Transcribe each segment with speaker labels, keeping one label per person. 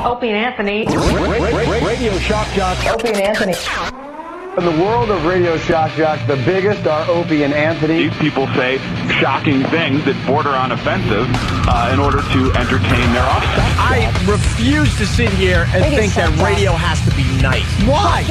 Speaker 1: Opie and Anthony.
Speaker 2: Radio Shock Jocks.
Speaker 1: Opie and Anthony.
Speaker 2: In the world of Radio Shock Jocks, the biggest are Opie and Anthony.
Speaker 3: These people say shocking things that border on offensive in order to entertain their offspring.
Speaker 4: I refuse to sit here and think that radio has to be nice. Why?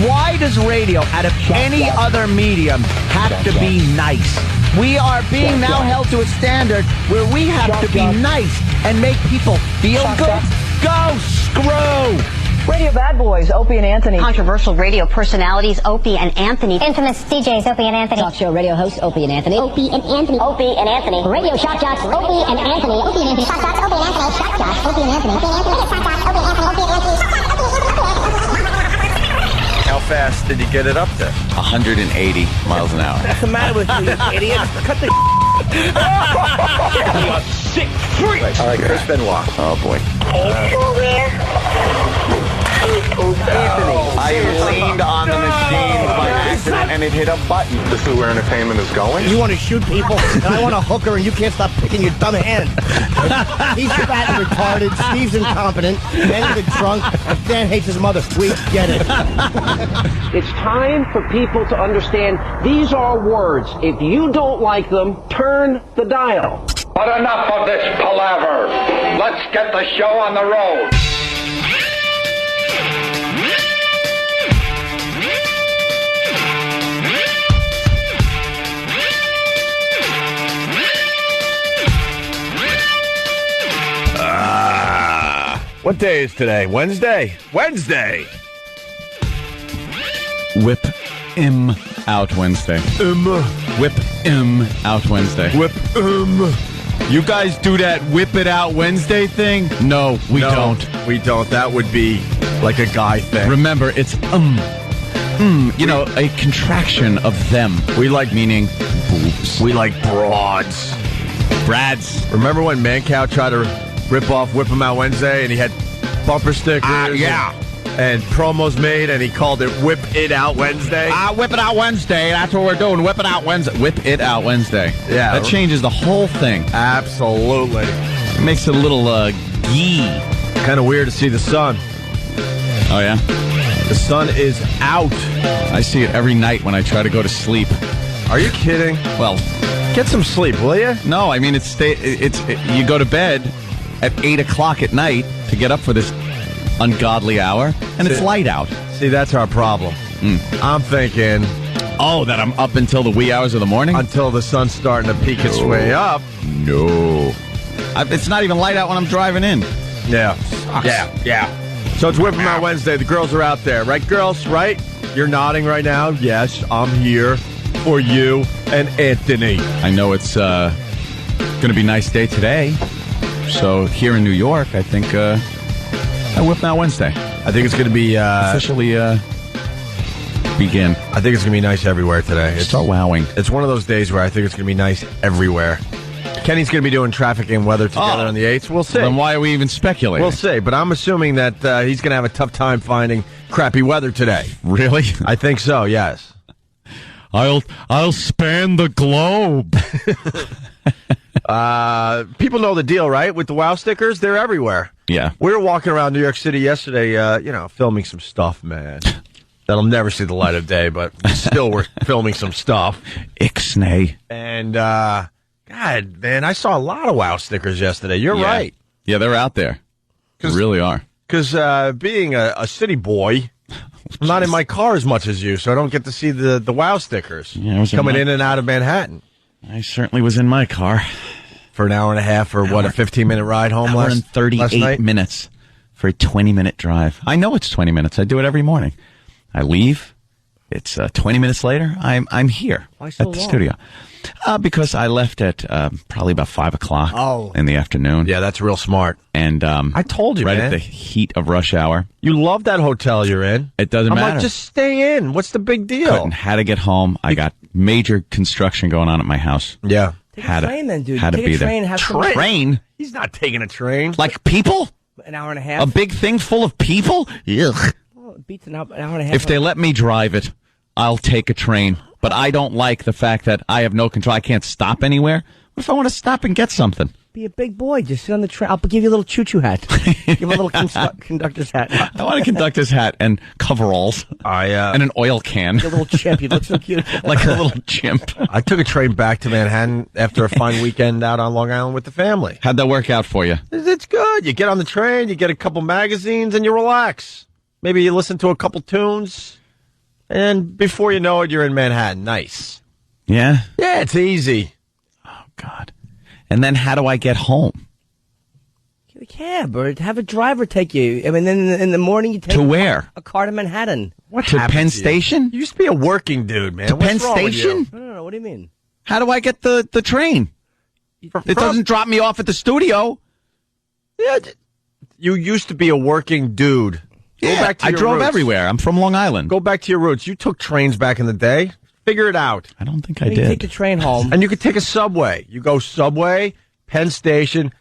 Speaker 4: Why does radio, out of any other medium, have to be nice? We are being now held to a standard where we have to be nice and make people feel good. Go screw!
Speaker 1: Radio bad boys, Opie and Anthony.
Speaker 5: Controversial radio personalities, Opie and Anthony.
Speaker 6: Infamous DJs, Opie and Anthony.
Speaker 5: Talk show radio hosts, Opie and Anthony.
Speaker 6: Opie and Anthony.
Speaker 5: Opie and Anthony.
Speaker 6: Radio shock jocks, Opie and Anthony. Opie and Anthony. Shock jocks, Opie and Anthony. Shock jocks, Opie and Anthony. Opie and Anthony. Shock jocks, Opie and Anthony. Opie and Anthony. Shock jocks, Opie and Anthony.
Speaker 4: How fast did you get it up to?
Speaker 7: 180 miles an hour.
Speaker 4: What's the matter with you, idiot? Cut the you sick freak! All right, Chris Benoit.
Speaker 7: Oh, boy.
Speaker 4: Anthony.
Speaker 7: I leaned on the machine by accident and it hit a button.
Speaker 3: This is where entertainment is going.
Speaker 4: You want to shoot people, and I want a hooker, and you can't stop picking your dumb hand. He's fat and retarded, Steve's incompetent, Ben's a drunk, and Dan hates his mother. We get it.
Speaker 8: It's time for people to understand these are words. If you don't like them, turn the dial.
Speaker 9: But enough of this palaver. Let's get the show on the road.
Speaker 4: What day is today? Wednesday? Wednesday!
Speaker 7: Whip him out Wednesday. Whip him out Wednesday.
Speaker 4: Whip
Speaker 7: You guys do that whip it out Wednesday thing? No, we don't.
Speaker 4: We don't. That would be like a guy thing.
Speaker 7: Remember, it's you know, a contraction of them.
Speaker 4: We like
Speaker 7: meaning boobs.
Speaker 4: We like broads.
Speaker 7: Brads.
Speaker 4: Remember when Mancow tried to rip off Whip 'em Out Wednesday and he had bumper stickers?
Speaker 7: Yeah.
Speaker 4: And promos made and he called it Whip It Out Wednesday?
Speaker 7: Whip it out Wednesday. That's what we're doing. Whip it out Wednesday. Whip it out Wednesday.
Speaker 4: Yeah.
Speaker 7: That changes the whole thing.
Speaker 4: Absolutely.
Speaker 7: It makes it a little gee.
Speaker 4: Kind of weird to see the sun.
Speaker 7: Oh, yeah?
Speaker 4: The sun is out.
Speaker 7: I see it every night when I try to go to sleep.
Speaker 4: Are you kidding?
Speaker 7: Well,
Speaker 4: get some sleep, will you?
Speaker 7: No, I mean, you go to bed at 8 o'clock at night to get up for this ungodly hour, and it's light out.
Speaker 4: See, that's our problem. I'm thinking...
Speaker 7: Oh, that I'm up until the wee hours of the morning?
Speaker 4: Until the sun's starting to peek its way up.
Speaker 7: No. It's not even light out when I'm driving in.
Speaker 4: Yeah.
Speaker 7: Sucks.
Speaker 4: Yeah. So it's Whip 'em Out Wednesday. The girls are out there. Right, girls? Right? You're nodding right now. Yes, I'm here for you and Anthony.
Speaker 7: I know it's going to be a nice day today. So here in New York, I think I Whip 'em Out Wednesday.
Speaker 4: I think it's going to be...
Speaker 7: officially begin.
Speaker 4: I think it's going to be nice everywhere today.
Speaker 7: It's so wowing.
Speaker 4: It's one of those days where I think it's going to be nice everywhere. Kenny's going to be doing traffic and weather together on the 8th. We'll see.
Speaker 7: Then why are we even speculating?
Speaker 4: We'll see. But I'm assuming that he's going to have a tough time finding crappy weather today.
Speaker 7: Really?
Speaker 4: I think so, yes.
Speaker 7: I'll span the globe.
Speaker 4: People know the deal, right? With the WOW stickers, they're everywhere.
Speaker 7: Yeah.
Speaker 4: We were walking around New York City yesterday, filming some stuff, man. That'll never see the light of day, but still we're filming some stuff.
Speaker 7: Ixnay.
Speaker 4: And, God, man, I saw a lot of WOW stickers yesterday. You're right.
Speaker 7: Yeah, they're out there. They really are.
Speaker 4: Because being a city boy, I'm not in my car as much as you, so I don't get to see the WOW stickers coming in and out of Manhattan.
Speaker 7: I certainly was in my car.
Speaker 4: For an hour and a half or a 15-minute ride home last night?
Speaker 7: 38 minutes for a 20-minute drive. I know it's 20 minutes. I do it every morning. I leave. It's 20 minutes later. I'm here at the studio. Because I left at probably about 5 o'clock in the afternoon.
Speaker 4: Yeah, that's real smart.
Speaker 7: And
Speaker 4: I told you,
Speaker 7: right
Speaker 4: man.
Speaker 7: at the heat of rush hour.
Speaker 4: You love that hotel you're in.
Speaker 7: It doesn't matter.
Speaker 4: I'm like, just stay in. What's the big deal?
Speaker 7: Had to get home. I got major construction going on at my house.
Speaker 4: Yeah.
Speaker 8: Take a train then, dude.
Speaker 7: Had to be
Speaker 8: there.
Speaker 7: Train?
Speaker 4: He's not taking a train.
Speaker 7: Like people?
Speaker 8: An hour and a half.
Speaker 7: A big thing full of people? Ugh.
Speaker 8: Well, it beats an hour and a half.
Speaker 7: If they let me drive it, I'll take a train. But I don't like the fact that I have no control. I can't stop anywhere. What if I want to stop and get something?
Speaker 4: Be a big boy. Just sit on the train. I'll give you a little choo-choo hat. Give him a little conductor's hat.
Speaker 7: I want a conductor's hat and coveralls. And an oil can.
Speaker 4: A little chimp. You look so cute.
Speaker 7: Like a little chimp.
Speaker 10: I took a train back to Manhattan after a fine weekend out on Long Island with the family.
Speaker 7: How'd that work out for you?
Speaker 10: It's good. You get on the train, you get a couple magazines, and you relax. Maybe you listen to a couple tunes, and before you know it, you're in Manhattan. Nice.
Speaker 7: Yeah?
Speaker 10: Yeah, it's easy.
Speaker 7: Oh, God. And then how do I get home?
Speaker 4: Get a cab or have a driver take you. I mean, then in the morning you take
Speaker 7: to where?
Speaker 4: A car to Manhattan.
Speaker 10: What
Speaker 7: to Penn Station?
Speaker 10: You used to be a working dude, man.
Speaker 7: To Penn Station?
Speaker 4: No. What do you mean?
Speaker 7: How do I get the train? It doesn't drop me off at the studio.
Speaker 10: Yeah, you used to be a working dude.
Speaker 7: Yeah,
Speaker 10: Go back to
Speaker 7: I
Speaker 10: your
Speaker 7: drove
Speaker 10: roots.
Speaker 7: everywhere. I'm from Long Island.
Speaker 10: Go back to your roots. You took trains back in the day. Figure it out.
Speaker 7: I don't think I
Speaker 4: You
Speaker 7: did.
Speaker 4: take the train home.
Speaker 10: And you could take a subway. You go subway, Penn Station,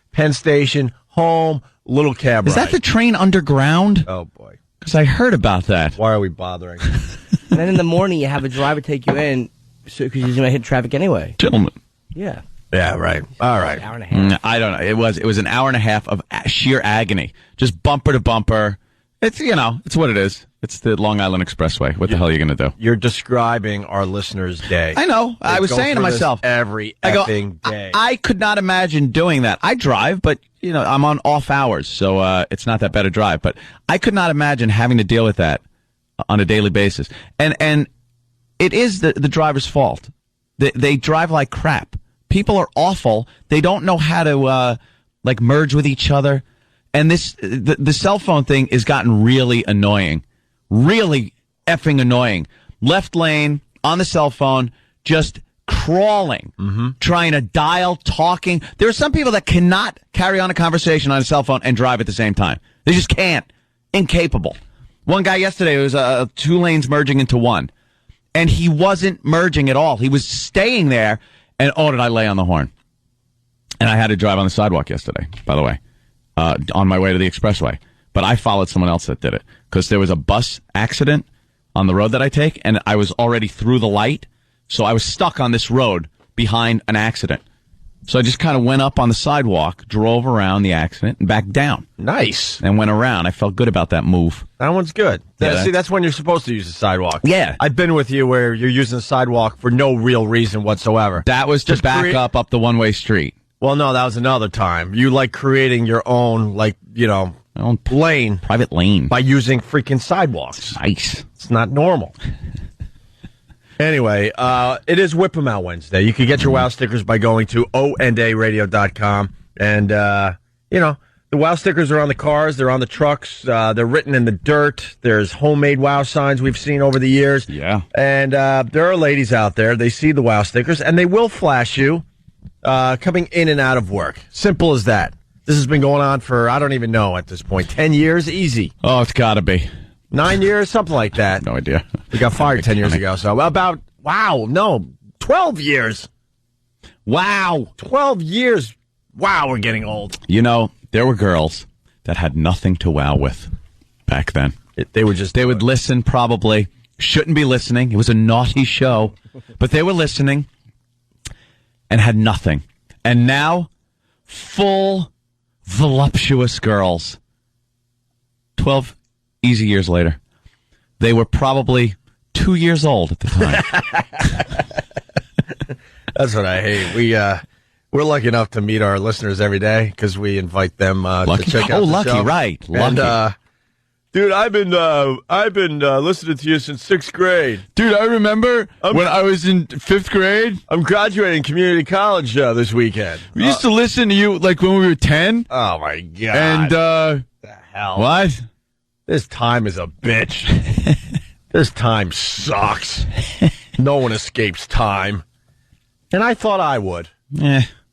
Speaker 10: home, little cab
Speaker 7: Is
Speaker 10: ride.
Speaker 7: that the train underground?
Speaker 10: Oh, boy.
Speaker 7: Because I heard about that.
Speaker 10: Why are we bothering?
Speaker 4: And then in the morning you have a driver take you in because you're going to hit traffic anyway.
Speaker 7: Gentlemen.
Speaker 4: Yeah.
Speaker 10: Yeah, right. All right.
Speaker 4: Hour and a half.
Speaker 7: I don't know. It was an hour and a half of sheer agony. Just bumper to bumper. It's, it's what it is. It's the Long Island Expressway. What the hell are you going to do?
Speaker 10: You're describing our listeners' day.
Speaker 7: I know. I was
Speaker 10: go
Speaker 7: saying to
Speaker 10: through this
Speaker 7: myself.
Speaker 10: every effing day.
Speaker 7: I could not imagine doing that. I drive, but, I'm on off hours, so it's not that bad a drive. But I could not imagine having to deal with that on a daily basis. And it is the driver's fault. They drive like crap. People are awful. They don't know how to merge with each other. And the cell phone thing has gotten really annoying. Really effing annoying. Left lane, on the cell phone, just crawling, trying to dial, talking. There are some people that cannot carry on a conversation on a cell phone and drive at the same time. They just can't. Incapable. One guy yesterday, it was two lanes merging into one. And he wasn't merging at all. He was staying there. And, did I lay on the horn? And I had to drive on the sidewalk yesterday, by the way, on my way to the expressway. But I followed someone else that did it because there was a bus accident on the road that I take, and I was already through the light. So I was stuck on this road behind an accident. So I just kind of went up on the sidewalk, drove around the accident, and back down.
Speaker 10: Nice.
Speaker 7: And went around. I felt good about that move.
Speaker 10: That one's good.
Speaker 7: Yeah,
Speaker 10: See, that's when you're supposed to use the sidewalk.
Speaker 7: Yeah.
Speaker 10: I've been with you where you're using the sidewalk for no real reason whatsoever.
Speaker 7: That was to back up the one-way street.
Speaker 10: Well, no, that was another time. You like creating your own, lane.
Speaker 7: Private lane.
Speaker 10: By using freaking sidewalks.
Speaker 7: Nice.
Speaker 10: It's not normal. Anyway, it is Whip 'em Out Wednesday. You can get your WOW stickers by going to ondaradio.com. And, the WOW stickers are on the cars. They're on the trucks. They're written in the dirt. There's homemade WOW signs we've seen over the years.
Speaker 7: Yeah.
Speaker 10: And there are ladies out there. They see the WOW stickers, and they will flash you coming in and out of work. Simple as that. This has been going on for, I don't even know at this point, 10 years? Easy.
Speaker 7: Oh, it's got to be.
Speaker 10: 9 years? Something like that.
Speaker 7: No idea.
Speaker 10: We got fired 10 years ago. So about, 12 years.
Speaker 7: Wow.
Speaker 10: 12 years. Wow, we're getting old.
Speaker 7: There were girls that had nothing to wow with back then.
Speaker 10: They
Speaker 7: would listen probably. Shouldn't be listening. It was a naughty show. But they were listening and had nothing. And now, full, voluptuous girls. 12 easy years later. They were probably 2 years old at the time.
Speaker 10: That's what I hate. We're lucky enough to meet our listeners every day because we invite them to check out the show.
Speaker 7: Right. Lucky.
Speaker 10: And, dude, I've been listening to you since 6th grade.
Speaker 7: Dude, I remember when I was in 5th grade.
Speaker 10: I'm graduating community college this weekend.
Speaker 7: We used to listen to you like when we were 10.
Speaker 10: Oh, my God.
Speaker 7: And,
Speaker 10: the hell?
Speaker 7: What?
Speaker 10: This time is a bitch. This time sucks. No one escapes time. And I thought I would.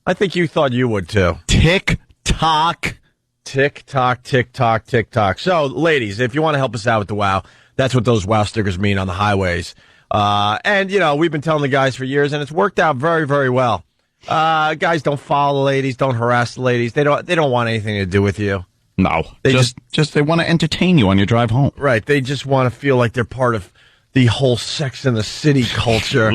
Speaker 10: I think you thought you would, too.
Speaker 7: Tick-tock.
Speaker 10: Tick-tock, tick-tock, tick-tock. So, ladies, if you want to help us out with the WOW, that's what those WOW stickers mean on the highways. And, we've been telling the guys for years, and it's worked out very, very well. Guys don't follow the ladies, don't harass the ladies. They don't want anything to do with you.
Speaker 7: No. They just they want to entertain you on your drive home.
Speaker 10: Right. They just want to feel like they're part of the whole Sex and the City culture.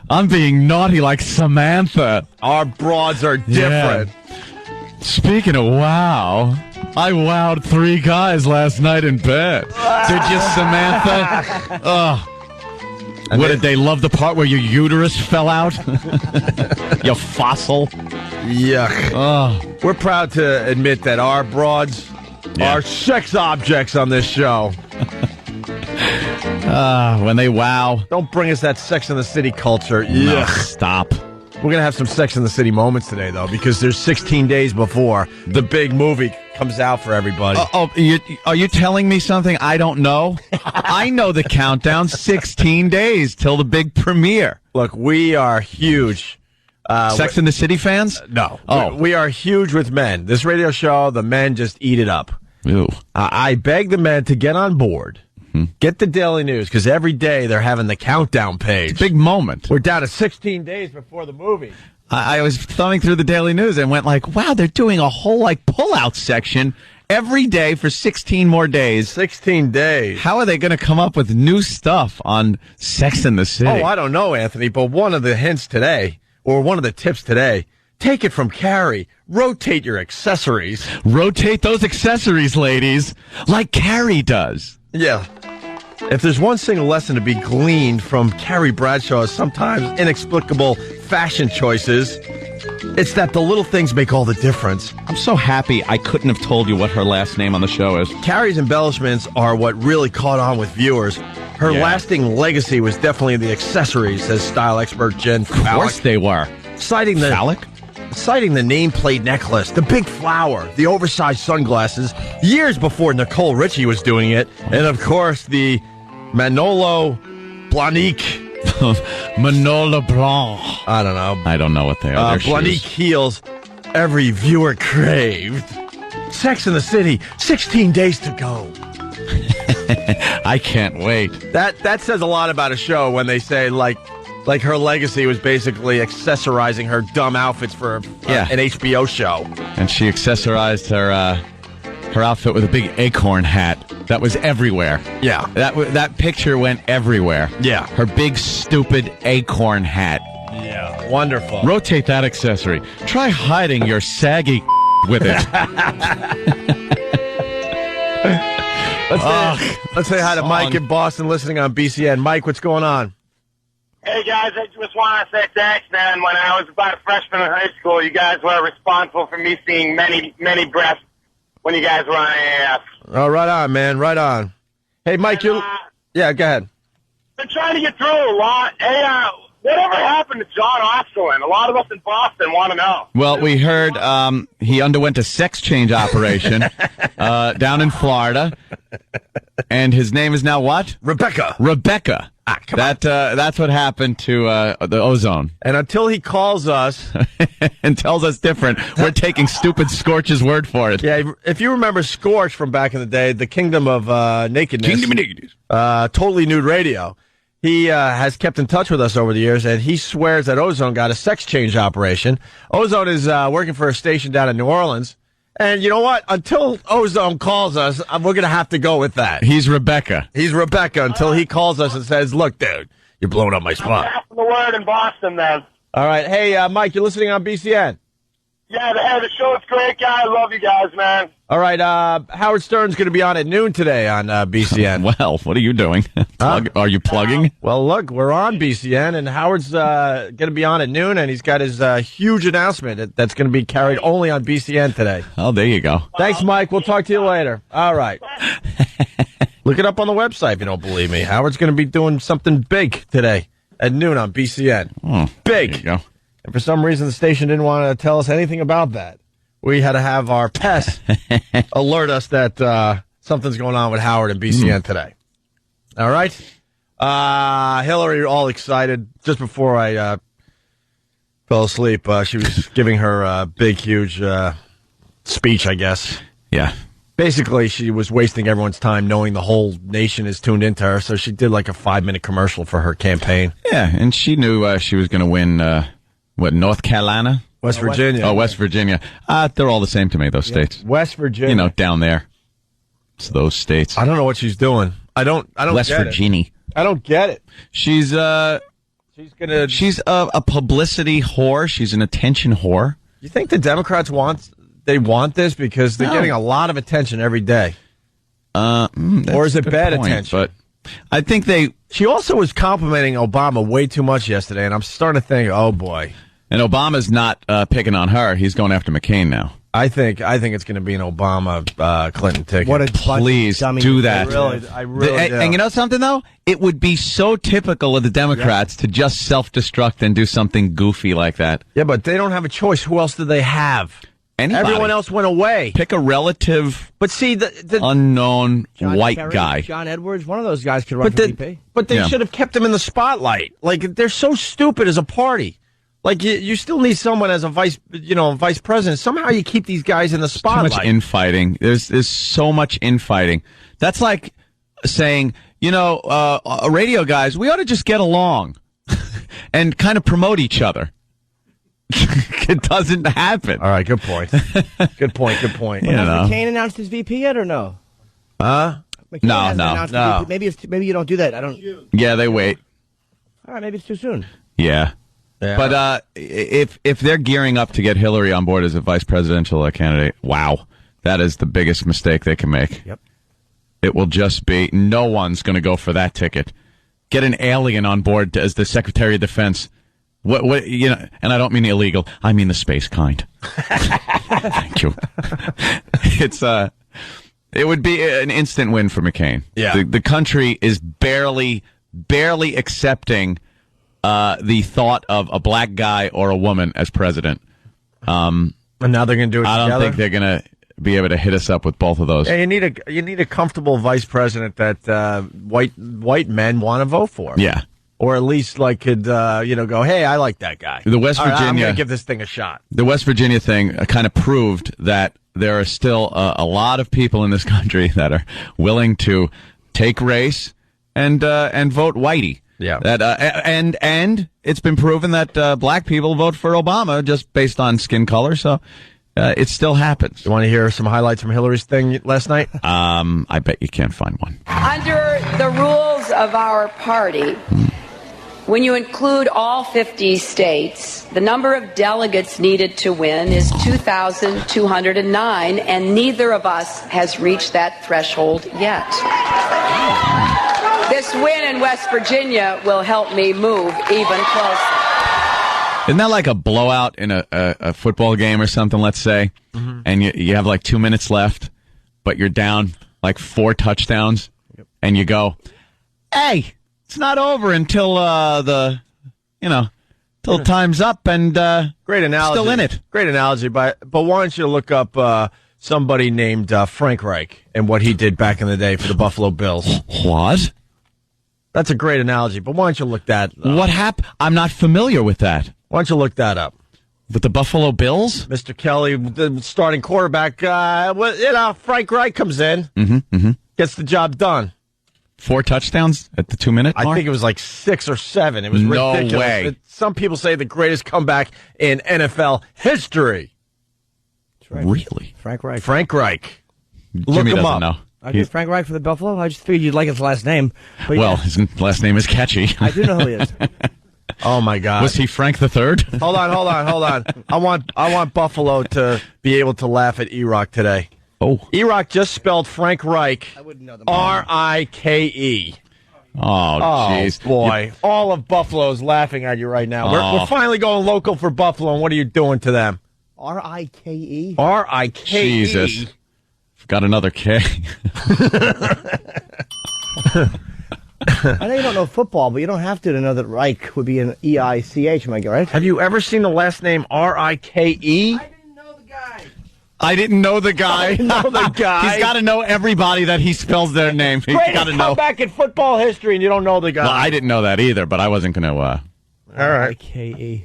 Speaker 7: I'm being naughty like Samantha.
Speaker 10: Our broads are different.
Speaker 7: Yeah. Speaking of wow, I wowed 3 guys last night in bed. Did you, Samantha? Oh. What, did they love the part where your uterus fell out? You fossil.
Speaker 10: Yuck.
Speaker 7: Oh.
Speaker 10: We're proud to admit that our broads are sex objects on this show.
Speaker 7: When they wow.
Speaker 10: Don't bring us that Sex in the City culture.
Speaker 7: No, stop.
Speaker 10: We're going to have some Sex in the City moments today, though, because there's 16 days before the big movie comes out for everybody.
Speaker 7: Are you telling me something I don't know? I know the countdown, 16 days till the big premiere.
Speaker 10: Look, we are huge.
Speaker 7: Sex in the City fans?
Speaker 10: No.
Speaker 7: Oh.
Speaker 10: We are huge with men. This radio show, the men just eat it up.
Speaker 7: Ew.
Speaker 10: I beg the men to get on board. Get the Daily News, because every day they're having the countdown page.
Speaker 7: It's a big moment.
Speaker 10: We're down to 16 days before the movie.
Speaker 7: I was thumbing through the Daily News and went like, wow, they're doing a whole pull-out section every day for 16 more days.
Speaker 10: 16 days.
Speaker 7: How are they going to come up with new stuff on Sex in the City?
Speaker 10: Oh, I don't know, Anthony, but one of the hints today, or one of the tips today, take it from Carrie. Rotate your accessories.
Speaker 7: Rotate those accessories, ladies, like Carrie does.
Speaker 10: Yeah. If there's one single lesson to be gleaned from Carrie Bradshaw's sometimes inexplicable fashion choices, it's that the little things make all the difference.
Speaker 7: I'm so happy I couldn't have told you what her last name on the show is.
Speaker 10: Carrie's embellishments are what really caught on with viewers. Her lasting legacy was definitely the accessories, says style expert Jen Fallick.
Speaker 7: Of course they were.
Speaker 10: Citing the nameplate necklace, the big flower, the oversized sunglasses, years before Nicole Richie was doing it, and of course the Manolo Blahnik.
Speaker 7: Manolo Blanc.
Speaker 10: I don't know.
Speaker 7: I don't know what they are.
Speaker 10: Blahnik heels every viewer craved. Sex in the City, 16 days to go.
Speaker 7: I can't wait.
Speaker 10: That says a lot about a show when they say like her legacy was basically accessorizing her dumb outfits for an HBO show.
Speaker 7: And she accessorized her outfit with a big acorn hat that was everywhere.
Speaker 10: Yeah.
Speaker 7: That picture went everywhere.
Speaker 10: Yeah.
Speaker 7: Her big, stupid acorn hat.
Speaker 10: Yeah. Wonderful.
Speaker 7: Rotate that accessory. Try hiding your saggy with it.
Speaker 10: Let's say hi to Mike in Boston listening on BCN. Mike, what's going on?
Speaker 11: Hey, guys, I just want to say thanks, man. When I was about a freshman in high school, you guys were responsible for me seeing many, many breasts when you guys were on AF.
Speaker 10: Oh, right on, man. Right on. Hey, Mike, yeah, go ahead.
Speaker 11: Been trying to get through a lot. Hey, whatever happened to John Osterlin? A lot of us in Boston want to know.
Speaker 7: Well, we heard he underwent a sex change operation down in Florida, and his name is now what? Rebecca. That's what happened to the ozone.
Speaker 10: And until he calls us
Speaker 7: and tells us different, we're taking stupid Scorch's word for it.
Speaker 10: Yeah, if you remember Scorch from back in the day, the Kingdom of Nakedness. Totally Nude Radio. He has kept in touch with us over the years, and he swears that Ozone got a sex change operation. Ozone is working for a station down in New Orleans. And you know what? Until Ozone calls us, we're going to have to go with that.
Speaker 7: He's Rebecca
Speaker 10: until he calls us and says, look, dude, you're blowing up my spot.
Speaker 11: Half of the word in Boston, then.
Speaker 10: All right. Hey, Mike, you're listening on BCN.
Speaker 11: Yeah, the show is great, guy. I love you guys, man.
Speaker 10: All right. Howard Stern's going to be on at noon today on BCN.
Speaker 7: Well, what are you doing? Are you plugging?
Speaker 10: Well, look, we're on BCN, and Howard's going to be on at noon, and he's got his huge announcement that's going to be carried only on BCN today.
Speaker 7: Oh, there you go.
Speaker 10: Thanks, Mike. We'll talk to you later. All right. Look it up on the website if you don't believe me. Howard's going to be doing something big today at noon on BCN.
Speaker 7: Oh,
Speaker 10: big.
Speaker 7: There you go.
Speaker 10: And for some reason, the station didn't want to tell us anything about that. We had to have our PES alert us that something's going on with Howard and BCN today. All right? Hillary, all excited. Just before I fell asleep, she was giving her big, huge speech, I guess.
Speaker 7: Yeah.
Speaker 10: Basically, she was wasting everyone's time knowing the whole nation is tuned into her, so she did like a 5-minute commercial for her campaign.
Speaker 7: Yeah, and she knew she was going to win, North Carolina?
Speaker 10: West Virginia.
Speaker 7: Oh, West Virginia. They're all the same to me, those states.
Speaker 10: West Virginia.
Speaker 7: You know, down there. It's those states.
Speaker 10: I don't know what she's doing. I don't
Speaker 7: West
Speaker 10: get
Speaker 7: Virginia.
Speaker 10: it. I don't get it.
Speaker 7: She's She's a publicity whore. She's an attention whore.
Speaker 10: You think the Democrats want this because they're getting a lot of attention every day? Or is it bad attention?
Speaker 7: But I think
Speaker 10: She also was complimenting Obama way too much yesterday, and I'm starting to think, oh boy.
Speaker 7: And Obama's not picking on her. He's going after McCain now.
Speaker 10: I think it's going to be an Obama Clinton ticket.
Speaker 4: What a
Speaker 7: Please do that.
Speaker 10: I really do.
Speaker 7: And you know something though? It would be so typical of the Democrats to just self-destruct and do something goofy like that.
Speaker 10: Yeah, but they don't have a choice. Who else do they have?
Speaker 7: Anybody.
Speaker 10: Everyone else went away.
Speaker 7: Pick a relative,
Speaker 10: but see the
Speaker 7: unknown white
Speaker 4: Kerry,
Speaker 7: guy.
Speaker 4: John Edwards, one of those guys could run for VP.
Speaker 10: But they should have kept him in the spotlight. Like, they're so stupid as a party. Like, you still need someone as a vice president. Somehow you keep these guys in the spotlight.
Speaker 7: Too much infighting. There's so much infighting. That's like saying, radio guys, we ought to just get along and kind of promote each other. It doesn't happen.
Speaker 10: All right, good point. Good point.
Speaker 4: Has McCain announced his VP yet or no?
Speaker 7: No.
Speaker 4: Maybe you don't do that. I don't.
Speaker 7: Yeah, they wait.
Speaker 4: All right, maybe it's too soon.
Speaker 7: Yeah. But if they're gearing up to get Hillary on board as a vice presidential candidate, wow, that is the biggest mistake they can make.
Speaker 4: Yep.
Speaker 7: It will just be no one's going to go for that ticket. Get an alien on board as the Secretary of Defense. What and I don't mean illegal. I mean the space kind. Thank you. It would be an instant win for McCain.
Speaker 10: Yeah.
Speaker 7: The country is barely accepting the thought of a black guy or a woman as president.
Speaker 10: And now they're going to do it
Speaker 7: I
Speaker 10: together?
Speaker 7: don't think they're going to be able to hit us up with both of those.
Speaker 10: Yeah, you need a comfortable vice president that white men want to vote for.
Speaker 7: Yeah.
Speaker 10: Or at least could go, hey, I like that guy.
Speaker 7: The West Virginia,
Speaker 10: I'm going to give this thing a shot.
Speaker 7: The West Virginia thing kind of proved that there are still a lot of people in this country that are willing to take race and vote whitey.
Speaker 10: Yeah.
Speaker 7: That and it's been proven that black people vote for Obama just based on skin color. So it still happens.
Speaker 10: You want to hear some highlights from Hillary's thing last night?
Speaker 7: I bet you can't find one.
Speaker 12: Under the rules of our party, when you include all 50 states, the number of delegates needed to win is 2,209, and neither of us has reached that threshold yet. This win in West Virginia will help me move even closer.
Speaker 7: Isn't that like a blowout in a football game or something, let's say, and you have 2 minutes left, but you're down 4 touchdowns, and you go, hey, it's not over until till time's up, and
Speaker 10: great analogy.
Speaker 7: Still in it.
Speaker 10: Great analogy, but why don't you look up somebody named Frank Reich and what he did back in the day for the Buffalo Bills?
Speaker 7: What?
Speaker 10: That's a great analogy, but why don't you look that up?
Speaker 7: What happened? I'm not familiar with that.
Speaker 10: Why don't you look that up?
Speaker 7: With the Buffalo Bills?
Speaker 10: Mr. Kelly, the starting quarterback, Frank Reich comes in, gets the job done.
Speaker 7: 4 touchdowns at the 2-minute mark?
Speaker 10: I think it was 6 or 7. It was ridiculous.
Speaker 7: No way.
Speaker 10: Some people say the greatest comeback in NFL history.
Speaker 4: That's right.
Speaker 7: Really?
Speaker 4: Frank Reich.
Speaker 10: Frank Reich. Look
Speaker 7: Jimmy
Speaker 10: him
Speaker 7: doesn't
Speaker 10: up.
Speaker 7: know.
Speaker 4: I did Frank Reich for the Buffalo. I just figured you'd like his last name. But
Speaker 7: well, his last name is catchy.
Speaker 4: I do know who he is.
Speaker 10: Oh my God!
Speaker 7: Was he Frank the Third?
Speaker 10: Hold on. I want Buffalo to be able to laugh at E-Rock today.
Speaker 7: Oh,
Speaker 10: E-Rock just spelled Frank Reich R-I-K-E.
Speaker 7: Oh, jeez.
Speaker 10: Oh, boy. All of Buffalo's laughing at you right now. We're finally going local for Buffalo, and what are you doing to them?
Speaker 4: R-I-K-E?
Speaker 10: R-I-K-E.
Speaker 7: Jesus. Got another K.
Speaker 4: I know you don't know football, but you don't have to know that Reich would be an E-I-C-H, am I right?
Speaker 10: Have you ever seen the last name R-I-K-E?
Speaker 7: I didn't know the guy.
Speaker 10: He's
Speaker 7: got to know everybody that he spells their name. He's got to know.
Speaker 10: Back in football history, and you don't know the guy.
Speaker 7: Well, I didn't know that either, but I wasn't going to.
Speaker 10: All right.
Speaker 4: K-E.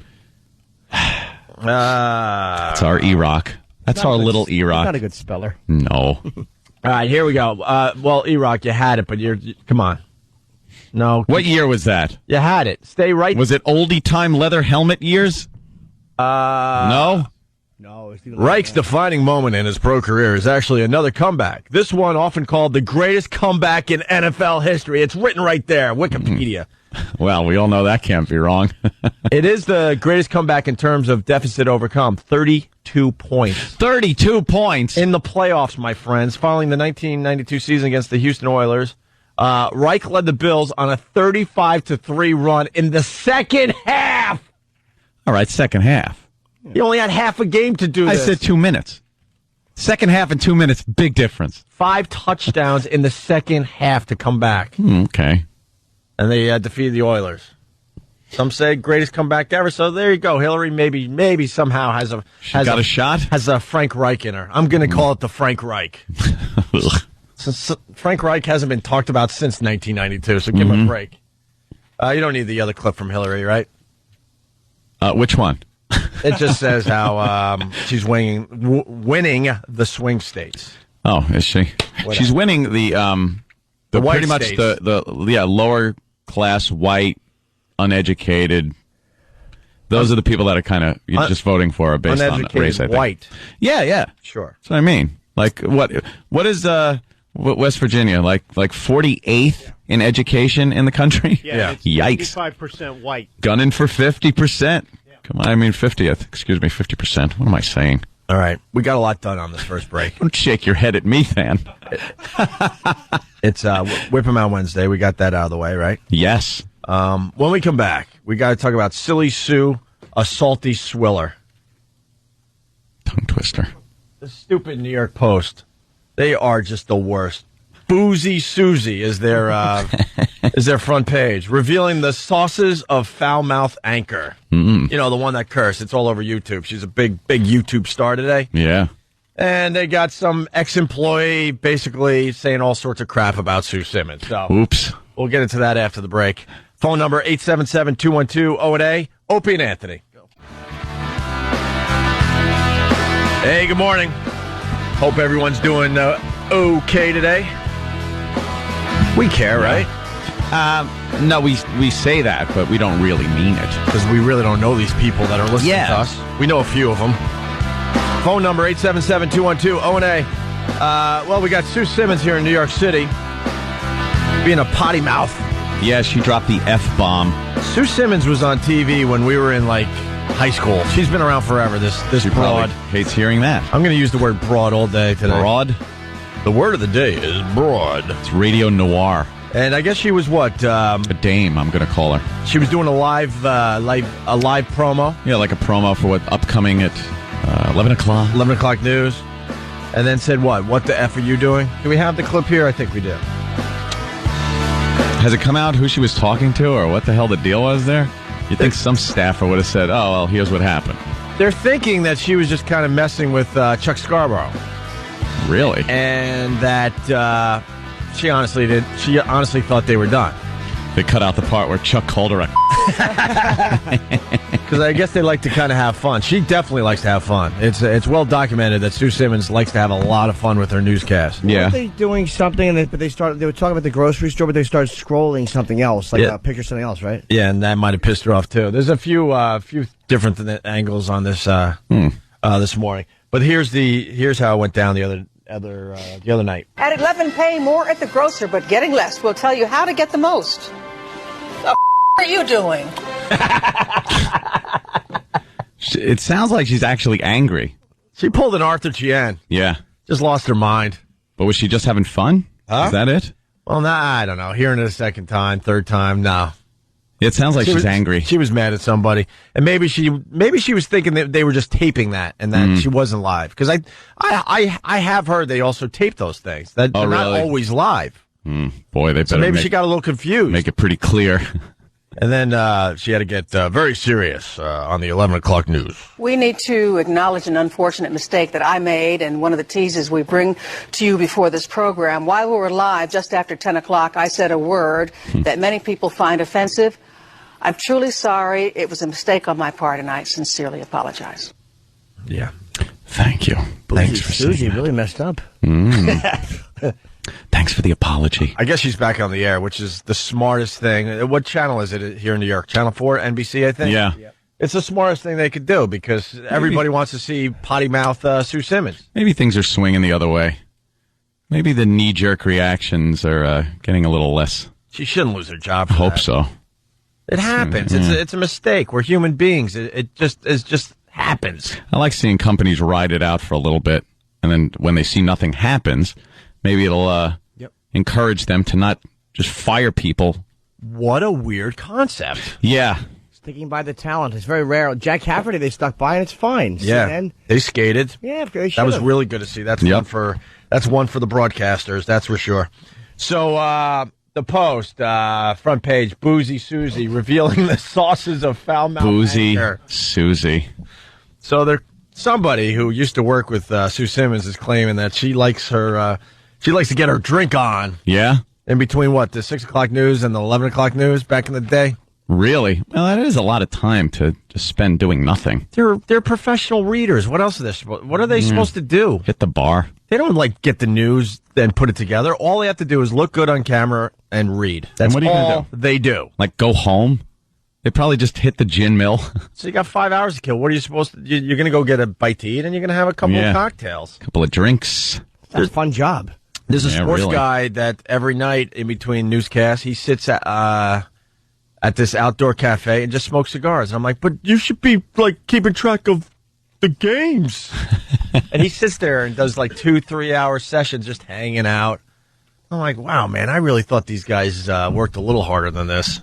Speaker 7: That's our E-Rock. That's our little E-Rock.
Speaker 4: Not a good speller.
Speaker 7: No.
Speaker 10: All right, here we go. Well, E-Rock, you had it, but come on. No.
Speaker 7: What year was that?
Speaker 10: You had it. Stay right.
Speaker 7: Was it oldie time leather helmet years?
Speaker 10: No.
Speaker 4: No,
Speaker 10: Reich's defining moment in his pro career is actually another comeback. This one often called the greatest comeback in NFL history. It's written right there, Wikipedia.
Speaker 7: Well, we all know that can't be wrong.
Speaker 10: It is the greatest comeback in terms of deficit overcome. 32 points.
Speaker 7: 32 points?
Speaker 10: In the playoffs, my friends, following the 1992 season against the Houston Oilers. Reich led the Bills on a 35-3 run in the second half.
Speaker 7: All right, second half.
Speaker 10: He only had half a game to do this.
Speaker 7: I said 2 minutes. Second half and 2 minutes, big difference.
Speaker 10: 5 touchdowns in the second half to come back.
Speaker 7: Okay.
Speaker 10: And they defeated the Oilers. Some say greatest comeback ever. So there you go. Hillary maybe somehow has a
Speaker 7: shot.
Speaker 10: Has a Frank Reich in her. I'm going to call it the Frank Reich. Since Frank Reich hasn't been talked about since 1992, so give him a break. You don't need the other clip from Hillary, right?
Speaker 7: Which one?
Speaker 10: It just says how she's winning the swing states.
Speaker 7: Oh, is she?
Speaker 10: What
Speaker 7: She's winning the
Speaker 10: white
Speaker 7: pretty much
Speaker 10: states.
Speaker 7: the lower class white uneducated. Those are the people that are kind of you're just voting for based on race. I think.
Speaker 10: White.
Speaker 7: Yeah.
Speaker 10: Sure.
Speaker 7: That's what I mean. Like what is West Virginia like 48th in education in the country?
Speaker 10: Yeah.
Speaker 7: Yikes.
Speaker 4: 55% white.
Speaker 7: Gunning for 50%. Come on, I mean 50th. Excuse me, 50%. What am I saying?
Speaker 10: All right. We got a lot done on this first break.
Speaker 7: Don't shake your head at me, then.
Speaker 10: It's Whip 'em Out Wednesday. We got that out of the way, right?
Speaker 7: Yes.
Speaker 10: When we come back, we got to talk about Silly Sue, a salty swiller.
Speaker 7: Tongue twister.
Speaker 10: The stupid New York Post. They are just the worst. Boozy Susie is their front page, revealing the sauces of foul-mouthed anchor.
Speaker 7: Mm-mm.
Speaker 10: You know, the one that cursed. It's all over YouTube. She's a big YouTube star today.
Speaker 7: Yeah.
Speaker 10: And they got some ex-employee basically saying all sorts of crap about Sue Simmons. So,
Speaker 7: oops.
Speaker 10: We'll get into that after the break. Phone number 877-212-0-A. Opie and Anthony. Hey, good morning. Hope everyone's doing okay today. We care, right?
Speaker 7: No, we say that, but we don't really mean it.
Speaker 10: Because we really don't know these people that are listening to us. We know a few of them. Phone number 877-212-0-A. Well, we got Sue Simmons here in New York City being a potty mouth.
Speaker 7: Yeah, she dropped the F-bomb.
Speaker 10: Sue Simmons was on TV when we were in, high school. She's been around forever, this
Speaker 7: she
Speaker 10: broad.
Speaker 7: Hates hearing that.
Speaker 10: I'm going to use the word broad all day today.
Speaker 7: Broad?
Speaker 10: The word of the day is broad.
Speaker 7: It's radio noir.
Speaker 10: And I guess she was what?
Speaker 7: A dame, I'm going to call her.
Speaker 10: She was doing a live promo.
Speaker 7: Yeah, like a promo for what upcoming at 11 o'clock.
Speaker 10: 11 o'clock news. And then said what? What the F are you doing? Do we have the clip here? I think we do.
Speaker 7: Has it come out who she was talking to or what the hell the deal was there? You think some staffer would have said, oh, well, here's what happened.
Speaker 10: They're thinking that she was just kind of messing with Chuck Scarborough.
Speaker 7: Really?
Speaker 10: And that she honestly thought they were done.
Speaker 7: They cut out the part where Chuck called her a
Speaker 10: because I guess they like to kind of have fun. She definitely likes to have fun. It's well documented that Sue Simmons likes to have a lot of fun with her newscast.
Speaker 4: Yeah. Weren't they doing something, but they were talking about the grocery store, but they started scrolling something else, like a picture of something else, right?
Speaker 10: Yeah, and that might have pissed her off, too. There's a few different angles on this this morning. But here's how it went down the other night.
Speaker 13: At 11, pay more at the grocer, but getting less. We'll tell you how to get the most. The are you doing?
Speaker 7: It sounds like she's actually angry.
Speaker 10: She pulled an Arthur Chien.
Speaker 7: Yeah.
Speaker 10: Just lost her mind.
Speaker 7: But was she just having fun?
Speaker 10: Huh?
Speaker 7: Is that it?
Speaker 10: Well, I don't know. Hearing it a second time, third time, no.
Speaker 7: It sounds like she's angry.
Speaker 10: She was mad at somebody, and maybe she was thinking that they were just taping that, and that she wasn't live. Because I have heard they also tape those things. That they're not always live.
Speaker 7: Boy, they better.
Speaker 10: So maybe she got a little confused.
Speaker 7: Make it pretty clear.
Speaker 10: And then she had to get very serious on the 11 o'clock news.
Speaker 13: We need to acknowledge an unfortunate mistake that I made, and one of the teases we bring to you before this program. While we were live, just after 10 o'clock, I said a word that many people find offensive. I'm truly sorry. It was a mistake on my part, and I sincerely apologize.
Speaker 10: Yeah.
Speaker 7: Thank you. Thanks for
Speaker 4: Susie really messed up.
Speaker 7: Thanks for the apology.
Speaker 10: I guess she's back on the air, which is the smartest thing. What channel is it here in New York? Channel 4, NBC, I think?
Speaker 7: Yeah.
Speaker 10: It's the smartest thing they could do because everybody wants to see potty mouth Sue Simmons.
Speaker 7: Maybe things are swinging the other way. Maybe the knee-jerk reactions are getting a little less.
Speaker 10: She shouldn't lose her job. I
Speaker 7: hope so.
Speaker 10: It happens.
Speaker 7: Yeah.
Speaker 10: It's a mistake. We're human beings. It just happens.
Speaker 7: I like seeing companies ride it out for a little bit, and then when they see nothing happens, maybe it'll encourage them to not just fire people.
Speaker 10: What a weird concept.
Speaker 7: Yeah.
Speaker 4: Sticking by the talent. It's very rare. Jack Cafferty, they stuck by, and it's fine.
Speaker 10: Yeah.
Speaker 4: CNN,
Speaker 10: They skated.
Speaker 4: yeah, they
Speaker 10: That was
Speaker 4: should've.
Speaker 10: really good to see. That's one for the broadcasters. That's for sure. So the Post front page: Boozy Susie revealing the sauces of foul mouth.
Speaker 7: Boozy
Speaker 10: anger.
Speaker 7: Susie.
Speaker 10: So somebody who used to work with Sue Simmons is claiming that she likes her. She likes to get her drink on.
Speaker 7: Yeah.
Speaker 10: In between the 6 o'clock news and the 11 o'clock news back in the day.
Speaker 7: Really? Well, that is a lot of time to spend doing nothing.
Speaker 10: They're professional readers. What else what are they supposed to do?
Speaker 7: Hit the bar.
Speaker 10: They don't get the news and put it together. All they have to do is look good on camera and read. That's
Speaker 7: and what are you
Speaker 10: all
Speaker 7: gonna do?
Speaker 10: They do.
Speaker 7: Like go home? They probably just hit the gin mill.
Speaker 10: So you got 5 hours to kill. What are you supposed to? You're going to go get a bite to eat, and you're going to have a couple of cocktails.
Speaker 7: A couple of drinks.
Speaker 4: That's a fun job.
Speaker 10: There's a sports guy that every night in between newscasts, he sits at this outdoor cafe and just smokes cigars. And I'm like, but you should be keeping track of the games. And he sits there and does 2-3 hour sessions just hanging out. I'm like, wow, man, I really thought these guys worked a little harder than this.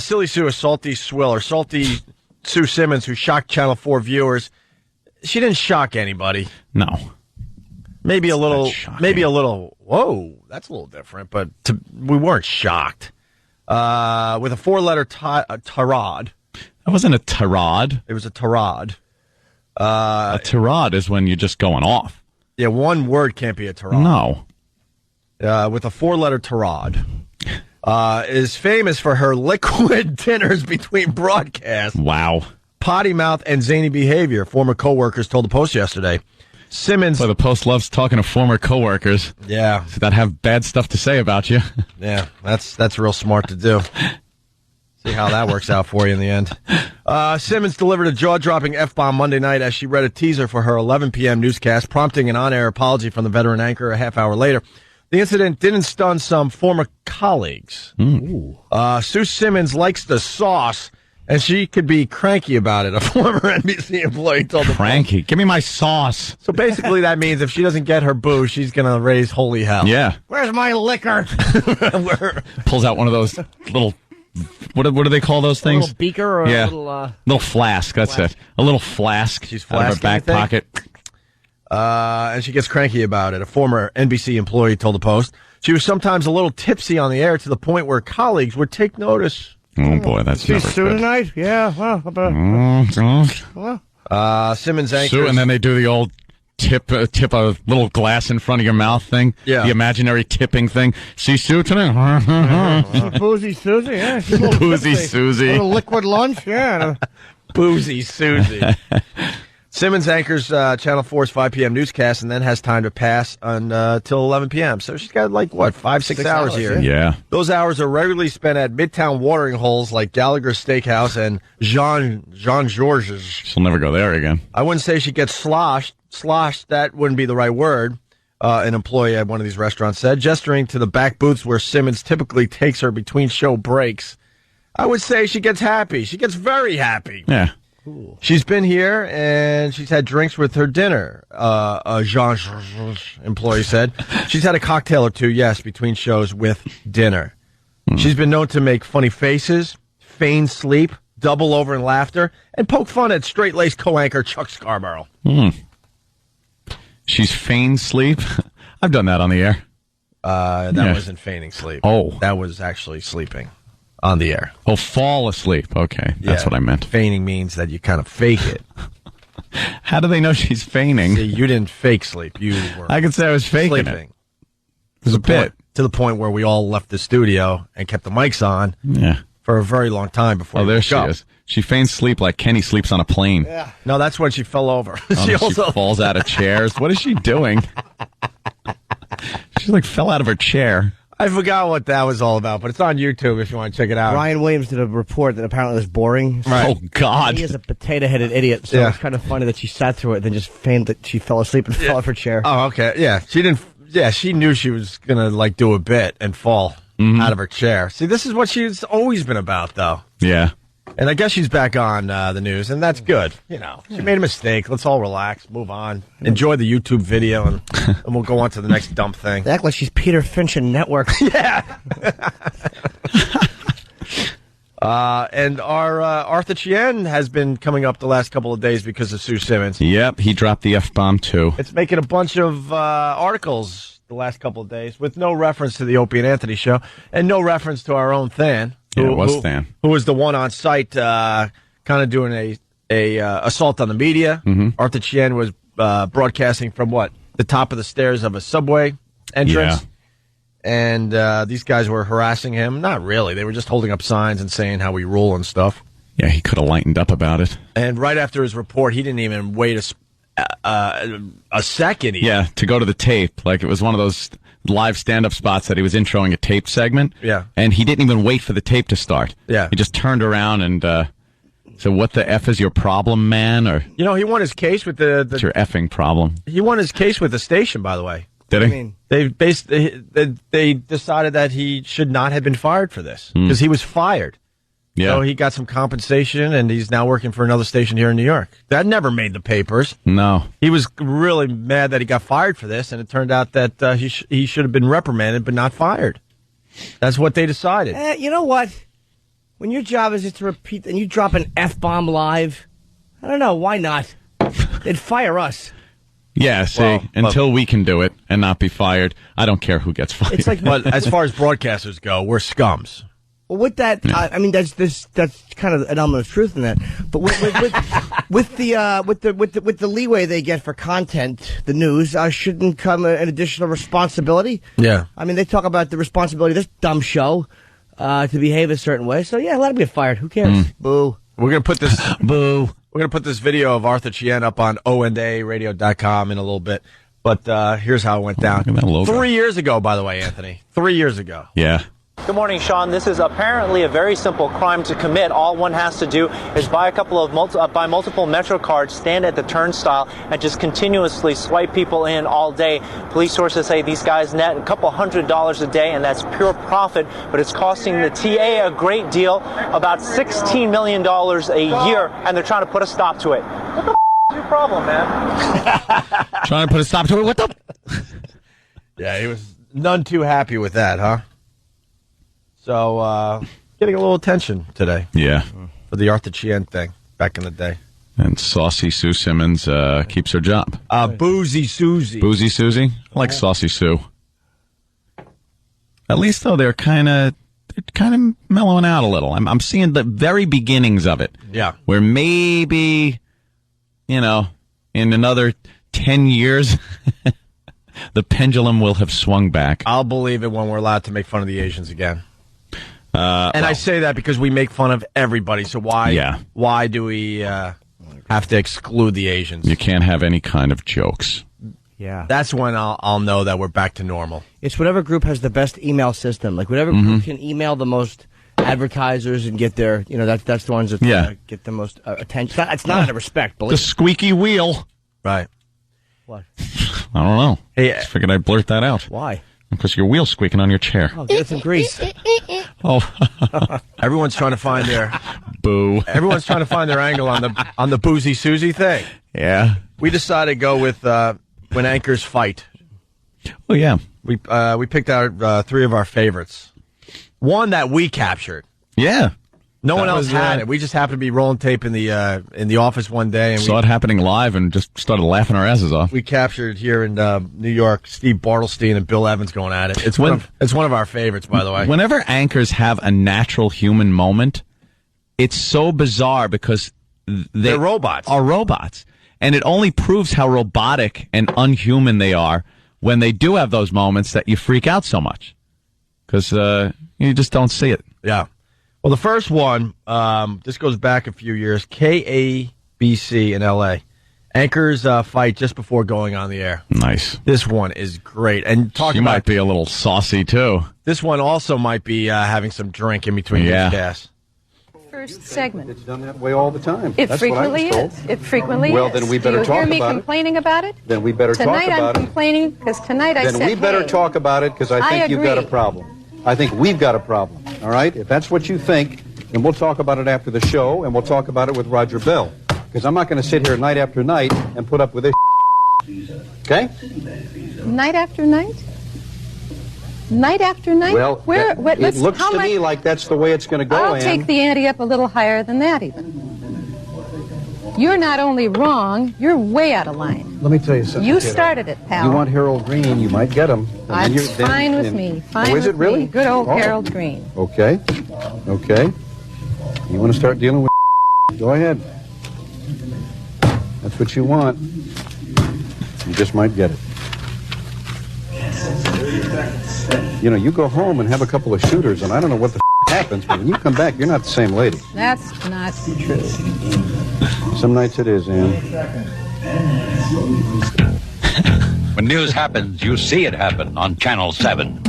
Speaker 10: Silly Sue, a salty swiller. Salty Sue Simmons, who shocked Channel 4 viewers. She didn't shock anybody.
Speaker 7: No.
Speaker 10: Maybe a little, whoa, that's a little different, but we weren't shocked. With a 4-letter tirade.
Speaker 7: That wasn't a tirade.
Speaker 10: It was a tirade.
Speaker 7: A tirade is when you're just going off.
Speaker 10: Yeah, one word can't be a tirade.
Speaker 7: No.
Speaker 10: With a 4-letter tirade. Is famous for her liquid dinners between broadcasts.
Speaker 7: Wow.
Speaker 10: Potty mouth and zany behavior, former co-workers told the Post yesterday. Simmons.
Speaker 7: Well, the Post loves talking to former coworkers.
Speaker 10: Yeah.
Speaker 7: That have bad stuff to say about you.
Speaker 10: Yeah, that's real smart to do. See how that works out for you in the end. Simmons delivered a jaw-dropping F-bomb Monday night as she read a teaser for her 11 p.m. newscast, prompting an on-air apology from the veteran anchor a half hour later. The incident didn't stun some former colleagues. Sue Simmons likes the sauce, and she could be cranky about it, a former NBC employee told the
Speaker 7: Cranky? Give me my sauce.
Speaker 10: So basically that means if she doesn't get her boo, she's going to raise holy hell.
Speaker 7: Yeah.
Speaker 4: Where's my liquor?
Speaker 7: Pulls out one of those little, what do they call those things?
Speaker 4: A little beaker or a little...
Speaker 7: little flask, that's it. A little flask.
Speaker 10: She's
Speaker 7: out of her back pocket.
Speaker 10: And she gets cranky about it. A former NBC employee told the Post. She was sometimes a little tipsy on the air to the point where colleagues would take notice.
Speaker 7: Oh, boy, that's
Speaker 4: She's
Speaker 7: never
Speaker 4: Sue
Speaker 7: good.
Speaker 4: tonight? Yeah, well...
Speaker 10: Simmons anchors.
Speaker 7: Sue, and then they do the old tip a little glass in front of your mouth thing.
Speaker 10: Yeah.
Speaker 7: The imaginary tipping thing. See Sue tonight?
Speaker 4: Boozy Susie, yeah.
Speaker 7: Boozy Susie.
Speaker 4: A little liquid lunch, yeah.
Speaker 10: Boozy Susie. Simmons anchors Channel 4's 5 p.m. newscast and then has time to pass till 11 p.m. So she's got 5-6 hours here.
Speaker 7: Yeah.
Speaker 10: Those hours are regularly spent at Midtown watering holes like Gallagher's Steakhouse and Jean Georges.
Speaker 7: She'll never go there again.
Speaker 10: I wouldn't say she gets sloshed. Sloshed, that wouldn't be the right word. An employee at one of these restaurants said, gesturing to the back booths where Simmons typically takes her between show breaks. I would say she gets happy. She gets very happy.
Speaker 7: Yeah.
Speaker 10: She's been here and she's had drinks with her dinner, a Jean employee said. She's had a cocktail or two, yes, between shows with dinner. She's been known to make funny faces, feign sleep, double over in laughter, and poke fun at straight-laced co-anchor Chuck Scarborough.
Speaker 7: She's feigned sleep. I've done that on the air.
Speaker 10: That wasn't feigning sleep.
Speaker 7: Oh.
Speaker 10: That was actually sleeping on the air.
Speaker 7: Oh, fall asleep. Okay, that's what I meant.
Speaker 10: Feigning means that you kind of fake it.
Speaker 7: How do they know she's feigning?
Speaker 10: See, you didn't fake sleep. You were
Speaker 7: I could say I was faking
Speaker 10: sleeping.
Speaker 7: It was a bit.
Speaker 10: To the point where we all left the studio and kept the mics on for a very long time before
Speaker 7: there she is. She feigns sleep like Kenny sleeps on a plane.
Speaker 10: Yeah. No, that's when she fell over.
Speaker 7: She falls out of chairs. What is she doing? She fell out of her chair.
Speaker 10: I forgot what that was all about, but it's on YouTube if you want to check it out.
Speaker 14: Ryan Williams did a report that apparently was boring.
Speaker 10: Right.
Speaker 7: Oh, God.
Speaker 14: He is a potato-headed idiot, so it's kind of funny that she sat through it and then just feigned that she fell asleep and fell off her chair.
Speaker 10: Oh, okay. Yeah, she didn't. Yeah, she knew she was gonna like do a bit and fall out of her chair. See, this is what she's always been about, though.
Speaker 7: Yeah.
Speaker 10: And I guess she's back on the news, and that's good. You know, she made a mistake. Let's all relax, move on, enjoy the YouTube video, and we'll go on to the next dumb thing.
Speaker 14: They act like she's Peter Finch in Network.
Speaker 10: Yeah. And our Arthur Chien has been coming up the last couple of days because of Sue Simmons.
Speaker 7: Yep, he dropped the F-bomb, too.
Speaker 10: It's making a bunch of articles the last couple of days with no reference to the Opie and Anthony show and no reference to our own Than.
Speaker 7: Yeah, it was Than.
Speaker 10: Who was the one on site kind of doing a assault on the media. Arthur Chien was broadcasting from the top of the stairs of a subway entrance.
Speaker 7: Yeah.
Speaker 10: And these guys were harassing him. Not really. They were just holding up signs and saying how we rule and stuff.
Speaker 7: Yeah, he could have lightened up about it.
Speaker 10: And right after his report, he didn't even wait a second. Even.
Speaker 7: Yeah, to go to the tape. Like, it was one of those live stand-up spots that he was introing a tape segment.
Speaker 10: Yeah.
Speaker 7: And he didn't even wait for the tape to start.
Speaker 10: Yeah.
Speaker 7: He just turned around and said, "What the F is your problem, man?" Or,
Speaker 10: you know, he won his case with the
Speaker 7: "What's your effing problem?"
Speaker 10: He won his case with the station, by the way.
Speaker 7: Did he?
Speaker 14: I mean,
Speaker 10: they decided that he should not have been fired for this because he was fired.
Speaker 7: Yeah.
Speaker 10: So he got some compensation, and he's now working for another station here in New York. That never made the papers.
Speaker 7: No.
Speaker 10: He was really mad that he got fired for this, and it turned out that he should have been reprimanded but not fired. That's what they decided.
Speaker 14: You know what? When your job is just to repeat and you drop an F-bomb live, I don't know, why not? They'd fire us.
Speaker 7: Yeah, see, until we can do it and not be fired, I don't care who gets fired.
Speaker 14: It's like,
Speaker 10: but as far as broadcasters go, we're scums.
Speaker 14: Well, with that, I mean, that's kind of an element of truth in that. But with the leeway they get for content, the news shouldn't come an additional responsibility.
Speaker 10: Yeah,
Speaker 14: I mean, they talk about the responsibility of this dumb show to behave a certain way. So yeah, let them get fired. Who cares? Boo.
Speaker 10: We're gonna put this
Speaker 7: boo.
Speaker 10: We're gonna put this video of Arthur Chien up on ONDARadio.com in a little bit. But here's how it went down. 3 years ago, by the way, Anthony. 3 years ago.
Speaker 7: Yeah.
Speaker 15: Good morning, Sean. This is apparently a very simple crime to commit. All one has to do is buy a couple of multiple Metro cards, stand at the turnstile, and just continuously swipe people in all day. Police sources say these guys net a couple $100 a day, and that's pure profit. But it's costing the TA a great deal, about $16 million a year, and they're trying to put a stop to it. What the is your problem, man?
Speaker 7: Trying to put a stop to it? What the?
Speaker 10: Yeah, he was none too happy with that, huh? So, getting a little attention today.
Speaker 7: Yeah.
Speaker 10: For the Arthur Chien thing back in the day.
Speaker 7: And Saucy Sue Simmons keeps her job.
Speaker 10: Boozy Susie.
Speaker 7: Boozy Susie? I like Saucy Sue. At least, though, they're kind of mellowing out a little. I'm seeing the very beginnings of it.
Speaker 10: Yeah.
Speaker 7: Where maybe, in another 10 years, the pendulum will have swung back.
Speaker 10: I'll believe it when we're allowed to make fun of the Asians again. I say that because we make fun of everybody, so why do we have to exclude the Asians?
Speaker 7: You can't have any kind of jokes.
Speaker 14: Yeah.
Speaker 10: That's when I'll know that we're back to normal.
Speaker 14: It's whatever group has the best email system. Like, whatever group can email the most advertisers and get their, that's the ones that get the most attention. It's not out of respect, believe
Speaker 7: The squeaky wheel.
Speaker 10: Right.
Speaker 14: What?
Speaker 7: I don't know.
Speaker 10: Hey,
Speaker 7: just figured I'd blurt that out.
Speaker 14: Why?
Speaker 7: Because your wheel's squeaking on your chair.
Speaker 14: Oh, get some grease.
Speaker 7: Oh.
Speaker 10: Everyone's trying to find their
Speaker 7: boo.
Speaker 10: Everyone's trying to find their angle on the Boozy Susie thing.
Speaker 7: Yeah.
Speaker 10: We decided to go with when anchors fight.
Speaker 7: Oh yeah.
Speaker 10: We picked out three of our favorites. One that we captured.
Speaker 7: Yeah.
Speaker 10: No one else had it. We just happened to be rolling tape in the office one day and
Speaker 7: saw it happening live and just started laughing our asses off.
Speaker 10: We captured here in New York Steve Bartlestein and Bill Evans going at it. It's one of our favorites, by the way.
Speaker 7: Whenever anchors have a natural human moment, it's so bizarre because
Speaker 10: they're robots.
Speaker 7: Are robots. And it only proves how robotic and unhuman they are when they do have those moments that you freak out so much. Because you just don't see it.
Speaker 10: Yeah. Well, the first one, this goes back a few years, KABC in L.A. Anchors fight just before going on the air.
Speaker 7: Nice.
Speaker 10: This one is great. And
Speaker 7: She might be a little saucy, too.
Speaker 10: This one also might be having some drink in between each cast.
Speaker 16: First segment.
Speaker 2: It's done that way all the time.
Speaker 16: It
Speaker 2: That's
Speaker 16: frequently
Speaker 2: what I was
Speaker 16: is.
Speaker 2: told.
Speaker 16: It frequently
Speaker 2: Well,
Speaker 16: is.
Speaker 2: then we better
Speaker 16: Do you
Speaker 2: talk
Speaker 16: hear me
Speaker 2: about it.
Speaker 16: complaining about it?
Speaker 2: Then we better
Speaker 16: Tonight
Speaker 2: talk about
Speaker 16: I'm
Speaker 2: it.
Speaker 16: complaining because tonight I said,
Speaker 2: Then we better
Speaker 16: hey,
Speaker 2: talk about it because I
Speaker 16: I
Speaker 2: think you've got a
Speaker 16: agree.
Speaker 2: problem. I think we've got a problem. All right? If that's what you think, then we'll talk about it after the show, and we'll talk about it with Roger Bell. Because I'm not going to sit here night after night and put up with this. Okay?
Speaker 16: night after night? Night after night?
Speaker 2: Well, it looks to me like that's the way it's going to go,
Speaker 16: I'll
Speaker 2: Ann.
Speaker 16: take the ante up a little higher than that even. You're not only wrong, you're way out of line.
Speaker 2: Let me tell you something.
Speaker 16: You
Speaker 2: kiddo.
Speaker 16: started it, pal.
Speaker 2: You want Harold Green, you might get him.
Speaker 16: It's fine with me. Fine
Speaker 2: is
Speaker 16: with
Speaker 2: it really?
Speaker 16: me. Good old
Speaker 2: Oh.
Speaker 16: Harold Green.
Speaker 2: Okay. Okay. You want to start dealing with go ahead. That's what you want. You just might get it. You know, you go home and have a couple of shooters, and I don't know what the happens, but when you come back, you're not the same lady.
Speaker 16: That's not true.
Speaker 2: Some nights it is, Ann.
Speaker 17: When news happens, you see it happen on Channel 7.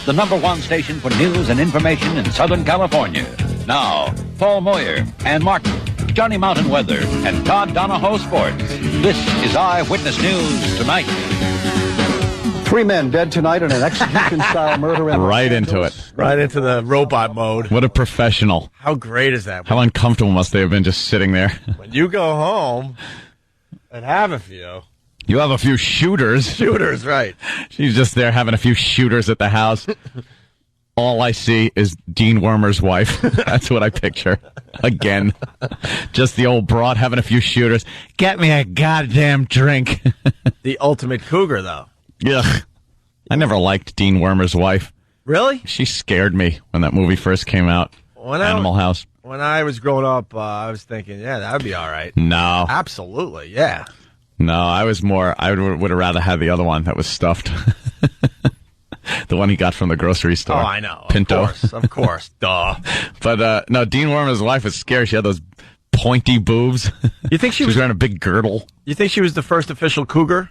Speaker 17: The #1 station for news and information in Southern California. Now, Paul Moyer, Ann Martin, Johnny Mountain Weather, and Todd Donahoe Sports. This is Eyewitness News Tonight.
Speaker 2: 3 men dead tonight in an execution-style murder in
Speaker 7: Right into it.
Speaker 10: Right into the robot mode.
Speaker 7: What a professional.
Speaker 10: How great is that?
Speaker 7: How uncomfortable must they have been just sitting there?
Speaker 10: When you go home and have a few.
Speaker 7: You have a few shooters.
Speaker 10: Shooters, right.
Speaker 7: She's just there having a few shooters at the house. All I see is Dean Wormer's wife. That's what I picture. Again. Just the old broad having a few shooters. Get me a goddamn drink.
Speaker 10: The ultimate cougar, though.
Speaker 7: Ugh. I never liked Dean Wormer's wife.
Speaker 10: Really?
Speaker 7: She scared me when that movie first came out. Animal House.
Speaker 10: When I was growing up, I was thinking, yeah, that would be all right.
Speaker 7: No.
Speaker 10: Absolutely, yeah.
Speaker 7: No, I was more, I would have rather had the other one that was stuffed. The one he got from the grocery store.
Speaker 10: Oh, I know.
Speaker 7: Pinto.
Speaker 10: Of course. Duh.
Speaker 7: But, no, Dean Wormer's wife was scary. She had those pointy boobs.
Speaker 10: You think she
Speaker 7: was wearing a big girdle?
Speaker 10: You think she was the first official cougar?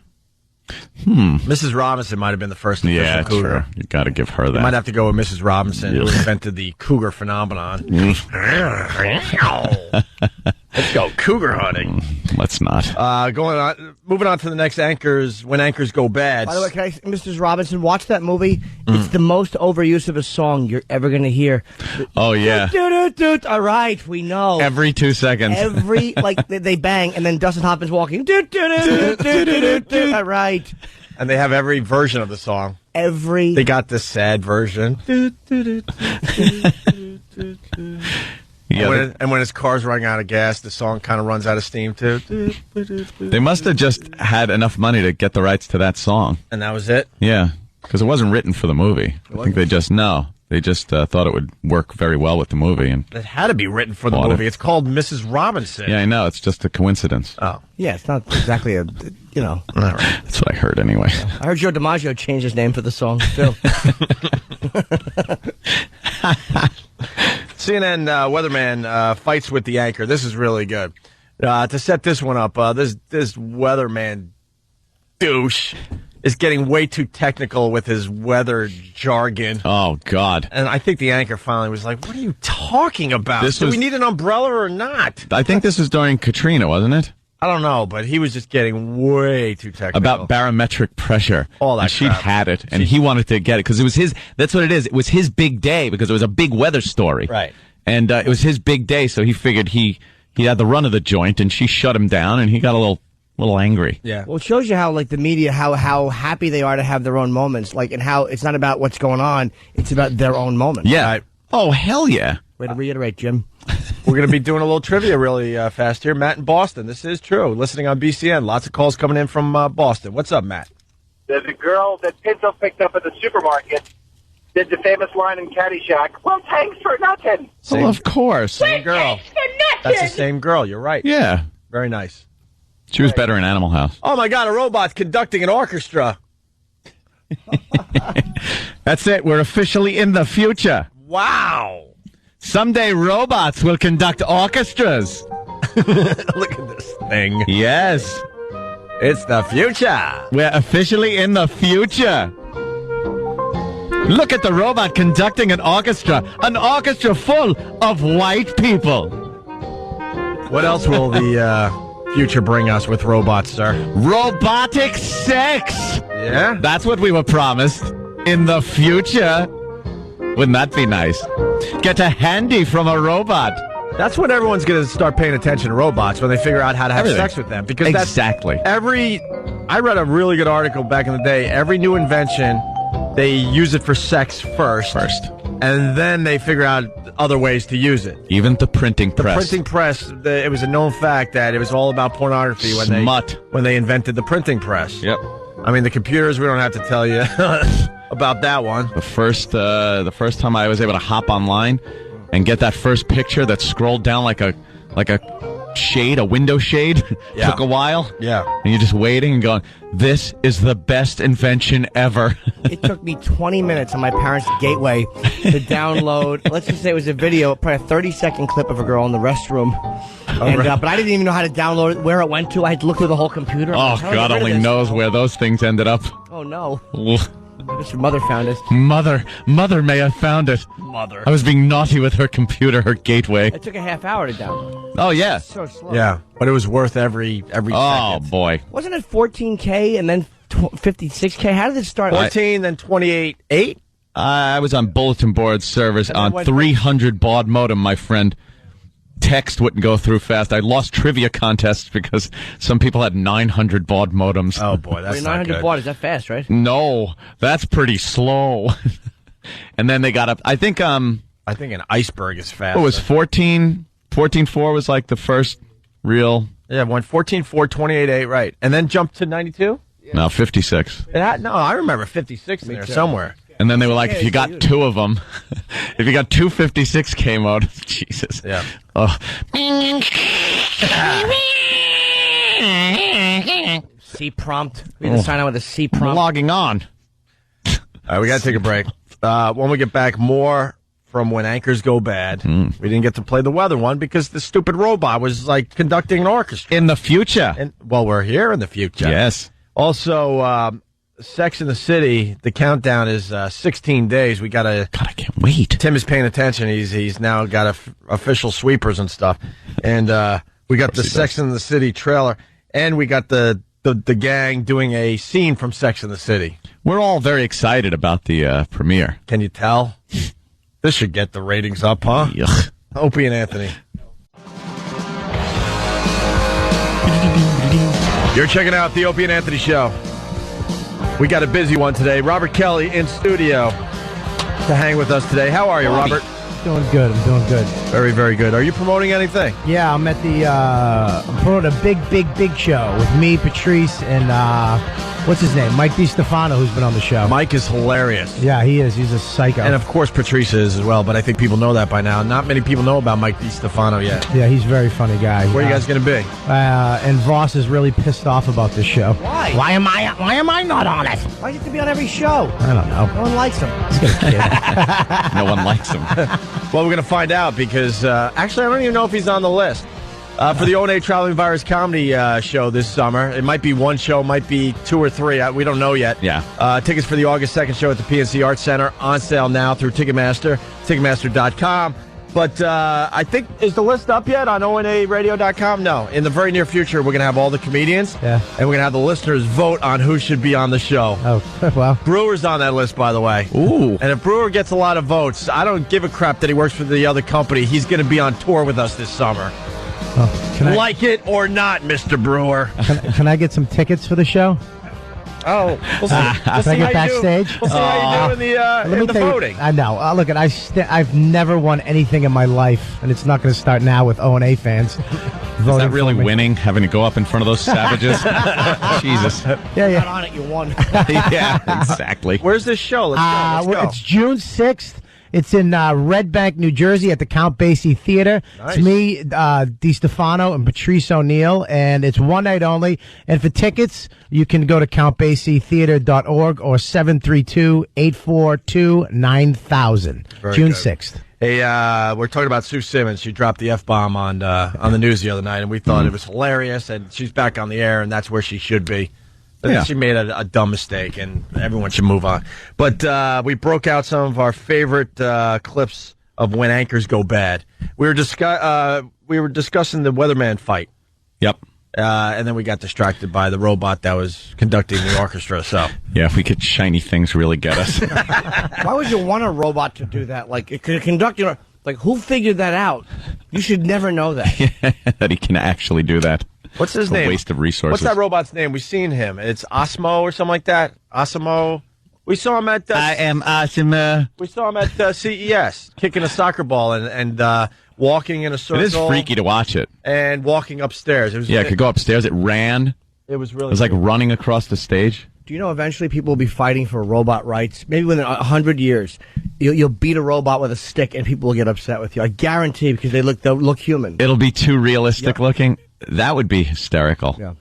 Speaker 10: Mrs. Robinson might have been the first official cougar.
Speaker 7: True. You got to give her that.
Speaker 10: You might have to go with Mrs. Robinson, who invented the cougar phenomenon. Let's go cougar hunting.
Speaker 7: Let's not.
Speaker 10: Moving on to the next anchors. When anchors go bad.
Speaker 14: By the way, can I, Mrs. Robinson, watch that movie. It's the most overuse of a song you're ever going to hear.
Speaker 7: Oh, yeah.
Speaker 14: All right, we know.
Speaker 7: Every 2 seconds.
Speaker 14: They bang, and then Dustin Hoffman's walking. All right.
Speaker 10: And they have every version of the song. They got the sad version.
Speaker 7: Yeah,
Speaker 10: and when his car's running out of gas, the song kind of runs out of steam, too.
Speaker 7: They must have just had enough money to get the rights to that song.
Speaker 10: And that was it?
Speaker 7: Yeah, because it wasn't written for the movie. I think they just thought it would work very well with the movie. And
Speaker 10: it had to be written for the movie. It's called Mrs. Robinson.
Speaker 7: Yeah, I know. It's just a coincidence.
Speaker 10: Oh.
Speaker 14: Yeah, it's not exactly a,
Speaker 10: All right.
Speaker 7: That's what I heard anyway.
Speaker 14: I heard Joe DiMaggio change his name for the song, too.
Speaker 10: CNN weatherman fights with the anchor. This is really good. To set this one up, this weatherman douche is getting way too technical with his weather jargon.
Speaker 7: Oh, God.
Speaker 10: And I think the anchor finally was like, what are you talking about? Do we need an umbrella or not?
Speaker 7: I think this was during Katrina, wasn't it?
Speaker 10: I don't know, but he was just getting way too technical.
Speaker 7: About barometric pressure.
Speaker 10: All that
Speaker 7: and she'd
Speaker 10: crap.
Speaker 7: had it, and he wanted to get it, because it was his, that's what it is. It was his big day, because it was a big weather story.
Speaker 10: Right.
Speaker 7: And it was his big day, so he figured he had the run of the joint, and she shut him down, and he got a little angry.
Speaker 10: Yeah.
Speaker 14: Well, it shows you how, like, the media, how happy they are to have their own moments, like, and how it's not about what's going on, it's about their own moments.
Speaker 7: Yeah. Oh, hell yeah.
Speaker 14: Way to reiterate, Jim.
Speaker 10: We're going to be doing a little trivia really fast here. Matt in Boston. This is true. Listening on BCN. Lots of calls coming in from Boston. What's up, Matt?
Speaker 11: There's a girl that Pinto picked up at the supermarket. Did the famous line in Caddyshack, well, thanks for nothing.
Speaker 7: Well, of course.
Speaker 10: Same girl. That's the same girl. You're right.
Speaker 7: Yeah.
Speaker 10: Very nice.
Speaker 7: She was better in Animal House.
Speaker 10: Oh, my God. A robot's conducting an orchestra.
Speaker 7: That's it. We're officially in the future.
Speaker 10: Wow.
Speaker 7: Someday robots will conduct orchestras.
Speaker 10: Look at this thing.
Speaker 7: Yes.
Speaker 10: It's the future.
Speaker 7: We're officially in the future. Look at the robot conducting an orchestra full of white people.
Speaker 10: What else will the future bring us with robots, sir?
Speaker 7: Robotic sex.
Speaker 10: Yeah?
Speaker 7: That's what we were promised in the future. Wouldn't that be nice? Get a handy from a robot.
Speaker 10: That's when everyone's going to start paying attention to robots, when they figure out how to have sex with them. Because
Speaker 7: exactly.
Speaker 10: I read a really good article back in the day. Every new invention, they use it for sex first. And then they figure out other ways to use it.
Speaker 7: Even the printing press.
Speaker 10: The printing press, it was a known fact that it was all about pornography when they invented the printing press.
Speaker 7: Yep.
Speaker 10: I mean, the computers, we don't have to tell you about that one.
Speaker 7: The first time I was able to hop online and get that first picture that scrolled down like a shade, a window shade, took a while.
Speaker 10: Yeah.
Speaker 7: And you're just waiting and going, this is the best invention ever.
Speaker 14: It took me 20 minutes on my parents' gateway to download, let's just say it was a video, probably a 30-second clip of a girl in the restroom. But I didn't even know how to download it, where it went to. I had to look through the whole computer.
Speaker 7: Oh, God only knows where those things ended up.
Speaker 14: Oh, no. I guess your mother found it.
Speaker 7: Mother may have found it.
Speaker 14: Mother.
Speaker 7: I was being naughty with her computer, her gateway.
Speaker 14: It took a half hour to download.
Speaker 7: Oh, yeah.
Speaker 14: So slow.
Speaker 10: Yeah, but it was worth every second.
Speaker 7: Oh, boy.
Speaker 14: Wasn't it 14K and then 56K? How did it start?
Speaker 10: 14, then 28.8?
Speaker 7: I was on bulletin board servers on 300 baud modem, my friend. Text wouldn't go through fast. I lost trivia contests because some people had 900 baud modems.
Speaker 10: Oh, boy, that's
Speaker 14: 900 baud, is that fast, right?
Speaker 7: No, that's pretty slow. And then they got up. I think
Speaker 10: an iceberg is fast.
Speaker 7: It was 14.4 was like the first real.
Speaker 10: Yeah, went 14.4, 28.8, right. And then jumped to 92?
Speaker 7: Yeah. No, 56.
Speaker 10: No, I remember 56 in there somewhere.
Speaker 7: And then they were like, if you got two of them, if you got two 56K modems, Jesus.
Speaker 10: Yeah.
Speaker 7: Oh.
Speaker 14: C prompt. We had to sign out with a C prompt.
Speaker 7: Logging on.
Speaker 10: All right, we got to take a break. When we get back, more from When Anchors Go Bad. We didn't get to play the weather one because the stupid robot was like conducting an orchestra.
Speaker 7: In the future.
Speaker 10: Well, we're here in the future.
Speaker 7: Yes.
Speaker 10: Also, Sex in the City, the countdown is 16 days. God, I
Speaker 7: can't wait.
Speaker 10: Tim is paying attention. He's now got official sweepers and stuff. And we got the Sex in the City trailer, and we got the gang doing a scene from Sex in the City.
Speaker 7: We're all very excited about the premiere.
Speaker 10: Can you tell? This should get the ratings up, huh?
Speaker 7: Yuck.
Speaker 10: Opie and Anthony. You're checking out the Opie and Anthony Show. We got a busy one today. Robert Kelly in studio to hang with us today. How are you, Robert?
Speaker 18: Doing good. I'm doing good.
Speaker 10: Very, very good. Are you promoting anything?
Speaker 18: Yeah, I'm at I'm promoting a big show with me, Patrice, and what's his name? Mike DiStefano, who's been on the show.
Speaker 10: Mike is hilarious.
Speaker 18: Yeah, he is. He's a psycho.
Speaker 10: And of course, Patrice is as well, but I think people know that by now. Not many people know about Mike DiStefano yet.
Speaker 18: Yeah, he's a very funny guy.
Speaker 10: Where are you guys going to be?
Speaker 18: And Voss is really pissed off about this show.
Speaker 14: Why?
Speaker 18: Why am I not on it?
Speaker 14: Why do you have to be on every show?
Speaker 18: I don't know.
Speaker 14: No one likes him.
Speaker 18: He's got a kid.
Speaker 7: No one likes him.
Speaker 10: Well, we're going to find out because, actually, I don't even know if he's on the list. For the O&A Traveling Virus Comedy Show this summer. It might be one show, might be two or three. We don't know yet.
Speaker 7: Yeah.
Speaker 10: Tickets for the August 2nd show at the PNC Arts Center on sale now through Ticketmaster, Ticketmaster.com. But I think, is the list up yet on ONARadio.com? No. In the very near future, we're going to have all the comedians.
Speaker 18: Yeah.
Speaker 10: And we're going to have the listeners vote on who should be on the show.
Speaker 18: Oh, well.
Speaker 10: Brewer's on that list, by the way.
Speaker 7: Ooh.
Speaker 10: And if Brewer gets a lot of votes, I don't give a crap that he works for the other company. He's going to be on tour with us this summer.
Speaker 18: Oh,
Speaker 10: like it or not, Mr. Brewer.
Speaker 18: Can I get some tickets for the show?
Speaker 10: Oh, we'll see.
Speaker 18: Can I get backstage?
Speaker 10: We'll see how you do in the voting.
Speaker 18: I know. Look, I've never won anything in my life, and it's not going to start now with O&A fans.
Speaker 7: Is that really winning, having to go up in front of those savages? Jesus.
Speaker 18: Yeah.
Speaker 14: Not on it, you won.
Speaker 7: Yeah, exactly.
Speaker 10: Where's this show? Let's go.
Speaker 18: It's June 6th. It's in Red Bank, New Jersey at the Count Basie Theater.
Speaker 10: Nice.
Speaker 18: It's me, DiStefano, and Patrice O'Neill, and it's one night only. And for tickets, you can go to countbasietheater.org or 732-842-9000. June 6th.
Speaker 10: Hey, we're talking about Sue Simmons. She dropped the F-bomb on the news the other night, and we thought it was hilarious, and she's back on the air, and that's where she should be. But she made a dumb mistake, and everyone should move on. But we broke out some of our favorite clips of when anchors go bad. We were discussing the weatherman fight.
Speaker 7: Yep.
Speaker 10: And then we got distracted by the robot that was conducting the orchestra. So
Speaker 7: yeah, if we could shiny things really get us.
Speaker 14: Why would you want a robot to do that? Like, it could conduct, like, who figured that out? You should never know that.
Speaker 7: That he can actually do that.
Speaker 10: What's his name?
Speaker 7: A waste of resources.
Speaker 10: What's that robot's name? We've seen him. It's Osmo or something like that. Osmo. We saw him at.
Speaker 7: I am Osmo.
Speaker 10: We saw him at CES kicking a soccer ball and walking in a circle.
Speaker 7: It is freaky to watch it.
Speaker 10: And walking upstairs.
Speaker 7: It could go upstairs. It ran.
Speaker 10: It was really.
Speaker 7: It was like running across the stage.
Speaker 14: Do you know eventually people will be fighting for robot rights? Maybe within 100 years, you'll beat a robot with a stick and people will get upset with you. I guarantee, because they'll look human.
Speaker 7: It'll be too realistic looking. That would be hysterical.
Speaker 14: Yeah.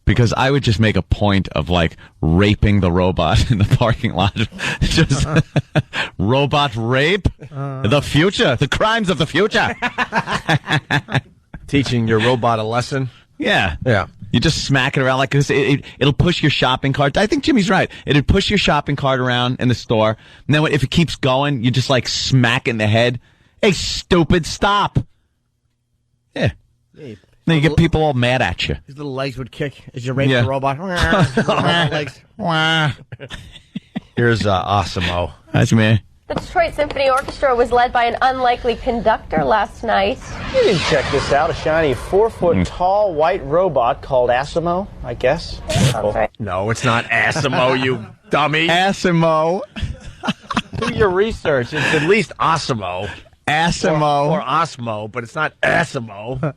Speaker 7: Because I would just make a point of, like, raping the robot in the parking lot. Just robot rape. The future. The crimes of the future.
Speaker 10: Teaching your robot a lesson.
Speaker 7: Yeah.
Speaker 10: Yeah.
Speaker 7: You just smack it around like this. It'll push your shopping cart. I think Jimmy's right. It'd push your shopping cart around in the store. And then if it keeps going, you just, like, smack it in the head. Hey, stupid, stop. Yeah.
Speaker 14: Hey.
Speaker 7: Then you get people all mad at you.
Speaker 14: His little legs would kick as you rape the robot. Legs.
Speaker 10: Here's Osmo.
Speaker 7: That's me.
Speaker 19: The Detroit Symphony Orchestra was led by an unlikely conductor last night.
Speaker 15: You didn't check this out. A shiny 4-foot-tall white robot called Asimo, I guess.
Speaker 19: Right.
Speaker 10: No, it's not Asimo, you dummy.
Speaker 7: Asimo.
Speaker 10: Do your research. It's at least Osmo.
Speaker 7: Asimo.
Speaker 10: Or Osmo, but it's not Asimo.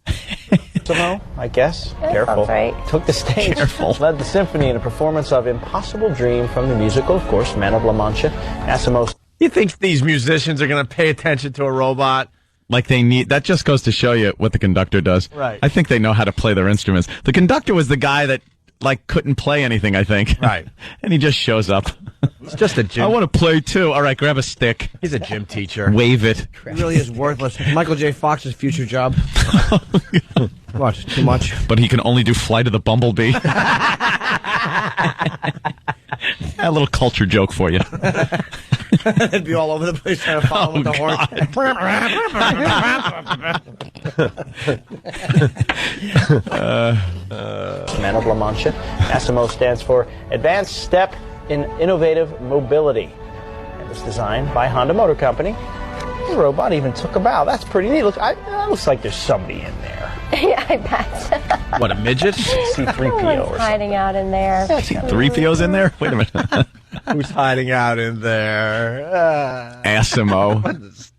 Speaker 15: Asimo, I guess. Careful.
Speaker 19: Right.
Speaker 15: Took the stage.
Speaker 7: Careful.
Speaker 15: Led the symphony in a performance of Impossible Dream from the musical, of course, Man of La Mancha. Asimo.
Speaker 10: You think these musicians are going to pay attention to a robot?
Speaker 7: Like they need. That just goes to show you what the conductor does.
Speaker 10: Right.
Speaker 7: I think they know how to play their instruments. The conductor was the guy that, like, couldn't play anything, I think.
Speaker 10: Right.
Speaker 7: And he just shows up.
Speaker 10: It's just a gym.
Speaker 7: I want to play too. All right, grab a stick.
Speaker 10: He's a gym teacher.
Speaker 7: Wave it.
Speaker 14: He really is worthless. Michael J. Fox's future job. What? Too much?
Speaker 7: But he can only do Flight of the Bumblebee. A little culture joke for you.
Speaker 14: It'd be all over the place trying to follow with the horn.
Speaker 15: Man of La Mancha. Asimo stands for Advanced Step in Innovative Mobility. It was designed by Honda Motor Company. The robot even took a bow. That's pretty neat. That looks like there's somebody in there.
Speaker 19: Yeah, I bet.
Speaker 10: What, a midget?
Speaker 15: C-3PO or
Speaker 19: Someone's
Speaker 15: something.
Speaker 19: hiding out in there.
Speaker 7: C-3PO's in there? Wait a minute.
Speaker 10: Who's hiding out in there?
Speaker 7: Asimo.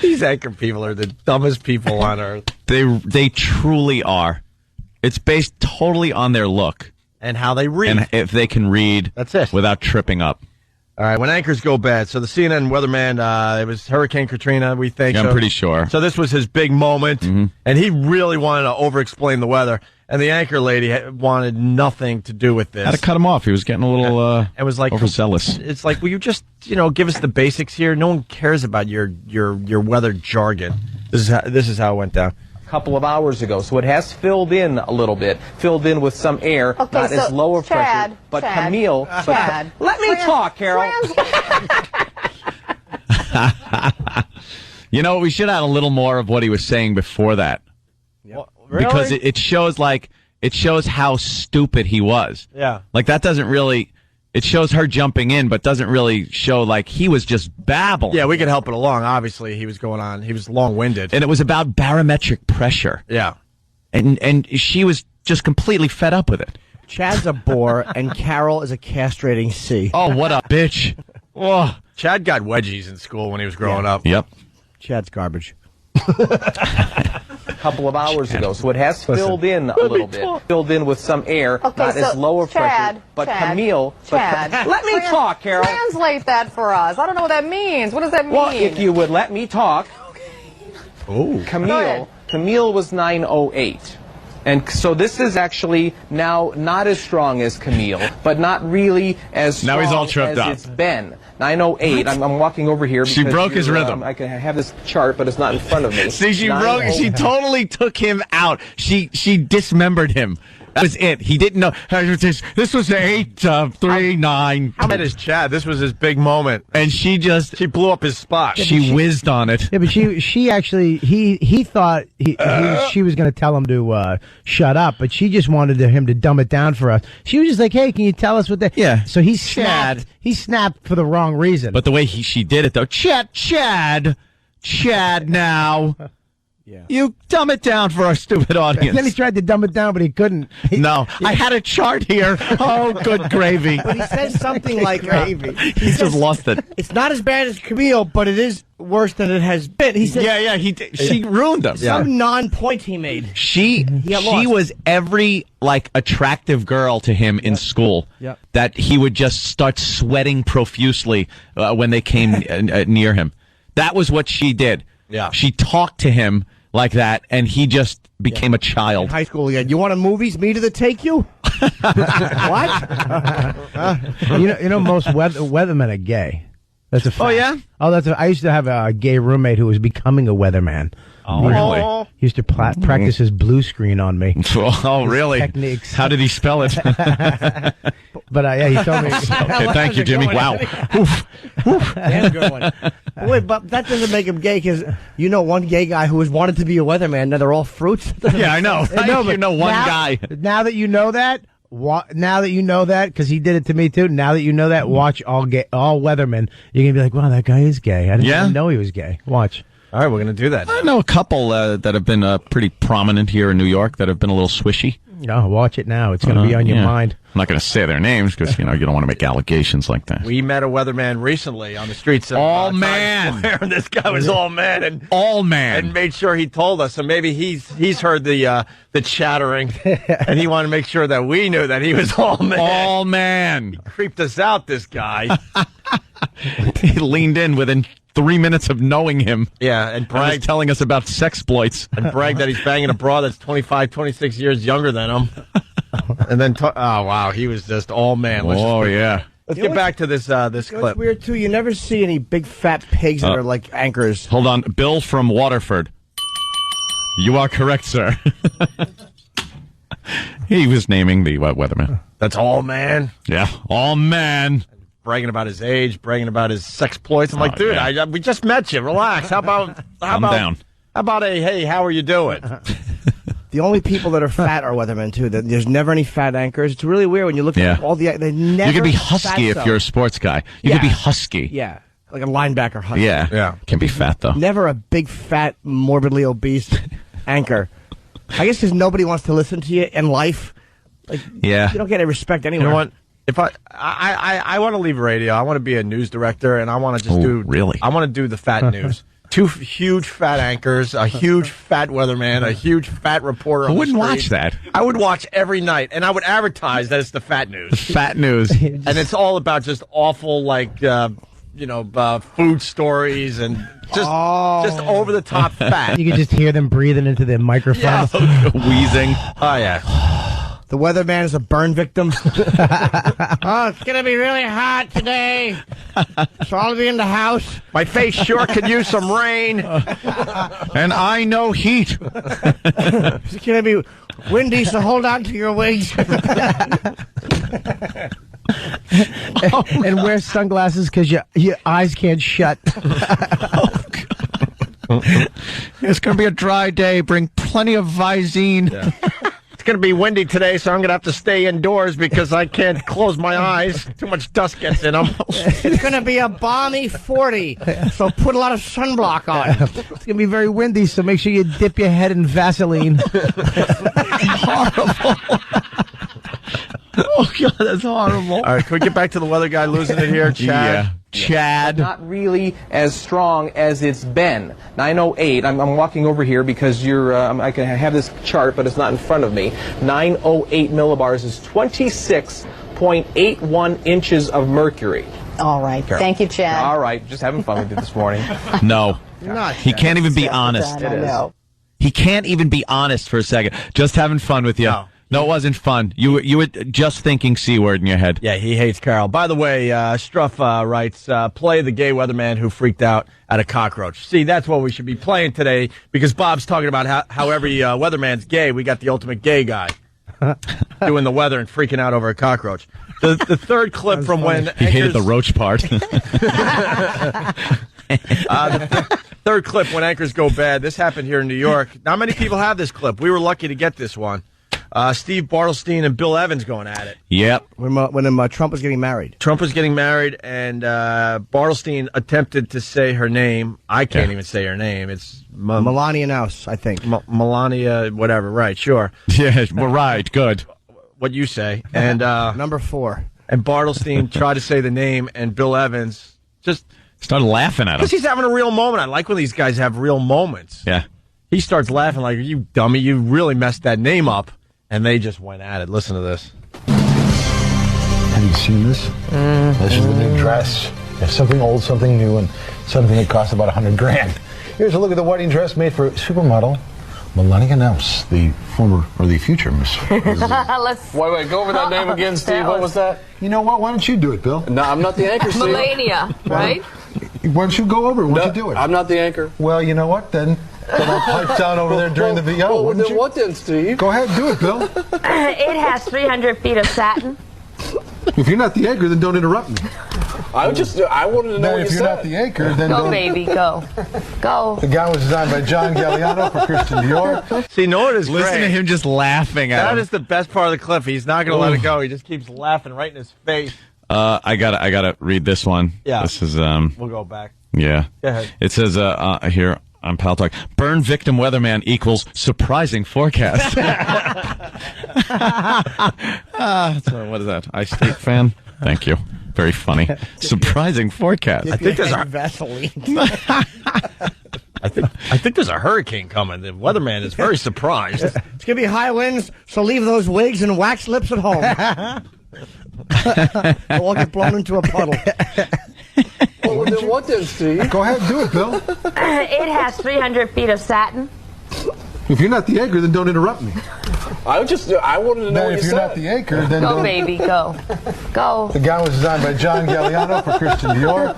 Speaker 10: These anchor people are the dumbest people on earth.
Speaker 7: They truly are. It's based totally on their look.
Speaker 10: And how they read.
Speaker 7: And if they can read.
Speaker 10: That's it.
Speaker 7: Without tripping up.
Speaker 10: All right, when anchors go bad. So the CNN weatherman, it was Hurricane Katrina, we think.
Speaker 7: Yeah, I'm pretty sure.
Speaker 10: So this was his big moment, and he really wanted to over-explain the weather. And the anchor lady wanted nothing to do with this.
Speaker 7: Had to cut him off. He was getting a little
Speaker 10: it was like
Speaker 7: overzealous.
Speaker 10: It's like, will you just, give us the basics here? No one cares about your weather jargon. This is how it went down.
Speaker 20: Couple of hours ago, so it has filled in a little bit, filled in with some air,
Speaker 19: Okay,
Speaker 20: not as lower
Speaker 19: Chad,
Speaker 20: pressure, but
Speaker 19: Chad,
Speaker 20: Camille.
Speaker 19: Chad.
Speaker 20: Let me talk, Carol.
Speaker 7: You know, we should add a little more of what he was saying before that.
Speaker 10: Well, really?
Speaker 7: Because it shows how stupid he was.
Speaker 10: Yeah.
Speaker 7: Like, that doesn't really... It shows her jumping in, but doesn't really show, like, he was just babbling.
Speaker 10: Yeah, we could help it along. Obviously, he was going on. He was long-winded.
Speaker 7: And it was about barometric pressure.
Speaker 10: Yeah.
Speaker 7: And she was just completely fed up with it.
Speaker 14: Chad's a bore, and Carol is a castrating C.
Speaker 7: Oh, what a bitch.
Speaker 10: Oh, Chad got wedgies in school when he was growing up.
Speaker 7: Yep.
Speaker 14: Chad's garbage.
Speaker 20: A couple of hours ago, so it has filled in a little bit, filled in with some air, not as lower pressure, but Camille. Let me talk, Carol.
Speaker 16: Translate that for us. I don't know what that means. What does that mean?
Speaker 20: Well, if you would let me talk.
Speaker 10: Oh,
Speaker 20: Camille was 908. And so this is actually now not as strong as Camille, but not really as strong
Speaker 7: Now he's all tripped
Speaker 20: as
Speaker 7: up.
Speaker 20: it's been. 908. I'm walking over here.
Speaker 10: She broke his rhythm.
Speaker 20: I can have this chart, but it's not in front of me.
Speaker 10: See, she totally took him out. She dismembered him. That was it. He didn't know. This was 839. At his chat. This was his big moment. And she blew up his spot. She whizzed on it.
Speaker 18: Yeah, but she actually, he thought she was going to tell him to shut up, but she just wanted him to dumb it down for us. She was just like, hey, can you tell us what that?
Speaker 7: Yeah.
Speaker 18: So he snapped for the wrong reason.
Speaker 7: But the way she did it, though, Chad now.
Speaker 18: Yeah.
Speaker 7: You dumb it down for our stupid audience.
Speaker 18: And then he tried to dumb it down, but he couldn't.
Speaker 7: No, I had a chart here. Oh, good gravy.
Speaker 14: But he said something like
Speaker 7: gravy. He just lost it.
Speaker 14: It's not as bad as Camille, but it is worse than it has been. He said,
Speaker 7: "Yeah, she ruined him."
Speaker 14: Some non-point he made.
Speaker 7: She was every attractive girl to him in school.
Speaker 14: Yep.
Speaker 7: That he would just start sweating profusely when they came near him. That was what she did.
Speaker 10: Yeah.
Speaker 7: She talked to him like that, and he just became a child.
Speaker 14: In high school again. You want a movies? Me to take you? What?
Speaker 18: You know, most weathermen are gay. That's a fact.
Speaker 7: Oh, yeah?
Speaker 18: Oh, I used to have a gay roommate who was becoming a weatherman.
Speaker 7: Oh, really?
Speaker 18: He used to practice his blue screen on me.
Speaker 7: Oh, really?
Speaker 18: Techniques.
Speaker 7: How did he spell it?
Speaker 18: But yeah, he told me.
Speaker 7: Okay, thank you, Jimmy. Wow.
Speaker 14: Damn good one. Wait, but that doesn't make him gay because you know one gay guy who has wanted to be a weatherman. Now they're all fruits.
Speaker 7: Yeah, I know. You know one guy.
Speaker 18: Now that you know that, because he did it to me too. Now that you know that, watch all weathermen. You're gonna be like, wow, that guy is gay. I didn't even know he was gay. Watch.
Speaker 10: All right, we're going to do that.
Speaker 7: I know a couple that have been pretty prominent here in New York that have been a little swishy.
Speaker 18: No, watch it now. It's going to be on your mind.
Speaker 7: I'm not going to say their names because you don't want to make allegations like that.
Speaker 10: We met a weatherman recently on the streets of
Speaker 7: all man.
Speaker 10: And this guy was all man and made sure he told us. So maybe he's heard the chattering, and he wanted to make sure that we knew that he was all man.
Speaker 7: All man.
Speaker 10: He creeped us out. This guy.
Speaker 7: He leaned in within 3 minutes of knowing him.
Speaker 10: Yeah, and bragged,
Speaker 7: telling us about sexploits.
Speaker 10: And bragged that he's banging a broad that's 25, 26 years younger than him. And then, oh, wow, he was just all man.
Speaker 7: Yeah.
Speaker 10: Let's get back to this clip.
Speaker 14: It's weird, too. You never see any big fat pigs that are like anchors.
Speaker 7: Hold on. Bill from Waterford. You are correct, sir. He was naming the weatherman.
Speaker 10: That's all man?
Speaker 7: Yeah, all man.
Speaker 10: Bragging about his age, bragging about his sexploits. I'm like, dude, yeah. we just met you. Relax. How about
Speaker 7: down.
Speaker 10: How about a hey? How are you doing?
Speaker 14: The only people that are fat are weathermen too. There's never any fat anchors. It's really weird when you look at all the. They never.
Speaker 7: You could be husky if you're a sports guy. You could be husky.
Speaker 14: Yeah, like a linebacker husky.
Speaker 7: Yeah. Can be fat though.
Speaker 14: Never a big fat, morbidly obese anchor. I guess because nobody wants to listen to you in life. Like, you don't get any respect anywhere.
Speaker 10: You know what? If I want to leave radio, I want to be a news director, and I want to just I want to do the fat news. 2 huge fat anchors, a huge fat weatherman, a huge fat reporter.
Speaker 7: Who wouldn't watch that?
Speaker 10: I would watch every night, and I would advertise that it's the fat news.
Speaker 7: The fat news.
Speaker 10: And it's all about just awful, food stories and just over the top fat.
Speaker 18: You could just hear them breathing into their microphones.
Speaker 7: Yeah. Wheezing.
Speaker 10: Oh, yeah.
Speaker 14: The weatherman is a burn victim. Oh, it's going to be really hot today. So I'll be in the house.
Speaker 10: My face sure could use some rain.
Speaker 7: And I know heat.
Speaker 14: It's going to be windy, so hold on to your wigs.
Speaker 18: And wear sunglasses because your eyes can't shut.
Speaker 7: It's going to be a dry day. Bring plenty of Visine.
Speaker 10: Yeah. It's going to be windy today, so I'm going to have to stay indoors because I can't close my eyes. Too much dust gets in them.
Speaker 14: It's going to be a balmy 40, so put a lot of sunblock on.
Speaker 18: It's going to be very windy, so make sure you dip your head in Vaseline.
Speaker 7: Horrible. Oh, God, that's horrible.
Speaker 10: All right, can we get back to the weather guy losing it here? Chad?
Speaker 7: Yeah. Chad.
Speaker 20: Not really as strong as it's been. 908. I'm walking over here because I can have this chart, but it's not in front of me. 908 millibars is 26.81 inches of mercury.
Speaker 5: All right.
Speaker 20: Carol.
Speaker 5: Thank you, Chad.
Speaker 20: All right. Just having fun with you this morning.
Speaker 7: No. He can't even be honest.
Speaker 20: It is.
Speaker 7: He can't even be honest for a second. Just having fun with you.
Speaker 10: No.
Speaker 7: No, it wasn't fun. You were just thinking C-word in your head.
Speaker 10: Yeah, he hates Carol. By the way, Struff writes, play the gay weatherman who freaked out at a cockroach. See, that's what we should be playing today, because Bob's talking about how every weatherman's gay. We got the ultimate gay guy doing the weather and freaking out over a cockroach. The third clip from when
Speaker 7: He hated the roach part.
Speaker 10: the third clip when anchors go bad. This happened here in New York. Not many people have this clip. We were lucky to get this one. Steve Bartlestein and Bill Evans going at it.
Speaker 7: Yep.
Speaker 14: When Trump was getting married.
Speaker 10: Trump was getting married, and Bartlestein attempted to say her name. I can't even say her name. It's
Speaker 14: Melania Naus, I think.
Speaker 10: Melania, whatever. Right, sure.
Speaker 7: Yeah, we're right. Good.
Speaker 10: What you say. And
Speaker 14: number 4.
Speaker 10: And Bartlestein tried to say the name, and Bill Evans just
Speaker 7: started laughing at him.
Speaker 10: Because he's having a real moment. I like when these guys have real moments.
Speaker 7: Yeah.
Speaker 10: He starts laughing like, you dummy, you really messed that name up. And they just went at it. Listen to this.
Speaker 21: Have you seen this? This is the big dress. You have something old, something new, and something that costs about $100,000. Here's a look at the wedding dress made for supermodel Melania Naus, the former or the future Miss.
Speaker 22: Wait, go over that name again, Steve. What was that?
Speaker 21: You know what? Why don't you do it, Bill?
Speaker 22: No, I'm not the anchor, Steve.
Speaker 19: Melania, right?
Speaker 21: Why don't you go over? Why don't you do it?
Speaker 22: I'm not the anchor.
Speaker 21: Well, you know what then? I'll pipe down over there during the VO.
Speaker 22: Well, then what then, Steve?
Speaker 21: Go ahead, do it, Bill.
Speaker 19: It has 300 feet of satin.
Speaker 21: If you're not the anchor, then don't interrupt me.
Speaker 22: I wanted to know what you said.
Speaker 21: If you're not the anchor, then
Speaker 19: go,
Speaker 21: don't.
Speaker 19: Baby, go. Go.
Speaker 21: The gown was designed by John Galliano for Christian Dior.
Speaker 10: See, no one is
Speaker 7: Listen to him just laughing at him.
Speaker 10: That is the best part of the clip. He's not going to let it go. He just keeps laughing right in his face.
Speaker 7: I gotta read this one.
Speaker 10: Yeah.
Speaker 7: This is
Speaker 10: We'll go back.
Speaker 7: Yeah.
Speaker 10: Go ahead.
Speaker 7: It says here on Pal Talk, burn victim weatherman equals surprising forecast. So what is that? iState fan? Thank you. Very funny. Surprising forecast.
Speaker 10: I think there's a
Speaker 14: Vaseline.
Speaker 10: I think there's a hurricane coming. The weatherman is very surprised.
Speaker 14: It's gonna be high winds, so leave those wigs and wax lips at home. They'll all get blown into a puddle.
Speaker 22: Well, then what then, Steve?
Speaker 21: Go ahead, do it, Bill.
Speaker 19: It has 300 feet of satin.
Speaker 21: If you're not the anchor, then don't interrupt me.
Speaker 22: I wanted to know what you
Speaker 21: if you're
Speaker 22: said.
Speaker 21: not the anchor, then
Speaker 19: Go,
Speaker 21: don't.
Speaker 19: baby, go. Go.
Speaker 21: The gown was designed by John Galliano for Christian Dior.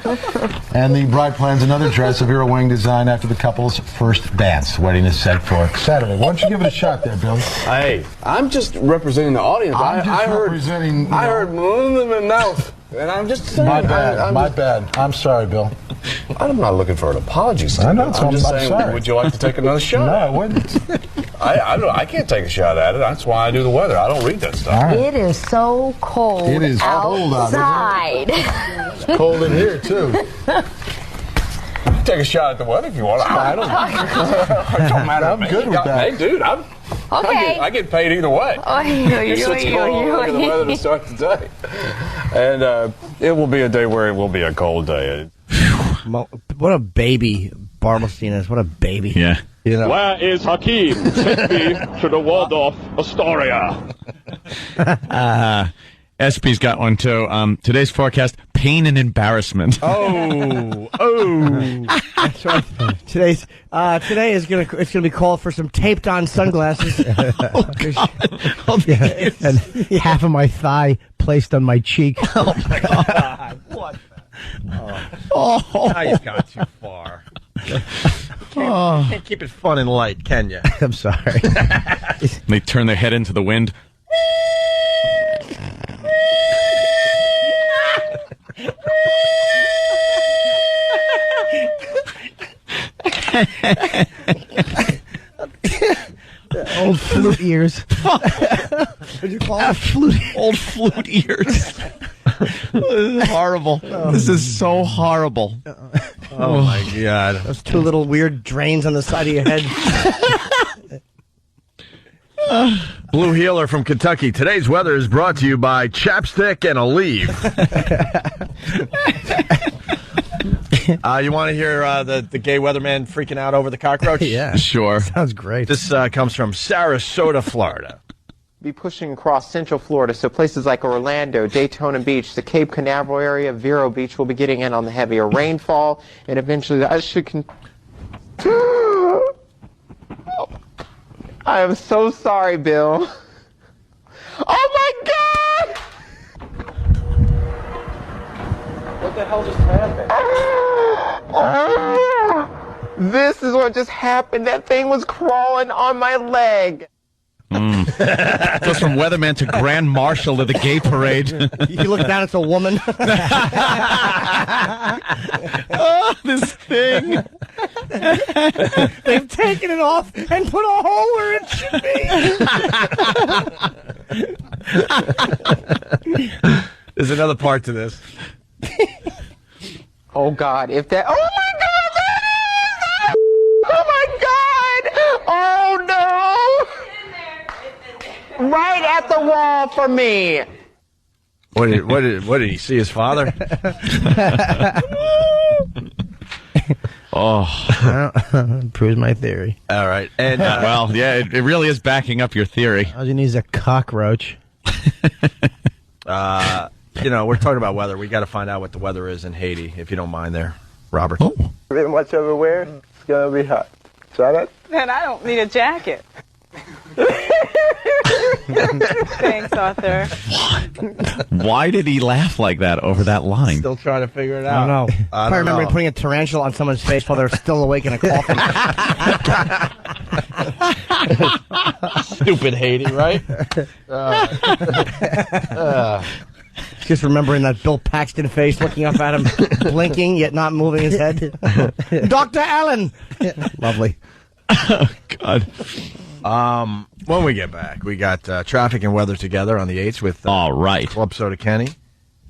Speaker 21: And the bride plans another dress of Vera Wang design after the couple's first dance. The wedding is set for Saturday. Why don't you give it a shot there, Bill?
Speaker 22: Hey, I'm just representing the audience. I heard mouth. And I'm just saying.
Speaker 21: My bad. I'm sorry, Bill.
Speaker 22: I'm not looking for an apology, Steve.
Speaker 21: I know,
Speaker 22: I'm just saying,
Speaker 21: sorry.
Speaker 22: would you like to take another shot?
Speaker 21: No, I wouldn't.
Speaker 22: I can't take a shot at it. That's why I do the weather. I don't read that stuff.
Speaker 21: Right.
Speaker 19: It is so cold.
Speaker 21: It is cold
Speaker 19: outside.
Speaker 21: It's cold in here, too.
Speaker 22: Take a shot at the weather if you want. I don't matter.
Speaker 21: I'm good with that.
Speaker 22: Hey, dude, I get paid either way. You're such a look at the weather to start the day. And it will be a day where it will be a cold day.
Speaker 14: What a baby Bartlestein is. What a baby.
Speaker 7: Yeah.
Speaker 21: You know.
Speaker 23: Where is Hakeem? Take me to the Waldorf Astoria.
Speaker 7: SP's got one too. Today's forecast: pain and embarrassment.
Speaker 10: Oh.
Speaker 14: That's right. Today is it's gonna be called for some taped on sunglasses.
Speaker 7: Oh God!
Speaker 18: And half of my thigh placed on my cheek.
Speaker 10: Oh my God! What? Now you've gone too far. Can't keep it fun and light, can you?
Speaker 18: I'm sorry.
Speaker 7: They turn their head into the wind.
Speaker 18: Old flute ears.
Speaker 14: What'd you call it?
Speaker 7: Old flute ears. This is horrible. This is so horrible.
Speaker 10: Oh my God!
Speaker 14: Those two little weird drains on the side of your head.
Speaker 10: Blue Healer from Kentucky. Today's weather is brought to you by Chapstick and a Leave. You want to hear the gay weatherman freaking out over the cockroach?
Speaker 18: Yeah.
Speaker 7: Sure.
Speaker 18: Sounds great.
Speaker 10: This comes from Sarasota, Florida.
Speaker 24: Be pushing across Central Florida, so places like Orlando, Daytona Beach, the Cape Canaveral area, Vero Beach will be getting in on the heavier rainfall, and eventually that should I am so sorry, Bill. Oh my God!
Speaker 20: What the hell just happened?
Speaker 24: This is what just happened. That thing was crawling on my leg.
Speaker 7: Goes from weatherman to grand marshal of the gay parade.
Speaker 14: You look down, it's a woman.
Speaker 7: Oh, this thing.
Speaker 14: They've taken it off and put a hole where it should be.
Speaker 10: There's another part to this.
Speaker 24: Oh God, if that... Oh my God, that is... Oh my God! Oh no! Right at the wall for me.
Speaker 10: What did he see his father?
Speaker 18: Proves my theory.
Speaker 10: All right. And
Speaker 7: well, yeah, it really is backing up your theory.
Speaker 18: All you need is a cockroach.
Speaker 10: We're talking about weather. We got to find out what the weather is in Haiti, if you don't mind there, Robert.
Speaker 1: Pretty much everywhere, it's going to be hot. Try that?
Speaker 3: Then I don't need a jacket. Thanks, Arthur.
Speaker 7: Why did he laugh like that over that line?
Speaker 10: Still trying to figure it
Speaker 14: I
Speaker 10: out.
Speaker 14: don't know. I remember him putting a tarantula on someone's face while they're still awake in a coffin.
Speaker 10: Stupid Haiti, right?
Speaker 14: Just remembering that Bill Paxton face looking up at him, blinking yet not moving his head. Dr. Allen! Lovely.
Speaker 7: Oh, God.
Speaker 10: When we get back, we got traffic and weather together on the 8s with
Speaker 7: all right.
Speaker 10: Club Soda Kenny.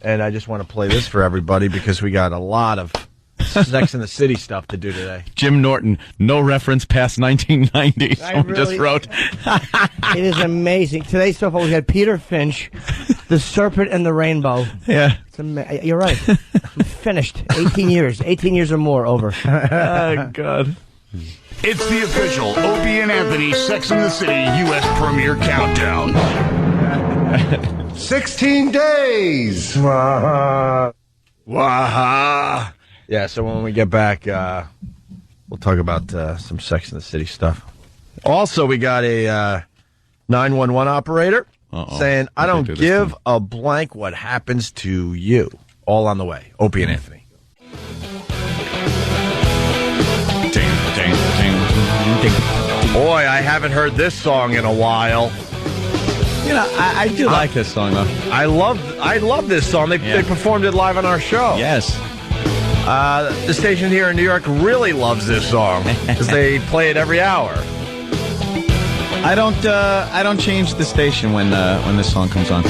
Speaker 10: And I just want to play this for everybody because we got a lot of Sex and the City stuff to do today.
Speaker 7: Jim Norton, no reference past 1990. Someone just wrote.
Speaker 14: It is amazing. Today so far we had Peter Finch, The Serpent and the Rainbow.
Speaker 7: Yeah.
Speaker 14: You're right. I'm finished. 18 years. 18 years or more over.
Speaker 7: Oh, God.
Speaker 6: It's the official Opie and Anthony Sex and the City U.S. premiere countdown. 16 days.
Speaker 10: Waha. Yeah, so when we get back, we'll talk about some Sex and the City stuff. Also, we got a 911 operator saying, I don't give a blank what happens to you. All on the way. Opie and Anthony. Boy, I haven't heard this song in a while.
Speaker 7: You know, I do like this song, though.
Speaker 10: I love this song. They performed it live on our show.
Speaker 7: Yes.
Speaker 10: The station here in New York really loves this song because they play it every hour.
Speaker 7: I don't change the station when this song comes on.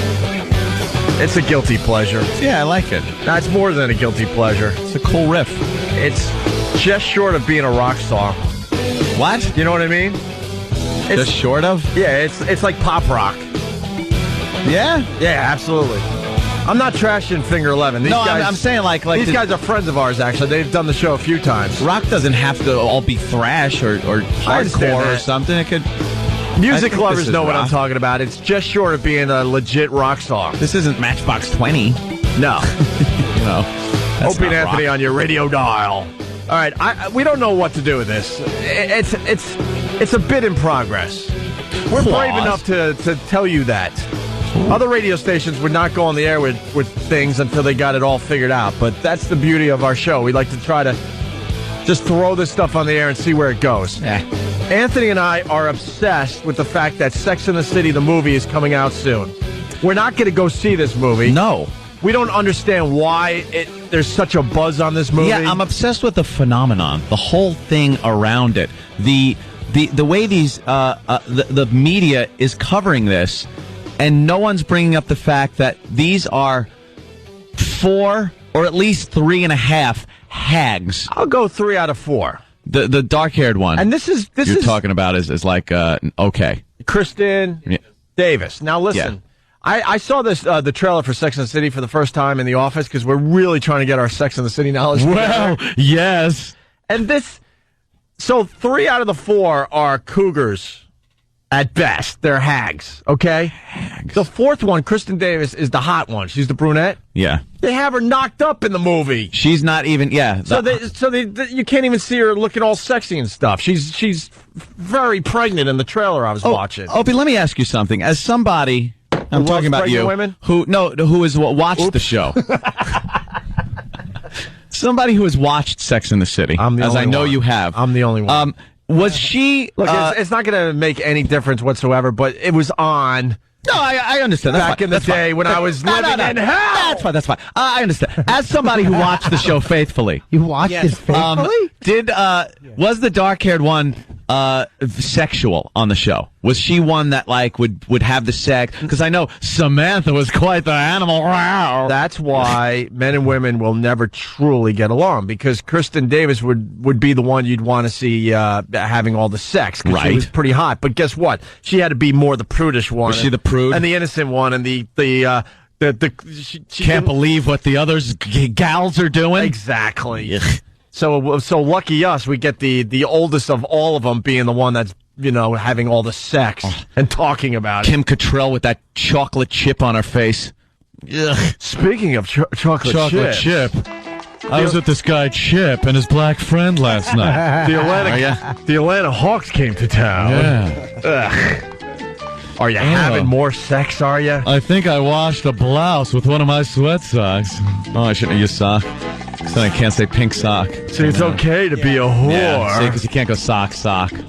Speaker 10: It's a guilty pleasure.
Speaker 7: Yeah, I like it.
Speaker 10: That's more than a guilty pleasure.
Speaker 7: It's a cool riff.
Speaker 10: It's just short of being a rock song.
Speaker 7: What?
Speaker 10: You know what I mean? It's
Speaker 7: just short of?
Speaker 10: Yeah, it's like pop rock.
Speaker 7: Yeah?
Speaker 10: Yeah, absolutely. I'm not trashing Finger 11. These guys,
Speaker 7: I'm saying like
Speaker 10: these guys are friends of ours, actually. They've done the show a few times.
Speaker 7: Rock doesn't have to all be thrash or hardcore or something. It could...
Speaker 10: Music lovers know what I'm talking about. It's just short of being a legit rock song.
Speaker 7: This isn't Matchbox 20.
Speaker 10: No.
Speaker 7: You know.
Speaker 10: Opie and Anthony on your radio dial. All right, we don't know what to do with this. It's a bit in progress. We're brave enough to tell you that. Other radio stations would not go on the air with things until they got it all figured out. But that's the beauty of our show. We like to try to just throw this stuff on the air and see where it goes.
Speaker 7: Yeah.
Speaker 10: Anthony and I are obsessed with the fact that Sex and the City, the movie, is coming out soon. We're not going to go see this movie.
Speaker 7: No.
Speaker 10: We don't understand why there's such a buzz on this movie.
Speaker 7: Yeah, I'm obsessed with the phenomenon, the whole thing around it, the way these the media is covering this, and no one's bringing up the fact that these are 4 or at least 3.5 hags.
Speaker 10: I'll go 3 out of 4.
Speaker 7: The dark-haired one,
Speaker 10: and this is
Speaker 7: talking about is like okay,
Speaker 10: Kristen Davis. Now listen. Yeah. I saw this the trailer for Sex and the City for the first time in the office because we're really trying to get our Sex and the City knowledge.
Speaker 7: Well, yes.
Speaker 10: And so 3 out of the 4 are cougars at best. They're hags, okay?
Speaker 7: Hags.
Speaker 10: The 4th one, Kristen Davis, is the hot one. She's the brunette.
Speaker 7: Yeah.
Speaker 10: They have her knocked up in the movie.
Speaker 7: She's not even, yeah.
Speaker 10: So you can't even see her looking all sexy and stuff. She's very pregnant in the trailer I was watching.
Speaker 7: Opie, let me ask you something. As somebody I'm talking about you.
Speaker 10: Women?
Speaker 7: Who has watched the show. Somebody who has watched Sex in the City, as I know you have.
Speaker 10: I'm the only one.
Speaker 7: Was she...
Speaker 10: Look, it's not going to make any difference whatsoever, but it was on...
Speaker 7: No, I understand. That's
Speaker 10: back
Speaker 7: fine.
Speaker 10: in the day when I was living in hell.
Speaker 7: That's fine. I understand. As somebody who watched the show faithfully.
Speaker 18: You watched it faithfully?
Speaker 7: Was the dark-haired one sexual on the show? Was she one that would have the sex? Because I know Samantha was quite the animal.
Speaker 10: That's why men and women will never truly get along, because Kristen Davis would be the one you'd want to see having all the sex, because she was pretty hot. But guess what? She had to be more the prudish one.
Speaker 7: Was she the prude?
Speaker 10: And the innocent one, and she
Speaker 7: can't believe what the others gals are doing.
Speaker 10: Exactly. So lucky us, we get the oldest of all of them being the one that's having all the sex and talking about
Speaker 7: Kim Cattrall with that chocolate chip on her face. Ugh.
Speaker 10: Speaking of chocolate
Speaker 7: chip, I was at this guy Chip and his black friend last night.
Speaker 10: The Atlanta Hawks came to town.
Speaker 7: Yeah.
Speaker 10: Ugh. Are you having more sex, are you?
Speaker 7: I think I washed a blouse with one of my sweat socks. Oh, I shouldn't have used sock. So I can't say pink sock.
Speaker 10: So it's okay to be a whore.
Speaker 7: Yeah, see, because you can't go sock.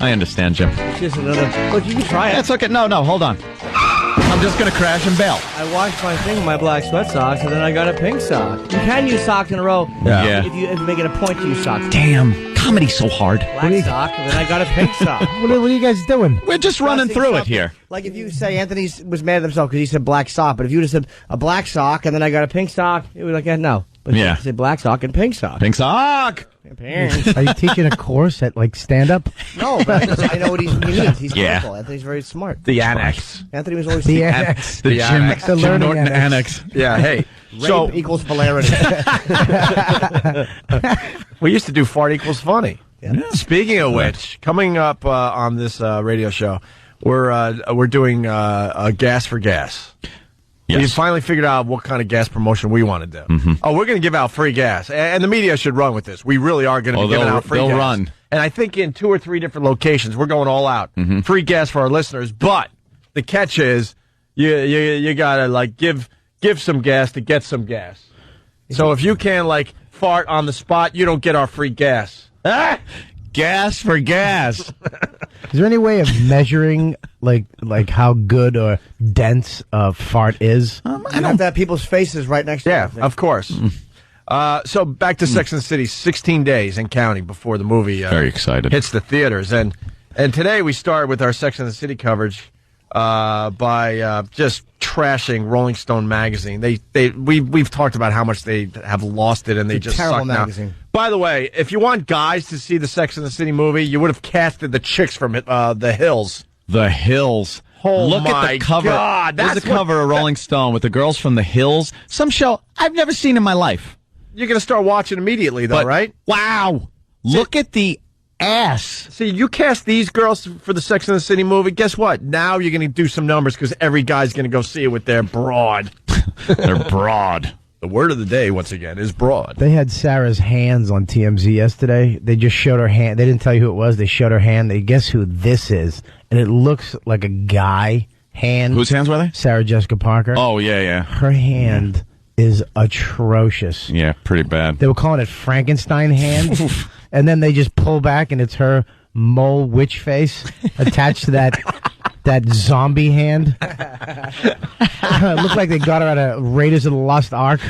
Speaker 7: I understand, Jim.
Speaker 14: Just another... Look, you can try it.
Speaker 7: That's okay. No, hold on. I'm just going to crash and bail.
Speaker 14: I washed my thing with my black sweat socks, and then I got a pink sock. You can use socks in a row.
Speaker 7: Yeah.
Speaker 14: If you make it a point to use socks.
Speaker 7: Damn. Comedy's so hard.
Speaker 14: Black sock, and then I got a pink sock.
Speaker 18: What are you guys doing?
Speaker 7: We're just running through it here.
Speaker 14: Like if you say Anthony was mad at himself because he said black sock, but if you would have said a black sock and then I got a pink sock, it would be like, no. But you say black sock and pink sock.
Speaker 7: Pink sock!
Speaker 18: Are you teaching a course at stand-up?
Speaker 14: No, but I know what he means. He's critical. Anthony's very smart.
Speaker 10: The annex.
Speaker 14: Anthony was always
Speaker 18: the annex.
Speaker 7: The Jim Norton annex.
Speaker 10: Yeah, hey.
Speaker 14: Rape equals polarity.
Speaker 10: We used to do fart equals funny. Yeah. Speaking of which, coming up on this radio show, we're doing gas for gas.
Speaker 7: Yes.
Speaker 10: We finally figured out what kind of gas promotion we want to do.
Speaker 7: Mm-hmm.
Speaker 10: Oh, we're going to give out free gas, and the media should run with this. We really are going to be giving out free gas.
Speaker 7: They'll run.
Speaker 10: And I think in 2 or 3 different locations, we're going all out.
Speaker 7: Mm-hmm.
Speaker 10: Free gas for our listeners, but the catch is you got to give some gas to get some gas. So if you can fart on the spot, you don't get our free gas.
Speaker 7: Gas for gas.
Speaker 18: Is there any way of measuring like how good or dense a fart is?
Speaker 14: I don't have to have people's faces right next to
Speaker 10: Yeah,
Speaker 14: them.
Speaker 10: of course. So back to Sex and the City, 16 days and counting before the movie
Speaker 7: very excited
Speaker 10: hits the theaters. And today we start with our Sex and the City coverage by just trashing Rolling Stone magazine. We've talked about how much they have lost it, and they just
Speaker 14: terrible
Speaker 10: suck
Speaker 14: magazine.
Speaker 10: now. By the way, if you want guys to see the Sex and the City movie, you would have casted the chicks from The Hills.
Speaker 7: The Hills.
Speaker 10: Oh,
Speaker 7: Look
Speaker 10: my
Speaker 7: at the cover.
Speaker 10: God,
Speaker 7: There's the cover of Rolling Stone with the girls from The Hills. Some show I've never seen in my life.
Speaker 10: You're going to start watching immediately, though, right?
Speaker 7: Wow. Look at the ass.
Speaker 10: See, you cast these girls for the Sex and the City movie. Guess what? Now you're going to do some numbers because every guy's going to go see it with their broad.
Speaker 7: They're broad.
Speaker 10: The word of the day, once again, is broad.
Speaker 18: They had Sarah's hands on TMZ yesterday. They just showed her hand. They didn't tell you who it was. They showed her hand. They guess who this is. And it looks like a guy hand.
Speaker 7: Whose hands were they?
Speaker 18: Sarah Jessica Parker.
Speaker 7: Oh, yeah.
Speaker 18: Her hand is atrocious.
Speaker 7: Yeah, pretty bad.
Speaker 18: They were calling it Frankenstein hand. And then they just pull back and it's her mole witch face attached to that zombie hand. It looked like they got her out of Raiders of the Lost Ark.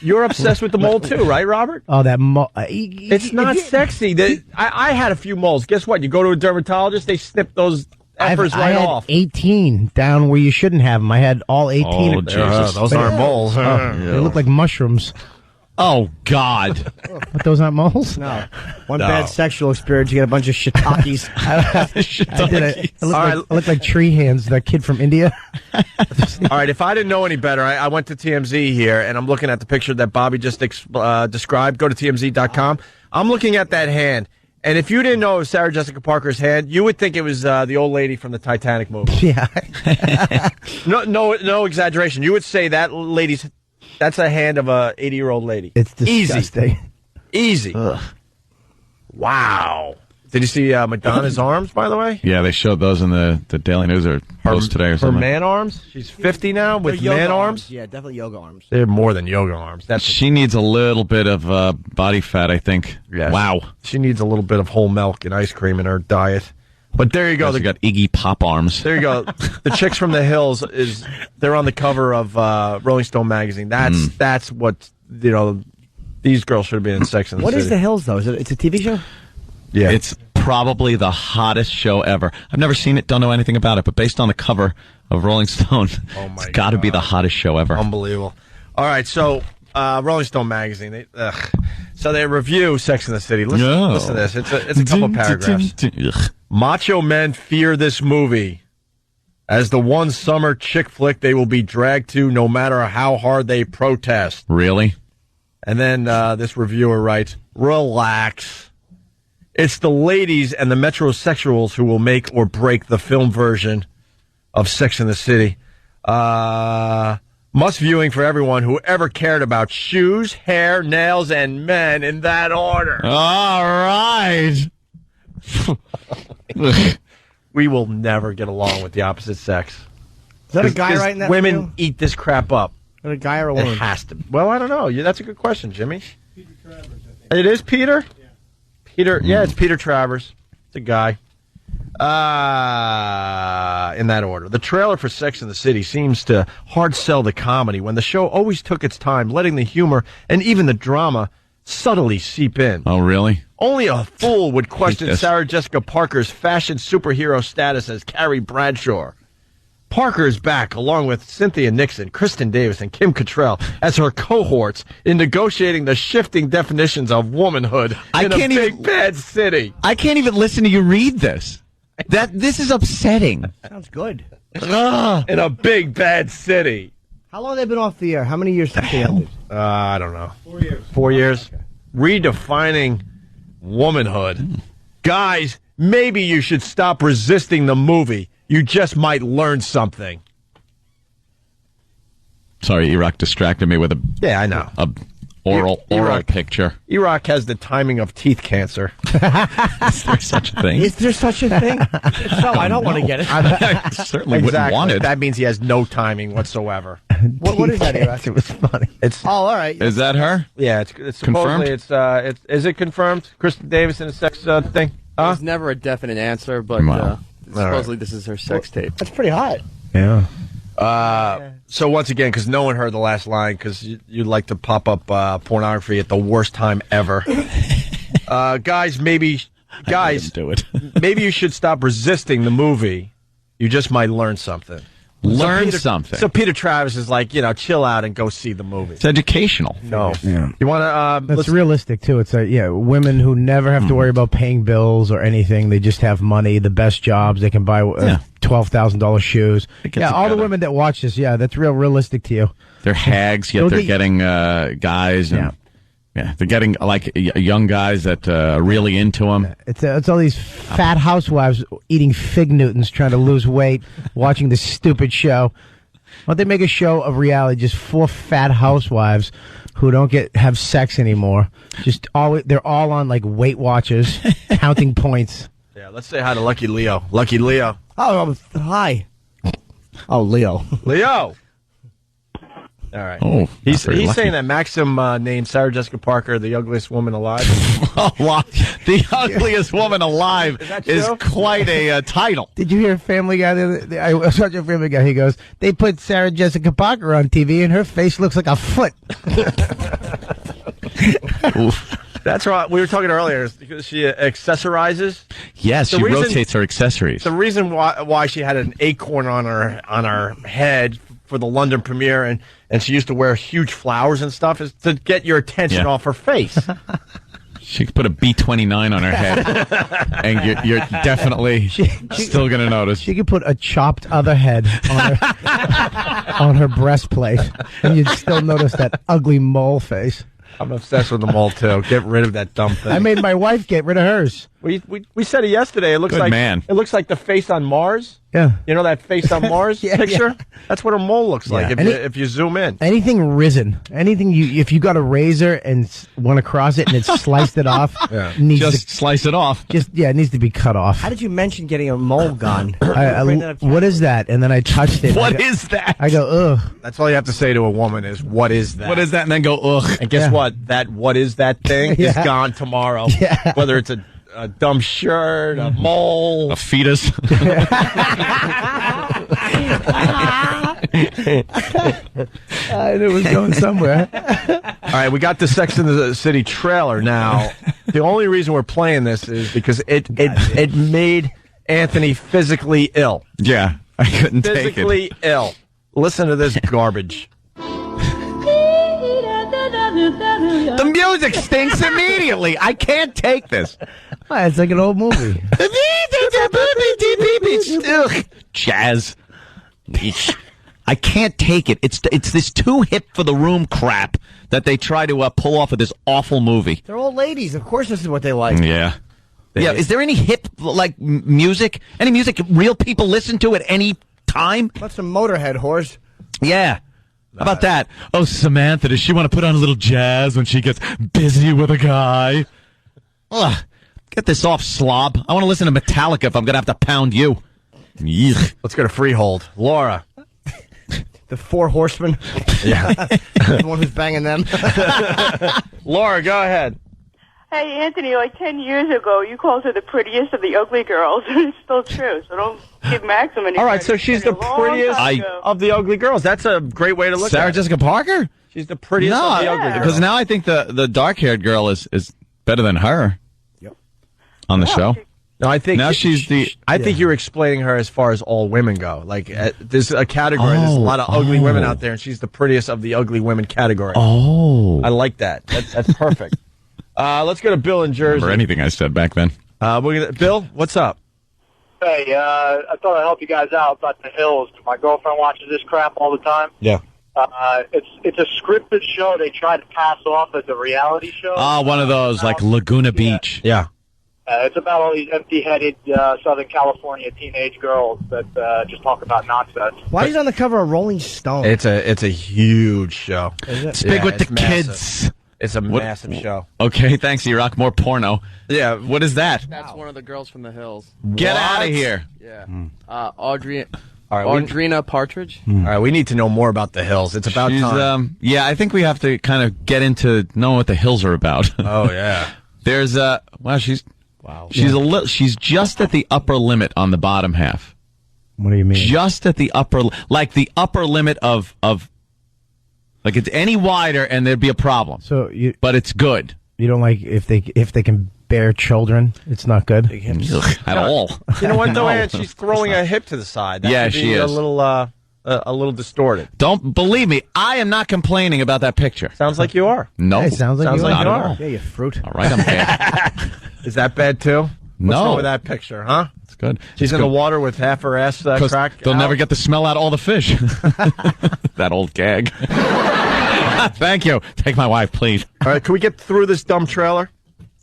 Speaker 10: You're obsessed with the mole too, right, Robert?
Speaker 18: Oh, that mole.
Speaker 10: It's not sexy. I had a few moles. Guess what? You go to a dermatologist, they snip those effers
Speaker 18: I had
Speaker 10: off.
Speaker 18: 18 down where you shouldn't have them. I had all 18.
Speaker 7: Oh, Jesus.
Speaker 10: Those aren't moles.
Speaker 18: They look like mushrooms.
Speaker 7: Oh, God.
Speaker 18: But those aren't moles?
Speaker 14: No. One bad sexual experience, you get a bunch of shiitakes.
Speaker 18: I look like tree hands, that kid from India.
Speaker 10: All right, if I didn't know any better, I went to TMZ here, and I'm looking at the picture that Bobby just described. Go to TMZ.com. I'm looking at that hand, and if you didn't know it was Sarah Jessica Parker's hand, you would think it was the old lady from the Titanic movie.
Speaker 18: Yeah.
Speaker 10: No exaggeration. You would say that lady's... That's a hand of a 80-year-old lady.
Speaker 18: It's disgusting.
Speaker 10: Easy. Ugh. Wow. Did you see Madonna's arms, by the way?
Speaker 7: Yeah, they showed those in the Daily News or Post today or
Speaker 10: Her
Speaker 7: something.
Speaker 10: man arms? She's 50 now with
Speaker 14: They're
Speaker 10: man
Speaker 14: yoga
Speaker 10: arms?
Speaker 14: Yeah, definitely yoga arms.
Speaker 10: They're more than yoga arms.
Speaker 7: She needs a little bit of body fat, I think.
Speaker 10: Yes.
Speaker 7: Wow.
Speaker 10: She needs a little bit of whole milk and ice cream in her diet. But there you go.
Speaker 7: They got Iggy Pop arms.
Speaker 10: There you go. The Chicks from the Hills they're on the cover of Rolling Stone magazine. That's what these girls should have been in Sex and the
Speaker 14: What
Speaker 10: City.
Speaker 14: is The Hills, though? It's a TV show?
Speaker 10: Yeah.
Speaker 7: It's probably the hottest show ever. I've never seen it, don't know anything about it, but based on the cover of Rolling Stone, it's got to be the hottest show ever.
Speaker 10: Unbelievable. All right, so Rolling Stone magazine. So they review Sex and the City. Listen to this. It's a couple paragraphs. Macho men fear this movie as the one summer chick flick they will be dragged to no matter how hard they protest.
Speaker 7: Really?
Speaker 10: And then this reviewer writes, relax. It's the ladies and the metrosexuals who will make or break the film version of Sex and the City. Must viewing for everyone who ever cared about shoes, hair, nails, and men in that order.
Speaker 7: All right.
Speaker 10: We will never get along with the opposite sex.
Speaker 14: Is that a guy writing that
Speaker 10: Women
Speaker 14: review?
Speaker 10: eat this crap up.
Speaker 14: Is that a guy or a woman?
Speaker 10: It has to be. Well, I don't know. Yeah, that's a good question, Jimmy. It is Peter? Yeah. Peter, yeah, it's Peter Travers. It's a guy. In that order. The trailer for Sex and the City seems to hard sell the comedy when the show always took its time, letting the humor and even the drama subtly seep in.
Speaker 7: Oh, really?
Speaker 10: Only a fool would question
Speaker 7: Yes.
Speaker 10: Sarah Jessica Parker's fashion superhero status as Carrie Bradshaw. Parker is back, along with Cynthia Nixon, Kristen Davis, and Kim Cattrall, as her cohorts in negotiating the shifting definitions of womanhood in a big bad city.
Speaker 7: I can't even listen to you read this. This is upsetting.
Speaker 14: Sounds good.
Speaker 10: In a big bad city.
Speaker 14: How long have they been off the air? How many years since they ended?
Speaker 10: I don't know. 4 years. 4 years. Redefining womanhood. Guys, maybe you should stop resisting the movie. You just might learn something.
Speaker 7: Sorry, Iraq distracted me with a oral picture.
Speaker 10: Iraq has the timing of teeth cancer.
Speaker 7: Is there such a thing?
Speaker 14: Is there such a thing? If so, I don't want to get it.
Speaker 7: I certainly wouldn't want it.
Speaker 10: That means he has no timing whatsoever.
Speaker 14: What is that, Iraq?
Speaker 18: It was funny.
Speaker 10: It's
Speaker 14: all right.
Speaker 7: Is that her?
Speaker 10: Yeah, it's
Speaker 7: Confirmed?
Speaker 10: supposedly is it confirmed? Kristen Davis in a sex thing?
Speaker 8: There's never a definite answer, but
Speaker 7: Wow.
Speaker 8: supposedly this is her sex tape.
Speaker 14: That's pretty hot.
Speaker 18: Yeah.
Speaker 10: So once again, because no one heard the last line, because you'd like to pop up pornography at the worst time ever. Guys, maybe
Speaker 7: do it.
Speaker 10: maybe you should stop resisting the movie. You just might learn something.
Speaker 7: Learn something.
Speaker 10: So Peter Travis is like, chill out and go see the movie.
Speaker 7: It's educational.
Speaker 10: No.
Speaker 18: Yeah.
Speaker 10: You want to...
Speaker 18: That's realistic, too. It's women who never have to worry about paying bills or anything. They just have money, the best jobs. They can buy $12,000 shoes. Yeah, all the women that watch this, that's realistic to you.
Speaker 7: They're hags, yet they're getting guys. And, yeah, they're getting young guys that are really into them.
Speaker 18: It's all these fat housewives eating Fig Newtons trying to lose weight, watching this stupid show. Why don't they make a show of reality, just 4 fat housewives who don't have sex anymore? They're all on Weight Watchers, counting points.
Speaker 10: Yeah, let's say hi to Lucky Leo. Lucky Leo.
Speaker 14: Oh, hi. Oh, Leo.
Speaker 10: Leo! All right.
Speaker 7: Oh,
Speaker 10: he's saying that Maxim named Sarah Jessica Parker the ugliest woman alive.
Speaker 7: The ugliest woman alive is quite a title.
Speaker 18: Did you hear Family Guy? I was watching Family Guy. He goes, they put Sarah Jessica Parker on TV and her face looks like a foot.
Speaker 10: That's right. We were talking earlier because she accessorizes.
Speaker 7: Yes, she rotates her accessories.
Speaker 10: The reason why she had an acorn on her head for the London premiere and she used to wear huge flowers and stuff is to get your attention off her face.
Speaker 7: She could put a B-29 on her head, and you're definitely still going to notice.
Speaker 18: She could put a chopped other head on her breastplate, and you'd still notice that ugly mole face.
Speaker 10: I'm obsessed with the mole, too. Get rid of that dumb thing.
Speaker 18: I made my wife get rid of hers.
Speaker 10: We said it yesterday. It looks
Speaker 7: Good
Speaker 10: like
Speaker 7: man.
Speaker 10: It looks like the face on Mars.
Speaker 18: Yeah.
Speaker 10: You know that face on Mars
Speaker 18: Yeah,
Speaker 10: picture?
Speaker 18: yeah.
Speaker 10: That's what a mole looks like if you zoom in.
Speaker 18: Anything risen, if you got a razor and want to cross it and it's sliced it off,
Speaker 7: Just slice it off.
Speaker 18: It needs to be cut off.
Speaker 14: How did you mention getting a mole gun?
Speaker 18: What is that? And then I touched it.
Speaker 7: What is that?
Speaker 18: I go, ugh.
Speaker 10: That's all you have to say to a woman is, what is that?
Speaker 7: What is that? And then go, ugh.
Speaker 10: And guess what? That what is that thing is gone tomorrow.
Speaker 18: Yeah.
Speaker 10: Whether it's a dumb shirt, a mole,
Speaker 7: a fetus.
Speaker 18: I knew it was going somewhere.
Speaker 10: All right, we got the Sex and the City trailer now. The only reason we're playing this is because it made Anthony physically ill.
Speaker 7: Yeah, I couldn't take it.
Speaker 10: Physically ill. Listen to this garbage.
Speaker 7: The music stinks immediately. I can't take this.
Speaker 18: It's like an old movie.
Speaker 7: Ugh. Jazz. I can't take it. It's this too hip for the room crap that they try to pull off of this awful movie.
Speaker 14: They're old ladies. Of course, this is what they like.
Speaker 7: Yeah. Yeah. Is there any hip music? Any music real people listen to at any time?
Speaker 14: What's some Motorhead whores?
Speaker 7: Yeah. How about that? Oh, Samantha, does she want to put on a little jazz when she gets busy with a guy? Ugh. Get this off, slob. I want to listen to Metallica if I'm going to have to pound you. Yuck.
Speaker 10: Let's go to Freehold. Laura.
Speaker 14: The Four Horsemen.
Speaker 10: Yeah.
Speaker 14: The one who's banging them.
Speaker 10: Laura, go ahead.
Speaker 3: Hey, Anthony, like 10 years ago, you called her the prettiest of the ugly girls. It's still true, so don't give Maxim any
Speaker 10: All right,
Speaker 3: credit.
Speaker 10: so she's the prettiest of the ugly girls. That's a great way to look at it.
Speaker 7: Sarah Jessica Parker?
Speaker 10: She's the prettiest of the ugly girls.
Speaker 7: Because now I think the dark-haired girl is better than her.
Speaker 14: Yep.
Speaker 7: On the show.
Speaker 10: No, I think
Speaker 7: now she's the.
Speaker 10: I think you're explaining her as far as all women go. Like there's a category. There's a lot of ugly women out there, and she's the prettiest of the ugly women category.
Speaker 7: Oh,
Speaker 10: I like that. That's perfect. Let's go to Bill in Jersey.
Speaker 7: Or anything I said back then.
Speaker 10: Bill, what's up?
Speaker 4: Hey, I thought I'd help you guys out about the Hills. My girlfriend watches this crap all the time.
Speaker 10: Yeah.
Speaker 4: It's a scripted show they try to pass off as a reality show.
Speaker 7: One of those like Laguna Beach.
Speaker 10: Yeah.
Speaker 4: It's about all these empty-headed Southern California teenage girls that just talk about nonsense.
Speaker 14: Why is it on the cover of Rolling Stone?
Speaker 10: It's a huge show.
Speaker 14: Is it?
Speaker 7: It's big with the
Speaker 10: massive.
Speaker 7: kids.
Speaker 10: It's a massive show.
Speaker 7: Okay, thanks, E-Rock. More porno. Yeah, what is that?
Speaker 8: That's one of the girls from the Hills.
Speaker 7: Get out of here.
Speaker 8: Yeah. Audrina Partridge.
Speaker 10: All right, we need to know more about the Hills. It's about time.
Speaker 7: Yeah, I think we have to kind of get into knowing what the Hills are about.
Speaker 10: Oh yeah.
Speaker 7: There's she's just at the upper limit on the bottom half.
Speaker 18: What do you mean?
Speaker 7: Just at the upper limit of like it's any wider and there'd be a problem. But it's good.
Speaker 18: You don't like if they can bear children? It's not good
Speaker 7: at all.
Speaker 10: You know what though, Ann? She's throwing a hip to the side. That could be
Speaker 7: she is
Speaker 10: a little distorted.
Speaker 7: Don't believe me. I am not complaining about that picture.
Speaker 10: Sounds like you are.
Speaker 7: No,
Speaker 18: it sounds like you
Speaker 7: not
Speaker 18: are.
Speaker 7: at all.
Speaker 14: Yeah, you fruit.
Speaker 7: All right, I'm bad.
Speaker 10: Is that bad too?
Speaker 7: No.
Speaker 10: What's wrong with that picture, huh?
Speaker 7: It's good.
Speaker 10: She's in the water with half her ass cracked.
Speaker 7: They'll never get the smell out of all the fish. That old gag. Thank you. Take my wife, please.
Speaker 10: All right, can we get through this dumb trailer?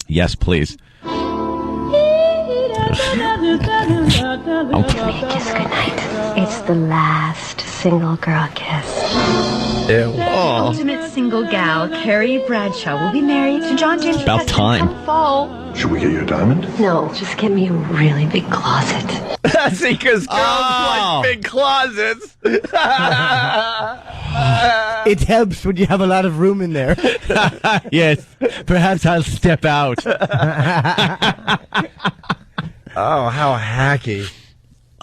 Speaker 7: Yes, please.
Speaker 9: It's the last single girl kiss.
Speaker 10: Ew.
Speaker 9: Ultimate single gal, Carrie Bradshaw, will be married to John James.
Speaker 7: About time.
Speaker 9: Fall.
Speaker 21: Should we get you a diamond?
Speaker 9: No, just get me a really big closet.
Speaker 10: See, because girls like big closets.
Speaker 14: It helps when you have a lot of room in there.
Speaker 18: Yes, perhaps I'll step out.
Speaker 10: Oh, how hacky.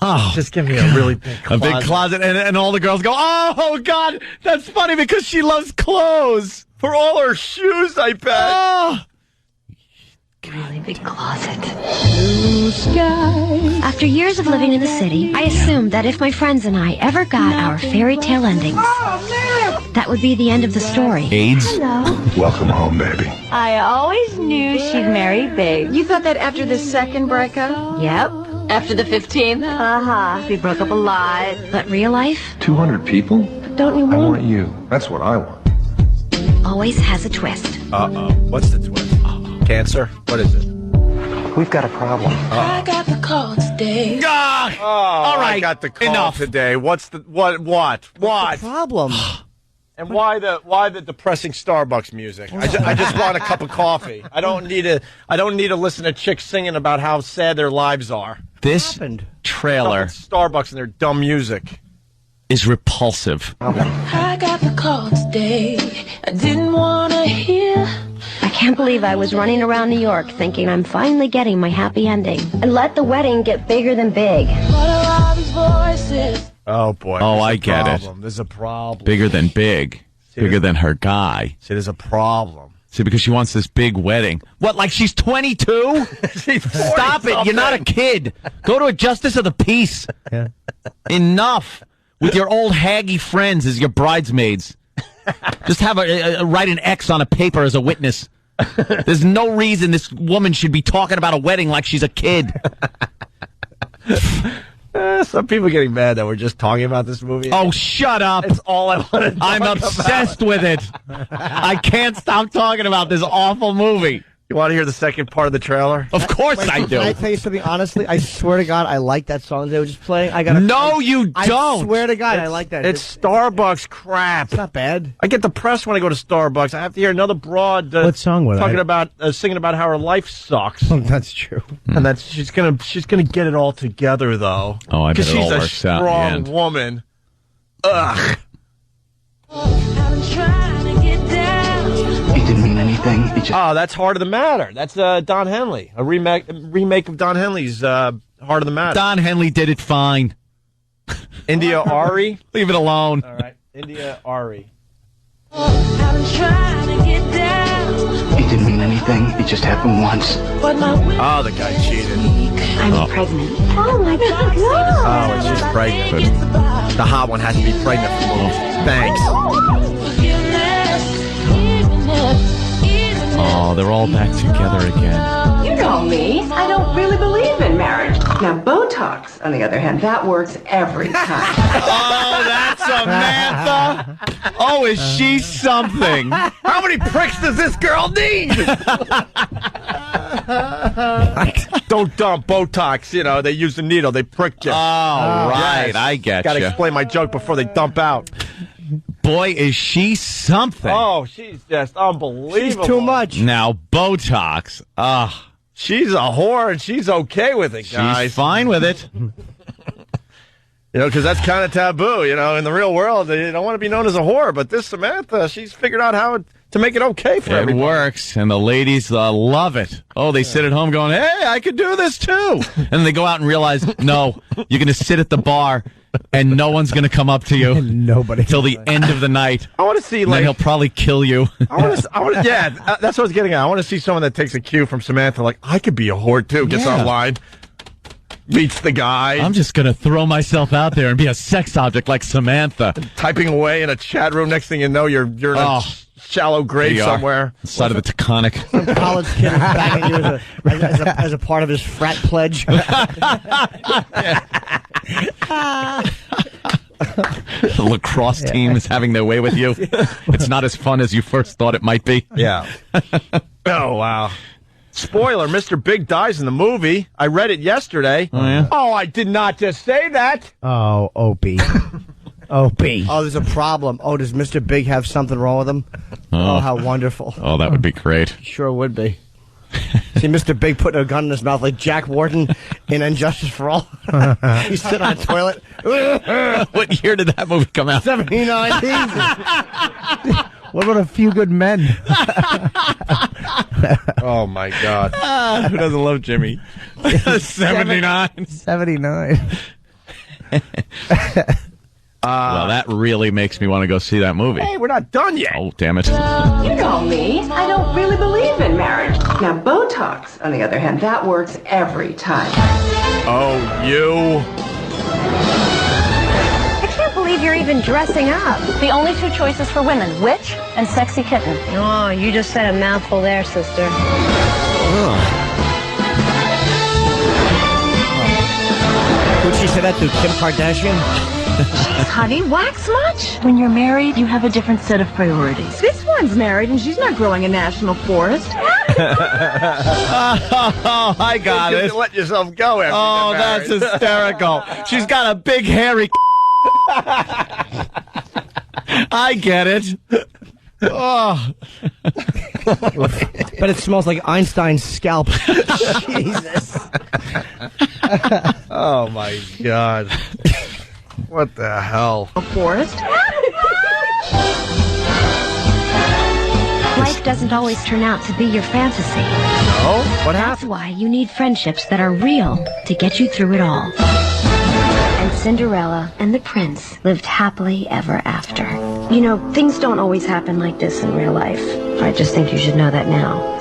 Speaker 7: Oh,
Speaker 10: just give me a really big closet.
Speaker 7: A big closet, and all the girls go, oh, God, that's funny because she loves clothes.
Speaker 10: For all her shoes, I bet.
Speaker 7: Oh.
Speaker 9: Really big closet. Blue sky. After years of living in the city, I assumed that if my friends and I ever got our fairy tale endings, that would be the end of the story.
Speaker 7: AIDS?
Speaker 9: Hello.
Speaker 21: Welcome home, baby.
Speaker 9: I always knew she'd marry big. You thought that after the second breakup? Yep. After the 15th? Uh-huh. We broke up a lot. But real life?
Speaker 21: 200 people?
Speaker 9: Don't you
Speaker 21: I
Speaker 9: want?
Speaker 21: want you. That's what I want.
Speaker 9: Always has a twist.
Speaker 10: Uh-oh. What's the twist? Cancer? What is it?
Speaker 20: we've got a problem.
Speaker 2: I got the call today.
Speaker 10: Oh, all right. I got the call
Speaker 7: Enough.
Speaker 10: today. What's the what?
Speaker 14: What's the problem?
Speaker 10: And why the depressing Starbucks music? I just want a cup of coffee. I don't need to listen to chicks singing about how sad their lives are.
Speaker 7: This trailer
Speaker 10: Starbucks and their dumb music
Speaker 7: is repulsive.
Speaker 2: I got the call today. I didn't want to hear.
Speaker 9: I can't believe I was running around New York thinking I'm finally getting my happy ending. And let the wedding get bigger than big.
Speaker 2: What are all these voices?
Speaker 10: Oh, boy.
Speaker 7: Oh, I get it.
Speaker 10: There's a problem.
Speaker 7: Bigger than big. Bigger than her guy.
Speaker 10: See, there's a problem.
Speaker 7: See, because she wants this big wedding. What, like she's 22? Stop it. You're not a kid. Go to a justice of the peace.
Speaker 18: Yeah.
Speaker 7: Enough with your old haggy friends as your bridesmaids. Just have write an X on a paper as a witness. There's no reason this woman should be talking about a wedding like she's a kid.
Speaker 10: Some people are getting mad that we're just talking about this movie.
Speaker 7: Oh, shut up.
Speaker 10: It's all I want to talk
Speaker 7: I'm obsessed with it. I can't stop talking about this awful movie.
Speaker 10: You want to hear the second part of the trailer?
Speaker 7: Of course I do.
Speaker 14: Can I tell you something honestly? I swear to God, I like that song they were just playing.
Speaker 7: You don't.
Speaker 14: I swear to God, I like that.
Speaker 10: It's Starbucks crap.
Speaker 14: It's not bad.
Speaker 10: I get depressed when I go to Starbucks. I have to hear another broad
Speaker 18: what song was
Speaker 10: talking about singing about how her life sucks.
Speaker 18: Oh, that's true.
Speaker 10: And that's she's gonna get it all together though.
Speaker 7: Oh, I bet it all
Speaker 10: she's a
Speaker 7: works out in the
Speaker 10: strong
Speaker 7: end.
Speaker 10: woman. Ugh.
Speaker 2: I've been trying to get down.
Speaker 20: It didn't mean anything.
Speaker 10: Oh, that's Heart of the Matter. That's Don Henley, a remake of Don Henley's Heart of the Matter.
Speaker 7: Don Henley did it fine.
Speaker 10: India Ari,
Speaker 7: leave it alone.
Speaker 10: All right, India Ari.
Speaker 2: I've been trying to get down.
Speaker 20: It didn't mean anything. It just happened once.
Speaker 2: But my
Speaker 10: Oh, the guy cheated.
Speaker 9: I'm pregnant. Oh my God.
Speaker 10: Oh, and she's pregnant. The hot one has to be pregnant. Thanks.
Speaker 7: Oh, they're all back together again.
Speaker 12: You know me. I don't really believe in marriage. Now, Botox, on the other hand, that works every time.
Speaker 7: Oh, that's Samantha. Oh, is she something?
Speaker 10: How many pricks does this girl need? Don't dump Botox. You know, they use the needle. They prick you.
Speaker 7: Oh, right.
Speaker 10: Yes.
Speaker 7: I get
Speaker 10: Got to
Speaker 7: you.
Speaker 10: explain my joke before they dump out.
Speaker 7: Boy, is she something.
Speaker 10: Oh, she's just unbelievable.
Speaker 14: She's too much.
Speaker 7: Now, Botox.
Speaker 10: She's a whore, and she's okay with it, guys.
Speaker 7: She's fine with it.
Speaker 10: You know, because that's kind of taboo. You know, in the real world, they don't want to be known as a whore. But this Samantha, she's figured out how to make it okay for
Speaker 7: It
Speaker 10: everybody.
Speaker 7: works, and the ladies love it. Oh, they sit at home going, hey, I could do this too. And then they go out and realize, no, you're going to sit at the bar, and no one's going to come up to you.
Speaker 18: Nobody.
Speaker 7: Till the end of the night.
Speaker 10: I want to see,
Speaker 7: And then he'll probably kill you.
Speaker 10: that's what I was getting at. I want to see someone that takes a cue from Samantha, like, I could be a whore too, gets
Speaker 7: Yeah.
Speaker 10: online, meets the guy.
Speaker 7: I'm just going to throw myself out there and be a sex object like Samantha.
Speaker 10: Typing away in a chat room. Next thing you know, you're in a shallow grave somewhere.
Speaker 7: Side of the Taconic.
Speaker 14: Some college kid is banging you as a part of his frat pledge.
Speaker 7: The lacrosse team is having their way with you. It's not as fun as you first thought it might be.
Speaker 10: Yeah. Oh, wow. Spoiler, Mr. Big dies in the movie. I read it yesterday.
Speaker 7: Oh, yeah?
Speaker 10: Oh, I did not just say that.
Speaker 18: Oh, Opie. Opie.
Speaker 14: Oh, there's a problem. Oh, does Mr. Big have something wrong with him? Oh, how wonderful.
Speaker 7: Oh, that would be great.
Speaker 14: Sure would be. See Mr. Big putting a gun in his mouth like Jack Warden in Injustice for All. He's sitting on a toilet.
Speaker 7: What year did that movie come out?
Speaker 14: 79.
Speaker 18: What about A Few Good Men?
Speaker 10: Oh, my God.
Speaker 7: Who doesn't love Jimmy? 79.
Speaker 18: 79.
Speaker 7: Well, that really makes me want to go see that movie.
Speaker 10: Hey, we're not done yet.
Speaker 7: Oh, damn it.
Speaker 12: You know me. I don't really believe in marriage. Now, Botox, on the other hand, that works every time.
Speaker 10: Oh, you.
Speaker 9: I can't believe you're even dressing up.
Speaker 5: The only two choices for women, witch and sexy kitten.
Speaker 9: Oh, you just said a mouthful there, sister.
Speaker 14: Would she say that to Kim Kardashian?
Speaker 12: Honey, wax much?
Speaker 16: When you're married, you have a different set of priorities. This one's married, and she's not growing a national forest.
Speaker 7: Oh, I got it.
Speaker 10: Let yourself go after
Speaker 7: Oh,
Speaker 10: you get
Speaker 7: that's
Speaker 10: married.
Speaker 7: hysterical. She's got a big hairy. I get it. Oh.
Speaker 14: But it smells like Einstein's scalp. Jesus.
Speaker 10: Oh, my God. What the hell?
Speaker 9: A forest? Life doesn't always turn out to be your fantasy.
Speaker 10: No? What
Speaker 9: That's why you need friendships that are real to get you through it all. And Cinderella and the prince lived happily ever after. You know, things don't always happen like this in real life. I just think you should know that now.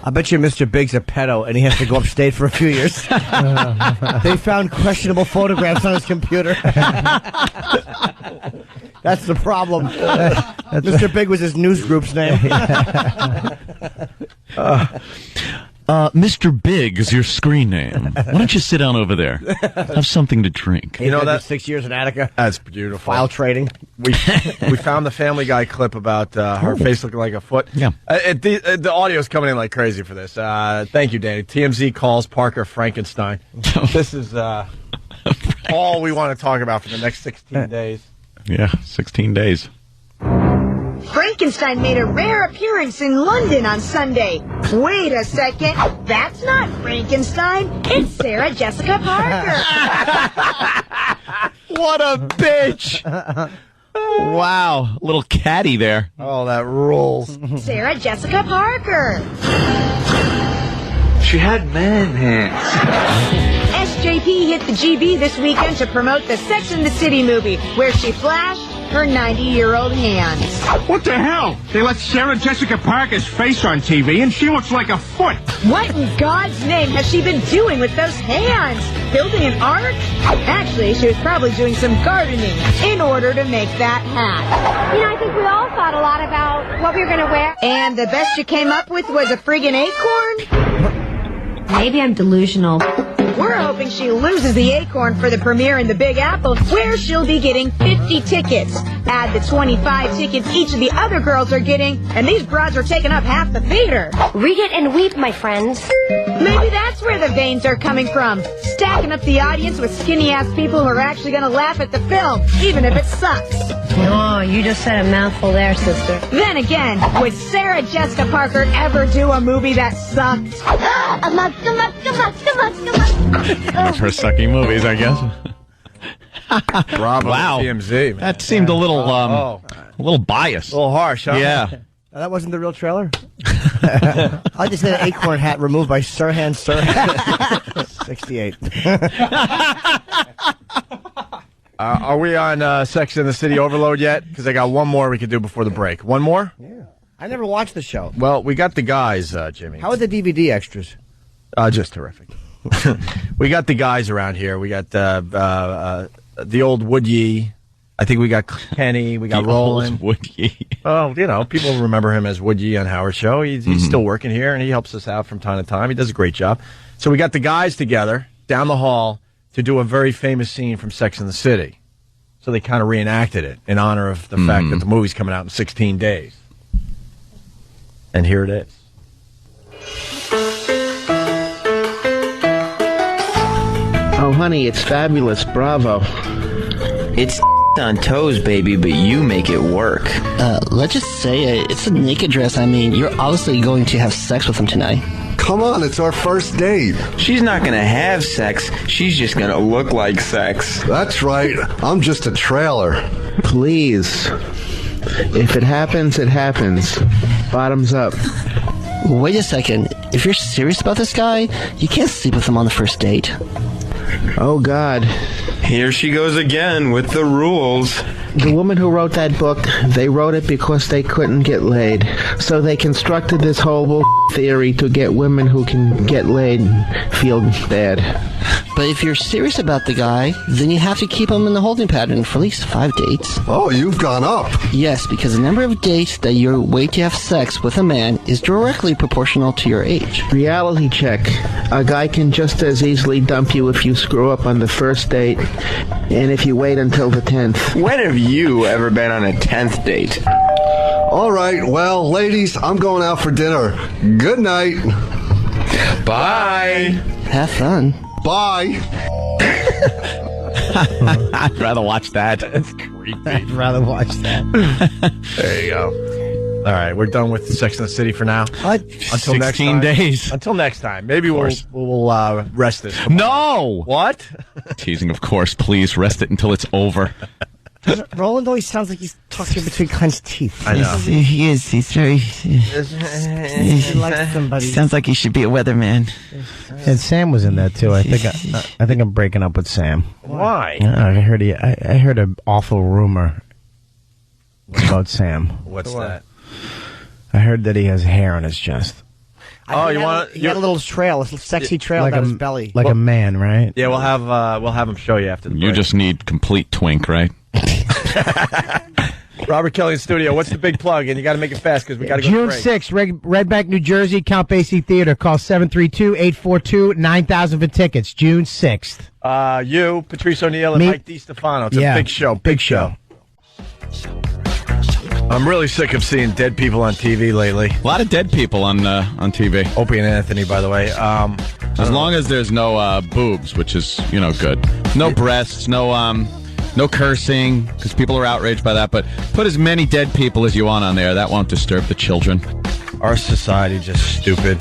Speaker 14: I bet you Mr. Big's a pedo and he has to go upstate for a few years. They found questionable photographs on his computer. That's the problem. Mr. Big was his news group's name.
Speaker 7: Mr. Big is your screen name. Why don't you sit down over there? Have something to drink.
Speaker 14: You know that 6 years in Attica.
Speaker 10: That's beautiful.
Speaker 14: File trading.
Speaker 10: We found the Family Guy clip about her face looking like a foot.
Speaker 7: Yeah.
Speaker 10: The audio's coming in like crazy for this. Thank you, Danny. TMZ calls Parker Frankenstein. This is all we want to talk about for the next 16 days.
Speaker 7: Yeah, 16 days.
Speaker 11: Frankenstein made a rare appearance in London on Sunday. Wait a second. That's not Frankenstein. It's Sarah Jessica Parker.
Speaker 7: What a bitch. Wow. A little catty there.
Speaker 10: Oh, that rules.
Speaker 11: Sarah Jessica Parker.
Speaker 13: She had man hands.
Speaker 11: SJP hit the GB this weekend to promote the Sex and the City movie, where she flashed her 90-year-old hands.
Speaker 15: What the hell? They let Sarah Jessica Parker's face on TV, and she looks like a foot.
Speaker 11: What in God's name has she been doing with those hands? Building an ark? Actually, she was probably doing some gardening in order to make that hat.
Speaker 9: You know, I think we all thought a lot about what we were going to wear.
Speaker 11: And the best you came up with was a friggin' acorn?
Speaker 9: Maybe I'm delusional.
Speaker 11: We're hoping she loses the acorn for the premiere in the Big Apple, where she'll be getting 50 tickets. Add the 25 tickets each of the other girls are getting, and these broads are taking up half the theater.
Speaker 9: Read it and weep, my friends.
Speaker 11: Maybe that's where the veins are coming from. Stacking up the audience with skinny-ass people who are actually going to laugh at the film, even if it sucks.
Speaker 9: Oh, you just said a mouthful there, sister.
Speaker 11: Then again, would Sarah Jessica Parker ever do a movie that sucked?
Speaker 7: For sucky movies, I guess.
Speaker 10: Bravo.
Speaker 7: Wow.
Speaker 10: TMZ. Man.
Speaker 7: That seemed a little biased.
Speaker 10: A little harsh, huh?
Speaker 7: Yeah.
Speaker 14: That wasn't the real trailer? I just had an acorn hat removed by Sirhan Sirhan. 68.
Speaker 10: Are we on Sex and the City Overload yet? Because I got one more we could do before the break. One more?
Speaker 14: Yeah. I never watched the show.
Speaker 10: Well, we got the guys, Jimmy.
Speaker 14: How are the DVD extras?
Speaker 10: Just terrific. We got the guys around here. We got the old Woodye. I think we got Kenny. We got Roland.
Speaker 7: Woodye.
Speaker 10: Oh, you know, people remember him as Woodye on Howard Show. He's still working here, and he helps us out from time to time. He does a great job. So we got the guys together down the hall to do a very famous scene from Sex and the City. So they kind of reenacted it in honor of the fact that the movie's coming out in 16 days. And here it is.
Speaker 17: Oh, honey, it's fabulous. Bravo.
Speaker 25: It's on toes, baby, but you make it work.
Speaker 26: Let's just say it's a naked dress. I mean, you're obviously going to have sex with him tonight.
Speaker 27: Come on, it's our first date.
Speaker 25: She's not going to have sex. She's just going to look like sex.
Speaker 27: That's right. I'm just a trailer.
Speaker 17: Please. If it happens, it happens. Bottoms up.
Speaker 26: Wait a second. If you're serious about this guy, you can't sleep with him on the first date.
Speaker 17: Oh, God.
Speaker 25: Here she goes again with the rules.
Speaker 17: The woman who wrote that book, they wrote it because they couldn't get laid. So they constructed this whole theory to get women who can get laid feel bad.
Speaker 26: But if you're serious about the guy, then you have to keep him in the holding pattern for at least 5 dates.
Speaker 27: Oh, you've gone up.
Speaker 26: Yes, because the number of dates that you wait to have sex with a man is directly proportional to your age.
Speaker 17: Reality check. A guy can just as easily dump you if you screw up on the first date and if you wait until the 10th.
Speaker 25: When have you ever been on a 10th date?
Speaker 27: All right, well, ladies, I'm going out for dinner. Good night.
Speaker 10: Bye.
Speaker 26: Have fun.
Speaker 27: Bye.
Speaker 7: I'd rather watch that.
Speaker 10: That's creepy.
Speaker 18: I'd rather watch that.
Speaker 10: There you go. All right, we're done with Sex and the City for now.
Speaker 18: What?
Speaker 10: Until next
Speaker 7: 16
Speaker 10: time.
Speaker 7: days.
Speaker 10: Until next time. Maybe we'll rest this.
Speaker 7: No!
Speaker 10: What?
Speaker 7: Teasing, of course. Please rest it until it's over.
Speaker 14: Roland always sounds like he's talking between clenched teeth.
Speaker 10: I know.
Speaker 26: He is. He's very.
Speaker 14: He likes somebody.
Speaker 26: Sounds like he should be a weatherman.
Speaker 18: And Sam was in that too. I think I'm breaking up with Sam.
Speaker 10: Why?
Speaker 18: I heard I heard an awful rumor about Sam.
Speaker 10: What's that?
Speaker 18: I heard that he has hair on his chest.
Speaker 10: Oh, you want?
Speaker 14: He had a little trail, a sexy trail down his belly.
Speaker 18: Like a man, right?
Speaker 10: Yeah, we'll have him show you after the break.
Speaker 7: You just need complete twink, right?
Speaker 10: Robert Kelly in studio. What's the big plug? And you got to make it fast because we got to go
Speaker 18: June
Speaker 10: to break.
Speaker 18: 6th, Red Bank, New Jersey, Count Basie Theater. Call 732-842-9000 for tickets. June 6th.
Speaker 10: You, Patrice O'Neill, and Mike DiStefano. It's a big show. Big show. I'm really sick of seeing dead people on TV lately.
Speaker 7: A lot of dead people on TV.
Speaker 10: Opie and Anthony, by the way.
Speaker 7: As long as there's no boobs, which is good. No breasts, no cursing, because people are outraged by that. But put as many dead people as you want on there. That won't disturb the children.
Speaker 10: Our society just stupid.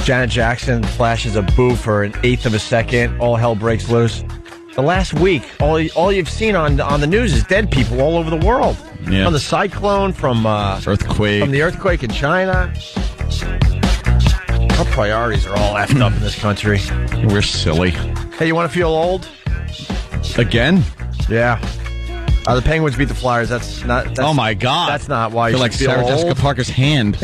Speaker 10: Janet Jackson flashes a boob for an eighth of a second. All hell breaks loose. The last week, all you've seen on the news is dead people all over the world.
Speaker 7: Yeah.
Speaker 10: From the cyclone, from
Speaker 7: earthquake,
Speaker 10: from the earthquake in China. Our priorities are all effed up in this country.
Speaker 7: We're silly.
Speaker 10: Hey, you want to feel old?
Speaker 7: Again?
Speaker 10: Yeah. The Penguins beat the Flyers. That's
Speaker 7: oh my God!
Speaker 10: That's not why you
Speaker 7: feel like
Speaker 10: feel
Speaker 7: Sarah
Speaker 10: old.
Speaker 7: Jessica Parker's hand.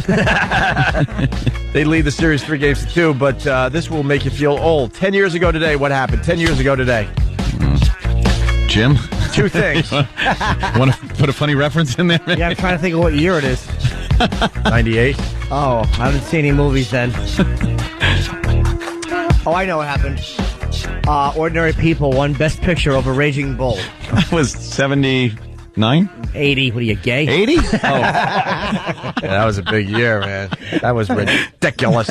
Speaker 10: They lead the series 3-2, but this will make you feel old. 10 years ago today, what happened? 10 years ago today.
Speaker 7: Jim?
Speaker 10: Two things.
Speaker 7: Want to put a funny reference in there?
Speaker 14: Yeah, I'm trying to think of what year it is.
Speaker 10: 98.
Speaker 14: Oh, I haven't seen any movies then. Oh, I know what happened. Ordinary People won Best Picture over Raging Bull.
Speaker 7: That was 79?
Speaker 14: 80. What are you, gay?
Speaker 7: 80? Oh.
Speaker 10: Yeah, that was a big year, man. That was ridiculous.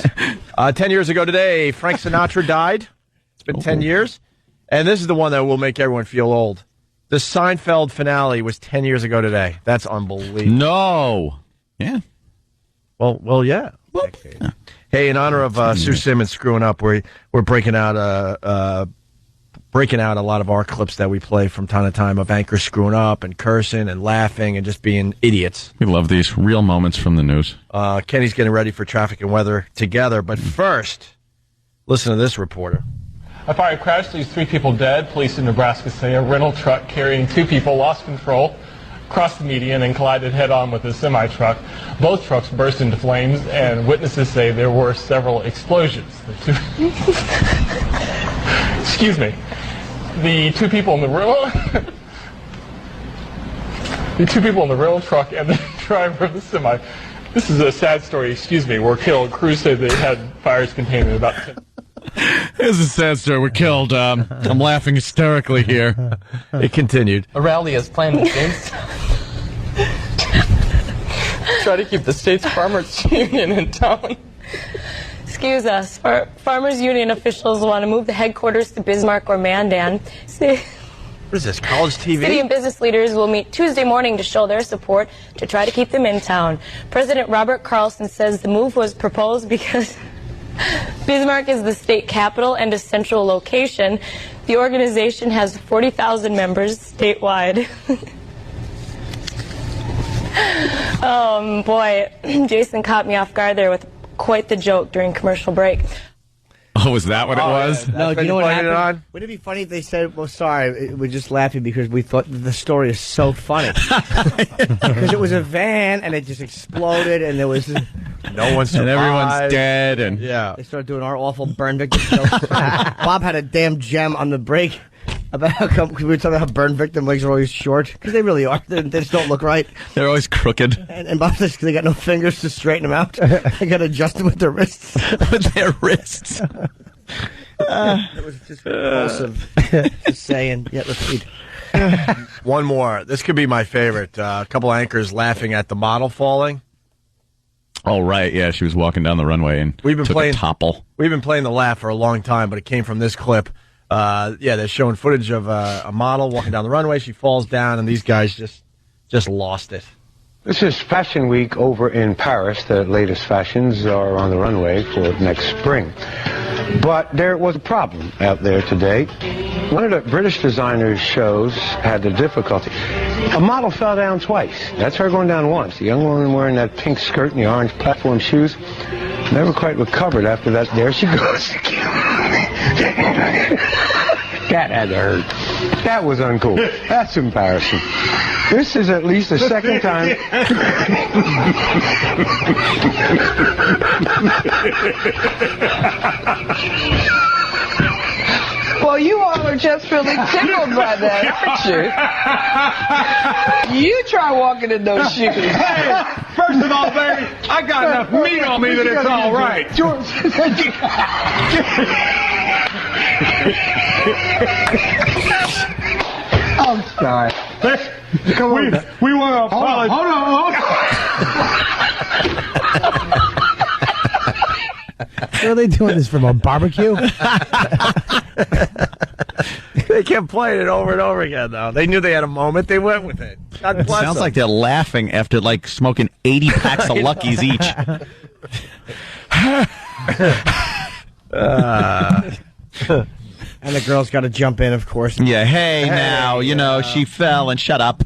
Speaker 10: 10 years ago today, Frank Sinatra died. It's been 10 years. And this is the one that will make everyone feel old. The Seinfeld finale was 10 years ago today. That's unbelievable.
Speaker 7: No. Yeah.
Speaker 10: Well, yeah. Hey, in honor of Sue Simmons screwing up, we're breaking out a lot of our clips that we play from time to time of anchors screwing up and cursing and laughing and just being idiots.
Speaker 7: We love these real moments from the news.
Speaker 10: Kenny's getting ready for traffic and weather together, but first, listen to this reporter.
Speaker 1: A fire crash leaves 3 people dead. Police in Nebraska say a rental truck carrying 2 people lost control, crossed the median, and collided head-on with a semi-truck. Both trucks burst into flames, and witnesses say there were several explosions. Excuse me. The 2 people in the rental truck and the driver of the semi. This is a sad story. Excuse me. Were killed. Crews say they had fires contained in about 10.
Speaker 7: This is a sad story. We're killed. I'm laughing hysterically here.
Speaker 10: It continued.
Speaker 1: A rally is planned in Jamestown. Try to keep the state's farmers union in town.
Speaker 3: Excuse us. Farmers union officials want to move the headquarters to Bismarck or Mandan.
Speaker 10: What is this, college TV?
Speaker 3: City and business leaders will meet Tuesday morning to show their support to try to keep them in town. President Robert Carlson says the move was proposed because Bismarck is the state capital and a central location. The organization has 40,000 members statewide. Boy, Jason caught me off guard there with quite the joke during commercial break.
Speaker 7: Oh, was that what it was?
Speaker 14: Yeah. No, do you know what happened? Wouldn't it be funny if they said, well, sorry, we're just laughing because we thought the story is so funny. Because it was a van and it just exploded and there was...
Speaker 10: No one survived.
Speaker 7: And everyone's dead. And
Speaker 10: yeah.
Speaker 14: They started doing our awful burn victim show. Bob had a damn gem on the break about how come, because we were talking about how burn victim legs are always short. Because they really are. They just don't look right.
Speaker 7: They're always crooked.
Speaker 14: And Bob says they got no fingers to straighten them out. They got to adjust them with their wrists.
Speaker 7: With their wrists.
Speaker 14: It was just repulsive. Just saying. Yeah, let's read.
Speaker 10: One more. This could be my favorite. A couple anchors laughing at the model falling.
Speaker 7: Oh, right. Yeah, she was walking down the runway and took a topple.
Speaker 10: We've been playing the laugh for a long time, but it came from this clip. They're showing footage of a model walking down the runway. She falls down, and these guys just lost it.
Speaker 4: This is Fashion Week over in Paris. The latest fashions are on the runway for next spring. But there was a problem out there today. One of the British designers' shows had the difficulty. A model fell down twice. That's her going down once. The young woman wearing that pink skirt and the orange platform shoes never quite recovered after that. There she goes. That had to hurt. That was uncool. That's embarrassing. This is at least the second time.
Speaker 12: Well, you all are just really tickled by that, aren't you? You try walking in those shoes.
Speaker 15: Hey, first of all, baby, I got enough meat on me that it's all right.
Speaker 4: I'm sorry.
Speaker 15: Come on. We want to apologize.
Speaker 4: Hold on.
Speaker 18: So are they doing this from a barbecue?
Speaker 10: They kept playing it over and over again, though. They knew they had a moment. They went with it.
Speaker 7: It sounds like they're laughing after, like, smoking 80 packs of Luckies each.
Speaker 14: And the girl's got to jump in, of course.
Speaker 7: Yeah, hey now, she fell and shut up.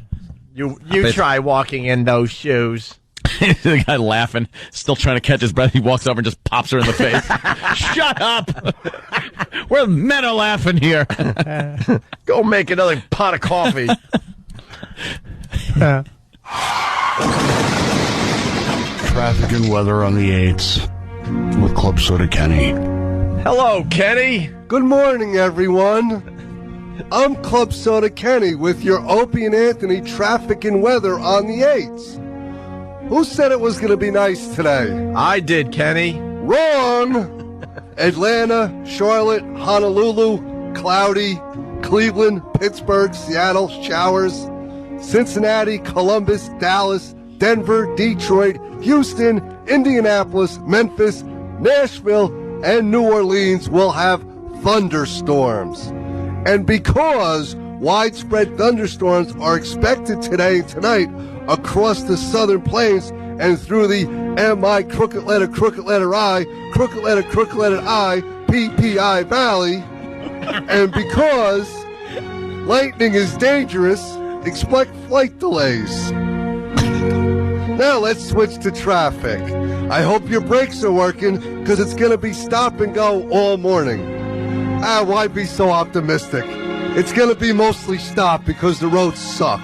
Speaker 10: You try walking in those shoes.
Speaker 7: The guy laughing, still trying to catch his breath. He walks over and just pops her in the face. Shut up! We're men are laughing here.
Speaker 10: Go make another pot of coffee.
Speaker 6: Traffic and weather on the 8s with Club Soda Kenny.
Speaker 10: Hello, Kenny.
Speaker 27: Good morning, everyone. I'm Club Soda Kenny with your Opie and Anthony traffic and weather on the 8s. Who said it was going to be nice today?
Speaker 10: I did, Kenny.
Speaker 27: Wrong! Atlanta, Charlotte, Honolulu, cloudy, Cleveland, Pittsburgh, Seattle, showers, Cincinnati, Columbus, Dallas, Denver, Detroit, Houston, Indianapolis, Memphis, Nashville, and New Orleans will have thunderstorms. And because widespread thunderstorms are expected today and tonight across the southern plains and through the M-I, crooked letter I, crooked letter I, PPI Valley, and because lightning is dangerous, expect flight delays. Now let's switch to traffic. I hope your brakes are working because it's going to be stop and go all morning. Why be so optimistic? It's going to be mostly stop because the roads suck.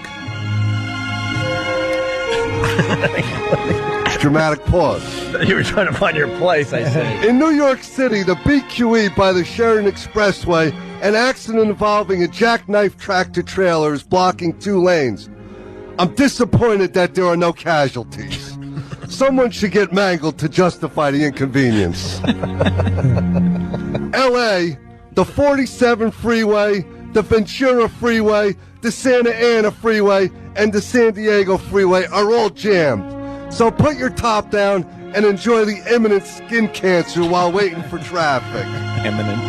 Speaker 27: Dramatic pause.
Speaker 10: You were trying to find your place, I see.
Speaker 27: In New York City, the BQE by the Sheridan Expressway, an accident involving a jackknife tractor trailer is blocking 2 lanes. I'm disappointed that there are no casualties. Someone should get mangled to justify the inconvenience. L.A., the 47 freeway, the Ventura Freeway, the Santa Ana Freeway, and the San Diego Freeway are all jammed. So put your top down and enjoy the imminent skin cancer while waiting for traffic.
Speaker 7: Imminent.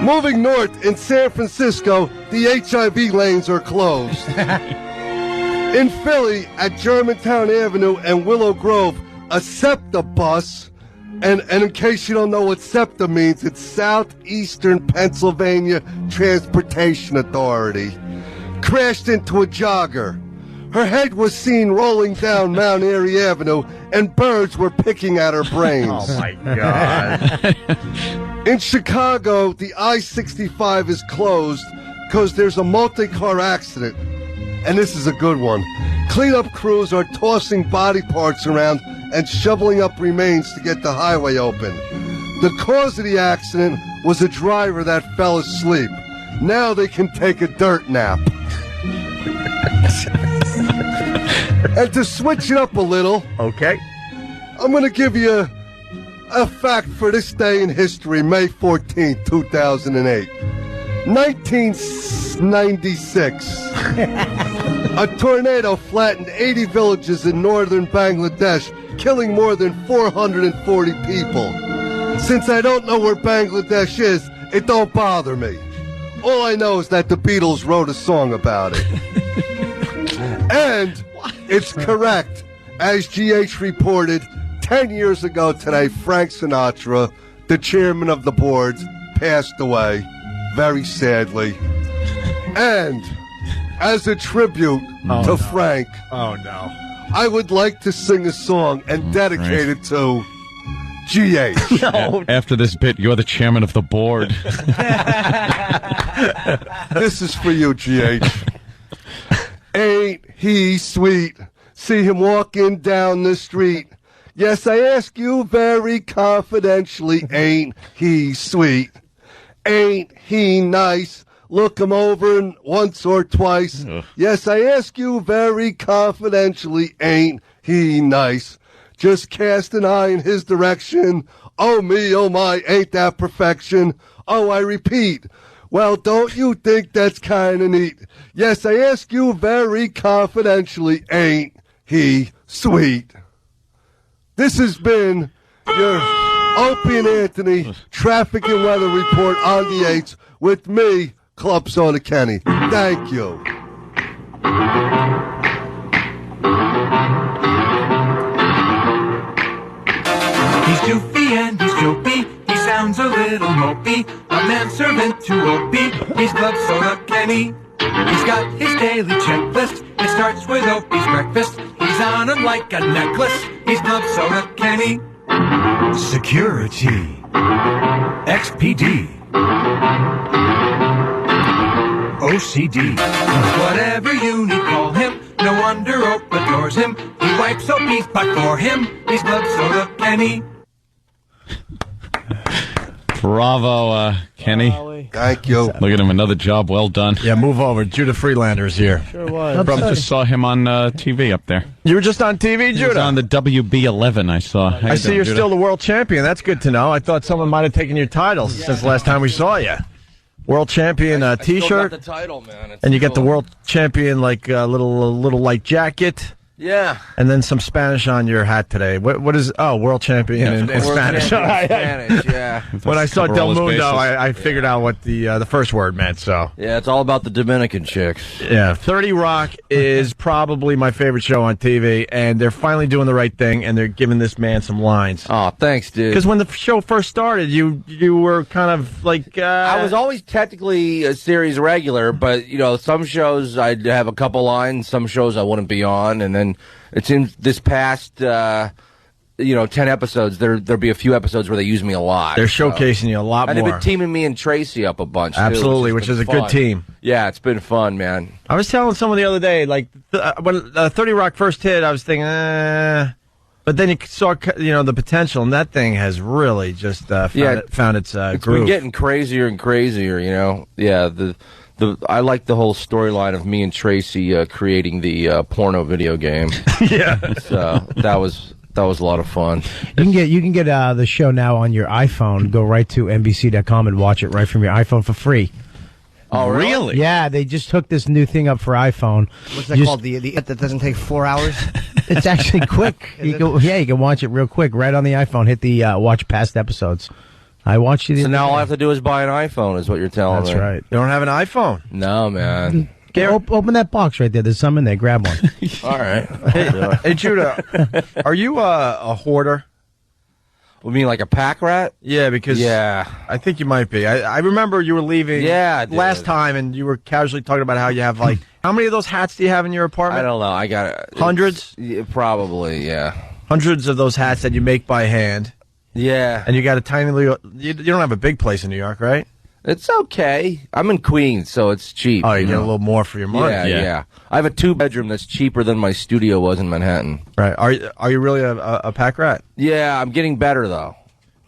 Speaker 27: Moving north in San Francisco, the HIV lanes are closed. In Philly, at Germantown Avenue and Willow Grove, a SEPTA bus, and in case you don't know what SEPTA means, it's Southeastern Pennsylvania Transportation Authority, crashed into a jogger. Her head was seen rolling down Mount Airy Avenue, and birds were picking at her brains.
Speaker 10: Oh, my God.
Speaker 27: In Chicago, the I-65 is closed because there's a multi-car accident. And this is a good one. Cleanup crews are tossing body parts around and shoveling up remains to get the highway open. The cause of the accident was a driver that fell asleep. Now they can take a dirt nap. And to switch it up a little,
Speaker 10: okay,
Speaker 27: I'm going to give you A fact for this day in history, May 14, 2008. 1996. A tornado flattened 80 villages in northern Bangladesh, killing more than 440 people. Since I don't know where Bangladesh is, it don't bother me. All I know is that the Beatles wrote a song about it. And it's correct. As GH reported, 10 years ago today, Frank Sinatra, the chairman of the board, passed away, very sadly. And as a tribute to Frank, I would like to sing a song and dedicate it to GH.
Speaker 7: After this bit, you're the chairman of the board.
Speaker 27: This is for you, GH. Ain't he sweet? See him walking down the street. Yes, I ask you very confidentially, ain't he sweet? Ain't he nice? Look him over once or twice. Yes, I ask you very confidentially, ain't he nice? Just cast an eye in his direction. Oh me, oh my, ain't that perfection? Oh, I repeat. Well, don't you think that's kind of neat? Yes, I ask you very confidentially, ain't he sweet? This has been your Opie and Anthony traffic and weather report on the 8th with me, Club Soda Kenny. Thank you.
Speaker 8: He's doofy and he's dopey. He sounds a little mopey. A manservant to Opie. He's Club Soda Kenny. He's got his daily checklist. It starts with Opie's breakfast. He's on him like a necklace. He's Club Soda Kenny. Security. XPD. OCD. Whatever you need, call him. No wonder Ope adores him. He wipes Opie's butt for him. He's Club Soda Kenny.
Speaker 7: Bravo, Kenny.
Speaker 27: Thank you.
Speaker 7: Look at him, another job well done.
Speaker 10: Yeah, move over. Judah Freelander is here.
Speaker 14: Sure was.
Speaker 7: Just saw him on TV up there.
Speaker 10: You were just on TV, Judah?
Speaker 7: He was on the WB11, I saw.
Speaker 10: I see you're still the world champion. That's good to know. I thought someone might have taken your title since the last time we saw you. World champion T-shirt.
Speaker 19: Still got the title, man.
Speaker 10: And you get the world champion like little light jacket.
Speaker 19: Yeah.
Speaker 10: And then some Spanish on your hat today. What is world champion in Spanish.
Speaker 19: Spanish, yeah.
Speaker 10: When I saw Del Mundo, I figured out what the first word meant, so.
Speaker 19: Yeah, it's all about the Dominican chicks.
Speaker 10: Yeah, 30 Rock is probably my favorite show on TV, and they're finally doing the right thing, and they're giving this man some lines.
Speaker 19: Oh, thanks, dude.
Speaker 10: Because when the show first started, you were kind of like...
Speaker 19: I was always technically a series regular, but, some shows I'd have a couple lines, some shows I wouldn't be on, and then it seems this past, 10 episodes, there'll be a few episodes where they use me a lot.
Speaker 10: They're showcasing you a lot more.
Speaker 19: And they've been teaming me and Tracy up a bunch, too.
Speaker 10: Absolutely, which is a good team.
Speaker 19: Yeah, it's been fun, man.
Speaker 10: I was telling someone the other day, when 30 Rock first hit, I was thinking, but then you saw, the potential, and that thing has really just found its groove.
Speaker 19: It's been getting crazier and crazier, Yeah, I like the whole storyline of me and Tracy creating the porno video game.
Speaker 10: Yeah,
Speaker 19: so that was a lot of fun.
Speaker 18: You can get the show now on your iPhone. Go right to NBC.com and watch it right from your iPhone for free.
Speaker 19: Oh, really?
Speaker 18: Yeah, they just hooked this new thing up for iPhone.
Speaker 14: What's that called? The that doesn't take 4 hours?
Speaker 18: It's actually quick. You can watch it real quick right on the iPhone. Hit the watch past episodes. I watched you.
Speaker 19: So now all I have to do is buy an iPhone, is what you're telling me.
Speaker 18: That's right.
Speaker 10: You don't have an iPhone?
Speaker 19: No, man.
Speaker 18: Open that box right there. There's some in there. Grab one.
Speaker 19: All right.
Speaker 10: Hey, Judah, are you a hoarder?
Speaker 19: You mean like a pack rat?
Speaker 10: Yeah, because I think you might be. I remember you were leaving last time, and you were casually talking about how you have, how many of those hats do you have in your apartment?
Speaker 19: I don't know. I got
Speaker 10: hundreds?
Speaker 19: Probably, yeah.
Speaker 10: Hundreds of those hats that you make by hand.
Speaker 19: Yeah.
Speaker 10: And you got a tiny little... You don't have a big place in New York, right?
Speaker 19: It's okay. I'm in Queens, so it's cheap.
Speaker 10: Oh, you get a little more for your money.
Speaker 19: Yeah. I have a 2-bedroom that's cheaper than my studio was in Manhattan.
Speaker 10: Right. Are you really a pack rat?
Speaker 19: Yeah, I'm getting better, though.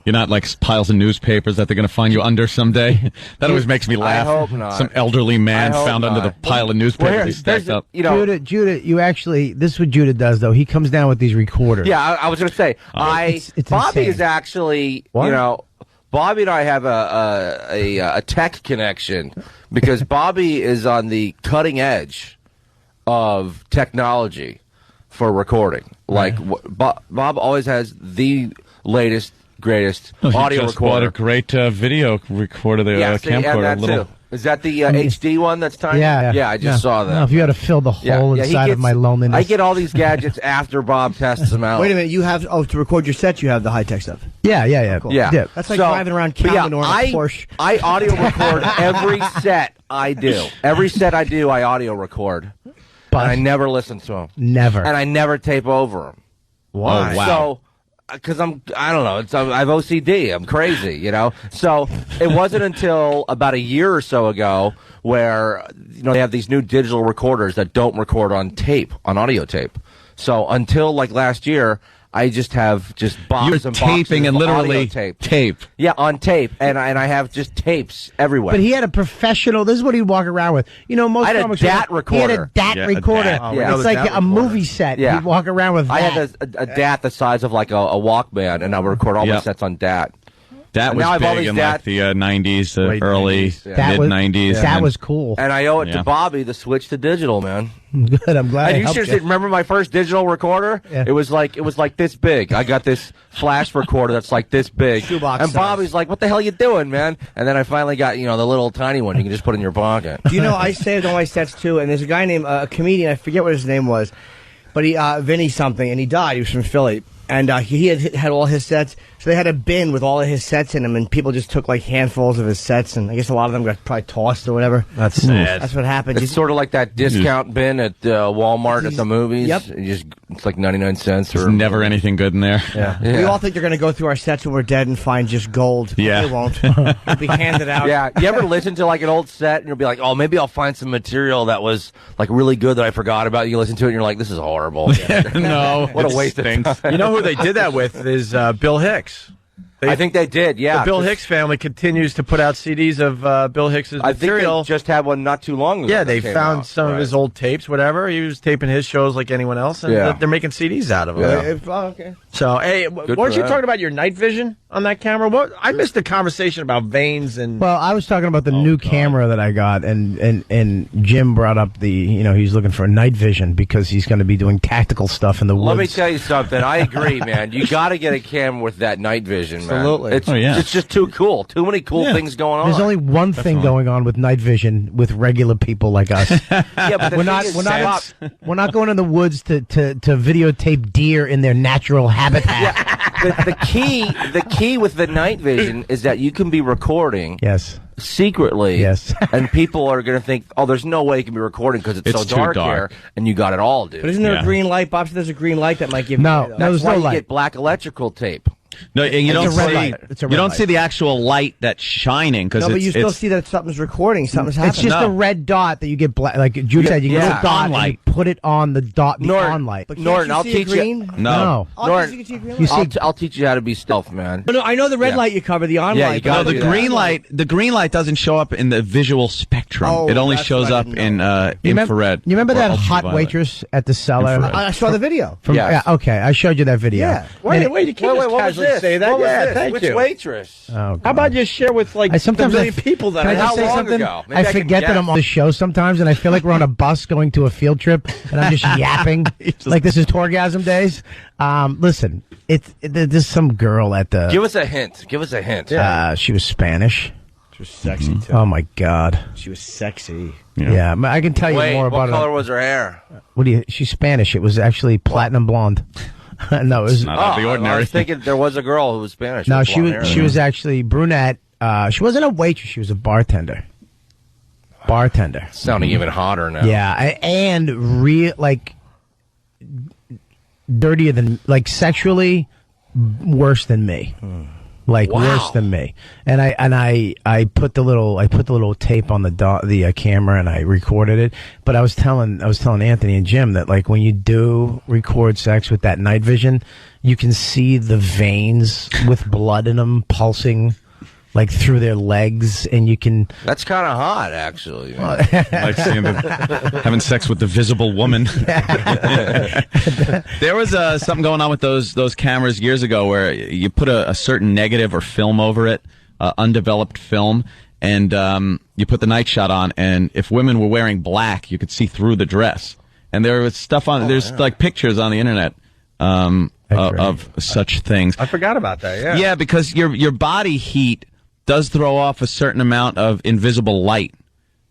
Speaker 7: You're not like piles of newspapers that they're going to find you under someday. That always makes me laugh.
Speaker 19: I hope not.
Speaker 7: Some elderly man found under the pile of newspapers he stacked up.
Speaker 18: Judah, you actually, this is what Judah does, though. He comes down with these recorders.
Speaker 19: Yeah, I was going to say,
Speaker 18: it's
Speaker 19: Bobby
Speaker 18: insane.
Speaker 19: is actually,
Speaker 18: What?
Speaker 19: Bobby and I have a tech connection because Bobby is on the cutting edge of technology for recording. Like, Bob always has the latest, greatest audio
Speaker 7: just
Speaker 19: recorder.
Speaker 7: bought a great video recorder, the camcorder.
Speaker 19: That
Speaker 7: little.
Speaker 19: too. Is that the HD one that's tiny?
Speaker 18: Yeah.
Speaker 19: I just saw that.
Speaker 18: No, if you had to fill the hole inside of my loneliness.
Speaker 19: I get all these gadgets after Bob tests them out.
Speaker 14: Wait a minute, you have to record your sets. You have the high tech stuff.
Speaker 18: Yeah.
Speaker 14: Cool.
Speaker 19: Yeah.
Speaker 14: That's like driving around Calvin or a Porsche.
Speaker 19: I audio record every set I do. Every set I do, I audio record. But I never listen to them.
Speaker 18: Never.
Speaker 19: And I never tape over them.
Speaker 18: Why?
Speaker 19: Oh, wow. So, because I don't know, I have OCD. I'm crazy, you know? So it wasn't until about a year or so ago where, they have these new digital recorders that don't record on tape, on audio tape. So until like last year, I just have boxes and boxes
Speaker 7: taping and
Speaker 19: of
Speaker 7: literally
Speaker 19: audio
Speaker 7: tape.
Speaker 19: Yeah, on tape, and I have just tapes everywhere.
Speaker 18: But he had a professional. This is what he'd walk around with. Most
Speaker 19: I had a
Speaker 18: comics
Speaker 19: DAT
Speaker 18: He had a
Speaker 19: recorder.
Speaker 18: DAT
Speaker 19: Yeah, a
Speaker 18: recorder.
Speaker 19: DAT. Oh, we know
Speaker 18: It's
Speaker 19: the
Speaker 18: like
Speaker 19: DAT
Speaker 18: a movie set.
Speaker 19: Yeah.
Speaker 18: He'd walk around with
Speaker 19: I
Speaker 18: that.
Speaker 19: had a DAT the size of like a Walkman, and I would record all my sets on DAT.
Speaker 7: That
Speaker 19: And
Speaker 7: was
Speaker 19: now I have all
Speaker 7: big
Speaker 19: these
Speaker 7: in
Speaker 19: DAT
Speaker 7: like the 90s, early,
Speaker 19: 90s, yeah.
Speaker 7: mid-90s.
Speaker 18: That was cool.
Speaker 19: And I owe it
Speaker 7: Yeah.
Speaker 19: to Bobby to switch to digital, man.
Speaker 18: Good, I'm glad.
Speaker 19: And
Speaker 18: I
Speaker 19: you
Speaker 18: helped
Speaker 19: should remember my first digital recorder?
Speaker 18: Yeah.
Speaker 19: It was like this big. I got this flash recorder that's like this big.
Speaker 14: Shoebox
Speaker 19: and
Speaker 14: size.
Speaker 19: Bobby's like, "What the hell you doing, man?" And then I finally got the little tiny one you can just put in your pocket.
Speaker 14: Do you know I saved all my sets too? And there's a guy named a comedian. I forget what his name was, but he Vinny something, and he died. He was from Philly, and he had all his sets. So they had a bin with all of his sets in them, and people just took like handfuls of his sets, and I guess a lot of them got probably tossed or whatever.
Speaker 19: That's sad.
Speaker 14: That's what happened.
Speaker 19: It's sort of like that discount bin at Walmart at the movies.
Speaker 14: Yep.
Speaker 19: It's like 99 cents.
Speaker 7: There's
Speaker 19: or
Speaker 7: never anything good in there.
Speaker 19: Yeah.
Speaker 14: We all think they're going to go through our sets when we're dead and find just gold.
Speaker 7: Yeah.
Speaker 14: They won't. It'll be handed out.
Speaker 19: Yeah, you ever listen to like an old set and you'll be like, oh, maybe I'll find some material that was like really good that I forgot about. You listen to it and you're like, this is horrible.
Speaker 7: No.
Speaker 19: What a
Speaker 7: it
Speaker 19: waste of
Speaker 7: stinks.
Speaker 19: time.
Speaker 10: You know who they did that with is Bill Hicks.
Speaker 19: I think they did, yeah.
Speaker 10: The Bill Hicks family continues to put out CDs of Bill Hicks's
Speaker 19: I think
Speaker 10: material.
Speaker 19: they just had one not too long ago.
Speaker 10: Yeah,
Speaker 19: that
Speaker 10: they
Speaker 19: came
Speaker 10: found
Speaker 19: out.
Speaker 10: some of his old tapes, whatever. He was taping his shows like anyone else, and
Speaker 19: Yeah.
Speaker 10: they're making CDs out of them.
Speaker 14: Okay.
Speaker 10: So, hey,
Speaker 19: Good
Speaker 10: weren't
Speaker 19: for
Speaker 10: you
Speaker 19: them.
Speaker 10: talking about your night vision on that camera? I missed the conversation about veins and.
Speaker 18: Well, I was talking about the new camera that I got, and Jim brought up he's looking for night vision because he's going to be doing tactical stuff in the woods.
Speaker 19: Let me tell you something. I agree, man. You got to get a camera with that night vision, man.
Speaker 14: Absolutely.
Speaker 19: It's just too cool. Too many cool things going on.
Speaker 18: There's only one thing going on with night vision with regular people like us.
Speaker 19: Yeah, but the
Speaker 18: we're
Speaker 19: thing
Speaker 18: not
Speaker 19: is,
Speaker 18: we're not going in the woods to videotape deer in their natural habitat.
Speaker 19: the key with the night vision is that you can be recording
Speaker 18: Yes.
Speaker 19: secretly.
Speaker 18: Yes.
Speaker 19: And people are going to think, oh, there's no way you can be recording because it's so
Speaker 7: It's too
Speaker 19: dark,
Speaker 7: dark.
Speaker 19: here, and you got it all, dude.
Speaker 14: But isn't there
Speaker 7: Yeah.
Speaker 14: a green light? Bob said there's a green light that might give
Speaker 18: No,
Speaker 14: you
Speaker 18: no,
Speaker 19: That's
Speaker 18: there's
Speaker 19: why
Speaker 18: no
Speaker 19: you
Speaker 18: light.
Speaker 19: get black electrical tape.
Speaker 7: No, and you
Speaker 18: It's
Speaker 7: don't
Speaker 18: a red
Speaker 7: see
Speaker 18: light. It's a
Speaker 7: you
Speaker 18: red
Speaker 7: don't
Speaker 18: light.
Speaker 7: see the actual light that's shining because
Speaker 14: No, but you still
Speaker 7: it's
Speaker 14: see that something's recording. Something's happening.
Speaker 18: It's just a red dot that you get black. Like Jude said, you get
Speaker 19: Yeah.
Speaker 18: a dot and
Speaker 7: light.
Speaker 18: you put it on the dot, the
Speaker 19: Norton,
Speaker 18: on light.
Speaker 14: But can't
Speaker 19: Norton,
Speaker 14: you
Speaker 19: I'll
Speaker 14: see
Speaker 19: teach
Speaker 14: a green?
Speaker 19: you.
Speaker 18: No.
Speaker 14: Oh,
Speaker 19: Norton,
Speaker 14: you can see a green
Speaker 18: You
Speaker 14: light.
Speaker 18: see-
Speaker 19: I'll teach you how to be stealth, man.
Speaker 14: No, I know the red
Speaker 19: Yeah.
Speaker 14: light you cover, the on
Speaker 19: Yeah,
Speaker 14: light.
Speaker 19: you
Speaker 14: but
Speaker 19: gotta
Speaker 7: no,
Speaker 14: I
Speaker 7: the
Speaker 19: do
Speaker 14: don't
Speaker 19: that.
Speaker 7: green
Speaker 14: know.
Speaker 7: light. The green light doesn't show up in the visual spectrum.
Speaker 14: Oh,
Speaker 7: it only
Speaker 14: that's
Speaker 7: shows
Speaker 14: what I
Speaker 7: up
Speaker 14: didn't
Speaker 7: in
Speaker 14: know.
Speaker 7: infrared.
Speaker 18: You remember
Speaker 7: or
Speaker 18: that hot
Speaker 7: ultraviolet.
Speaker 18: waitress at the cellar?
Speaker 7: Infrared.
Speaker 14: I saw the video.
Speaker 18: From,
Speaker 19: Yes.
Speaker 18: yeah, okay, I showed you that video.
Speaker 14: Yeah.
Speaker 10: Wait,
Speaker 18: And
Speaker 10: you can't just
Speaker 19: what was
Speaker 10: casually
Speaker 19: this?
Speaker 10: say that.
Speaker 19: What was
Speaker 10: Yeah,
Speaker 19: this?
Speaker 10: thank
Speaker 19: Which
Speaker 10: you.
Speaker 19: waitress?
Speaker 18: Oh, God.
Speaker 10: How about you share with like
Speaker 18: I sometimes
Speaker 10: the million people that
Speaker 18: can I
Speaker 10: I
Speaker 18: just
Speaker 19: How
Speaker 18: say
Speaker 19: long
Speaker 18: something?
Speaker 19: ago? Maybe
Speaker 18: I
Speaker 19: I can
Speaker 18: forget that
Speaker 19: guess.
Speaker 18: I'm on the show sometimes, and I feel like we're on a bus going to a field trip, and I'm just yapping like this is Torgasm days. Listen, there's some girl at the.
Speaker 19: Give us a hint. Give us a hint.
Speaker 18: She was Spanish.
Speaker 14: She was sexy, too.
Speaker 18: Oh my God.
Speaker 14: She was sexy.
Speaker 18: Yeah, I can tell you
Speaker 19: Wait,
Speaker 18: more
Speaker 19: what
Speaker 18: about
Speaker 19: color
Speaker 18: her.
Speaker 19: was her hair?
Speaker 18: She's Spanish. It was actually platinum blonde. No, it was
Speaker 7: Not out of the
Speaker 19: I
Speaker 7: ordinary.
Speaker 19: was thinking there was a girl who was Spanish.
Speaker 18: no.
Speaker 19: with
Speaker 18: She
Speaker 19: blonde
Speaker 18: was
Speaker 19: hair.
Speaker 18: she was actually brunette. She wasn't a waitress. She was a bartender. Bartender.
Speaker 19: sounding even hotter now.
Speaker 18: Yeah, and real like dirtier than like sexually worse than me. like
Speaker 10: Wow.
Speaker 18: worse than me. And I put the little tape on the camera and I recorded it. But I was telling Anthony and Jim that like when you do record sex with that night vision, you can see the veins with blood in them pulsing like through their legs, and you can.
Speaker 19: That's kind of hot, actually.
Speaker 7: Like seeing having sex with the visible woman. There was something going on with those cameras years ago where you put a certain negative or film over it, undeveloped film, and you put the night shot on, and if women were wearing black, you could see through the dress. And there was stuff on. There's like pictures on the internet of such things.
Speaker 10: I forgot about that. Yeah.
Speaker 7: Yeah, because your body heat does throw off a certain amount of invisible light.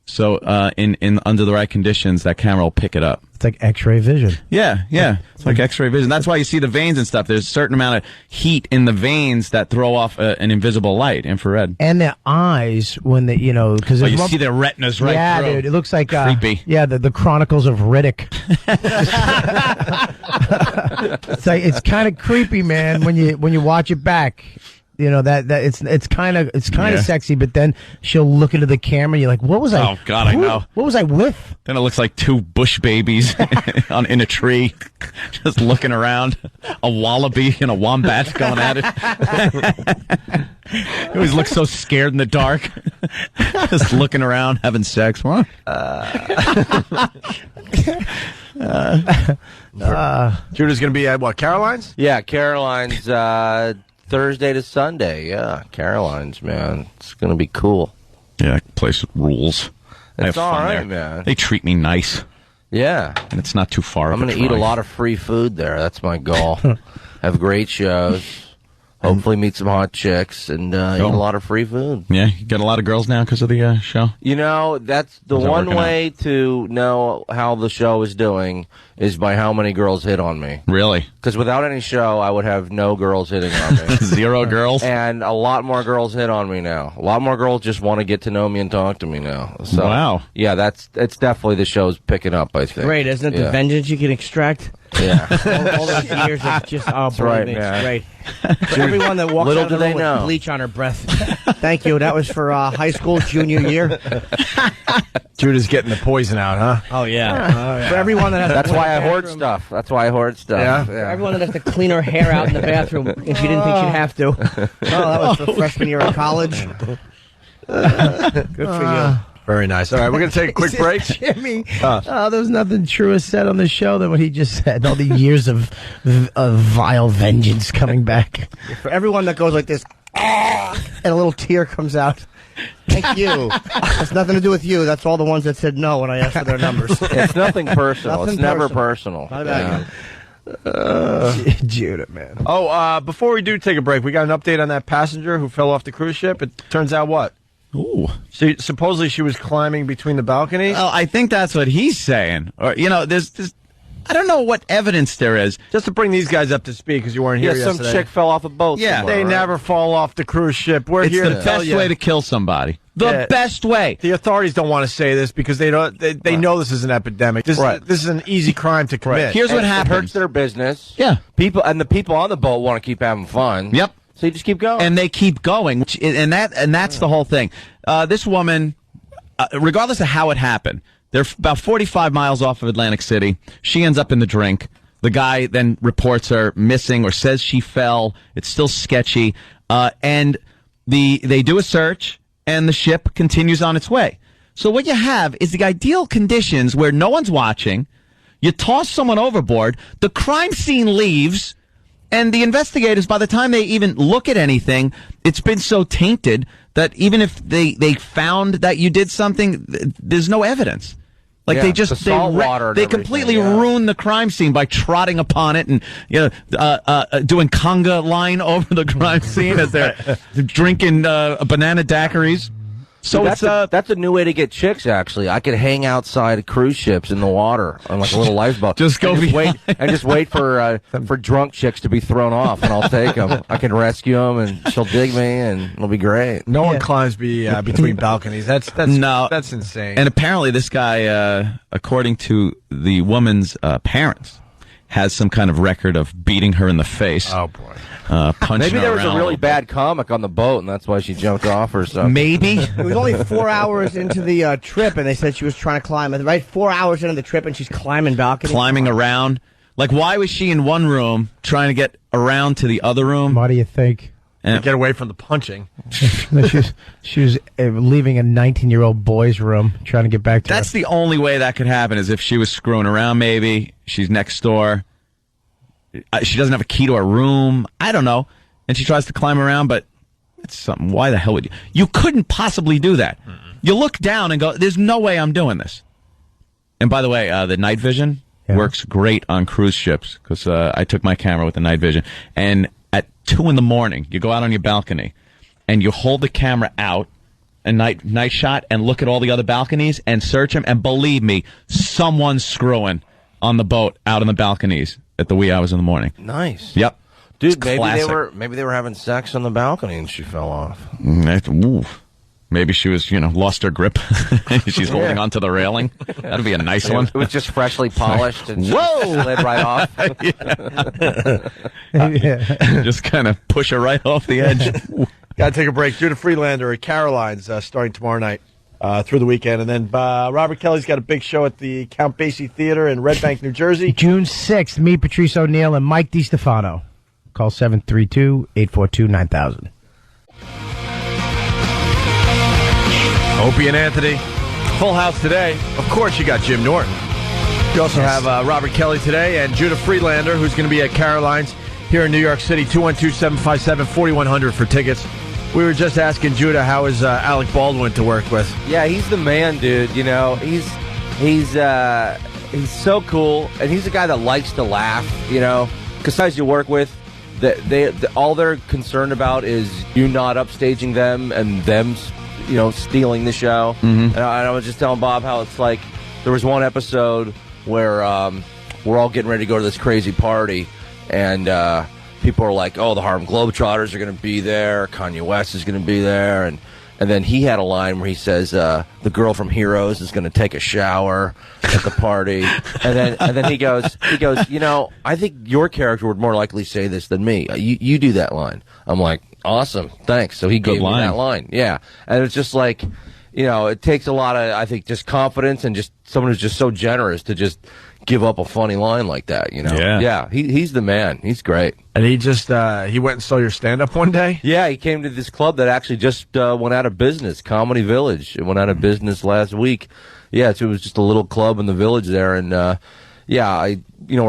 Speaker 7: So in under the right conditions, that camera will pick it up.
Speaker 18: It's like X-ray vision.
Speaker 7: Yeah. It's like X-ray vision. That's why you see the veins and stuff. There's a certain amount of heat in the veins that throw off an invisible light, infrared.
Speaker 18: And their eyes, when they, because
Speaker 7: you see their retinas right
Speaker 18: yeah,
Speaker 7: through.
Speaker 18: dude, it looks like
Speaker 7: creepy.
Speaker 18: Yeah, the Chronicles of Riddick. It's kind of creepy, man, when you watch it back. That it's kind of sexy, but then she'll look into the camera and you're like, what was I?
Speaker 7: Oh God, I know.
Speaker 18: What was I with?
Speaker 7: Then it looks like two bush babies in a tree, just looking around. A wallaby and a wombat going at it. He always looks so scared in the dark, just looking around, having sex. What?
Speaker 10: Judah's going to be at what, Caroline's?
Speaker 19: Yeah, Caroline's. Thursday to Sunday, yeah. Caroline's, man. It's going to be cool.
Speaker 7: Yeah, that place rules.
Speaker 19: It's all right,
Speaker 7: there.
Speaker 19: man.
Speaker 7: They treat me nice.
Speaker 19: Yeah.
Speaker 7: And it's not too far.
Speaker 19: I'm going to eat a lot of free food there. That's my goal. Have great shows. Hopefully meet some hot chicks and eat a lot of free food.
Speaker 7: Yeah, you get a lot of girls now because of the show?
Speaker 19: That's the one way to know how the show is doing is by how many girls hit on me.
Speaker 7: Really?
Speaker 19: Because without any show, I would have no girls hitting on me.
Speaker 7: Zero girls?
Speaker 19: And a lot more girls hit on me now. A lot more girls just want to get to know me and talk to me now. So,
Speaker 7: wow.
Speaker 19: Yeah, it's definitely the show's picking up, I think.
Speaker 14: Great, isn't it? The vengeance you can extract?
Speaker 19: Yeah.
Speaker 14: all those years of just,
Speaker 19: That's right,
Speaker 14: me,
Speaker 19: man.
Speaker 14: it's great. For everyone that walks out of the room with bleach on her breath. Thank you. That was for high school, junior year.
Speaker 10: Judah's getting the poison out, huh?
Speaker 14: Oh, yeah. For everyone that has
Speaker 19: That's
Speaker 14: to
Speaker 19: why I hoard stuff. That's why I hoard stuff.
Speaker 10: Yeah?
Speaker 14: For everyone that has to clean her hair out in the bathroom if she didn't think she'd have to. Oh, that was for freshman year of college. Good for you.
Speaker 10: Very nice. All right, we're going to take a quick break.
Speaker 18: Jimmy, there's nothing truer said on the show than what he just said. All the years of vile vengeance coming back.
Speaker 14: For everyone that goes like this, and a little tear comes out. Thank you. It's nothing to do with you. That's all the ones that said no when I asked for their numbers.
Speaker 19: It's nothing personal. It's never personal.
Speaker 14: Not about
Speaker 19: Yeah.
Speaker 18: Judah, man.
Speaker 10: Oh, before we do take a break, we got an update on that passenger who fell off the cruise ship. It turns out what?
Speaker 7: Ooh.
Speaker 10: Supposedly she was climbing between the balconies?
Speaker 7: Oh, I think that's what he's saying. Or, there's I don't know what evidence there is.
Speaker 10: Just to bring these guys up to speed because you weren't here yesterday.
Speaker 19: Some chick fell off a boat.
Speaker 7: Yeah.
Speaker 19: somewhere,
Speaker 10: They
Speaker 19: right?
Speaker 10: never fall off the cruise ship. We're
Speaker 7: It's
Speaker 10: here
Speaker 7: the
Speaker 10: to tell
Speaker 7: best
Speaker 10: you.
Speaker 7: way to kill somebody. The best way.
Speaker 10: The authorities don't want to say this because they don't. They know this is an epidemic. This is an easy crime to commit.
Speaker 7: Here's what
Speaker 19: It
Speaker 7: happens.
Speaker 19: hurts their business.
Speaker 7: Yeah.
Speaker 19: The people on the boat want to keep having fun.
Speaker 7: Yep.
Speaker 19: So you just keep going.
Speaker 7: And they keep going, and that's the whole thing. This woman, regardless of how it happened, they're about 45 miles off of Atlantic City. She ends up in the drink. The guy then reports her missing or says she fell. It's still sketchy. And they do a search, and the ship continues on its way. So what you have is the ideal conditions where no one's watching. You toss someone overboard. The crime scene leaves. And the investigators, by the time they even look at anything, it's been so tainted that even if they found that you did something, there's no evidence. Like
Speaker 19: Yeah,
Speaker 7: they just
Speaker 19: the salt water and
Speaker 7: they
Speaker 19: everything,
Speaker 7: completely
Speaker 19: yeah.
Speaker 7: ruin the crime scene by trotting upon it and doing conga line over the crime scene as they're drinking banana daiquiris. So
Speaker 19: that's a new way to get chicks. Actually, I could hang outside cruise ships in the water on like a little lifeboat.
Speaker 7: Just
Speaker 19: wait for drunk chicks to be thrown off, and I'll take them. I can rescue them, and she'll dig me, and it'll be great.
Speaker 10: No one climbs between balconies. That's insane.
Speaker 7: And apparently, this guy, according to the woman's parents, has some kind of record of beating her in the face.
Speaker 10: Oh, boy.
Speaker 7: Punching
Speaker 19: Maybe there
Speaker 7: her
Speaker 19: was a
Speaker 7: around
Speaker 19: really
Speaker 7: bit.
Speaker 19: bad comic on the boat, and that's why she jumped off or something.
Speaker 7: Maybe.
Speaker 14: It was only 4 hours into the trip, and they said she was trying to climb. Right, 4 hours into the trip, and she's climbing balcony.
Speaker 7: Climbing around. Like, why was she in one room trying to get around to the other room?
Speaker 18: What do you think?
Speaker 10: To get away from the punching.
Speaker 18: No, she was leaving a 19-year-old boy's room, trying to get back to
Speaker 7: That's
Speaker 18: her.
Speaker 7: the only way that could happen, is if she was screwing around, maybe. She's next door. She doesn't have a key to her room. I don't know. And she tries to climb around, but it's something. Why the hell would you? You couldn't possibly do that. You look down and go, there's no way I'm doing this. And by the way, the night vision works great on cruise ships, because I took my camera with the night vision. And at 2 a.m, you go out on your balcony and you hold the camera out, a night shot, and look at all the other balconies and search them. And believe me, someone's screwing on the boat out on the balconies at the wee hours in the morning.
Speaker 19: Nice.
Speaker 7: Yep.
Speaker 19: Dude,
Speaker 7: It's
Speaker 19: maybe
Speaker 7: classic.
Speaker 19: they were having sex on the balcony and she fell off.
Speaker 7: Ooh. Maybe she was, lost her grip. She's holding onto the railing. That'd be a nice one.
Speaker 19: It was just freshly polished and
Speaker 7: Whoa!
Speaker 19: slid right off.
Speaker 7: Just kind of push her right off the edge.
Speaker 10: Got to take a break. Judah Friedlander at Caroline's starting tomorrow night through the weekend. And then Robert Kelly's got a big show at the Count Basie Theater in Red Bank, New Jersey.
Speaker 18: June 6th, meet Patrice O'Neill and Mike DiStefano. Call 732-842-9000.
Speaker 10: Opie and Anthony. Full house today. Of course, you got Jim Norton. You also have Robert Kelly today and Judah Friedlander, who's going to be at Caroline's here in New York City. 212-757-4100 for tickets. We were just asking Judah, how is Alec Baldwin to work with?
Speaker 19: Yeah, he's the man, dude. He's so cool, and he's a guy that likes to laugh. Because guys you work with, all they're concerned about is you not upstaging them and them, stealing the show. And I was just telling Bob how it's like there was one episode where we're all getting ready to go to this crazy party, and people are like, "Oh, the Harlem Globetrotters are going to be there. Kanye West is going to be there," and then he had a line where he says, "The girl from Heroes is going to take a shower at the party," and then he goes, I think your character would more likely say this than me. You do that line. I'm like, awesome, thanks. So he gave me that line. Yeah, and it's just like, it takes a lot of, I think, just confidence and just someone who's just so generous to just give up a funny line like that. Yeah, he's the man. He's great.
Speaker 10: And he just he went and saw your stand-up one day?
Speaker 19: Yeah, he came to this club that actually just went out of business, Comedy Village. It went out of business last week. Yeah, it was just a little club in the village there, and we're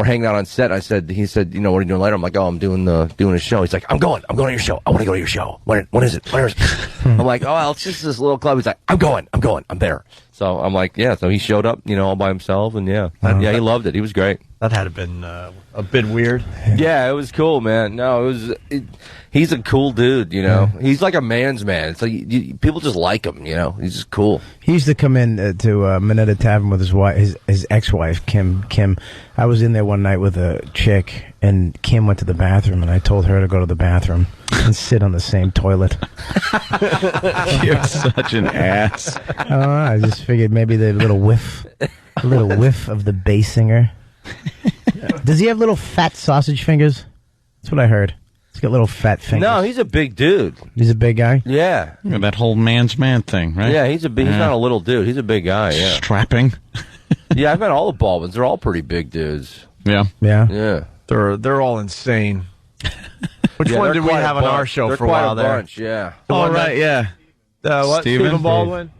Speaker 19: hanging out on set. He said, what are you doing later? I'm like, oh, I'm doing a show. He's like, I'm going to your show. I want to go to your show. When is it? Where is it? I'm like, oh, well, it's just this little club. He's like, I'm going. I'm there. So I'm like, yeah. So he showed up, all by himself, and he loved it. He was great.
Speaker 10: That had been a bit weird.
Speaker 19: Yeah, it was cool, man. No, he's a cool dude, He's like a man's man. It's like people just like him, He's just cool.
Speaker 18: He used to come in to Minetta Tavern with his wife, his ex-wife, Kim. I was in there one night with a chick, and Kim went to the bathroom, and I told her to go to the bathroom and sit on the same toilet.
Speaker 7: You're such an ass.
Speaker 18: I don't know. I just figured maybe the little whiff of the bass singer. Does he have little fat sausage fingers? That's what I heard. He's got little fat fingers.
Speaker 19: No, he's a big dude.
Speaker 18: He's a big guy?
Speaker 19: Yeah.
Speaker 7: That whole man's man thing, right?
Speaker 19: Yeah, he's not a little dude. He's a big guy, yeah.
Speaker 7: Strapping.
Speaker 19: Yeah, I've met all the Baldwins. They're all pretty big dudes.
Speaker 7: Yeah.
Speaker 18: Yeah?
Speaker 19: Yeah.
Speaker 10: They're all insane. Which one did we have on our show for a while there?
Speaker 19: Bunch, yeah.
Speaker 10: All
Speaker 7: right, yeah.
Speaker 10: Stephen Baldwin?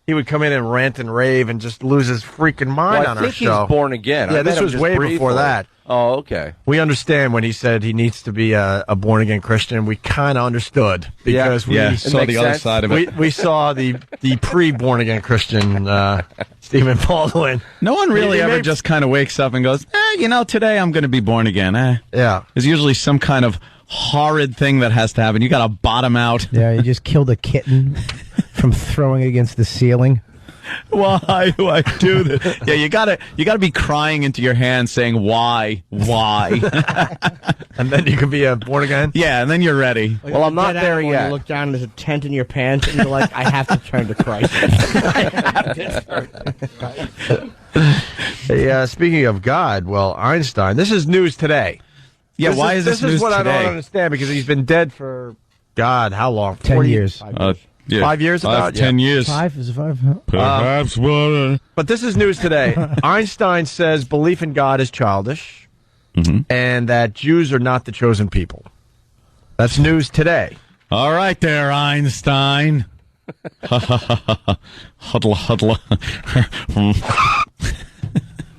Speaker 10: He would come in and rant and rave and just lose his freaking mind on our show.
Speaker 19: I think he's born again.
Speaker 10: Yeah, this was way before that.
Speaker 19: Oh, okay.
Speaker 10: We understand when he said he needs to be a born-again Christian. We kind of understood because we
Speaker 7: saw the other side of it.
Speaker 10: We saw the pre-born-again Christian Stephen Baldwin.
Speaker 7: No one really ever just kind of wakes up and goes, today I'm going to be born again.
Speaker 10: Yeah.
Speaker 7: There's usually some kind of horrid thing that has to happen. You got to bottom out.
Speaker 18: Yeah, you just killed a kitten from throwing it against the ceiling.
Speaker 7: Why do I do this? Yeah, you gotta be crying into your hands saying why,
Speaker 10: and then you can be born again.
Speaker 7: Yeah, and then you're ready.
Speaker 14: Like,
Speaker 19: well, I'm not there yet.
Speaker 14: You look down and there's a tent in your pants, and you're like, I have to turn to Christ. I have to turn to Christ.
Speaker 10: Hey, speaking of God, well, Einstein, this is news today.
Speaker 7: Yeah, why is this news
Speaker 10: This is what
Speaker 7: today?
Speaker 10: I don't understand, because he's been dead for, God, how long?
Speaker 18: 10
Speaker 10: 40
Speaker 18: years.
Speaker 10: 5 years?
Speaker 7: 10 years.
Speaker 18: 5? Is it 5?
Speaker 6: Perhaps one.
Speaker 10: But this is news today. Einstein says belief in God is childish, and that Jews are not the chosen people. That's news today.
Speaker 7: All right there, Einstein. Huddle.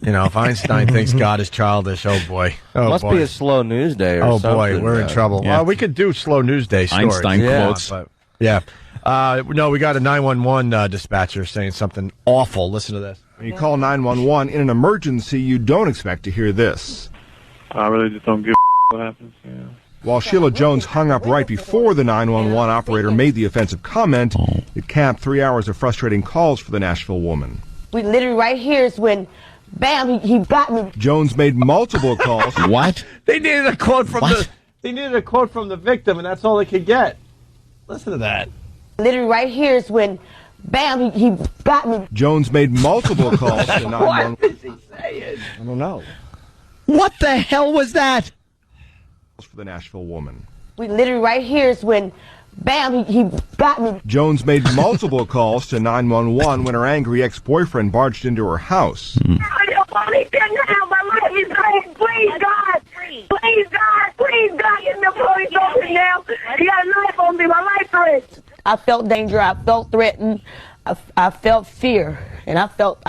Speaker 10: You know, if Einstein thinks God is childish, oh boy. Oh,
Speaker 19: Must
Speaker 10: boy.
Speaker 19: be a slow news day or something.
Speaker 10: Oh boy, we're in trouble.
Speaker 7: Yeah.
Speaker 10: We could do slow news day stories.
Speaker 7: Einstein quotes.
Speaker 10: But, yeah. No, we got a 911 dispatcher saying something awful. Listen to this.
Speaker 15: When you call 911 in an emergency, you don't expect to hear this.
Speaker 2: I really just don't give what happens. Yeah.
Speaker 15: While Sheila Jones hung up right before the 911 operator made the offensive comment, it capped 3 hours of frustrating calls for the Nashville woman.
Speaker 5: We literally right here is when, bam, he got me.
Speaker 15: Jones made multiple calls.
Speaker 7: What?
Speaker 10: They needed a quote from the victim, and that's all they could get. Listen to that.
Speaker 5: Literally right here is when, bam, he got me.
Speaker 15: Jones made multiple calls to 911.
Speaker 10: What is he saying?
Speaker 15: I don't know.
Speaker 7: What the hell was that?
Speaker 15: For the Nashville woman.
Speaker 5: We literally right here is when, bam, he got me.
Speaker 15: Jones made multiple calls to 911 when her angry ex-boyfriend barged into her house.
Speaker 5: I don't want anything now. My life is going. Please, God. Please, God. Please, God. Get the police over now. He got a knife on me. My life threat. I felt danger. I felt threatened. I felt fear. And I felt,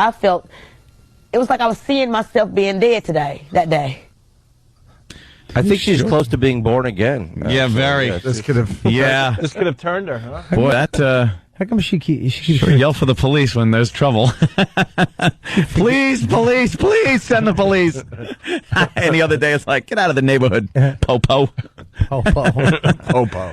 Speaker 5: it was like I was seeing myself being dead that day.
Speaker 19: I think she's close to being born again.
Speaker 7: Yeah, very.
Speaker 10: This could have.
Speaker 7: Yeah.
Speaker 10: This could have turned her, huh?
Speaker 7: Boy, that.
Speaker 18: How come she keeps
Speaker 7: Sure, yell for the police when there's trouble. Please, please, send the police. Any other day, it's like, get out of the neighborhood, po-po.
Speaker 10: Popo.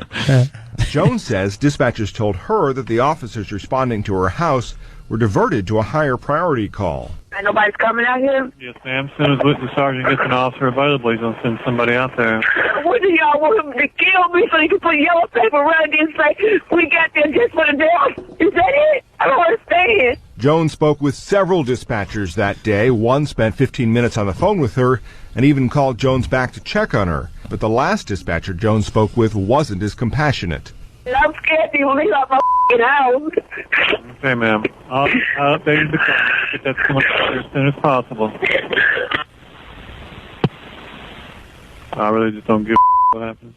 Speaker 15: Jones says dispatchers told her that the officers responding to her house were diverted to a higher priority call.
Speaker 5: And nobody's coming out here?
Speaker 2: Yes, ma'am. As soon as the sergeant gets an officer available, he's going to send somebody out there.
Speaker 5: What do y'all want him to kill me so you can put yellow paper around it and say, we got them just for the death? Is that it? I don't understand.
Speaker 15: Jones spoke with several dispatchers that day. One spent 15 minutes on the phone with her and even called Jones back to check on her. But the last dispatcher Jones spoke with wasn't as compassionate.
Speaker 5: I'm scared to leave out my house.
Speaker 2: Okay, ma'am. I'll update the call. Get that to her as soon as possible. I really just don't give what happens.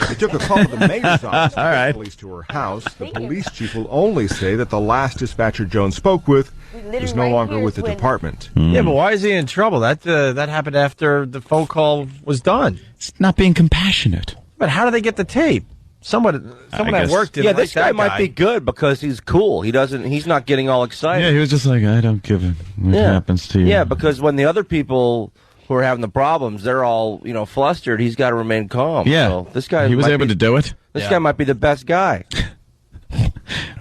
Speaker 15: They took a call to the mayor's office
Speaker 7: All right.
Speaker 15: police to her house. The police chief will only say that the last dispatcher Jones spoke with is no longer with the department.
Speaker 10: Yeah, but why is he in trouble? That happened after the phone call was done.
Speaker 7: It's not being compassionate.
Speaker 10: But how do they get the tape? Someone at
Speaker 7: guess.
Speaker 10: work didn't
Speaker 19: Yeah,
Speaker 10: like
Speaker 19: this guy
Speaker 10: that
Speaker 19: might be good because he's cool. He's not getting all excited.
Speaker 7: Yeah, he was just like, I don't give a what happens to you.
Speaker 19: Yeah, because when the other people who are having the problems, they're all, flustered, he's got to remain calm.
Speaker 7: Yeah.
Speaker 19: So this guy
Speaker 7: He was
Speaker 19: might
Speaker 7: able to do it.
Speaker 19: This guy might be the best guy.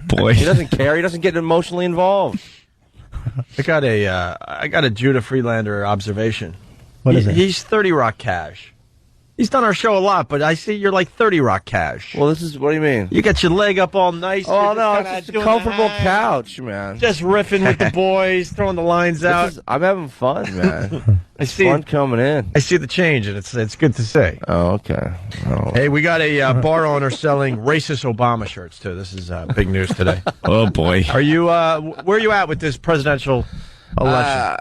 Speaker 7: Boy.
Speaker 19: He doesn't care. He doesn't get emotionally involved.
Speaker 10: I got a Judah Friedlander observation.
Speaker 18: What is it?
Speaker 10: He's 30 Rock Cash. He's done our show a lot, but I see you're like 30 Rock Cash.
Speaker 19: Well, what do you mean?
Speaker 10: You got your leg up all nice.
Speaker 19: Oh, no, it's just a comfortable couch, man.
Speaker 10: Just riffing with the boys, throwing the lines out.
Speaker 19: I'm having fun, man. It's fun coming in.
Speaker 10: I see the change, and it's good to see.
Speaker 19: Oh, okay. Oh.
Speaker 10: Hey, we got a bar owner selling racist Obama shirts, too. This is big news today.
Speaker 7: Oh, boy.
Speaker 10: Are you, where are you at with this presidential election?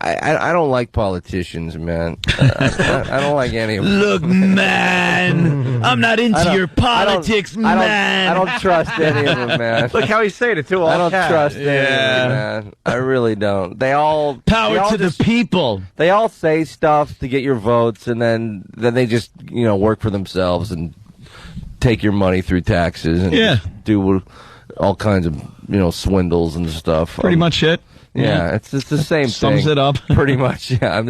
Speaker 19: I don't like politicians, man. I don't like any of them.
Speaker 7: Look, man, I'm not into your politics, man.
Speaker 19: I don't trust any of them, man.
Speaker 10: Look how he's saying it, too.
Speaker 19: I don't trust any of them, man. I really don't. They all
Speaker 7: the people.
Speaker 19: They all say stuff to get your votes, and then they just work for themselves and take your money through taxes and do all kinds of swindles and stuff.
Speaker 7: Pretty much it.
Speaker 19: Yeah, it's the same thing.
Speaker 7: Sums it up.
Speaker 19: Pretty much, yeah.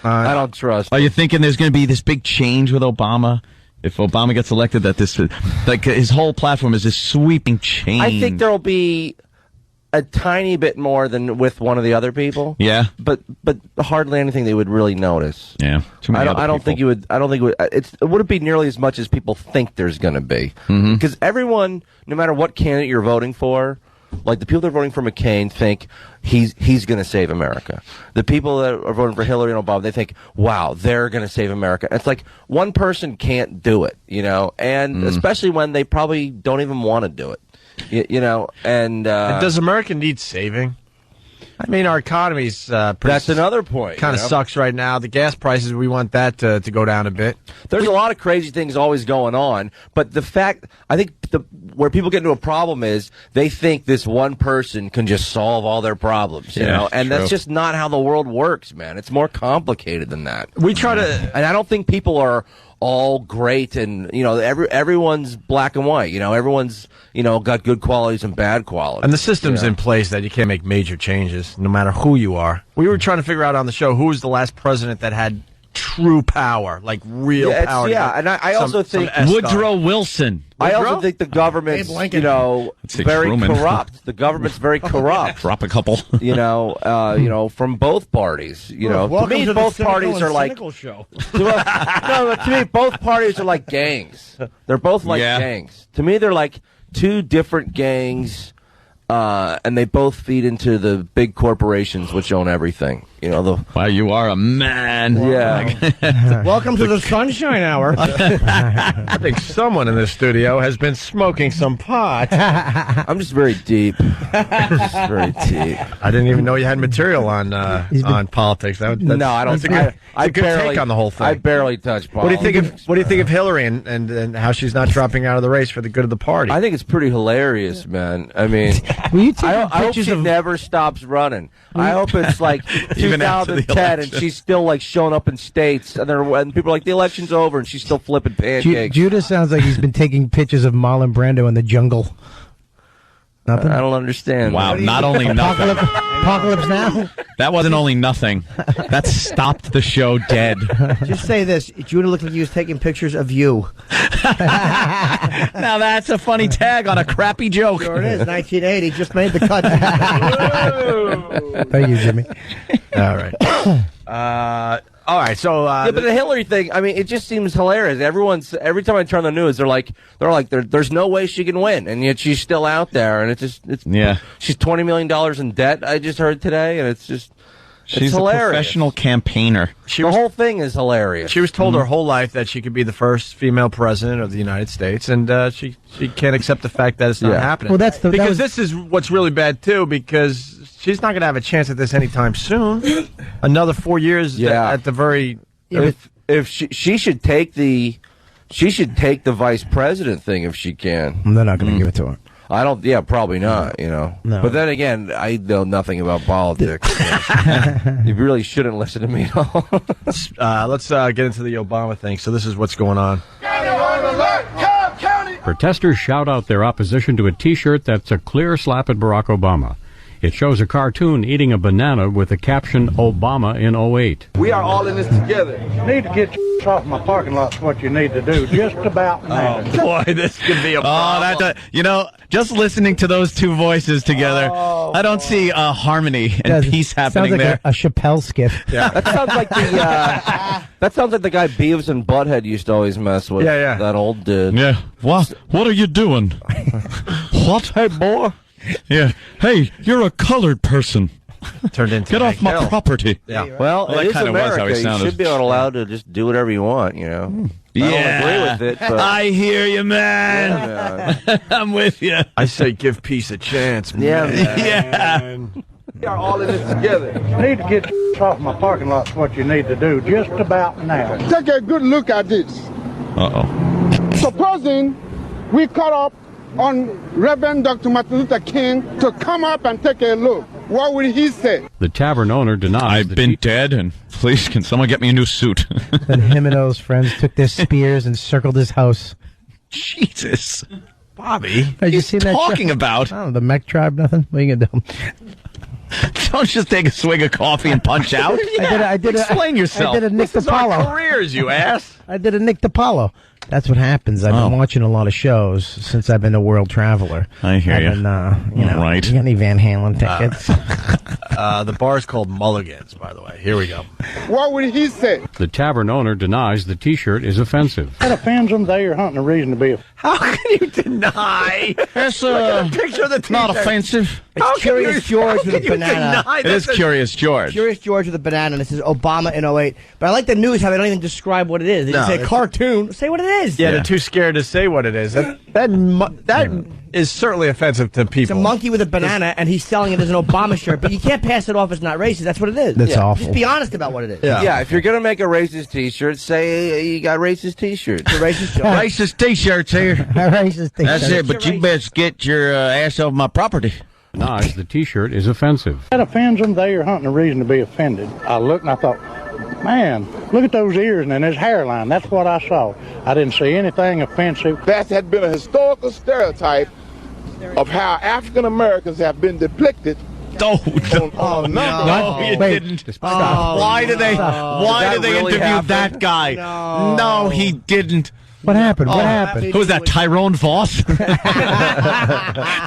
Speaker 19: I don't trust.
Speaker 7: Are you thinking there's going to be this big change with Obama? If Obama gets elected, that his whole platform is this sweeping change?
Speaker 19: I think there'll be a tiny bit more than with one of the other people.
Speaker 7: Yeah.
Speaker 19: But hardly anything they would really notice.
Speaker 7: Yeah.
Speaker 19: I don't think it wouldn't be nearly as much as people think there's going to be. Because everyone, no matter what candidate you're voting for, like the people that are voting for McCain think he's going to save America. The people that are voting for Hillary and Obama, they think, wow, they're going to save America. It's like one person can't do it, and especially when they probably don't even want to do it, and
Speaker 10: does America need saving? I mean, our economy's
Speaker 19: that's another point.
Speaker 10: Kind of sucks right now. The gas prices, we want that to go down a bit.
Speaker 19: There's a lot of crazy things always going on, but the fact, I think where people get into a problem is they think this one person can just solve all their problems, and that's just not how the world works, man. It's more complicated than that.
Speaker 10: We try to,
Speaker 19: and I don't think people are all great, and everyone's black and white. Everyone's got good qualities and bad qualities.
Speaker 10: And the system's in place that you can't make major changes, no matter who you are. We were trying to figure out on the show who was the last president that had true power, like real power.
Speaker 19: Yeah, and I also think
Speaker 7: Woodrow Wilson.
Speaker 19: I also think the government's, very
Speaker 7: Truman.
Speaker 19: corrupt. The government's very corrupt.
Speaker 7: Drop a couple.
Speaker 19: From both parties. To me, both parties are like.
Speaker 14: Show.
Speaker 19: To me, both parties are like gangs. They're both like gangs. To me, they're like two different gangs, and they both feed into the big corporations which own everything.
Speaker 7: Wow, you are a man.
Speaker 19: Yeah.
Speaker 14: Welcome to the Sunshine Hour.
Speaker 10: I think someone in this studio has been smoking some pot.
Speaker 19: I'm just very deep. Very deep.
Speaker 10: I didn't even know you had material on politics. No,
Speaker 19: I don't think
Speaker 10: I good take on the whole thing.
Speaker 19: I barely touch politics.
Speaker 10: What do you think of Hillary and how she's not dropping out of the race for the good of the party?
Speaker 19: I think it's pretty hilarious, man. I mean, I hope she never stops running. I hope it's like 2010 and she's still like showing up in states and people are like, the election's over, and she's still flipping pancakes.
Speaker 18: Judah sounds like he's been taking pictures of Marlon Brando in the jungle. Nothing?
Speaker 19: I don't understand.
Speaker 7: Wow, not only nothing.
Speaker 18: Apocalypse Now?
Speaker 7: That wasn't only nothing. That stopped the show dead.
Speaker 14: Just say this. Judah looked like he was taking pictures of you.
Speaker 7: Now that's a funny tag on a crappy joke.
Speaker 14: Sure it is. 1980. Just made the cut.
Speaker 18: Thank you, Jimmy.
Speaker 10: All right. All right, so
Speaker 19: but the Hillary thing, I mean, it just seems hilarious. Every time I turn on the news, they're like, there's no way she can win, and yet she's still out there, and she's $20 million in debt. I just heard today, and
Speaker 7: she's
Speaker 19: hilarious.
Speaker 7: A professional campaigner.
Speaker 19: The whole thing is hilarious.
Speaker 10: She was told her whole life that she could be the first female president of the United States, and she can't accept the fact that it's not happening.
Speaker 18: Well,
Speaker 10: this is what's really bad too, because she's not going to have a chance at this anytime soon. Another 4 years at the very.
Speaker 19: If she should take the vice president thing if she can.
Speaker 18: They're not going to give it to her.
Speaker 19: I don't. Yeah, probably not.
Speaker 18: No.
Speaker 19: But then again, I know nothing about politics. You really shouldn't listen to me at all.
Speaker 10: Let's get into the Obama thing. So this is what's going on.
Speaker 13: Protesters shout out their opposition to a T-shirt that's a clear slap at Barack Obama. It shows a cartoon eating a banana with the caption, Obama in 08.
Speaker 16: We are all in this together.
Speaker 20: You need to get your off my parking lot's what you need to do, just about now.
Speaker 10: Oh, boy, this could be a problem.
Speaker 7: Just listening to those two voices together, I don't see harmony and peace happening
Speaker 18: sounds like
Speaker 7: there.
Speaker 18: A Chappelle skit.
Speaker 19: Yeah. That sounds like the guy Beavis and Butthead used to always mess with.
Speaker 10: Yeah.
Speaker 19: That old dude.
Speaker 7: Yeah. What are you doing? What?
Speaker 19: Hey, boy.
Speaker 7: Yeah. Hey, you're a colored person.
Speaker 10: Turned into
Speaker 7: Get off my property.
Speaker 19: Yeah. Well,
Speaker 7: that
Speaker 19: it is
Speaker 7: kind of was how
Speaker 19: America.
Speaker 7: he
Speaker 19: You
Speaker 7: sounded.
Speaker 19: should be allowed to just do whatever you want, I don't agree with it, but
Speaker 7: I hear you, man. I'm with you.
Speaker 10: I say give peace a chance, man.
Speaker 7: Yeah.
Speaker 16: We are all in this together.
Speaker 20: You need to get your off my parking lot's what you need to do, just about now.
Speaker 16: Take a good look at this.
Speaker 7: Uh-oh.
Speaker 16: Supposing we caught up on Reverend Dr. Martin Luther King to come up and take a look. What would he say?
Speaker 13: The tavern owner denies
Speaker 7: I've been dead, and please, can someone get me a new suit?
Speaker 18: Then him and those friends took their spears and circled his house.
Speaker 7: Jesus.
Speaker 10: Bobby,
Speaker 18: Have you seen that
Speaker 7: talking
Speaker 18: show?
Speaker 7: about?
Speaker 18: I don't know, the Mech Tribe, nothing? What are you going to do?
Speaker 7: Don't just take a swig of coffee and punch out.
Speaker 18: I did
Speaker 7: Explain yourself.
Speaker 18: I did a Nick
Speaker 10: This is our
Speaker 18: DiPaolo.
Speaker 10: careers, you ass.
Speaker 18: I did a Nick DiPaolo. That's what happens. I've been watching a lot of shows since I've been a world traveler.
Speaker 7: I hear you.
Speaker 18: Right. You got any Van Halen tickets?
Speaker 10: The bar is called Mulligan's, by the way. Here we go.
Speaker 16: What would he say?
Speaker 13: The tavern owner denies the T-shirt is offensive.
Speaker 20: That offends them. They are hunting a reason to be.
Speaker 10: How can you deny?
Speaker 18: That's
Speaker 10: Look at the picture of the
Speaker 18: not
Speaker 10: T-shirt.
Speaker 18: offensive.
Speaker 14: It's Curious George with a banana.
Speaker 7: It is Curious George.
Speaker 14: Curious George with a banana, and it says Obama in 08. But I like the news how they don't even describe what it is. They just say cartoon. Say what it is.
Speaker 10: Yeah, they're too scared to say what it is. That is certainly offensive to people.
Speaker 14: It's a monkey with a banana, and he's selling it as an Obama shirt. But you can't pass it off as not racist. That's what it is.
Speaker 18: That's awful.
Speaker 14: Just be honest about what it is.
Speaker 19: Yeah, if you're going to make a racist T-shirt, say you got racist T-shirts.
Speaker 14: It's a racist shirt.
Speaker 7: Racist T-shirts here.
Speaker 18: Racist T-shirt.
Speaker 7: That's it, but you best get your ass off my property.
Speaker 13: Denies the T-shirt is offensive.
Speaker 20: That offends them. They are hunting a reason to be offended. I looked and I thought, man, look at those ears and then his hairline. That's what I saw. I didn't see anything offensive.
Speaker 16: That had been a historical stereotype of how African Americans have been depicted.
Speaker 7: No,
Speaker 18: no,
Speaker 7: you didn't. Why did they
Speaker 19: really
Speaker 7: interview
Speaker 19: happen?
Speaker 7: that guy? No, he didn't.
Speaker 18: What happened? What happened?
Speaker 7: Who was that, Tyrone Voss?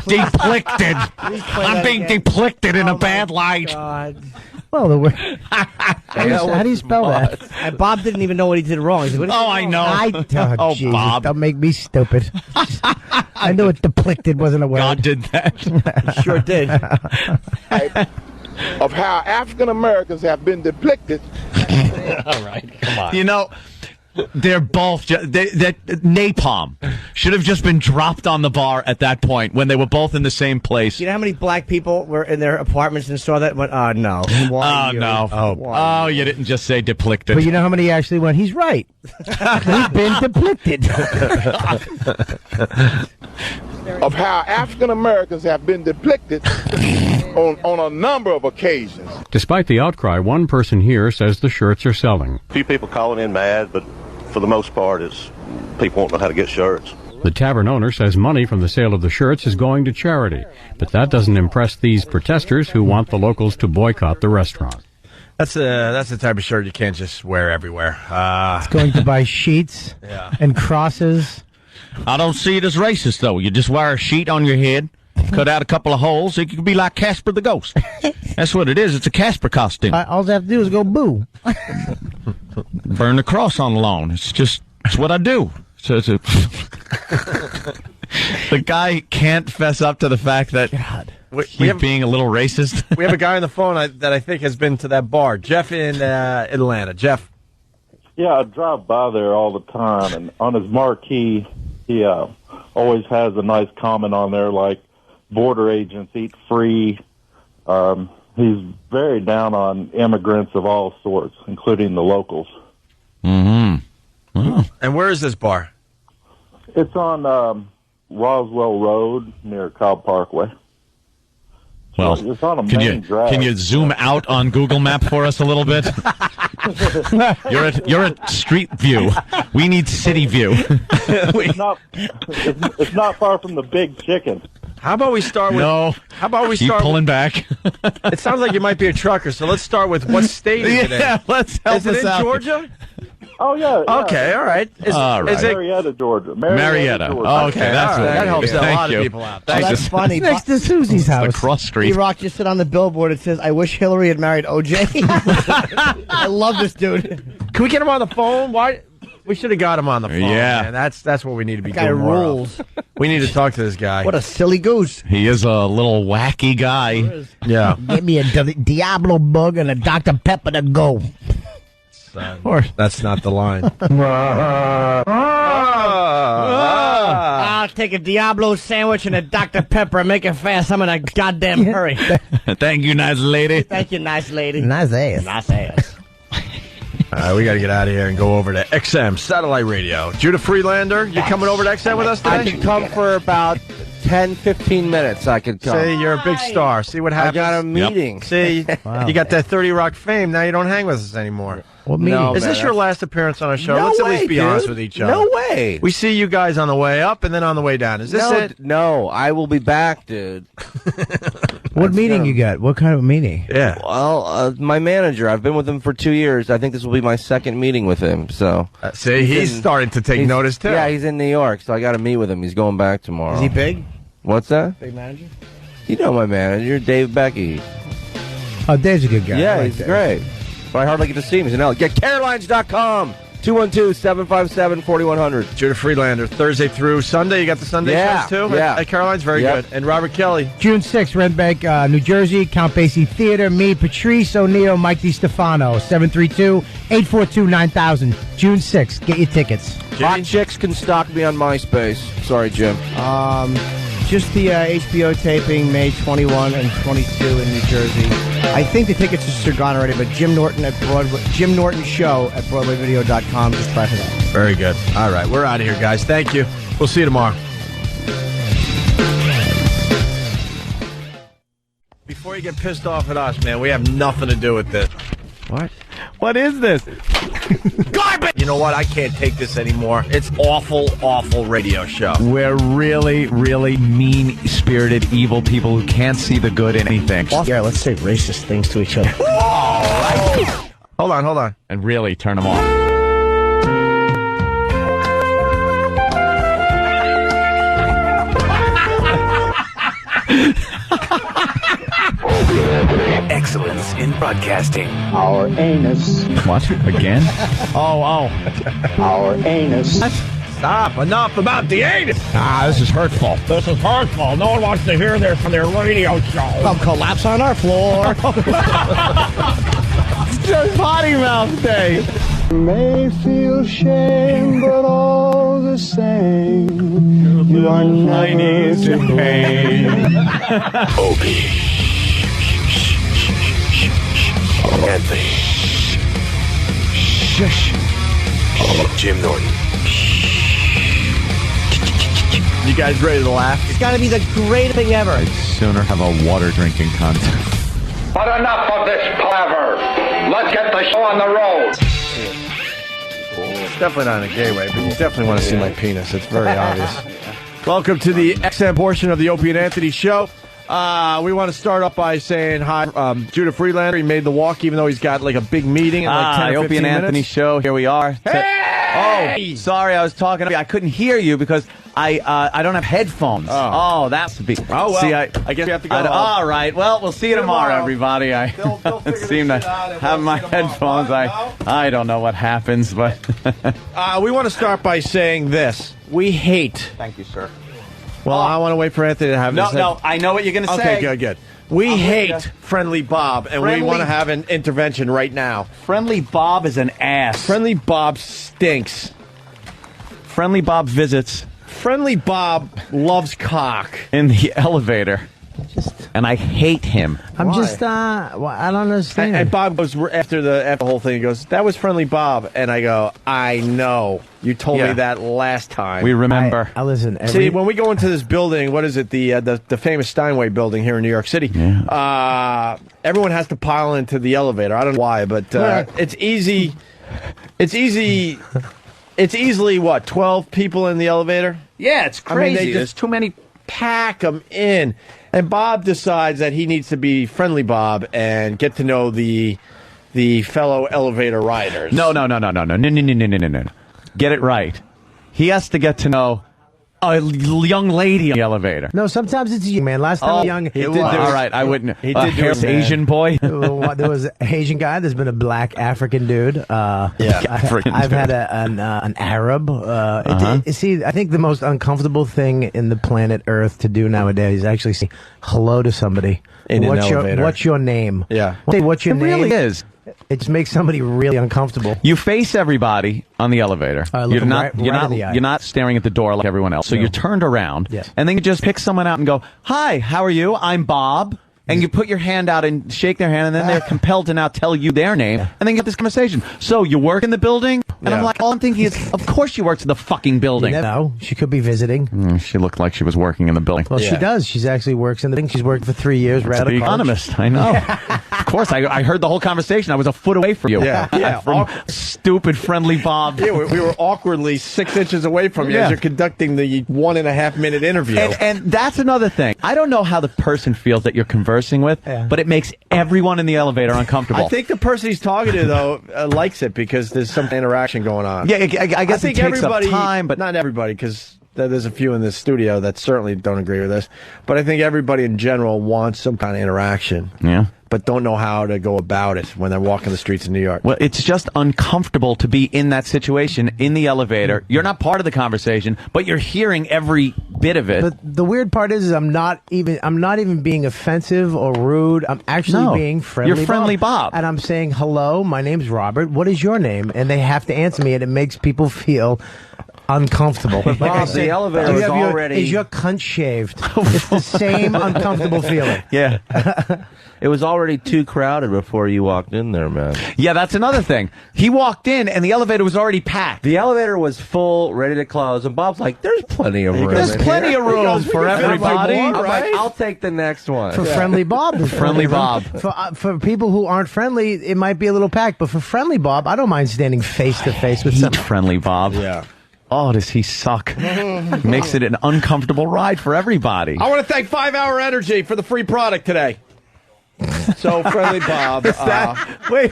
Speaker 7: Deplicted. I'm being deplicted in a bad light.
Speaker 14: God.
Speaker 18: Well, how do you spell that?
Speaker 14: And Bob didn't even know what he did wrong. He said, what did he do
Speaker 7: I
Speaker 14: wrong?
Speaker 7: know.
Speaker 18: Oh, Jesus,
Speaker 7: Bob.
Speaker 18: don't make me stupid. I knew it deplicted wasn't a word.
Speaker 7: God did that.
Speaker 14: Sure did.
Speaker 16: Of how African Americans have been depicted.
Speaker 10: All right, come on.
Speaker 7: You know, they're both that napalm should have just been dropped on the bar at that point when they were both in the same place.
Speaker 14: You know how many black people were in their apartments and saw that and went, oh, no. Why you?
Speaker 7: No.
Speaker 14: Why
Speaker 7: You didn't just say deplicted.
Speaker 18: But you know how many actually went, he's right. We've been deplicted.
Speaker 16: Of how African Americans have been depicted on a number of occasions.
Speaker 13: Despite the outcry, one person here says the shirts are selling.
Speaker 9: A few people calling in mad, but for the most part, it's people won't know how to get shirts.
Speaker 13: The tavern owner says money from the sale of the shirts is going to charity, but that doesn't impress these protesters who want the locals to boycott the restaurant.
Speaker 10: That's the type of shirt you can't just wear everywhere.
Speaker 18: It's going to buy sheets and crosses.
Speaker 7: I don't see it as racist, though. You just wear a sheet on your head, cut out a couple of holes, it could be like Casper the Ghost. That's what it is. It's a Casper costume.
Speaker 18: All they have to do is go boo.
Speaker 7: Burn the cross on the lawn. It's what I do. So the guy can't fess up to the fact that he's being a little racist.
Speaker 10: We have a guy on the phone that I think has been to that bar. Jeff in Atlanta. Jeff.
Speaker 11: Yeah, I drive by there all the time, and on his marquee, he always has a nice comment on there like, border agents eat free. He's very down on immigrants of all sorts, including the locals.
Speaker 7: Mm-hmm. Oh.
Speaker 10: And where is this bar?
Speaker 11: It's on Roswell Road near Cobb Parkway.
Speaker 7: Well,
Speaker 11: it's on a main drag.
Speaker 7: Can you zoom out on Google Map for us a little bit? You're at Street View. We need City View.
Speaker 11: It's not far from the Big Chicken.
Speaker 10: How about we start with?
Speaker 7: No.
Speaker 10: How about we
Speaker 7: Keep
Speaker 10: start
Speaker 7: pulling back?
Speaker 10: It sounds like you might be a trucker, so let's start with what state is it in?
Speaker 7: Yeah, let's help
Speaker 10: Is it
Speaker 7: us
Speaker 10: in
Speaker 7: out.
Speaker 10: Georgia?
Speaker 11: Oh, yeah.
Speaker 10: Okay, all right. Is it
Speaker 11: Marietta, Georgia.
Speaker 7: Marietta.
Speaker 11: Georgia.
Speaker 7: Okay, that's
Speaker 10: all right.
Speaker 7: what
Speaker 10: That helps a
Speaker 7: Thank
Speaker 10: lot
Speaker 7: you.
Speaker 10: of people out.
Speaker 14: Oh, that's funny.
Speaker 18: Next to Susie's house.
Speaker 7: The cross street.
Speaker 14: E-Rock just sit on the billboard. It says, I wish Hillary had married OJ. I love this dude.
Speaker 10: Can we get him on the phone? Why? We should have got him on the phone.
Speaker 7: Yeah.
Speaker 10: Man. That's what we need to be
Speaker 14: That guy
Speaker 10: doing more of.
Speaker 14: rules.
Speaker 10: We need to talk to this guy.
Speaker 14: What a silly goose.
Speaker 7: He is a little wacky guy.
Speaker 10: Yeah.
Speaker 18: Give me a Diablo bug and a Dr. Pepper to go.
Speaker 10: That's not the line.
Speaker 14: I'll take a Diablo sandwich and a Dr. Pepper and make it fast. I'm in a goddamn hurry.
Speaker 7: Thank you, nice lady.
Speaker 14: Thank you, nice lady.
Speaker 18: Nice ass.
Speaker 14: Nice ass.
Speaker 10: All right, we got to get out of here and go over to XM Satellite Radio. Judah Freelander, you coming over to XM with us today?
Speaker 19: I can come for about 10, 15 minutes. I could come.
Speaker 10: See, you're a big star. See what happens?
Speaker 19: I got a meeting.
Speaker 10: See,
Speaker 18: Wow.
Speaker 10: you got that 30 Rock fame. Now you don't hang with us anymore.
Speaker 18: What meeting?
Speaker 19: No,
Speaker 10: Is
Speaker 19: man,
Speaker 10: this your last appearance on our show?
Speaker 19: No
Speaker 10: Let's at
Speaker 19: way,
Speaker 10: least be
Speaker 19: dude.
Speaker 10: honest with each other.
Speaker 19: No way.
Speaker 10: We see you guys on the way up and then on the way down. Is this it?
Speaker 19: No, I will be back, dude.
Speaker 18: What meeting you got? What kind of meeting?
Speaker 10: Yeah.
Speaker 19: Well, my manager. I've been with him for 2 years. I think this will be my second meeting with him. So
Speaker 10: see, he's starting to take notice too.
Speaker 19: Yeah, he's in New York, so I got to meet with him. He's going back tomorrow.
Speaker 14: Is he big?
Speaker 19: What's that?
Speaker 14: Big manager?
Speaker 19: You know my manager, Dave Becky.
Speaker 18: Oh, Dave's a good guy.
Speaker 19: Yeah,
Speaker 18: I like
Speaker 19: he's
Speaker 18: Dave.
Speaker 19: great. But I hardly get to see him. He's in LA. Get Carolines.com. 212-757-4100.
Speaker 10: Judah Friedlander, Thursday through Sunday. You got the Sunday shows too?
Speaker 19: Yeah.
Speaker 10: At Caroline's? Very good. And Robert Kelly.
Speaker 18: June 6th, Red Bank, New Jersey, Count Basie Theater. Me, Patrice O'Neill, Mike DiStefano, 732-842-9000. June 6th. Get your tickets.
Speaker 19: Hot chicks can stalk me on MySpace. Sorry, Jim.
Speaker 14: Just the HBO taping May 21 and 22 in New Jersey. I think the tickets are gone already, but Jim Norton Show at BroadwayVideo.com. Just try for that.
Speaker 10: Very good. All right, we're out of here, guys. Thank you. We'll see you tomorrow. Before you get pissed off at us, man, we have nothing to do with this.
Speaker 7: What? What is this?
Speaker 10: Garbage! You know what? I can't take this anymore. It's awful, awful radio show.
Speaker 7: We're really, really mean-spirited, evil people who can't see the good in anything.
Speaker 14: Yeah, let's say racist things to each other.
Speaker 10: Hold on.
Speaker 7: And really turn them off.
Speaker 8: Excellence in broadcasting.
Speaker 20: Our anus.
Speaker 7: What? Again?
Speaker 20: Our anus.
Speaker 10: Stop. Enough about the anus.
Speaker 7: This is hurtful.
Speaker 20: This is hurtful. No one wants to hear this on their radio show.
Speaker 14: Come collapse on our floor.
Speaker 7: It's just potty mouth day.
Speaker 20: May feel shame, but all the same, you are never to blame.
Speaker 8: Opie. Anthony.
Speaker 10: Shush.
Speaker 8: Jim Norton.
Speaker 10: You guys ready to laugh?
Speaker 14: It's got to be the greatest thing ever.
Speaker 7: I'd sooner have a water drinking contest.
Speaker 17: But enough of this palaver. Let's get the show on the road.
Speaker 10: It's definitely not in a gay way, but you definitely want to see my penis. It's very obvious. Welcome to the XM portion of the Opie and Anthony show. We want to start off by saying hi, Judah Friedlander. He made the walk, even though he's got like a big meeting in like 10 or 15
Speaker 7: Opie and
Speaker 10: minutes.
Speaker 7: Anthony show. Here we are.
Speaker 10: Hey!
Speaker 7: Oh, sorry, I was talking. I couldn't hear you because I don't have headphones. Oh, that's the big.
Speaker 10: Oh well.
Speaker 7: See,
Speaker 10: I guess we have to go.
Speaker 7: All right. Well, we'll see you tomorrow, everybody. I seem to have my headphones. I don't know what happens, but
Speaker 10: we want to start by saying this: we hate.
Speaker 7: Thank you, sir.
Speaker 10: Well, I want to wait for Anthony to have his.
Speaker 7: No, I know what you're going to say.
Speaker 10: Okay, good. We hate Friendly Bob, and we want to have an intervention right now.
Speaker 7: Friendly Bob is an ass.
Speaker 10: Friendly Bob stinks.
Speaker 7: Friendly Bob visits.
Speaker 10: Friendly Bob loves cock.
Speaker 7: In the elevator. And I hate him.
Speaker 18: I don't understand.
Speaker 10: And Bob goes, after the whole thing, he goes, that was Friendly Bob. And I go, I know. You told me that last time.
Speaker 7: We remember.
Speaker 18: I listen.
Speaker 10: See, when we go into this building, what is it, the famous Steinway building here in New York City, everyone has to pile into the elevator. I don't know why, but it's easy. It's easily, what, 12 people in the elevator?
Speaker 7: Yeah, it's crazy.
Speaker 10: I mean,
Speaker 7: There's too many.
Speaker 10: Pack them in. And Bob decides that he needs to be Friendly Bob and get to know the fellow elevator riders.
Speaker 7: No. Get it right. He has to get to know a young lady in the elevator.
Speaker 18: No, sometimes it's you, man. Last time young.
Speaker 7: All right, I wouldn't.
Speaker 10: He did do it,
Speaker 7: Asian boy.
Speaker 18: There was an Asian guy. There's been a black African dude.
Speaker 7: I've
Speaker 18: had an Arab. See, I think the most uncomfortable thing in the planet Earth to do nowadays is actually say hello to somebody.
Speaker 10: In an elevator.
Speaker 18: What's your name?
Speaker 10: Yeah.
Speaker 18: Say what's your name.
Speaker 7: It really is.
Speaker 18: It just makes somebody really uncomfortable.
Speaker 7: You face everybody on the elevator.
Speaker 18: You're
Speaker 7: not staring at the door like everyone else. So you're turned around, and then you just pick someone out and go, "Hi, how are you? I'm Bob." And you put your hand out and shake their hand, and then they're compelled to now tell you their name, and then you get this conversation. So you work in the building? And I'm like, all I'm thinking is, of course she works in the fucking building.
Speaker 18: No, she could be visiting.
Speaker 7: She looked like she was working in the building.
Speaker 18: Well, she does. She's actually works in the thing. She's worked for 3 years. Right
Speaker 7: to be economist, I know. Of course, I heard the whole conversation. I was a foot away from you.
Speaker 10: Yeah.
Speaker 7: From stupid friendly Bob.
Speaker 10: Yeah, we were awkwardly 6 inches away from you as you're conducting the 1.5 minute interview.
Speaker 7: And that's another thing. I don't know how the person feels that you're conversing with, but it makes everyone in the elevator uncomfortable.
Speaker 10: I think the person he's talking to, though, likes it because there's some interaction going on.
Speaker 7: Yeah, I guess
Speaker 10: think
Speaker 7: it takes
Speaker 10: everybody,
Speaker 7: up time, but
Speaker 10: not everybody, because there's a few in this studio that certainly don't agree with this. But I think everybody in general wants some kind of interaction.
Speaker 7: Yeah.
Speaker 10: But don't know how to go about it when they're walking the streets of New York.
Speaker 7: Well, it's just uncomfortable to be in that situation in the elevator. You're not part of the conversation, but you're hearing every bit of it.
Speaker 18: But the weird part is I'm not even being offensive or rude. I'm actually being friendly.
Speaker 7: You're friendly Bob.
Speaker 18: And I'm saying, hello, my name's Robert. What is your name? And they have to answer me, and it makes people feel uncomfortable.
Speaker 19: But like I said, the elevator is already...
Speaker 18: Is your cunt shaved? It's the same uncomfortable feeling.
Speaker 7: Yeah.
Speaker 19: It was already too crowded before you walked in there, man.
Speaker 7: Yeah, that's another thing. He walked in, and the elevator was already packed.
Speaker 19: The elevator was full, ready to close, and Bob's like, there's plenty of room.
Speaker 7: There's plenty of room for everybody.
Speaker 19: I'm like, I'll take the next one.
Speaker 18: For Friendly Bob.
Speaker 7: Friendly Bob.
Speaker 18: For people who aren't friendly, it might be a little packed, but for Friendly Bob, I don't mind standing face to face with someone.
Speaker 7: Friendly Bob.
Speaker 10: Yeah.
Speaker 7: Oh, does he suck? Makes it an uncomfortable ride for everybody.
Speaker 10: I want to thank 5 Hour Energy for the free product today. So, Friendly Bob.
Speaker 7: Wait.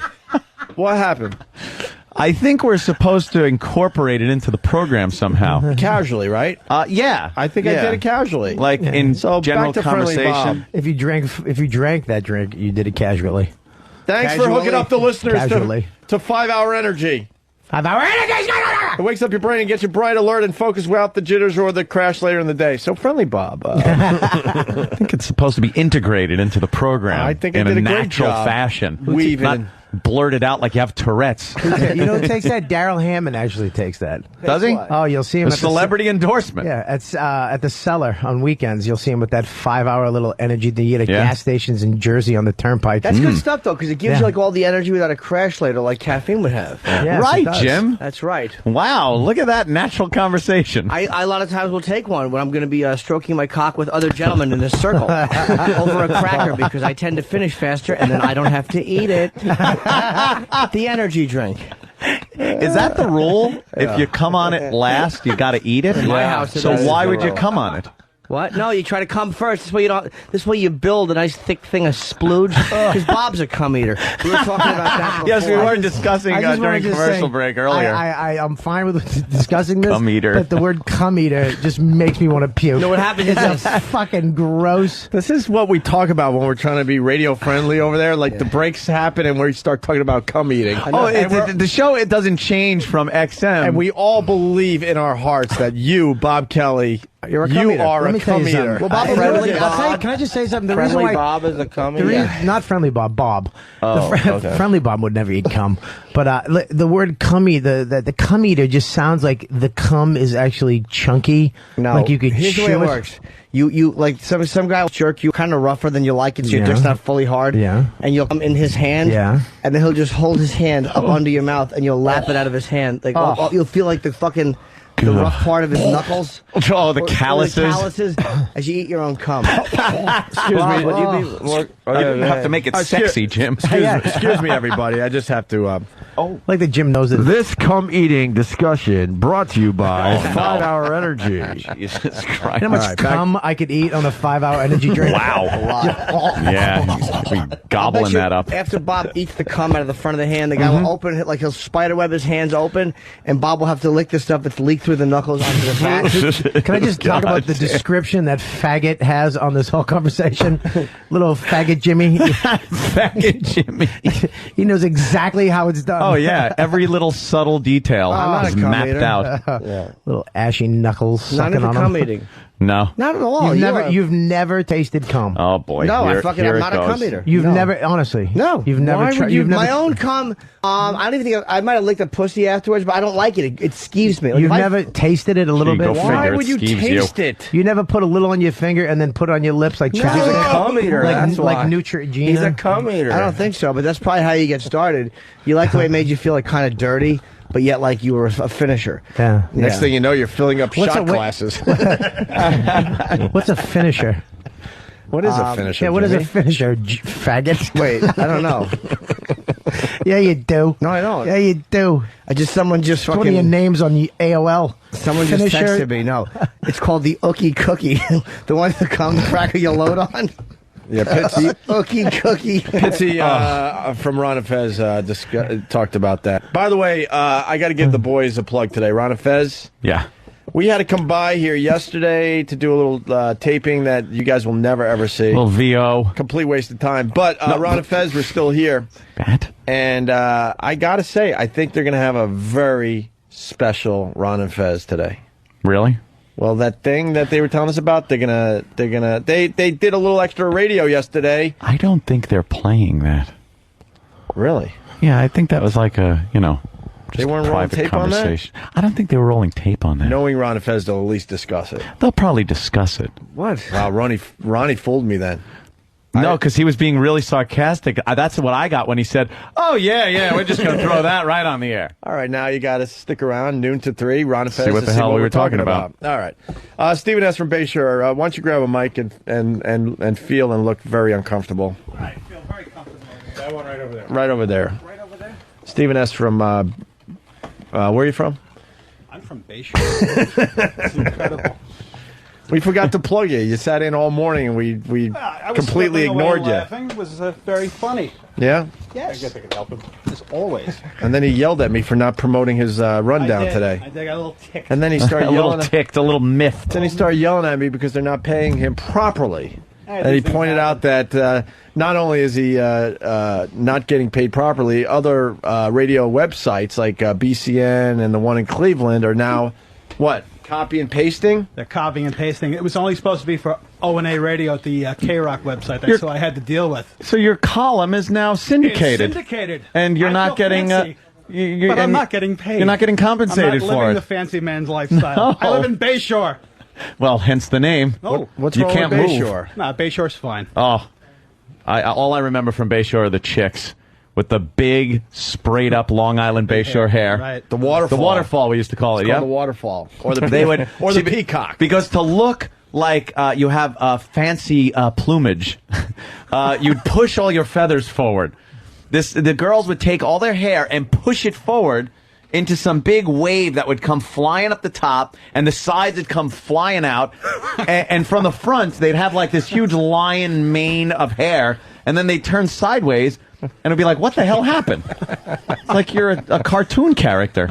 Speaker 10: What happened?
Speaker 7: I think we're supposed to incorporate it into the program somehow.
Speaker 10: Casually, right?
Speaker 7: Yeah.
Speaker 10: I think I did it casually.
Speaker 7: Like in general
Speaker 10: back to Friendly
Speaker 7: conversation.
Speaker 10: Bob.
Speaker 18: If you drank that drink, you did it casually.
Speaker 10: Thanks for hooking up the listeners to 5 Hour Energy.
Speaker 18: 5 Hour Energy!
Speaker 10: It wakes up your brain and gets you bright, alert, and focused without the jitters or the crash later in the day. So, Friendly Bob.
Speaker 7: I think it's supposed to be integrated into the program
Speaker 10: I think
Speaker 7: in
Speaker 10: I did
Speaker 7: a
Speaker 10: a great
Speaker 7: natural
Speaker 10: job.
Speaker 7: fashion.
Speaker 10: Weaving
Speaker 7: Not blurted out like you have Tourette's.
Speaker 18: You know who takes that? Daryl Hammond actually takes that.
Speaker 7: Does he?
Speaker 18: Oh, you'll see him
Speaker 7: A
Speaker 18: at
Speaker 7: celebrity endorsement.
Speaker 18: Yeah, at the Cellar on weekends. You'll see him with that 5 hour little energy that you get at gas stations in Jersey on the Turnpike.
Speaker 14: That's good stuff, though, because it gives you like all the energy without a crash later, like caffeine would have.
Speaker 18: Yes,
Speaker 7: right,
Speaker 18: it does.
Speaker 7: Jim.
Speaker 14: That's right.
Speaker 7: Wow, look at that natural conversation.
Speaker 14: I a lot of times will take one when I'm going to be stroking my cock with other gentlemen in a circle over a cracker because I tend to finish faster and then I don't have to eat it. The energy drink.
Speaker 7: Is that the rule? If you come on it last, you got to eat it?
Speaker 14: In my house,
Speaker 7: So why would you come on it?
Speaker 14: What? No, you try to come first. This way you build a nice thick thing of splooge. Because Bob's a cum eater. We were talking about that before.
Speaker 7: Yes, we were discussing during commercial break earlier.
Speaker 18: I'm fine with discussing this.
Speaker 7: Cum eater.
Speaker 18: But the word cum eater just makes me want to puke.
Speaker 14: You know what happens is
Speaker 18: It's fucking gross.
Speaker 10: This is what we talk about when we're trying to be radio friendly over there. Like the breaks happen and we start talking about cum eating.
Speaker 7: The show, it doesn't change from XM.
Speaker 10: And we all believe in our hearts that you, Bob Kelly,
Speaker 18: You're a cum eater.
Speaker 10: are
Speaker 18: Let
Speaker 10: a
Speaker 18: me tell
Speaker 10: cum
Speaker 18: you
Speaker 10: eater.
Speaker 18: something. Well, Bob,
Speaker 14: Friendly
Speaker 18: I'll
Speaker 14: Bob.
Speaker 18: tell you, can I just say something? The
Speaker 19: Friendly
Speaker 18: reason why
Speaker 19: Bob is a cum
Speaker 18: the
Speaker 19: eater?
Speaker 18: reason, not Friendly Bob, Bob.
Speaker 19: Oh, okay.
Speaker 18: Friendly Bob would never eat cum. But the word cummy, the cum eater just sounds like the cum is actually chunky.
Speaker 14: No,
Speaker 18: like you could
Speaker 14: here's the way it works. You like some guy will jerk you kind of rougher than you like it, so your dick's not fully hard.
Speaker 18: Yeah.
Speaker 14: And you'll come in his hand.
Speaker 18: Yeah.
Speaker 14: And then he'll just hold his hand up under your mouth, and you'll lap it out of his hand. Like you'll feel like the fucking the rough part of his knuckles.
Speaker 7: Oh, the calluses.
Speaker 14: Or the calluses as you eat your own cum.
Speaker 10: Excuse me.
Speaker 7: You have to make it sexy, Jim.
Speaker 10: Excuse me, everybody. I just have to.
Speaker 18: Like the Jim knows it.
Speaker 10: This cum eating discussion brought to you by 5 Hour Energy.
Speaker 7: Jesus Christ.
Speaker 18: You know how much cum I could eat on a 5 hour energy drink?
Speaker 7: Wow.
Speaker 14: A lot.
Speaker 7: Yeah, be gobbling that up.
Speaker 14: After Bob eats the cum out of the front of the hand, the guy will open it, like he'll spiderweb his hands open, and Bob will have to lick the stuff that's leaked through the knuckles onto the back.
Speaker 18: Can I just talk about the description that faggot has on this whole conversation? Little faggot Jimmy.
Speaker 7: Faggot Jimmy.
Speaker 18: He knows exactly how it's done.
Speaker 7: Oh, yeah. Every little subtle detail is mapped out.
Speaker 18: Little ashy knuckles
Speaker 14: Not
Speaker 18: sucking
Speaker 14: into
Speaker 18: on
Speaker 14: cum
Speaker 18: them.
Speaker 14: eating.
Speaker 7: No.
Speaker 14: Not at all.
Speaker 18: You've never tasted cum.
Speaker 7: Oh, boy.
Speaker 14: No,
Speaker 7: Here
Speaker 14: I'm not
Speaker 7: it
Speaker 14: a
Speaker 7: goes.
Speaker 14: cum eater.
Speaker 18: You've
Speaker 14: No.
Speaker 18: never, honestly.
Speaker 14: No.
Speaker 18: You've never
Speaker 14: Why
Speaker 18: tried.
Speaker 14: would my own cum, I don't even think I might have licked a pussy afterwards, but I don't like it. It skeeves me. Like,
Speaker 18: You've
Speaker 14: if I-
Speaker 18: never tasted it a little
Speaker 7: Gee, go
Speaker 18: bit?
Speaker 7: figure.
Speaker 10: Why
Speaker 7: It
Speaker 10: would you
Speaker 7: skeeves
Speaker 10: taste
Speaker 7: you.
Speaker 10: it?
Speaker 18: You never put a little on your finger and then put it on your lips like
Speaker 14: No.
Speaker 18: chocolate?
Speaker 14: He's a
Speaker 19: cum eater, that's
Speaker 18: like
Speaker 19: why.
Speaker 18: Neutrogena?
Speaker 19: He's a cum eater.
Speaker 14: I don't think so, but that's probably how you get started. You like the way it made you feel like kind of dirty, but yet like you were a finisher.
Speaker 18: Yeah.
Speaker 10: Next thing you know, you're filling up
Speaker 18: What's
Speaker 10: shot
Speaker 18: a wa-
Speaker 10: glasses.
Speaker 18: What's a finisher?
Speaker 10: What is a finisher?
Speaker 18: Yeah, what is a
Speaker 10: Jimmy?
Speaker 18: finisher? Faggot?
Speaker 14: Wait, I don't know.
Speaker 18: Yeah, you do.
Speaker 14: No, I don't.
Speaker 18: Yeah, you do.
Speaker 14: Someone just
Speaker 18: It's one of your names on the AOL.
Speaker 14: Someone
Speaker 18: Finisher.
Speaker 14: just texted me. No, it's called the Ookie Cookie. The one that comes cracker you load on.
Speaker 10: Yeah, Pitsy.
Speaker 14: Ookie Cookie.
Speaker 10: Pitsy from Ron and Fez talked about that. By the way, I got to give the boys a plug today. Ron and Fez.
Speaker 7: Yeah.
Speaker 10: We had to come by here yesterday to do a little taping that you guys will never, ever see.
Speaker 7: A little VO.
Speaker 10: Complete waste of time. But Ron and Fez were still here.
Speaker 7: Bad.
Speaker 10: And I got to say, I think they're going to have a very special Ron and Fez today.
Speaker 7: Really?
Speaker 10: Well, that thing that they were telling us about, they did a little extra radio yesterday.
Speaker 7: I don't think they're playing that.
Speaker 10: Really?
Speaker 7: Yeah, I think that was like a,
Speaker 10: They weren't rolling
Speaker 7: private
Speaker 10: tape on that?
Speaker 7: conversation. I don't think they were rolling tape on that.
Speaker 10: Knowing Ron and Fez, they'll at least discuss it.
Speaker 7: They'll probably discuss it.
Speaker 10: What? Wow, Ronnie fooled me then.
Speaker 7: No, because he was being really sarcastic. That's what I got when he said, "Oh yeah, we're just going to throw that right on the air."
Speaker 10: All right, now you got to stick around noon to 3. Ron and Fez.
Speaker 7: See what the hell we were talking about.
Speaker 10: All right, Stephen S. from Bayshore. Why don't you grab a mic and feel and look very uncomfortable?
Speaker 20: I feel very comfortable. That one right over there.
Speaker 10: Right over there.
Speaker 20: Right over there.
Speaker 10: Stephen S. from where are you from?
Speaker 20: I'm from Bayshore. It's incredible.
Speaker 10: We forgot to plug you. You sat in all morning and we
Speaker 20: I was
Speaker 10: completely
Speaker 20: slipping away
Speaker 10: ignored you.
Speaker 20: laughing. It was very funny.
Speaker 10: Yeah?
Speaker 20: Yes. I guess I could help him. As always.
Speaker 10: And then he yelled at me for not promoting his rundown today.
Speaker 20: I got a little tick.
Speaker 10: And then he started
Speaker 7: a
Speaker 10: yelling.
Speaker 7: little ticked, a little miffed.
Speaker 10: Then he started yelling at me because they're not paying him properly.
Speaker 20: Hey,
Speaker 10: And he
Speaker 20: these things
Speaker 10: pointed out that not only is he not getting paid properly, other radio websites like BCN and the one in Cleveland are now, what, copy and pasting?
Speaker 20: They're copying and pasting. It was only supposed to be for O&A Radio at the K-Rock website. That's what I had to deal with.
Speaker 7: So your column is now syndicated.
Speaker 20: It's syndicated.
Speaker 7: And you're
Speaker 20: I
Speaker 7: not
Speaker 20: feel
Speaker 7: getting...
Speaker 20: fancy, but I'm not getting paid.
Speaker 7: You're not getting compensated
Speaker 20: I'm not
Speaker 7: for
Speaker 20: living
Speaker 7: it.
Speaker 20: the fancy man's lifestyle.
Speaker 7: No.
Speaker 20: I live in Bayshore.
Speaker 7: Well, hence the name.
Speaker 20: No.
Speaker 10: What's
Speaker 7: you
Speaker 10: wrong
Speaker 7: can't
Speaker 10: with
Speaker 7: move.
Speaker 10: Bayshore?
Speaker 20: Nah, Bayshore's fine.
Speaker 7: Oh, all I remember from Bayshore are the chicks with the big, sprayed up Long Island Bayshore hair.
Speaker 20: Right.
Speaker 10: The waterfall.
Speaker 7: The waterfall we used to call it.
Speaker 10: It's
Speaker 7: Yeah,
Speaker 10: called the waterfall. Or the
Speaker 7: they would
Speaker 10: or the peacock.
Speaker 7: because to look like you have fancy plumage, you'd push all your feathers forward. The girls would take all their hair and push it forward into some big wave that would come flying up the top, and the sides would come flying out, and from the front they'd have like this huge lion mane of hair, and then they'd turn sideways, and it'd be like, what the hell happened? It's like you're a cartoon character.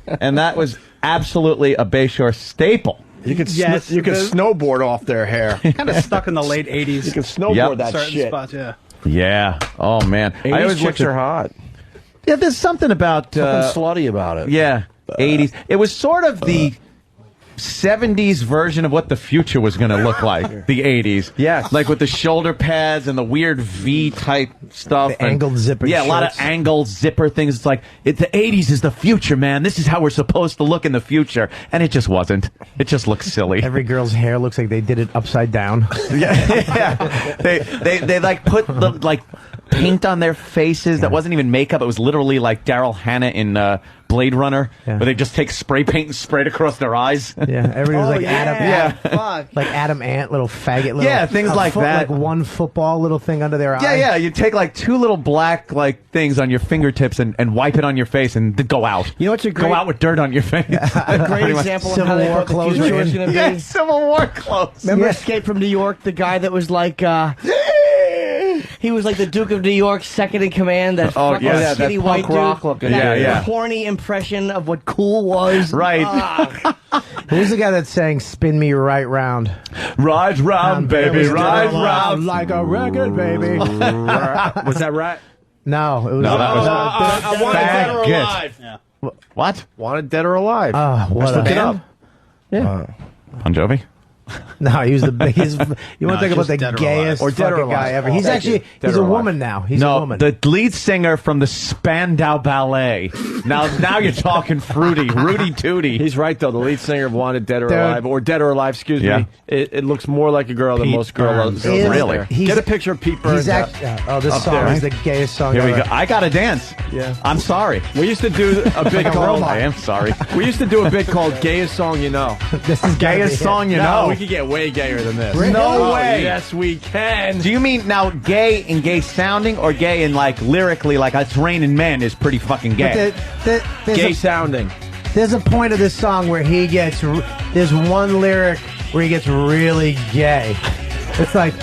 Speaker 7: And that was absolutely a Bayshore staple.
Speaker 10: You could
Speaker 20: Yes,
Speaker 10: you could snowboard off their hair.
Speaker 20: Kind of stuck in the late 80s.
Speaker 10: You could snowboard that
Speaker 20: certain
Speaker 10: shit.
Speaker 20: spots, yeah.
Speaker 7: Yeah. Oh, man.
Speaker 10: 80s chicks are hot.
Speaker 7: Yeah, there's something about...
Speaker 10: Something slutty about it.
Speaker 7: Yeah, 80s. It was sort of the 70s version of what the future was going to look like, the 80s.
Speaker 10: Yes.
Speaker 7: Like with the shoulder pads and the weird V-type stuff.
Speaker 18: The angled zipper
Speaker 7: Yeah, a lot of
Speaker 18: shirts.
Speaker 7: angled zipper things. It's like, the 80s is the future, man. This is how we're supposed to look in the future. And it just wasn't. It just looked silly.
Speaker 18: Every girl's hair looks like they did it upside down.
Speaker 7: Yeah. They like put the like paint on their faces that wasn't even makeup. It was literally like Daryl Hannah in Blade Runner, where they just take spray paint and spray it across their eyes.
Speaker 18: Yeah, everyone was like Adam.
Speaker 14: Fuck.
Speaker 18: Like Adam Ant, little faggot. Little,
Speaker 7: Yeah, things like that.
Speaker 18: Like one football little thing under their eye.
Speaker 7: Yeah. You take like two little black like things on your fingertips and wipe it on your face and then go out.
Speaker 14: You know what's a great...
Speaker 7: Go out with dirt on your face.
Speaker 14: A great example of how they thought the future was going to be.
Speaker 7: Yeah, Civil War clothes.
Speaker 14: Remember Escape from New York? The guy that was like... he was like the Duke of New York, second in command. That fucking skinny
Speaker 10: that
Speaker 14: white
Speaker 10: punk rock
Speaker 14: dude.
Speaker 10: looking.
Speaker 14: That horny impression of what cool was.
Speaker 7: Right.
Speaker 18: Who's the guy that sang "Spin Me Right Round"?
Speaker 7: Ride round, baby, ride round.
Speaker 18: like a record, baby.
Speaker 10: Was that right?
Speaker 18: No, it was.
Speaker 7: No, that was
Speaker 10: I wanted dead or
Speaker 7: Faggot.
Speaker 10: alive.
Speaker 20: Yeah.
Speaker 7: What?
Speaker 10: Wanted dead or alive.
Speaker 18: What
Speaker 10: Look
Speaker 18: a
Speaker 10: it up.
Speaker 18: Yeah.
Speaker 7: Bon Jovi?
Speaker 18: No, he was the biggest. You want to think about the
Speaker 20: Dead or
Speaker 18: gayest
Speaker 10: Alive. Or Dead or
Speaker 18: fucking guy
Speaker 10: Alive.
Speaker 18: ever. He's
Speaker 10: Thank
Speaker 18: actually
Speaker 10: you. Dead
Speaker 18: he's
Speaker 10: or
Speaker 18: a
Speaker 10: Alive.
Speaker 18: woman now. He's a
Speaker 7: No,
Speaker 18: woman.
Speaker 7: the lead singer from the Spandau Ballet. Now you're talking fruity, Rudy Tooty.
Speaker 10: He's right though. The lead singer of Wanted Dead or
Speaker 18: Dude.
Speaker 10: Alive, or Dead or Alive, excuse
Speaker 7: Yeah.
Speaker 10: me. It looks more like a girl than
Speaker 7: Pete
Speaker 10: most girls.
Speaker 7: Burns.
Speaker 10: Really?
Speaker 18: He's-
Speaker 10: Get a picture of Pete Burns.
Speaker 18: He's this
Speaker 10: Up
Speaker 18: song
Speaker 10: there.
Speaker 18: is the gayest song
Speaker 7: Here we
Speaker 18: ever.
Speaker 7: go. I gotta dance.
Speaker 10: Yeah.
Speaker 7: I'm sorry.
Speaker 10: We used to do a bit called.
Speaker 7: I am sorry.
Speaker 10: We used to do a bit called "Gayest Song You Know."
Speaker 18: This is
Speaker 7: Gayest song you know.
Speaker 10: could get way gayer than this.
Speaker 7: No way.
Speaker 10: Yes, we can.
Speaker 7: Do you mean now gay in gay sounding or gay in like lyrically like It's Raining Men is pretty fucking gay?
Speaker 10: Gay sounding.
Speaker 18: There's a point of this song where he gets. There's one lyric where he gets really gay. It's like.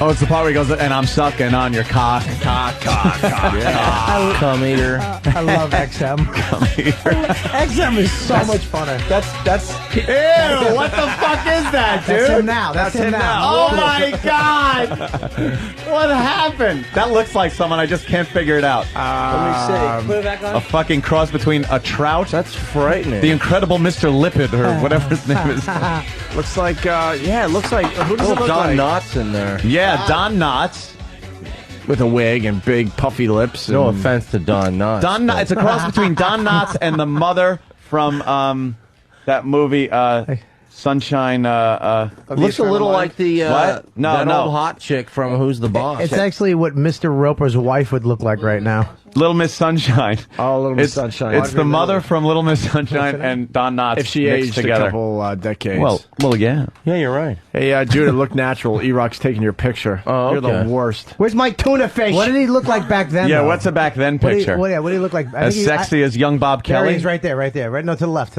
Speaker 7: Oh, it's the part where he goes, and I'm sucking on your cock.
Speaker 10: Cock.
Speaker 19: Yeah. Cum eater.
Speaker 18: I love XM.
Speaker 7: Come here.
Speaker 18: XM is so much funner.
Speaker 10: That's.
Speaker 7: Ew, what the fuck is that, dude?
Speaker 18: That's him now. That's him now.
Speaker 7: Oh my God! What happened? That looks like someone. I just can't figure it out.
Speaker 19: Let me see. Put it back on.
Speaker 7: A fucking cross between a trout.
Speaker 19: That's frightening.
Speaker 7: The Incredible Mr. Lipid, or whatever his name is.
Speaker 10: Looks like, it looks like, who does it look
Speaker 19: Don
Speaker 10: like?
Speaker 19: Knotts in there.
Speaker 7: Yeah, Don Knotts.
Speaker 10: With a wig and big puffy lips.
Speaker 19: No offense to Don Knotts.
Speaker 7: Don Knotts. It's a cross between Don Knotts and the mother from that movie, Sunshine.
Speaker 19: Looks a little like the
Speaker 7: what?
Speaker 19: that old hot chick from Who's the Boss.
Speaker 18: It's actually what Mr. Roper's wife would look like right now.
Speaker 7: Little Miss Sunshine.
Speaker 10: Oh, Little Miss Sunshine.
Speaker 7: It's the mother from Little Miss Sunshine and Don Knotts.
Speaker 10: If she
Speaker 7: mixed
Speaker 10: aged
Speaker 7: together.
Speaker 10: a couple decades.
Speaker 7: Well, yeah.
Speaker 19: Yeah, you're right.
Speaker 10: Hey, Judah, look natural. E-Rock's taking your picture.
Speaker 19: Oh,
Speaker 10: You're the worst.
Speaker 14: Where's my tuna fish?
Speaker 18: What did he look like back then?
Speaker 7: Yeah,
Speaker 18: though?
Speaker 7: what's a back then
Speaker 18: What
Speaker 7: picture?
Speaker 18: did he look like? I
Speaker 7: As
Speaker 18: think
Speaker 7: sexy as young Bob
Speaker 18: There
Speaker 7: Kelly?
Speaker 18: he is, right there. Right, no, to the left,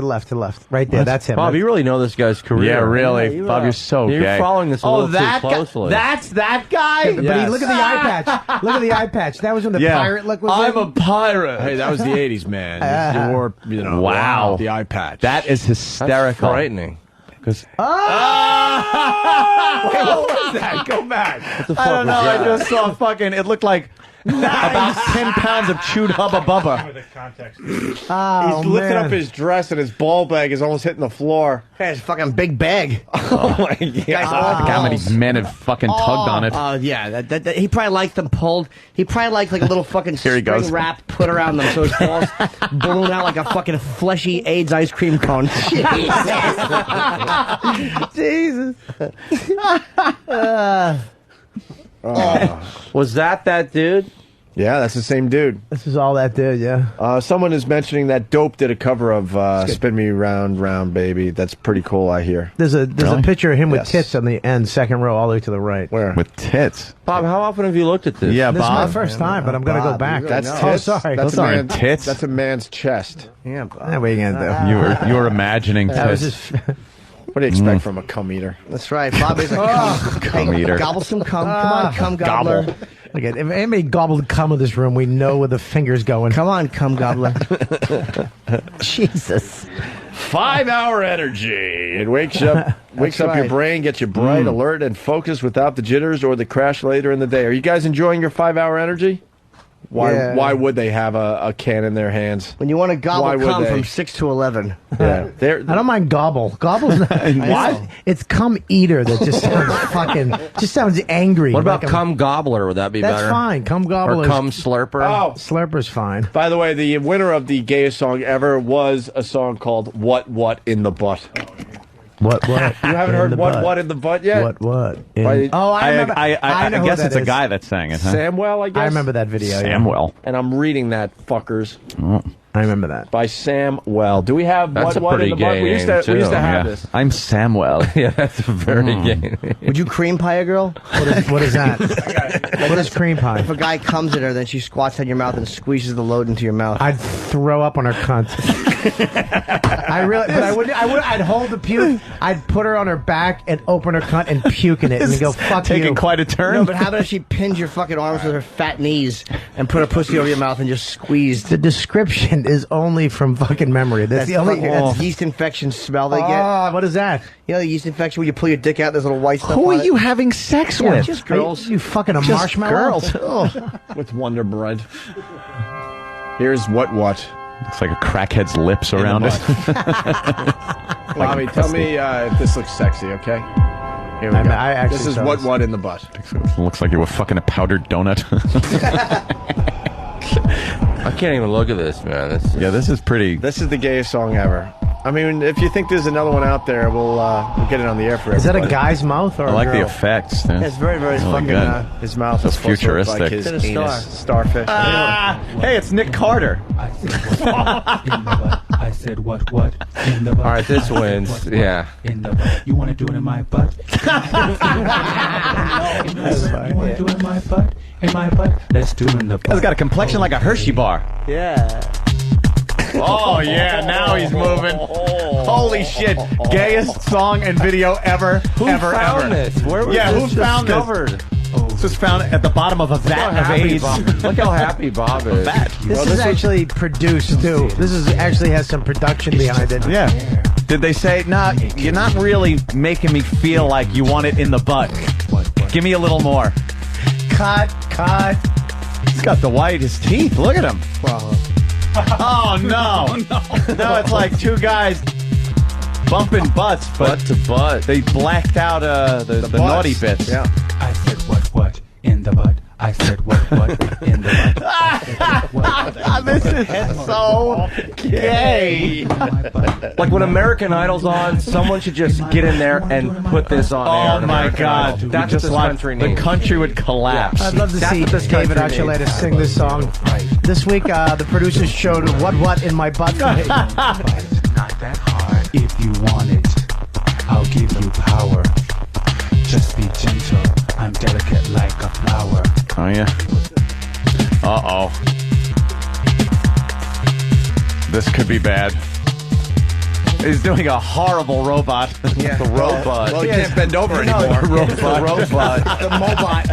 Speaker 18: right there. That's him.
Speaker 19: Bob, you really know this guy's career.
Speaker 7: Yeah, really. Bob, you're so
Speaker 19: You're
Speaker 7: gay.
Speaker 19: following this a little too closely.
Speaker 7: That's that guy?
Speaker 18: But he, look at the eye patch. Look at the eye patch. That was when the pirate look was
Speaker 7: I'm
Speaker 18: in.
Speaker 7: a pirate.
Speaker 10: Hey, that was the 80s, man. You wore,
Speaker 7: Wow.
Speaker 10: the eye patch.
Speaker 7: That is hysterical.
Speaker 19: That's frightening.
Speaker 7: Because
Speaker 10: Wait, what was that? Go back.
Speaker 19: What the fuck
Speaker 7: I don't know.
Speaker 19: was that?
Speaker 7: I just saw fucking. It looked like about 10 pounds of chewed Hubba Bubba.
Speaker 18: Oh,
Speaker 10: He's lifting
Speaker 18: man.
Speaker 10: up his dress and his ball bag is almost hitting the floor.
Speaker 14: Hey, it's a fucking big bag.
Speaker 10: Oh my God.
Speaker 7: How many men have fucking tugged on it?
Speaker 14: Yeah, that he probably liked them pulled. He probably liked like a little fucking
Speaker 7: Here he goes.
Speaker 14: spring wrap put around them so his balls balloon out like a fucking fleshy AIDS ice cream cone.
Speaker 18: Jesus.
Speaker 19: Was that dude?
Speaker 10: Yeah, that's the same dude.
Speaker 18: This is all that dude, yeah.
Speaker 10: Someone is mentioning that Dope did a cover of Spin Me Round, Round, Baby. That's pretty cool, I hear.
Speaker 18: There's a picture of him with
Speaker 10: Yes.
Speaker 18: tits on the end, second row, all the way to the right.
Speaker 10: Where?
Speaker 7: With tits.
Speaker 19: Bob, how often have you looked at this?
Speaker 7: Yeah,
Speaker 18: This
Speaker 7: Bob.
Speaker 18: is my first time, but I'm going to go
Speaker 14: Bob,
Speaker 18: back.
Speaker 14: you really
Speaker 10: That's
Speaker 14: know.
Speaker 10: tits.
Speaker 18: Oh, sorry.
Speaker 10: That's
Speaker 7: Those aren't tits.
Speaker 10: That's a man's chest.
Speaker 14: Yeah,
Speaker 18: What are you going to do?
Speaker 7: You were imagining
Speaker 18: That was
Speaker 7: tits.
Speaker 18: just...
Speaker 10: What do you expect from a cum eater?
Speaker 14: that's right. Bob is a
Speaker 7: Cum eater.
Speaker 14: Gobble some cum. Come on, cum gobbler.
Speaker 10: Gobble.
Speaker 18: Look at, if anybody gobbled cum in this room, we know where the finger's going.
Speaker 14: Come on, cum gobbler. Jesus.
Speaker 10: 5-hour energy. It wakes up your
Speaker 14: right.
Speaker 10: brain, gets you bright, alert, and focused without the jitters or the crash later in the day. Are you guys enjoying your 5-hour energy?
Speaker 14: Yeah.
Speaker 10: Why would they have a can in their hands?
Speaker 14: When you want to
Speaker 10: Why
Speaker 14: gobble
Speaker 10: would
Speaker 14: cum
Speaker 10: they?
Speaker 14: from 6 to 11.
Speaker 10: Yeah,
Speaker 18: I don't mind gobble. Gobble's not...
Speaker 14: What?
Speaker 18: It's cum eater that just sounds fucking... Just sounds angry.
Speaker 19: What about
Speaker 18: Like
Speaker 19: cum gobbler? Would that be
Speaker 18: That's
Speaker 19: better?
Speaker 18: fine. Cum gobbler
Speaker 19: Or cum slurper?
Speaker 10: Oh,
Speaker 18: Slurper's fine.
Speaker 10: by the way, the winner of the gayest song ever was a song called "What in the Butt."
Speaker 18: What?
Speaker 10: You haven't heard "What in the Butt" yet?
Speaker 18: What?
Speaker 10: By-
Speaker 18: Oh, I remember.
Speaker 7: I
Speaker 18: know who
Speaker 7: guess
Speaker 18: that
Speaker 7: it's a
Speaker 18: is.
Speaker 7: guy that sang it, huh?
Speaker 10: Samwell, I guess.
Speaker 18: I remember that video. yeah.
Speaker 7: Samwell.
Speaker 10: And I'm reading that, fuckers,
Speaker 18: I remember that.
Speaker 10: by Samwell. Do we have
Speaker 19: That's a
Speaker 10: what in
Speaker 19: pretty
Speaker 10: the butt?
Speaker 19: gay
Speaker 10: We used
Speaker 19: name,
Speaker 10: to have
Speaker 19: too.
Speaker 10: this.
Speaker 7: I'm Samwell.
Speaker 19: Yeah, that's a very gay name.
Speaker 14: Would you cream pie a girl?
Speaker 18: What is that? What is cream pie?
Speaker 14: If a guy comes at her, then she squats on your mouth and squeezes the load into your mouth.
Speaker 18: I'd throw up on her cunt. I'd hold the puke. I'd put her on her back and open her cunt and puke in it and go, fuck
Speaker 7: Taking
Speaker 18: you.
Speaker 7: quite a turn.
Speaker 14: No, but how about if she pins your fucking arms with her fat knees and put her pussy over your mouth and just squeezed?
Speaker 18: The description is only from fucking memory. That's the only...
Speaker 14: That's yeast infection smell they get.
Speaker 18: Oh, what is that?
Speaker 14: You know the yeast infection when you pull your dick out, there's little white stuff
Speaker 7: Who
Speaker 14: on
Speaker 7: are you
Speaker 14: it?
Speaker 7: having sex
Speaker 18: Yeah,
Speaker 7: with?
Speaker 14: Just girls.
Speaker 18: You fucking a
Speaker 7: Just
Speaker 18: marshmallow?
Speaker 7: girls.
Speaker 18: Ugh.
Speaker 10: With Wonder Bread. Here's what.
Speaker 7: Looks like a crackhead's lips around it.
Speaker 10: Bobby, tell me if this looks sexy, okay? Here we go.
Speaker 18: I actually
Speaker 10: This is
Speaker 18: thought
Speaker 10: what in the butt.
Speaker 7: Looks like you were fucking a powdered donut.
Speaker 19: I can't even look at this, man.
Speaker 7: Yeah, this is pretty.
Speaker 10: This is the gayest song ever. I mean, if you think there's another one out there, we'll get it on the air for everybody.
Speaker 18: Is that a guy's mouth or
Speaker 7: I like
Speaker 18: a
Speaker 7: the
Speaker 18: girl?
Speaker 7: effects.
Speaker 10: It's very, very
Speaker 7: Really
Speaker 10: fucking.
Speaker 7: good.
Speaker 10: His mouth
Speaker 7: So
Speaker 10: is supposed to look
Speaker 7: futuristic.
Speaker 10: like his
Speaker 18: It's a
Speaker 10: anus.
Speaker 18: star.
Speaker 10: Starfish.
Speaker 7: Hey, it's Nick Carter.
Speaker 8: I said what in the butt.
Speaker 19: All right, this wins. Yeah.
Speaker 8: In the butt. You want to do it in my butt? You want to do it in my butt? In my butt? Let's do it in the butt.
Speaker 7: He's got a complexion like a Hershey bar.
Speaker 10: Yeah.
Speaker 7: Oh, yeah, now he's moving. Holy shit. Gayest song and video ever,
Speaker 19: Who
Speaker 7: ever,
Speaker 19: found
Speaker 7: ever.
Speaker 19: this? Where was
Speaker 7: Yeah,
Speaker 19: this
Speaker 7: who found
Speaker 19: discovered?
Speaker 7: this? This was found at the bottom of a vat of AIDS.
Speaker 19: Look how happy Bob is.
Speaker 18: This is actually produced too. This is actually has some production behind it.
Speaker 7: Yeah. Did they say, nah, you're not really making me feel like you want it in the butt. Give me a little more.
Speaker 18: Cut.
Speaker 7: He's got the whitest teeth. Look at him.
Speaker 10: Wow.
Speaker 7: Oh, no. No, it's like two guys bumping butts, but
Speaker 19: Butt to butt.
Speaker 7: they blacked out the naughty bits.
Speaker 10: Yeah.
Speaker 8: I said what in the butt. I said what in the butt.
Speaker 7: This is so gay.
Speaker 19: Like when American Idol's on, someone should just get in there and put this on air.
Speaker 7: Oh
Speaker 19: on
Speaker 7: my
Speaker 19: American
Speaker 7: God!
Speaker 19: Idol.
Speaker 7: You
Speaker 19: That's
Speaker 7: just
Speaker 19: what this
Speaker 7: watch-
Speaker 19: country
Speaker 7: the
Speaker 19: needs.
Speaker 7: country would collapse.
Speaker 18: I'd love to
Speaker 19: That's
Speaker 18: see
Speaker 19: what this
Speaker 18: David
Speaker 19: country
Speaker 18: Archuleta
Speaker 19: needs.
Speaker 18: sing this song. This week, the producers showed what in my butt.
Speaker 8: It's not that hard. If you want it, I'll give you power. Just be gentle. I'm delicate like a flower.
Speaker 7: Oh yeah. Uh-oh. This could be bad. He's doing a horrible robot.
Speaker 10: Yeah.
Speaker 19: The robot.
Speaker 10: Well, he can't bend over anymore.
Speaker 19: The robot.
Speaker 10: The Mobot.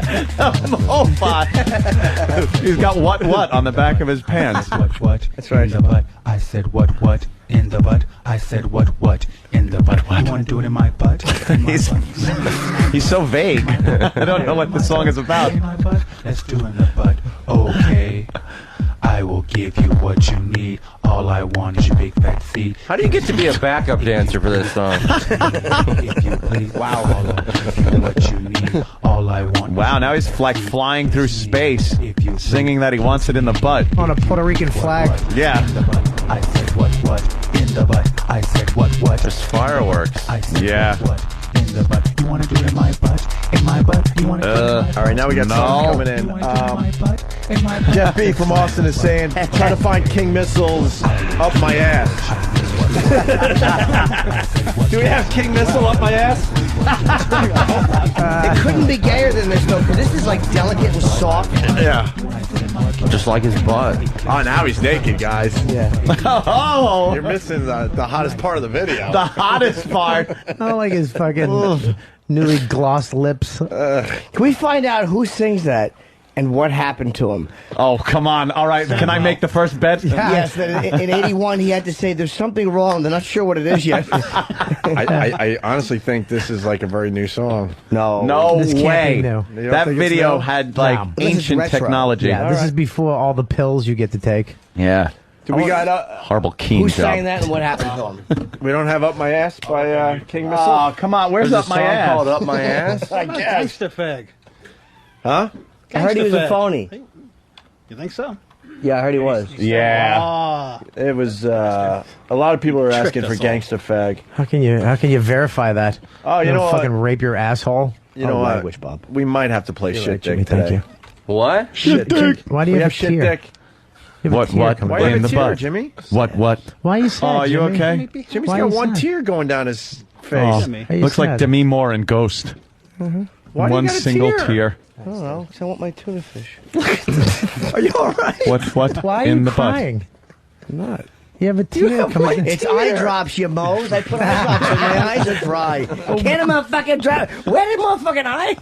Speaker 7: Mobot. He's got what on the back of his pants.
Speaker 8: What?
Speaker 10: That's right.
Speaker 8: In the butt. I said what in the butt. I said what in the butt. You want to do it in my butt? In my butt.
Speaker 7: He's so vague. I don't know what the song is about.
Speaker 8: In my butt. Let's do it in the butt. Okay. I will give you what you need. All I want is your big fat feet.
Speaker 19: How do you get to be a backup dancer for this song?
Speaker 8: If you please. Wow. All I give you what you need. All I want.
Speaker 7: Wow, now he's like flying through space, singing that he wants it in the butt.
Speaker 18: On a Puerto Rican flag.
Speaker 7: Yeah.
Speaker 8: In the butt. I said what in the butt. I said what
Speaker 7: There's fireworks.
Speaker 8: I said
Speaker 7: Yeah.
Speaker 8: what in the butt. You want to do it in my butt? In my butt. You want to do it in my butt?
Speaker 10: All right, now we got songs coming in.
Speaker 8: You want to do it in my butt? In my butt?
Speaker 10: Jeff B. from Austin is saying, try to find King Missiles up my ass. Do we have King Missile up my ass?
Speaker 14: It couldn't be gayer than this, though, because this is like delicate and soft.
Speaker 10: Yeah.
Speaker 19: Just like his butt.
Speaker 10: Oh, now he's naked, guys.
Speaker 14: Yeah.
Speaker 7: Oh,
Speaker 10: You're missing the hottest part of the video.
Speaker 7: the hottest part.
Speaker 18: I don't like his fucking newly glossed lips.
Speaker 14: Can we find out who sings that and what happened to him?
Speaker 7: Oh, come on. All right, can I make the first bet?
Speaker 14: Yes, that in 81 he had to say there's something wrong. They're not sure what it is yet.
Speaker 10: I honestly think this is like a very new song.
Speaker 7: No
Speaker 18: This can't
Speaker 7: way.
Speaker 18: be new.
Speaker 10: You don't
Speaker 7: That
Speaker 10: think it's
Speaker 7: video
Speaker 10: new?
Speaker 7: had like
Speaker 18: No.
Speaker 14: This is
Speaker 7: ancient
Speaker 14: retro.
Speaker 7: technology.
Speaker 18: Yeah, this is before all the pills you get to take.
Speaker 7: Yeah.
Speaker 10: Do we got
Speaker 7: Horrible keen
Speaker 14: Who
Speaker 7: job.
Speaker 14: sang that and what happened to him?
Speaker 10: we don't have Up My Ass by King Missile?
Speaker 7: Oh, come on. Where's
Speaker 10: There's
Speaker 7: Up
Speaker 10: a
Speaker 7: My
Speaker 10: song
Speaker 7: Ass?
Speaker 10: called Up My Ass?
Speaker 14: I guess.
Speaker 1: Fag.
Speaker 10: Huh?
Speaker 14: I heard he was a phony.
Speaker 1: You think so?
Speaker 14: Yeah, I heard he was.
Speaker 10: Yeah. It was a lot of people are asking for
Speaker 1: us all.
Speaker 10: Gangsta Fag.
Speaker 18: How can you verify that?
Speaker 10: Oh, you know what?
Speaker 18: fucking rape your asshole.
Speaker 10: You know what?
Speaker 14: language, Bob.
Speaker 10: We might have to play
Speaker 18: You're
Speaker 10: Shit
Speaker 18: right, Jimmy,
Speaker 10: Dick
Speaker 18: thank
Speaker 10: today.
Speaker 18: you.
Speaker 19: What?
Speaker 10: Shit Dick.
Speaker 18: Why do you
Speaker 10: We
Speaker 18: have
Speaker 10: have
Speaker 18: a
Speaker 10: Shit
Speaker 18: tear?
Speaker 10: Dick.
Speaker 18: You have a
Speaker 7: What?
Speaker 18: tear
Speaker 7: What?
Speaker 18: coming
Speaker 10: Why
Speaker 18: down.
Speaker 10: you
Speaker 7: In
Speaker 10: have
Speaker 7: the
Speaker 10: a tear,
Speaker 7: butt.
Speaker 10: Jimmy?
Speaker 7: What?
Speaker 18: Why are you sad,
Speaker 7: Oh, you
Speaker 18: Jimmy?
Speaker 7: okay?
Speaker 10: Jimmy's
Speaker 18: Why
Speaker 10: got
Speaker 18: are you
Speaker 10: one
Speaker 18: sad?
Speaker 10: tear going down his face.
Speaker 7: Oh,
Speaker 18: Are you
Speaker 7: looks like
Speaker 18: sad?
Speaker 7: Demi Moore in Ghost.
Speaker 10: Why do you
Speaker 7: One
Speaker 10: got a
Speaker 7: single
Speaker 10: tear?
Speaker 7: tear.
Speaker 14: I don't know, 'cause I want my tuna fish.
Speaker 10: Are you all right?
Speaker 7: What?
Speaker 18: Why are
Speaker 7: in
Speaker 18: you
Speaker 7: the
Speaker 18: crying?
Speaker 14: I'm not.
Speaker 18: You have a tear coming down.
Speaker 14: It's eye drops, you moles. I put eye drops in my eyes are dry. Can't a motherfucking dry? Where did motherfucking eye?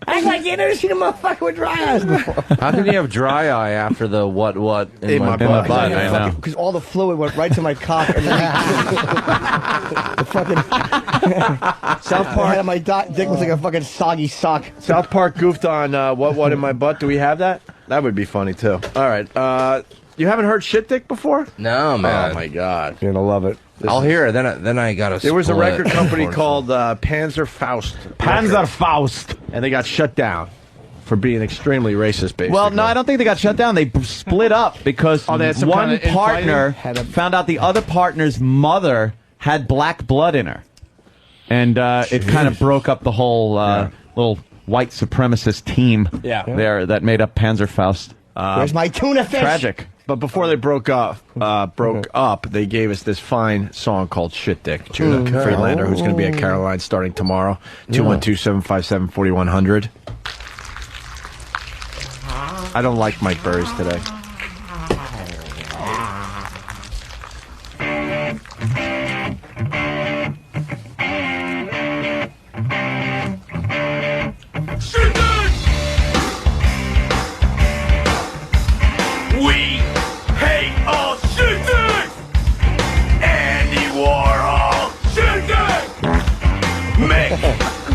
Speaker 14: Act like you never seen a motherfucker with dry eyes before.
Speaker 19: How can you have dry eye after the what in my butt?
Speaker 7: I know.
Speaker 14: Because all the fluid went right to my cock. And the fucking South Park. My dick was like a fucking soggy sock.
Speaker 10: South Park goofed on what in my butt. Do we have that? That would be funny too. All right. You haven't heard Shit Dick before?
Speaker 19: No, man.
Speaker 10: Oh my God, you're gonna love it.
Speaker 19: I'll hear it. Then I gotta.
Speaker 10: There was a
Speaker 19: split.
Speaker 10: record company called Panzer Faust.
Speaker 7: Panzer Faust.
Speaker 10: And they got shut down. for being extremely racist, basically.
Speaker 7: Well, no, I don't think they got shut down. They split up because
Speaker 10: they had some
Speaker 7: one
Speaker 10: kind of
Speaker 7: partner found out the other partner's mother had black blood in her. And it kind of broke up the whole little white supremacist team there that made up Panzerfaust.
Speaker 14: Where's my tuna fish?
Speaker 7: Tragic.
Speaker 10: But before they broke up, they gave us this fine song called Shit Dick. Judah Friedlander, who's going to be at Caroline starting tomorrow. 212-757-4100. I don't like Mike Burris today.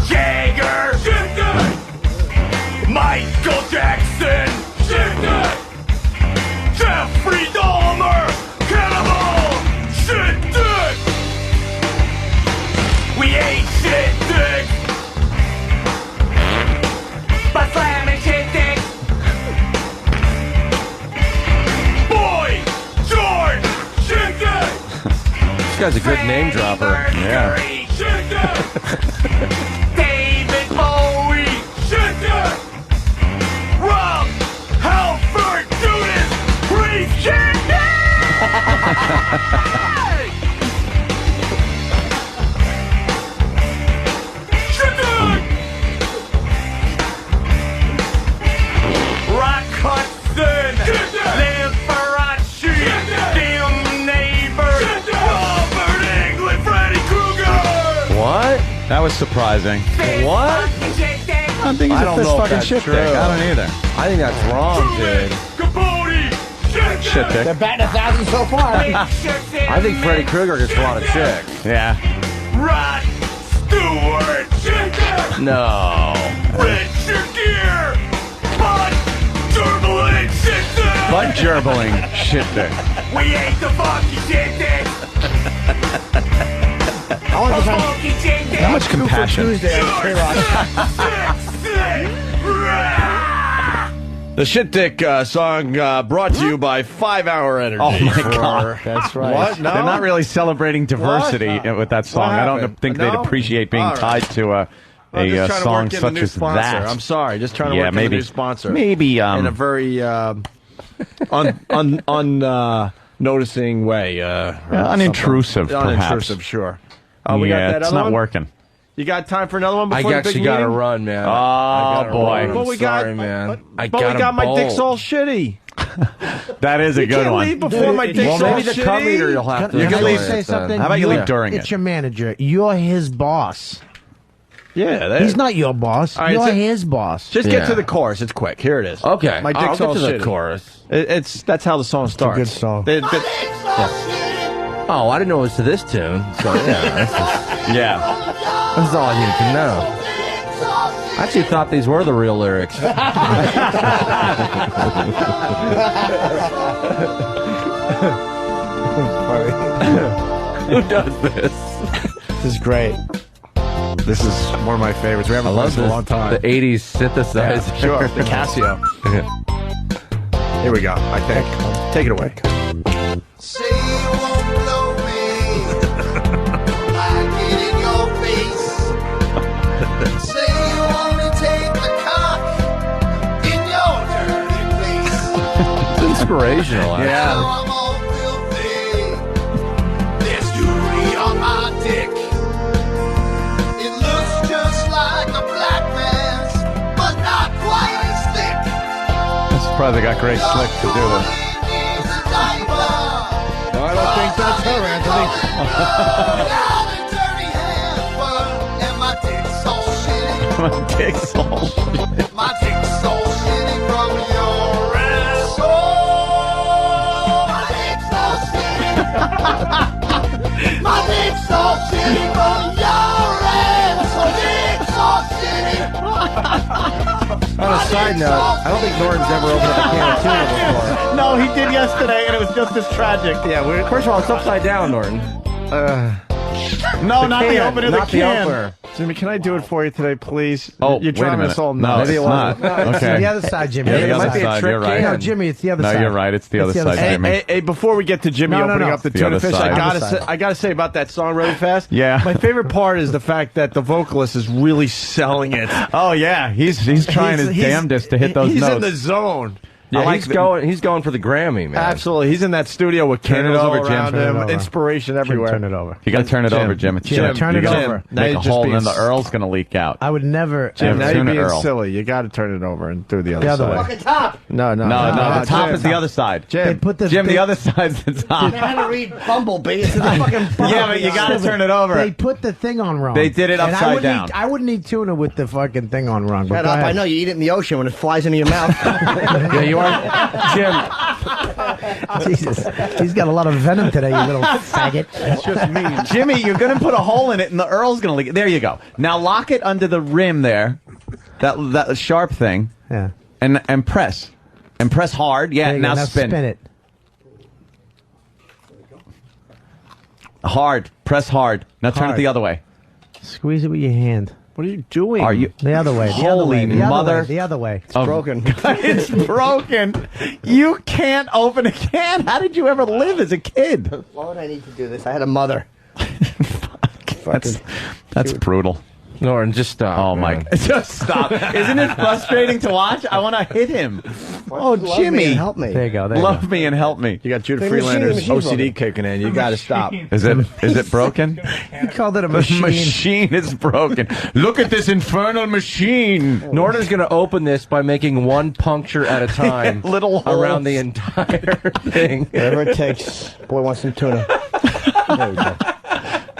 Speaker 8: Jagger, Michael Jackson, Jeffrey Dahmer, Cannibal, shit dick. We ate shit dick by slamming shit dick. Boy, George, shit dick.
Speaker 10: This guy's a good name dropper.
Speaker 8: Yeah. David Bowie, shit dick. Rob Halford, Judas Priest, shit dick. Shit dick. Rock Hudson, Liberace, Dim Neighbor, Robert Englund, Freddy Krueger.
Speaker 10: What?
Speaker 7: That was surprising.
Speaker 10: What?
Speaker 7: I don't think he's a fist fucking shit dick. I don't either.
Speaker 10: I think that's wrong, dude.
Speaker 7: Shit dick.
Speaker 14: They're batting 1,000 so far.
Speaker 10: I think Freddy Krueger gets a lot of chicks.
Speaker 7: Yeah.
Speaker 8: Rod Stewart, shit dick.
Speaker 10: No.
Speaker 8: Richard Gere, Bud Gerbling, shit dick.
Speaker 7: Bud gerbling shit dick.
Speaker 8: We ate the funky shit dick.
Speaker 14: I want to try.
Speaker 7: How much compassion?
Speaker 14: Tuesday on K-Rock.
Speaker 10: The Shit Dick song brought to you by 5 Hour Energy.
Speaker 7: Oh, my God.
Speaker 14: That's right.
Speaker 10: What? No?
Speaker 7: They're not really celebrating diversity with that song. I don't think they'd appreciate being tied to a song such as that.
Speaker 10: I'm sorry. Just trying to work in a new sponsor.
Speaker 7: Maybe.
Speaker 10: In a very noticing way.
Speaker 7: Unintrusive, perhaps.
Speaker 10: Unintrusive, sure. We got that
Speaker 7: it's
Speaker 10: other
Speaker 7: not
Speaker 10: one?
Speaker 7: working.
Speaker 10: You got time for another one before
Speaker 19: I
Speaker 10: the big
Speaker 19: actually got to
Speaker 10: meeting?
Speaker 19: run, man.
Speaker 7: Oh, boy.
Speaker 10: But we got,
Speaker 19: man.
Speaker 10: But we got my dick's all shitty.
Speaker 7: That is a
Speaker 10: You
Speaker 7: good
Speaker 10: can't
Speaker 7: one.
Speaker 10: leave before my dick's all
Speaker 19: maybe the
Speaker 10: shitty.
Speaker 19: cut leader you'll have to.
Speaker 7: You can leave.
Speaker 18: say something?
Speaker 7: How about you leave during
Speaker 18: It's
Speaker 7: it?
Speaker 18: your manager. You're his boss.
Speaker 10: Yeah,
Speaker 18: He's not your boss.
Speaker 10: All right,
Speaker 18: You're
Speaker 10: so-
Speaker 18: his boss.
Speaker 10: Just get to the chorus. It's quick. Here it is.
Speaker 19: Okay.
Speaker 10: My dick's
Speaker 19: I'll
Speaker 10: all
Speaker 19: get to
Speaker 10: shitty.
Speaker 19: the chorus.
Speaker 10: That's how the song starts.
Speaker 14: good song.
Speaker 19: Oh, I didn't know it was to this tune. So yeah, that's all I needed to know. I actually thought these were the real lyrics. Who does this?
Speaker 14: This is great.
Speaker 10: This is one of my favorites. We haven't played this in a long time.
Speaker 19: The 80s synthesizer.
Speaker 10: Yeah, sure. The Casio. Here we go, I think. Take it away.
Speaker 8: Say you won't blow me. Like it in your face. Say you only take the cock in your dirty place.
Speaker 19: It's inspirational.
Speaker 10: Yeah.
Speaker 8: Now I'm all filthy. There's jewelry on my dick. It looks just like a black man's, but not quite as thick.
Speaker 7: I'm surprised they got Grace Slick to do this.
Speaker 14: I don't think that's her, Anthony.
Speaker 8: My dick's all shitty.
Speaker 7: My dick's all shitty.
Speaker 8: My dick's all shitty from your asshole. My dick's all shitty. My dick's all shitty from your asshole. Dick's all shitty.
Speaker 10: On a side note, I don't think Norton's ever opened up a can of tuna before.
Speaker 7: No, he did yesterday, and it was just as tragic.
Speaker 10: Yeah,
Speaker 19: First of all, it's upside down, Norton.
Speaker 7: No, not the opener of the
Speaker 19: Not
Speaker 7: can.
Speaker 19: the opener.
Speaker 10: Jimmy, can I do it for you today, please?
Speaker 7: Oh,
Speaker 10: you're driving us all
Speaker 7: No,
Speaker 10: nuts.
Speaker 7: it's not.
Speaker 18: It's
Speaker 7: Okay.
Speaker 18: the other side, Jimmy.
Speaker 7: Yeah,
Speaker 18: It's
Speaker 7: the other
Speaker 18: might be a
Speaker 7: side.
Speaker 18: trick
Speaker 7: You're right.
Speaker 18: can. No, Jimmy, it's the other side.
Speaker 7: No, you're right. It's the other side, Jimmy.
Speaker 10: Hey, before we get to Jimmy
Speaker 18: No, no,
Speaker 10: opening
Speaker 18: no.
Speaker 10: up the
Speaker 7: The
Speaker 10: tuna
Speaker 7: other
Speaker 10: fish,
Speaker 7: side.
Speaker 10: I gotta say about that song really fast.
Speaker 7: Yeah.
Speaker 10: My favorite part is the fact that the vocalist is really selling it.
Speaker 7: Oh yeah, he's trying his damnedest to hit those
Speaker 10: he's
Speaker 7: notes.
Speaker 10: in the zone.
Speaker 19: Yeah,
Speaker 10: I like
Speaker 19: he's going for the Grammy, man.
Speaker 10: Absolutely, he's in that studio with
Speaker 7: Turn it
Speaker 10: candles
Speaker 7: over,
Speaker 10: all
Speaker 7: Jim.
Speaker 10: around
Speaker 7: Turn it
Speaker 10: him,
Speaker 7: over.
Speaker 10: inspiration everywhere.
Speaker 18: Turn it over.
Speaker 7: You got to turn it over, Jim. It's
Speaker 18: Jim, turn
Speaker 7: you
Speaker 18: it
Speaker 7: gotta
Speaker 18: over.
Speaker 10: Now
Speaker 7: Make
Speaker 10: you're
Speaker 7: a
Speaker 10: just
Speaker 7: hole,
Speaker 10: being
Speaker 7: and then the Earl's going to leak out.
Speaker 18: I would never.
Speaker 7: Jim,
Speaker 10: Now you're
Speaker 7: tuna
Speaker 10: being
Speaker 7: Earl.
Speaker 10: silly. You got to turn it over and do the other
Speaker 18: The other
Speaker 10: side.
Speaker 18: way.
Speaker 5: Fucking top.
Speaker 10: No,
Speaker 7: No, the top is the other side.
Speaker 18: They put the
Speaker 7: Jim, the other side's the top.
Speaker 5: I had to read Bumblebee. It's the fucking
Speaker 7: Yeah, but you got to turn it over.
Speaker 18: They put the thing on wrong.
Speaker 7: They did it
Speaker 18: And
Speaker 7: upside down.
Speaker 18: I wouldn't eat tuna with the fucking thing on wrong. But
Speaker 5: Shut
Speaker 18: go
Speaker 5: up.
Speaker 18: ahead.
Speaker 5: I know you eat it in the ocean when it flies into your mouth.
Speaker 19: Yeah, you are, Jim.
Speaker 18: Jesus, he's got a lot of venom today, you little faggot.
Speaker 10: That's just mean.
Speaker 7: Jimmy, you're going to put a hole in it, and the Earl's going to leak. There you go. Now lock it under the rim there, that sharp thing,
Speaker 18: Yeah.
Speaker 7: and press hard. Yeah,
Speaker 18: There you go.
Speaker 7: now spin
Speaker 18: it.
Speaker 7: hard. Press hard. Now turn it
Speaker 18: Hard.
Speaker 7: the other way.
Speaker 18: Squeeze it with your hand.
Speaker 10: What are you doing?
Speaker 7: Are you
Speaker 18: The other way. The
Speaker 7: Holy
Speaker 18: other way. The other
Speaker 7: mother!
Speaker 18: way. The other way.
Speaker 7: It's
Speaker 10: broken.
Speaker 7: It's broken. You can't open a can. How did you ever live as a kid?
Speaker 5: Why would I need to do this? I had a mother.
Speaker 7: That's brutal.
Speaker 19: Norton, just stop.
Speaker 7: Oh
Speaker 19: man.
Speaker 7: my! Just stop! Isn't it frustrating to watch? I want to hit him. Oh,
Speaker 5: Love me
Speaker 7: Jimmy,
Speaker 5: and help me.
Speaker 18: There you go. There you
Speaker 7: love
Speaker 18: go.
Speaker 7: me and help me.
Speaker 10: You got Judah
Speaker 5: The machine, the
Speaker 10: Freelander's
Speaker 5: machine's
Speaker 10: OCD
Speaker 5: broken.
Speaker 10: kicking in. You got to stop.
Speaker 7: Is it broken?
Speaker 18: He called it a
Speaker 7: The
Speaker 18: machine.
Speaker 7: machine is broken. Look at this infernal machine.
Speaker 19: Norton's going to open this by making one puncture at a time
Speaker 7: Little holes.
Speaker 19: around the entire thing.
Speaker 5: Whatever it takes. Boy wants some tuna. There we go.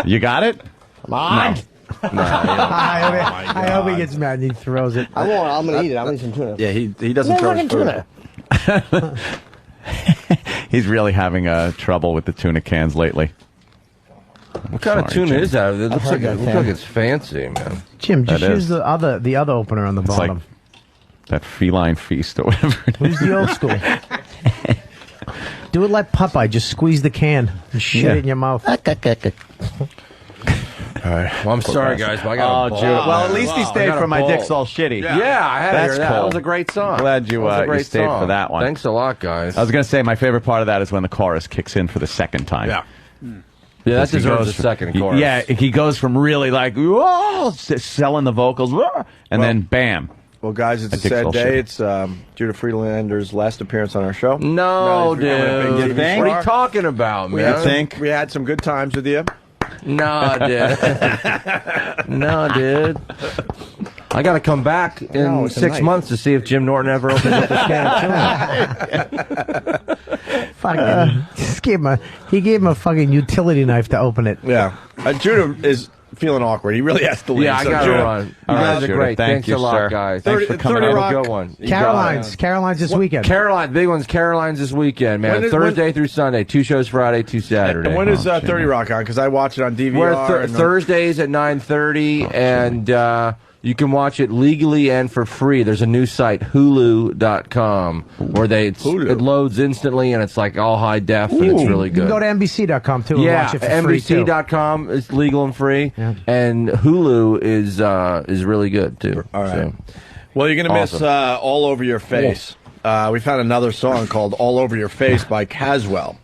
Speaker 7: You got it?
Speaker 5: Come on.
Speaker 18: I hope he gets mad and he throws it.
Speaker 5: I won't. I'm going to eat it. I'm going to eat some tuna.
Speaker 10: Yeah, he doesn't
Speaker 5: No
Speaker 10: throw his
Speaker 5: fucking
Speaker 10: food.
Speaker 5: tuna.
Speaker 7: He's really having trouble with the tuna cans lately.
Speaker 19: What kind of
Speaker 7: Sorry,
Speaker 19: tuna
Speaker 7: Jim.
Speaker 19: is that? It looks
Speaker 5: heard
Speaker 19: like,
Speaker 5: that,
Speaker 19: it's fancy, man.
Speaker 18: Jim, just
Speaker 7: That
Speaker 18: use
Speaker 7: is.
Speaker 18: the other opener on the
Speaker 7: It's
Speaker 18: bottom.
Speaker 7: like that feline feast or whatever it
Speaker 18: Who's
Speaker 7: is.
Speaker 18: the old school? Do it like Popeye. Just squeeze the can and shit
Speaker 7: Yeah.
Speaker 18: it in your mouth.
Speaker 10: All right.
Speaker 19: Well, I'm sorry, guys, but I got a ball.
Speaker 7: Judah. Well, at least he
Speaker 19: I
Speaker 7: stayed
Speaker 19: got a
Speaker 7: for My
Speaker 19: ball.
Speaker 7: Dick's All Shitty.
Speaker 19: Yeah, I had to
Speaker 7: That's
Speaker 19: hear that.
Speaker 7: cool.
Speaker 19: That was a great song.
Speaker 7: Glad you,
Speaker 19: That was a
Speaker 7: you
Speaker 19: great
Speaker 7: stayed
Speaker 19: song.
Speaker 7: for that one.
Speaker 19: Thanks a lot, guys.
Speaker 7: I was going to say my favorite part of that is when the chorus kicks in for the second time.
Speaker 10: Yeah.
Speaker 19: Yeah, that
Speaker 7: He
Speaker 19: deserves
Speaker 7: goes
Speaker 19: a
Speaker 7: from-
Speaker 19: second
Speaker 7: he-
Speaker 19: chorus.
Speaker 7: Yeah, he goes from really like, whoa, selling the vocals, whoa, and then bam.
Speaker 10: Well, guys, it's
Speaker 7: I
Speaker 10: a
Speaker 7: think
Speaker 10: sad
Speaker 7: so,
Speaker 10: day.
Speaker 7: shit.
Speaker 10: It's Judah Freelander's last appearance on our show.
Speaker 19: No,
Speaker 10: he's becoming a big
Speaker 19: dude.
Speaker 10: TV
Speaker 19: What are
Speaker 10: star.
Speaker 19: you talking about,
Speaker 10: We
Speaker 19: man?
Speaker 10: had,
Speaker 7: think?
Speaker 10: we had some good times with you.
Speaker 19: No, dude. No, dude. I got to come back in
Speaker 5: No,
Speaker 19: 6
Speaker 5: tonight.
Speaker 19: months to see if Jim Norton ever opens up this can of tuna.
Speaker 18: Fucking, he gave him a fucking utility knife to open it.
Speaker 10: Yeah. Judah is feeling awkward. He really has to leave.
Speaker 19: Yeah, I
Speaker 10: So,
Speaker 19: got to
Speaker 10: Judah,
Speaker 19: run. You
Speaker 7: All right,
Speaker 19: guys are
Speaker 7: Judah.
Speaker 19: great.
Speaker 7: Thank
Speaker 19: Thanks
Speaker 7: you,
Speaker 19: a lot,
Speaker 7: sir.
Speaker 19: guys.
Speaker 7: Thanks for coming
Speaker 10: 30
Speaker 7: out.
Speaker 10: Rock.
Speaker 19: Have a good one. You got it.
Speaker 18: Caroline's this weekend.
Speaker 19: Caroline, big one's Caroline's this weekend, man.
Speaker 10: When is-
Speaker 19: Thursday through Sunday. 2 shows Friday, 2 Saturday.
Speaker 10: And when is
Speaker 7: Oh,
Speaker 10: 30 Rock on? Because I watch it on DVR.
Speaker 19: We're
Speaker 10: and-
Speaker 19: Thursdays at 9:30, and you can watch it legally and for free. There's a new site, Hulu.com, where it loads instantly, and it's like all high def, and it's really
Speaker 18: You can
Speaker 19: good.
Speaker 18: go to NBC.com too and
Speaker 19: Yeah,
Speaker 18: watch it for free too.
Speaker 19: NBC.com is legal and free,
Speaker 18: Yeah.
Speaker 19: and Hulu is really good too.
Speaker 10: All right.
Speaker 19: So,
Speaker 10: Well, you're going to miss
Speaker 19: Awesome.
Speaker 10: All Over Your Face. We found another song called All Over Your Face by Caswell.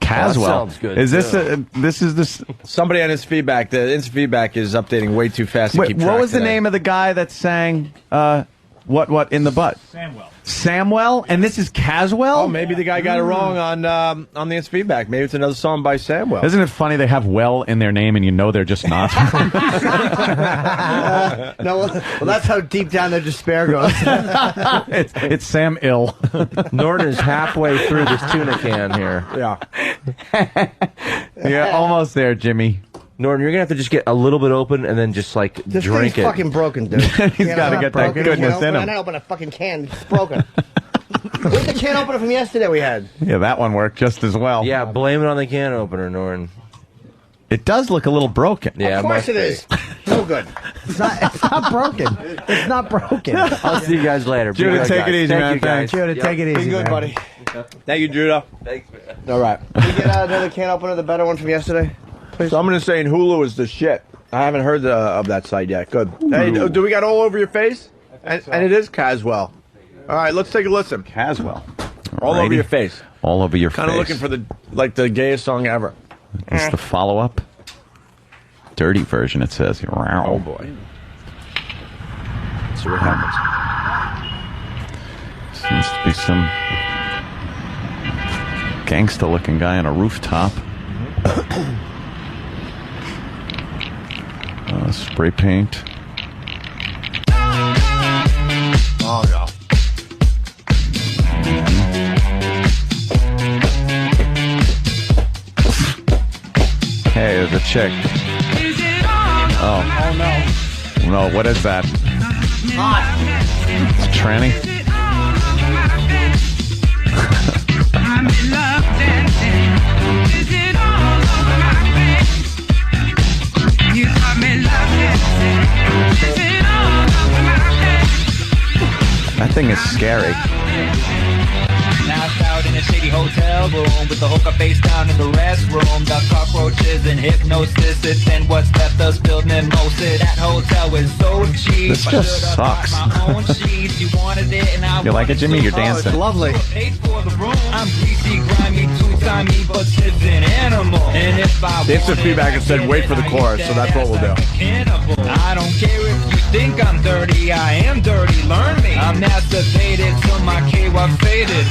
Speaker 7: Caswell.
Speaker 19: sounds good,
Speaker 7: Is this
Speaker 19: too.
Speaker 7: this?
Speaker 10: Somebody on his feedback, the instant feedback is updating way too fast to
Speaker 7: Wait,
Speaker 10: keep
Speaker 7: what
Speaker 10: track
Speaker 7: was the
Speaker 10: today.
Speaker 7: name of the guy that sang what in the butt? Samwell, and this is Caswell.
Speaker 10: Oh, maybe the guy got it wrong on the instant feedback. Maybe it's another song by Samwell.
Speaker 7: Isn't it funny they have "well" in their name and you know they're just not?
Speaker 14: No, well, that's how deep down their despair goes.
Speaker 7: it's Sam Ill.
Speaker 19: Norton is halfway through this tuna can here.
Speaker 10: Yeah.
Speaker 7: Yeah, almost there, Jimmy.
Speaker 19: Norton, you're gonna have to just get a little bit open and then just like
Speaker 14: This
Speaker 19: drink
Speaker 14: thing's
Speaker 19: it.
Speaker 14: fucking broken, dude.
Speaker 7: He's got to get that goodness in
Speaker 14: When
Speaker 7: him.
Speaker 14: I open a fucking can, it's broken. Where's the can opener from yesterday we had?
Speaker 7: Yeah, that one worked just as well.
Speaker 19: Yeah, blame it on the can opener, Norton.
Speaker 7: It does look a little broken.
Speaker 19: Yeah,
Speaker 14: Of course it is. No good.
Speaker 18: It's not broken. It's not broken.
Speaker 19: I'll see you guys later. Be
Speaker 7: Judah,
Speaker 19: good,
Speaker 7: take
Speaker 19: guys.
Speaker 7: it easy,
Speaker 19: Thank
Speaker 7: man.
Speaker 19: you, guys.
Speaker 18: Judah, take it easy,
Speaker 10: Be good,
Speaker 18: man.
Speaker 10: buddy. Thank you, Judah.
Speaker 19: Thanks, man.
Speaker 10: All right.
Speaker 14: Can we get another can opener, the better one from yesterday?
Speaker 10: So I'm going to say Hulu is the shit. I haven't heard of that site yet. Good. Hey, do we got all over your face? And it is Caswell. All right, let's take a listen.
Speaker 7: Caswell.
Speaker 10: All over your face.
Speaker 7: All over your face.
Speaker 10: Kind of looking for the gayest song ever.
Speaker 7: Is the follow-up? Dirty version, it says.
Speaker 10: Oh, boy. Let's see what happens.
Speaker 7: Seems to be some gangsta-looking guy on a rooftop. Spray paint.
Speaker 10: Oh, yeah.
Speaker 7: Hey, there's a chick. Oh no. No, what is that? It's a tranny? That thing is scary.
Speaker 1: Knocked out in a shady hotel room with the hooker face down in the restroom. The cockroaches and hypnosis. It's in what's left us spilled mimosa. That hotel is so cheap.
Speaker 7: This just sucks. You like it, Jimmy? You're dancing.
Speaker 14: It's lovely.
Speaker 1: I'm greasy, grimy, two-timey, but it's an animal. And if I
Speaker 10: The instant feedback has said wait for the chorus, so that's what we'll do.
Speaker 1: I don't care if you think I'm dirty, I am dirty, learn me. I'm masturbated till my KY faded.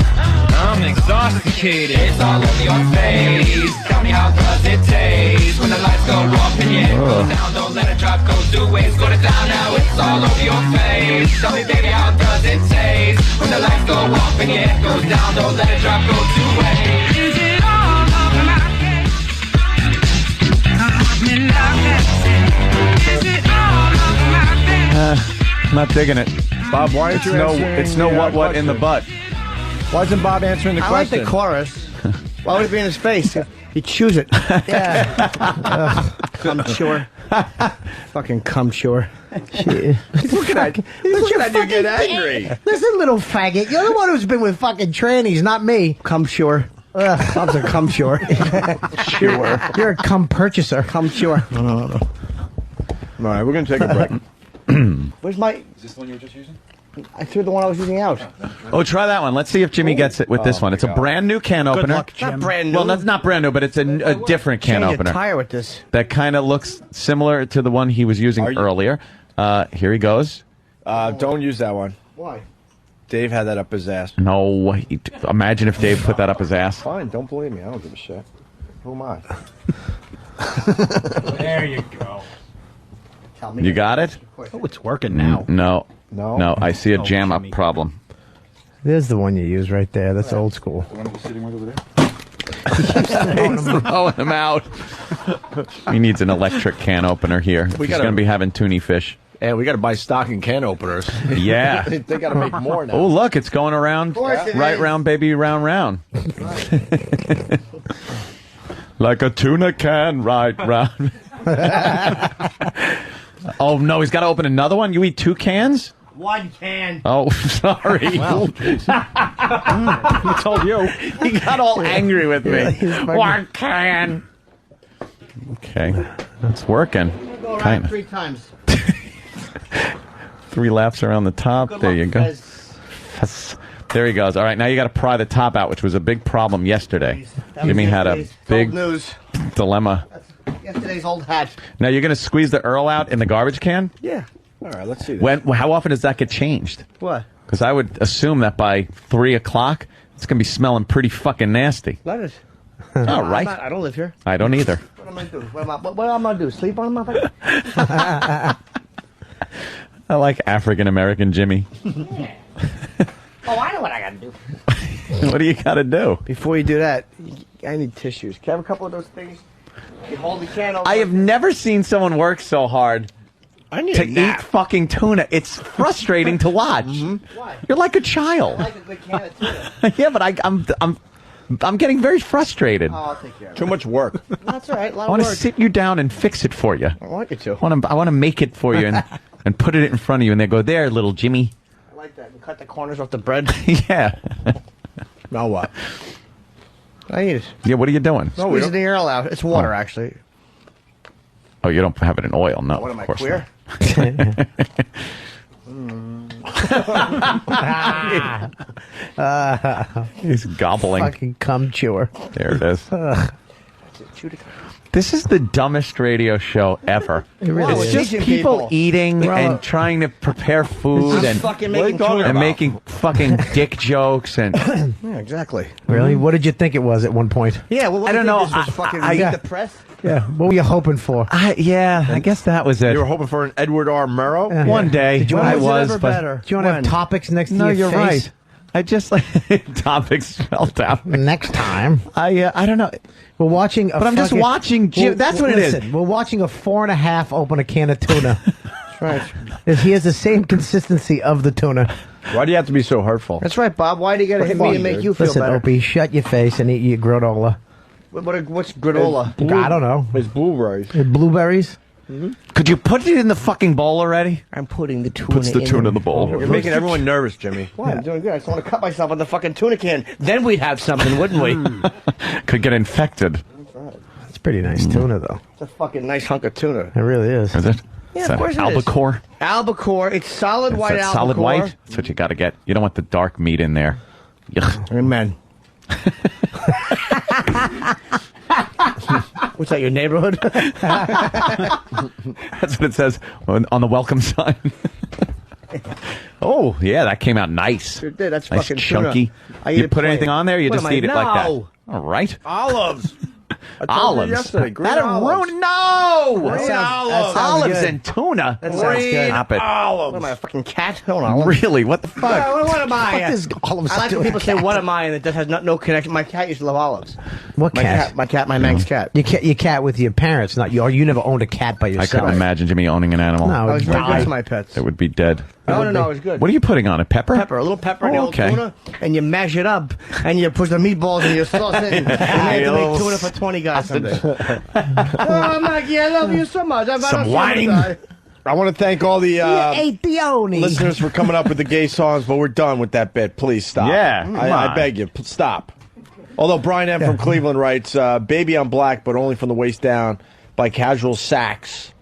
Speaker 1: I'm exhausted. It's all over your face. Tell me how does it taste when the lights go off and your head goes down. Don't let it drop, go two ways, go to down now. It's all over your face. Tell me, baby, how does it taste when the lights go off and your head goes down. Don't let it drop, go two ways. Is it all over my face? Is it all over my face?
Speaker 7: I'm not digging it.
Speaker 10: Bob, why aren't you answering
Speaker 7: It's no what in the butt.
Speaker 10: Why isn't Bob answering the
Speaker 14: I
Speaker 10: question?
Speaker 14: like the chorus. Why would it be in his face? He'd choose it. Yeah. Cum sure. Fucking cum sure.
Speaker 10: Look at you get angry.
Speaker 18: Listen, little faggot. You're the one who's been with fucking trannies, not me.
Speaker 14: Cum sure. Bob's a cum sure.
Speaker 18: Sure. You're a cum purchaser.
Speaker 14: Cum sure.
Speaker 10: No. All right, we're going to take a break.
Speaker 14: Where's my...
Speaker 21: Is this the one you were just using?
Speaker 14: I threw the one I was using out.
Speaker 7: Oh, try that one. Let's see if Jimmy gets it with this one. It's a brand new can
Speaker 14: Good
Speaker 7: opener.
Speaker 14: luck, Jim. Not brand new.
Speaker 7: Well, that's not brand new, but it's a different can
Speaker 14: Change
Speaker 7: opener.
Speaker 14: a tire with this.
Speaker 7: That kind of looks similar to the one he was using earlier. Here he goes.
Speaker 10: Don't use that one.
Speaker 14: Why?
Speaker 10: Dave had that up his ass.
Speaker 7: No, imagine if Dave put that up his ass.
Speaker 10: Fine, don't believe me. I don't give a shit. Who am I?
Speaker 21: There you go.
Speaker 7: You got it?
Speaker 18: Oh, it's working now.
Speaker 7: No, I see a jam up problem.
Speaker 18: There's the one you use right there. That's old school.
Speaker 21: The one that was sitting right over there?
Speaker 7: He's throwing him out. He needs an electric can opener here. He's going to be having tuna fish.
Speaker 10: And we got to buy stocking can openers.
Speaker 7: Yeah.
Speaker 10: They got to make more now.
Speaker 7: Oh, look, it's going around. Right round, baby, round, round. Like a tuna can, right round. Oh, no, he's got to open another one? You eat 2 cans?
Speaker 14: 1 can.
Speaker 7: Oh, sorry.
Speaker 10: Well,
Speaker 7: he told you. He got all angry with me. 1 can. Okay. It's working.
Speaker 14: Go around
Speaker 7: Kind of.
Speaker 14: 3 times.
Speaker 7: 3 laps around the top.
Speaker 14: Good
Speaker 7: There
Speaker 14: luck,
Speaker 7: you go.
Speaker 14: Fez.
Speaker 7: There he goes. All right, now you got to pry the top out, which was a big problem yesterday. Jimmy had a big
Speaker 14: news.
Speaker 7: dilemma.
Speaker 14: That's yesterday's old hat.
Speaker 7: Now you're going to squeeze the Earl out in the garbage can?
Speaker 14: Yeah.
Speaker 10: all right, let's see this.
Speaker 7: How often does that get changed?
Speaker 14: What?
Speaker 7: Because I would assume that by 3 o'clock, it's going to be smelling pretty fucking nasty.
Speaker 14: Let it.
Speaker 7: All right.
Speaker 14: I don't live here.
Speaker 7: I don't either.
Speaker 14: What am I going to do? What am I going to do? Sleep on my motherfucker?
Speaker 7: I like African-American Jimmy.
Speaker 14: Oh, I know what I got to do.
Speaker 7: What do you got to do?
Speaker 14: Before you do that, I need tissues. Can I have a couple of those things? You hold the can over.
Speaker 7: I have never seen someone work so hard to eat fucking tuna. It's frustrating to watch.
Speaker 14: Why?
Speaker 7: You're like a child.
Speaker 14: I like a good can of tuna.
Speaker 7: Yeah, but I'm getting very frustrated.
Speaker 14: Oh, I'll take care of it.
Speaker 10: Too much work.
Speaker 14: That's all right. A lot
Speaker 7: I want
Speaker 14: of
Speaker 7: to
Speaker 14: work.
Speaker 7: sit you down and fix it for you.
Speaker 14: I want you to.
Speaker 7: I want to make it for you and put it in front of you, and they go, there, little Jimmy.
Speaker 14: I like that. And cut the corners off the bread.
Speaker 7: Yeah.
Speaker 10: Now what?
Speaker 14: I need it.
Speaker 7: Yeah, what are you doing?
Speaker 14: Squeeze the Earl out. It's water, actually.
Speaker 7: Oh, you don't have it in oil? No.
Speaker 14: What am I,
Speaker 7: of course
Speaker 14: queer?
Speaker 7: not. He's gobbling.
Speaker 18: Fucking cum chewer.
Speaker 7: There it is. This is the dumbest radio show ever.
Speaker 18: It really
Speaker 7: it's
Speaker 18: is.
Speaker 7: just
Speaker 14: Teaching
Speaker 7: people
Speaker 14: people.
Speaker 7: eating and trying to prepare food and
Speaker 14: fucking making tuna.
Speaker 7: and making fucking dick jokes and
Speaker 14: Yeah, exactly.
Speaker 18: Really? What did you think it was at one point?
Speaker 14: Yeah, well, what
Speaker 7: I don't
Speaker 14: do you
Speaker 7: know.
Speaker 14: think this was fucking
Speaker 7: I-
Speaker 14: meet the press?
Speaker 18: Yeah. What were you hoping for?
Speaker 7: I guess that was it.
Speaker 10: You were hoping for an Edward R. Murrow?
Speaker 18: Yeah.
Speaker 7: One day
Speaker 18: Did you
Speaker 7: I
Speaker 18: want
Speaker 7: was,
Speaker 14: ever
Speaker 7: but
Speaker 14: better?
Speaker 18: Do you want to have
Speaker 14: When?
Speaker 18: topics next to
Speaker 7: no,
Speaker 18: your
Speaker 7: you're
Speaker 18: face?
Speaker 7: right. I just like topics spelled out.
Speaker 18: Next time.
Speaker 7: I don't know.
Speaker 18: We're watching a
Speaker 7: But I'm just
Speaker 18: fucking-
Speaker 7: watching Jim. That's what it is.
Speaker 18: Listen, we're watching a 4.5 open a can of tuna.
Speaker 14: That's right.
Speaker 18: He has the same consistency of the tuna.
Speaker 10: Why do you have to be so hurtful?
Speaker 14: That's right, Bob. Why do you got to hit me and make you feel
Speaker 18: Listen,
Speaker 14: better?
Speaker 18: Opie, shut your face and eat your granola.
Speaker 14: What's granola?
Speaker 18: I don't know.
Speaker 10: It's blueberries.
Speaker 18: Blueberries?
Speaker 7: Could you put it in the fucking bowl already?
Speaker 14: I'm putting the tuna
Speaker 7: Puts the tuna in the bowl.
Speaker 10: You're making everyone nervous, Jimmy.
Speaker 14: Well, I'm doing good. I just want to cut myself on the fucking tuna can. Then we'd have something, wouldn't we?
Speaker 7: Could get infected.
Speaker 18: It's pretty nice tuna, though.
Speaker 14: It's a fucking nice hunk of tuna.
Speaker 18: It really is.
Speaker 7: Is it?
Speaker 14: Yeah,
Speaker 7: Is
Speaker 14: of
Speaker 7: that
Speaker 14: course it is.
Speaker 7: albacore?
Speaker 14: Albacore. It's solid
Speaker 7: Is
Speaker 14: white
Speaker 7: that
Speaker 14: albacore.
Speaker 7: solid white? That's what you got to get. You don't want the dark meat in there. Yuck.
Speaker 14: Amen. What's that, your neighborhood?
Speaker 7: That's what it says on the welcome sign. Oh, yeah, that came out nice.
Speaker 14: Sure did. That's
Speaker 7: nice,
Speaker 14: fucking
Speaker 7: chunky.
Speaker 14: tuna. I eat
Speaker 7: You
Speaker 14: it
Speaker 7: put
Speaker 14: plain.
Speaker 7: anything on there? You
Speaker 14: What
Speaker 7: just
Speaker 14: am I-
Speaker 7: eat it like that.
Speaker 14: No.
Speaker 7: All right.
Speaker 10: Olives. I told you
Speaker 7: Olives.
Speaker 10: yesterday. Green
Speaker 7: That
Speaker 10: olives.
Speaker 7: No!
Speaker 14: That sounds
Speaker 7: Olives
Speaker 14: good.
Speaker 7: and tuna.
Speaker 14: That sounds good.
Speaker 7: Stop it.
Speaker 10: Olives.
Speaker 14: What am I, a fucking cat? Hold on.
Speaker 7: Really? What the fuck?
Speaker 14: What am I?
Speaker 18: What is olives
Speaker 14: I like when
Speaker 18: doing,
Speaker 14: people say,
Speaker 18: cat?
Speaker 14: "What am I?" and it just has no connection. My cat used to love olives.
Speaker 18: What
Speaker 14: My
Speaker 18: cat?
Speaker 14: my Manx cat.
Speaker 18: Your cat with your parents, not you. Or you never owned a cat by
Speaker 7: I
Speaker 18: yourself.
Speaker 7: couldn't imagine Jimmy owning an animal.
Speaker 18: No,
Speaker 14: I was very good
Speaker 18: die.
Speaker 14: to my pets.
Speaker 7: It would be dead.
Speaker 14: No, it was good.
Speaker 7: What are you putting on it? Pepper?
Speaker 14: Pepper, a little pepper and a little
Speaker 7: okay.
Speaker 14: tuna, and you mash it up, and you put the meatballs and you sauce it, and you have to make tuna for 20 guys someday. Oh, Maggie, I love you so much.
Speaker 10: Some whining. I want to thank all the
Speaker 18: ate the oni.
Speaker 10: listeners for coming up with the gay songs, but we're done with that bit. Please stop.
Speaker 7: Yeah, come
Speaker 10: I
Speaker 7: on.
Speaker 10: beg you, stop. Although Brian M. from Cleveland writes, Baby I'm Black, but only from the waist down by Casual Sax.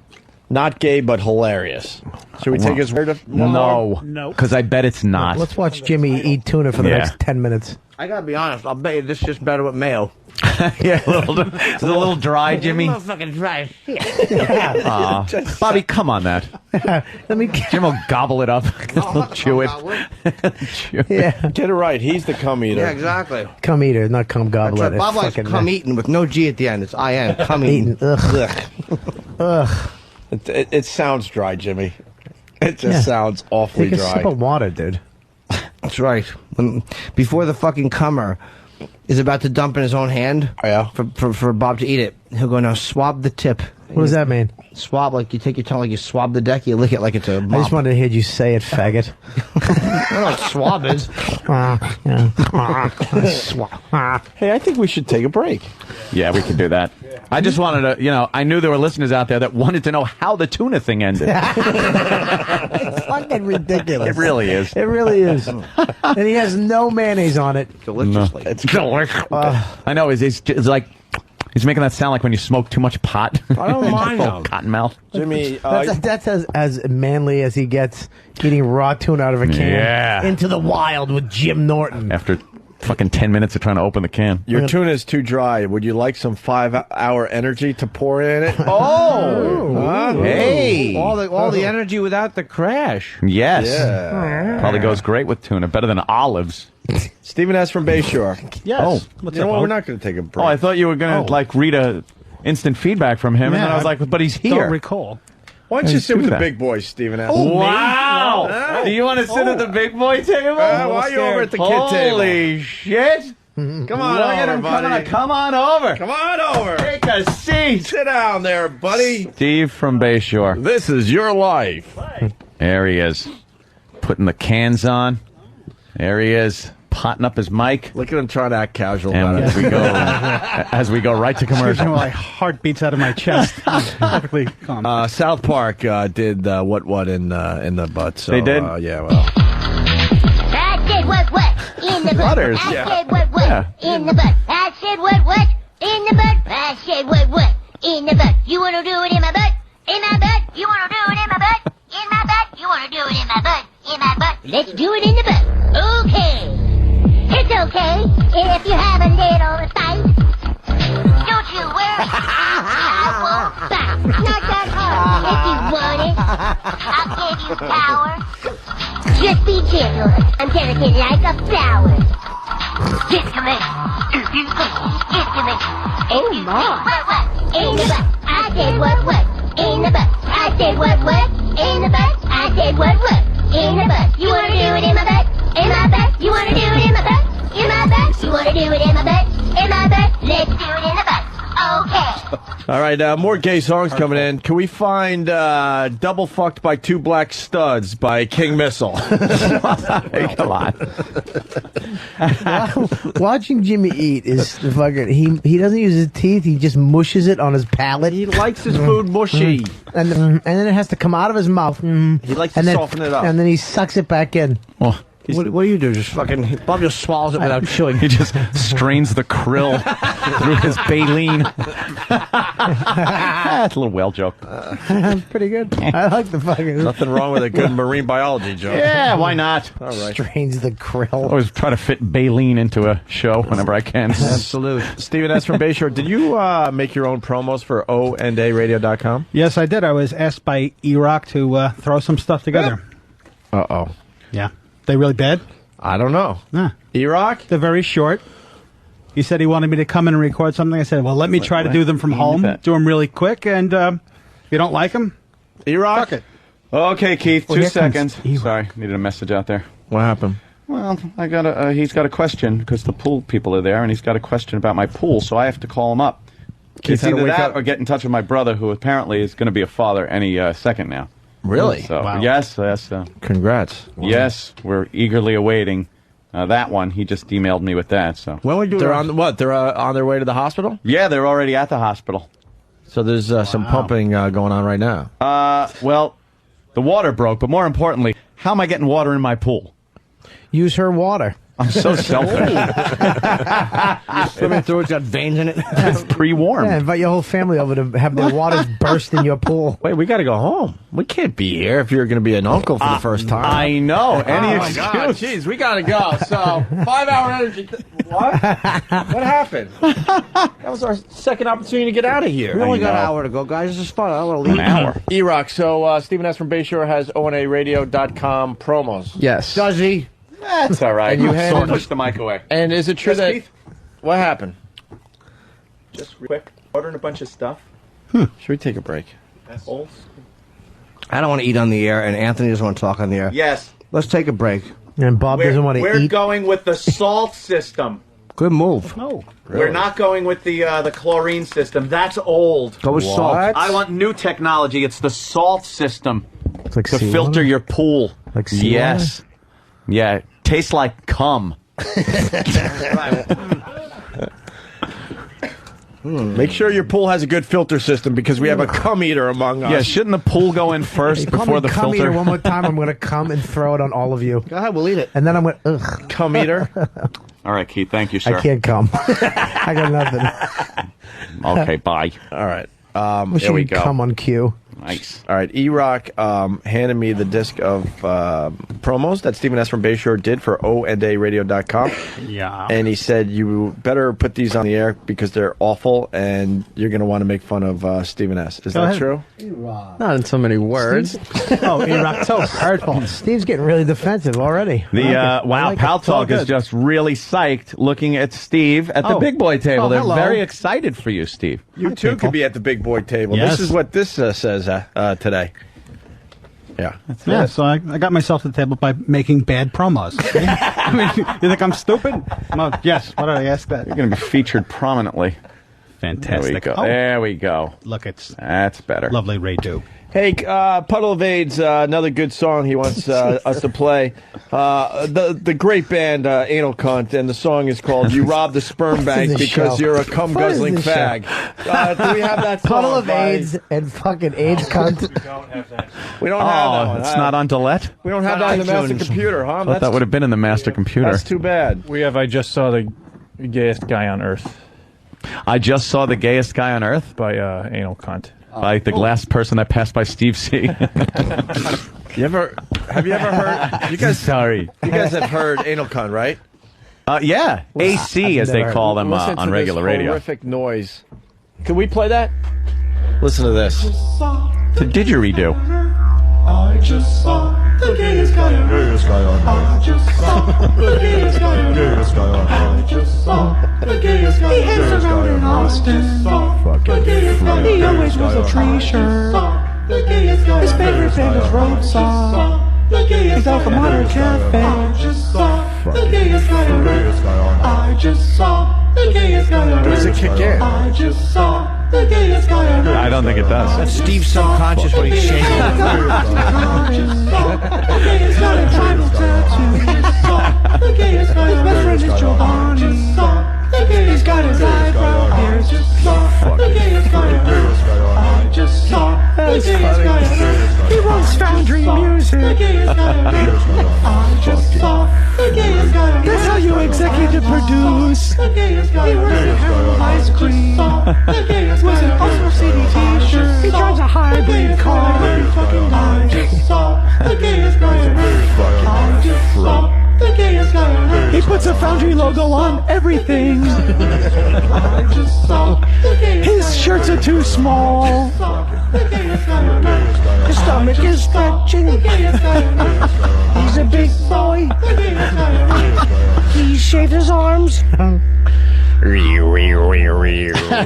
Speaker 10: Not gay, but hilarious. Should we take his word?
Speaker 7: No.
Speaker 21: No.
Speaker 7: Because I bet it's not.
Speaker 18: Let's watch Jimmy eat tuna for the
Speaker 7: Yeah.
Speaker 18: next 10 minutes.
Speaker 14: I gotta be honest, I'll bet you this is just better with mayo.
Speaker 7: Yeah, it's a little dry, Jimmy.
Speaker 14: Fucking dry.
Speaker 7: Aw. Bobby, come on that.
Speaker 18: Let me.
Speaker 7: Jim will gobble it up. He'll chew it. Chew it.
Speaker 18: Yeah,
Speaker 10: Get it right. He's the cum eater.
Speaker 14: Yeah, exactly.
Speaker 18: come eater, not come gobbler.
Speaker 14: Bob likes come eating with no G at the end. It's I-N, come eating.
Speaker 18: Eating. Ugh. Ugh.
Speaker 10: It sounds dry, Jimmy. It just sounds awfully
Speaker 18: Take a
Speaker 10: dry.
Speaker 18: sip of water, dude.
Speaker 14: That's right. Before the fucking comer is about to dump in his own hand for Bob to eat it, he'll go, now swab the tip.
Speaker 18: What does that mean?
Speaker 14: Swab, like you take your tongue, like you swab the deck, you lick it like it's a mop.
Speaker 18: I just wanted to hear you say it, faggot.
Speaker 14: I don't know what swab is.
Speaker 10: Hey, I think we should take a break.
Speaker 7: Yeah, we could do that. I just wanted to, I knew there were listeners out there that wanted to know how the tuna thing ended.
Speaker 18: It's fucking ridiculous.
Speaker 7: It really is.
Speaker 18: It really is. And he has no mayonnaise on it.
Speaker 14: Deliciously.
Speaker 7: It's delicious. I know. It's like he's making that sound like when you smoke too much pot.
Speaker 14: I don't mind them.
Speaker 7: Cottonmouth.
Speaker 10: Jimmy,
Speaker 18: That's as manly as he gets, eating raw tuna out of a can.
Speaker 7: Yeah.
Speaker 18: Into the wild with Jim Norton.
Speaker 7: After fucking 10 minutes of trying to open the can.
Speaker 10: your tuna is too dry. Would you like some 5-hour energy to pour in it?
Speaker 7: Oh! Hey!
Speaker 14: All the energy without the crash.
Speaker 7: Yes.
Speaker 10: Yeah.
Speaker 7: Probably goes great with tuna. Better than olives.
Speaker 10: Stephen S. from Bayshore.
Speaker 21: Yes.
Speaker 7: Oh.
Speaker 21: What's
Speaker 10: You know
Speaker 21: up,
Speaker 10: what?
Speaker 21: Bo?
Speaker 10: We're not going to take a break.
Speaker 7: Oh, I thought you were going to, read a instant feedback from him. And then I was like, but he's here.
Speaker 21: Don't recall.
Speaker 10: Why don't you sit
Speaker 7: do
Speaker 10: with
Speaker 7: that.
Speaker 10: the big boys, Stephen S.?
Speaker 7: Wow! Do you want to sit at the big boy table?
Speaker 10: Why are you over at the kid table?
Speaker 7: Holy shit!
Speaker 10: Come on
Speaker 7: Look at
Speaker 10: over,
Speaker 7: him
Speaker 10: buddy.
Speaker 7: come on over.
Speaker 10: Come on over.
Speaker 7: Take a seat.
Speaker 10: Sit down there, buddy.
Speaker 7: Steve from Bayshore.
Speaker 10: This is your life.
Speaker 7: There he is. Putting the cans on. There he is. Potting up his mic.
Speaker 10: Look at him trying to act casual
Speaker 7: And
Speaker 10: about
Speaker 7: as we go right to
Speaker 21: Excuse me
Speaker 7: commercial.
Speaker 21: while my heart beats out of my chest. I'm perfectly calm.
Speaker 10: it. South Park did what in the butt. So,
Speaker 7: They did?
Speaker 10: Yeah, well.
Speaker 3: I said what in the butt.
Speaker 7: Butters.
Speaker 3: I
Speaker 7: Yeah.
Speaker 3: said what in the butt. I said what in the butt. I said what in the butt. You want to do it in my butt? In my butt? You wanna do it in my butt? In my butt? You wanna do it in my butt? In my butt? Let's do it in the butt. Okay. It's okay if you have a little fight. Don't you worry. I won't stop. Not that hard. If you want it, I'll give you power. Just be gentle. I'm delicate like a flower. Just come in. Just come in. Oh my. What? In the butt. I said what? In the butt. I said what? In the butt. I said what? In the butt. You wanna do it in my butt? In my butt? You wanna do it in my butt? In my butt? You wanna do it in my butt? In my butt? Let's do it in the butt. Okay.
Speaker 10: All right, more gay songs coming in. Can we find Double Fucked by Two Black Studs by King Missile?
Speaker 7: Hey, come on.
Speaker 18: Watching Jimmy eat is the fucking. He doesn't use his teeth. He just mushes it on his palate.
Speaker 10: He likes his food mushy.
Speaker 18: And then it has to come out of his mouth.
Speaker 10: He likes to soften it up.
Speaker 18: And then he sucks it back in.
Speaker 7: Oh.
Speaker 14: What do you do? Just fucking Bob just swallows it without chewing.
Speaker 7: He just strains the krill through his baleen. That's a little whale joke.
Speaker 18: Pretty good. I like the fucking.
Speaker 10: Nothing wrong with a good marine biology joke.
Speaker 7: Yeah, why not?
Speaker 10: All right.
Speaker 18: Strains the krill.
Speaker 7: I always try to fit baleen into a show whenever I can.
Speaker 10: Absolute. Stephen S. from Bayshore, did you make your own promos for ONDARadio.com?
Speaker 21: Yes, I did. I was asked by E-Rock to throw some stuff together.
Speaker 10: Uh-oh.
Speaker 21: Yeah. They really bad?
Speaker 10: I don't know.
Speaker 21: Nah.
Speaker 10: E-Rock?
Speaker 21: They're very short. He said he wanted me to come in and record something. I said, well, let me try to do them from home. Do them really quick, and if you don't like them,
Speaker 10: E-Rock?
Speaker 21: fuck it.
Speaker 7: Okay, Keith,
Speaker 21: Well,
Speaker 7: 2
Speaker 21: here comes
Speaker 7: seconds. Sorry, needed a message out there.
Speaker 10: What happened?
Speaker 7: Well, he's got a question because the pool people are there, and he's got a question about my pool, so I have to call him up. It's either that or get in touch with my brother, who apparently is going to be a father any second now.
Speaker 10: Really?
Speaker 7: So,
Speaker 21: Wow.
Speaker 7: yes.
Speaker 10: Congrats.
Speaker 7: Yes, we're eagerly awaiting that one. He just emailed me with that. So
Speaker 10: When we do They're on what? They're on their way to the hospital?
Speaker 7: yeah, they're already at the hospital.
Speaker 10: So there's some pumping going on right now.
Speaker 7: Well, the water broke, but more importantly, how am I getting water in my pool?
Speaker 18: Use her water.
Speaker 7: I'm so selfish.
Speaker 14: Swimming through it's got veins in it.
Speaker 7: It's pre-warmed.
Speaker 18: Yeah, invite your whole family over to have their waters burst in your pool.
Speaker 10: Wait, we got to go home. We can't be here if you're going to be an uncle for the first time.
Speaker 7: I know. Any
Speaker 10: Oh, my God.
Speaker 7: excuse.
Speaker 10: Jeez, we got to go. So, 5-hour energy. What? What happened? That was our second opportunity to get out of here.
Speaker 14: We only got an hour to go, guys. This is fun. I want to leave.
Speaker 7: An hour.
Speaker 10: E-Rock, so Stephen S. from Bayshore has ONARadio.com promos.
Speaker 18: Yes.
Speaker 14: Does he?
Speaker 7: That's all right.
Speaker 10: And you
Speaker 7: so
Speaker 10: handed-
Speaker 7: push the mic away.
Speaker 10: And is it true
Speaker 7: Yes,
Speaker 10: that...
Speaker 7: Keith?
Speaker 10: What happened?
Speaker 7: Just quick, ordering a bunch of stuff.
Speaker 10: Should we take a break?
Speaker 7: Assholes.
Speaker 14: I don't want to eat on the air, and Anthony doesn't want to talk on the air.
Speaker 7: Yes.
Speaker 14: Let's take a break.
Speaker 18: And Bob doesn't want to
Speaker 7: We're
Speaker 18: eat.
Speaker 7: going with the salt system.
Speaker 14: Good move.
Speaker 21: No.
Speaker 7: We're not going with the chlorine system. That's old.
Speaker 14: Go with salt.
Speaker 7: I want new technology. It's the salt system
Speaker 18: It's like
Speaker 7: to
Speaker 18: seawater?
Speaker 7: filter your pool.
Speaker 18: Like seawater?
Speaker 7: Yes. Yeah. It tastes like cum.
Speaker 10: Make sure your pool has a good filter system because we have a cum eater among us.
Speaker 7: Yeah. Shouldn't the pool go in first
Speaker 18: Call
Speaker 7: before
Speaker 18: me
Speaker 7: the
Speaker 18: cum
Speaker 7: filter?
Speaker 18: eater one more time. I'm going to come and throw it on all of you.
Speaker 14: Go ahead, we'll eat it.
Speaker 18: And then I'm going to, ugh.
Speaker 10: Cum eater?
Speaker 7: All right, Keith. Thank you, sir.
Speaker 18: I can't come. I got nothing.
Speaker 7: Okay. Bye.
Speaker 10: All right.
Speaker 18: Wish
Speaker 10: Here we
Speaker 18: you could
Speaker 10: go.
Speaker 18: come on cue.
Speaker 7: Nice.
Speaker 10: All right, E-Rock handed me the disc of promos that Stephen S. from Bayshore did for ONDARadio.com.
Speaker 21: Yeah.
Speaker 10: And he said, you better put these on the air because they're awful and you're going to want to make fun of Stephen S. Is
Speaker 21: Go
Speaker 10: that
Speaker 21: ahead.
Speaker 10: true?
Speaker 4: Not in so many words.
Speaker 21: Oh, E-Rock, so hurtful.
Speaker 18: Steve's getting really defensive already.
Speaker 7: The
Speaker 18: I
Speaker 7: Wow
Speaker 18: like it.
Speaker 7: Pal
Speaker 21: It's all
Speaker 7: Talk is
Speaker 21: good.
Speaker 7: just really psyched looking at Steve at the
Speaker 21: Oh.
Speaker 7: big boy table.
Speaker 21: Oh,
Speaker 7: They're
Speaker 21: hello.
Speaker 7: very excited for you, Steve.
Speaker 10: You too could be at the big boy table.
Speaker 21: Yes.
Speaker 10: This is what this says today. Yeah.
Speaker 21: Yeah, so I got myself to the table by making bad promos. I mean, you think I'm stupid? Well, yes. Why did I ask that?
Speaker 7: You're going to be featured prominently.
Speaker 21: Fantastic.
Speaker 7: There we go.
Speaker 21: Oh,
Speaker 7: There we go.
Speaker 21: look, it's
Speaker 7: That's better.
Speaker 21: lovely redo.
Speaker 10: Hey, Puddle of AIDS, another good song he wants us to play. The great band Anal Cunt, and the song is called "You Robbed the Sperm Bank
Speaker 18: this
Speaker 10: Because
Speaker 18: show?
Speaker 10: You're a Cum
Speaker 18: What is
Speaker 10: Guzzling
Speaker 18: this
Speaker 10: Fag." Do we have that song?
Speaker 18: Puddle of
Speaker 10: by-
Speaker 18: AIDS and fucking AIDS cunt.
Speaker 10: We don't have that one.
Speaker 7: It's not on Delete?
Speaker 10: We don't have that in the master
Speaker 14: iTunes.
Speaker 10: computer, huh?
Speaker 7: I thought that would have been in the master computer.
Speaker 10: That's too bad.
Speaker 2: We have I Just Saw the Gayest Guy on Earth
Speaker 7: I just saw the gayest guy on earth.
Speaker 2: by Anal Cunt.
Speaker 7: by the last person that passed by Steve C.
Speaker 10: Have you ever heard? You guys,
Speaker 7: sorry.
Speaker 10: You guys have heard anal con, right?
Speaker 7: Yeah, AC as they call them
Speaker 10: Listen
Speaker 7: on
Speaker 10: to
Speaker 7: regular
Speaker 10: this
Speaker 7: radio.
Speaker 10: Horrific noise. Can we play that? Listen to this.
Speaker 7: The didgeridoo.
Speaker 8: I just saw the gayest guy on earth. I just saw the gayest guy on earth. I just saw the gayest guy on earth. He hangs around in Austin. The gayest guy. He always wears a tree shirt. His favorite band is Roadside. He's out from Modern Cafe. I just saw the gayest guy on earth. I just saw the gayest guy on earth.
Speaker 10: Does it kick in?
Speaker 8: I just saw the gayest guy on earth.
Speaker 7: I don't think it does.
Speaker 14: That's Steve's subconscious when he's shaking.
Speaker 8: The gayest guy on tribal tattoo. The gayest guy on earth. His best friend is Giovanni. He's got his eyebrow pierced. The gayest guy on earth. I just saw the gayest guy on earth.
Speaker 21: He runs Foundry Music.
Speaker 8: The gayest guy on earth. I just saw the gayest guy on earth.
Speaker 21: That's how you executive produce.
Speaker 8: The gayest guy on earth.
Speaker 21: Ice cream.
Speaker 8: The gayest guy on earth.
Speaker 21: Oscar City t-shirt. He drives a hybrid car.
Speaker 8: I just saw the gayest guy on earth. I just saw the gayest guy on earth.
Speaker 21: He puts a Foundry logo on everything.
Speaker 8: I just saw the gayest
Speaker 21: His shirts are too small. His stomach is stretching. He's a big boy. He shaved his arms.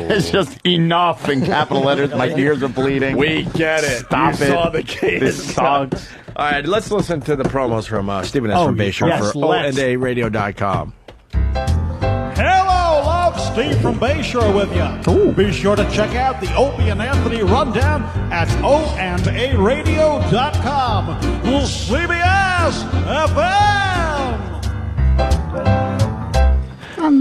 Speaker 7: It's just enough in capital letters. My ears are bleeding.
Speaker 10: We get it.
Speaker 7: Stop
Speaker 10: You
Speaker 7: it.
Speaker 10: saw the
Speaker 7: This sucks.
Speaker 10: All right, let's listen to the promos from Stephen S. from Bayshore
Speaker 21: yes,
Speaker 10: for
Speaker 21: let's.
Speaker 10: ONDARadio.com.
Speaker 21: Hello, love. Steve from Bayshore with you. Be sure to check out the Opie and Anthony Rundown at OandARadio.com. CBS FM.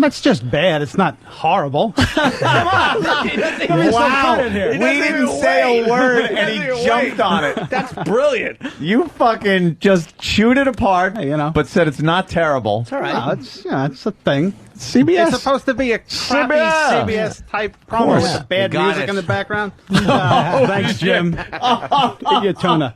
Speaker 21: That's just bad. It's not horrible. Come on.
Speaker 7: Wow. We didn't say a word and he jumped on it.
Speaker 10: That's brilliant.
Speaker 7: You fucking just chewed it apart, but said it's not terrible.
Speaker 21: It's all right. No, it's a thing.
Speaker 7: CBS.
Speaker 21: It's supposed to be a crappy CBS type promo with bad music in the background. Thanks, Jim. Eat your tuna.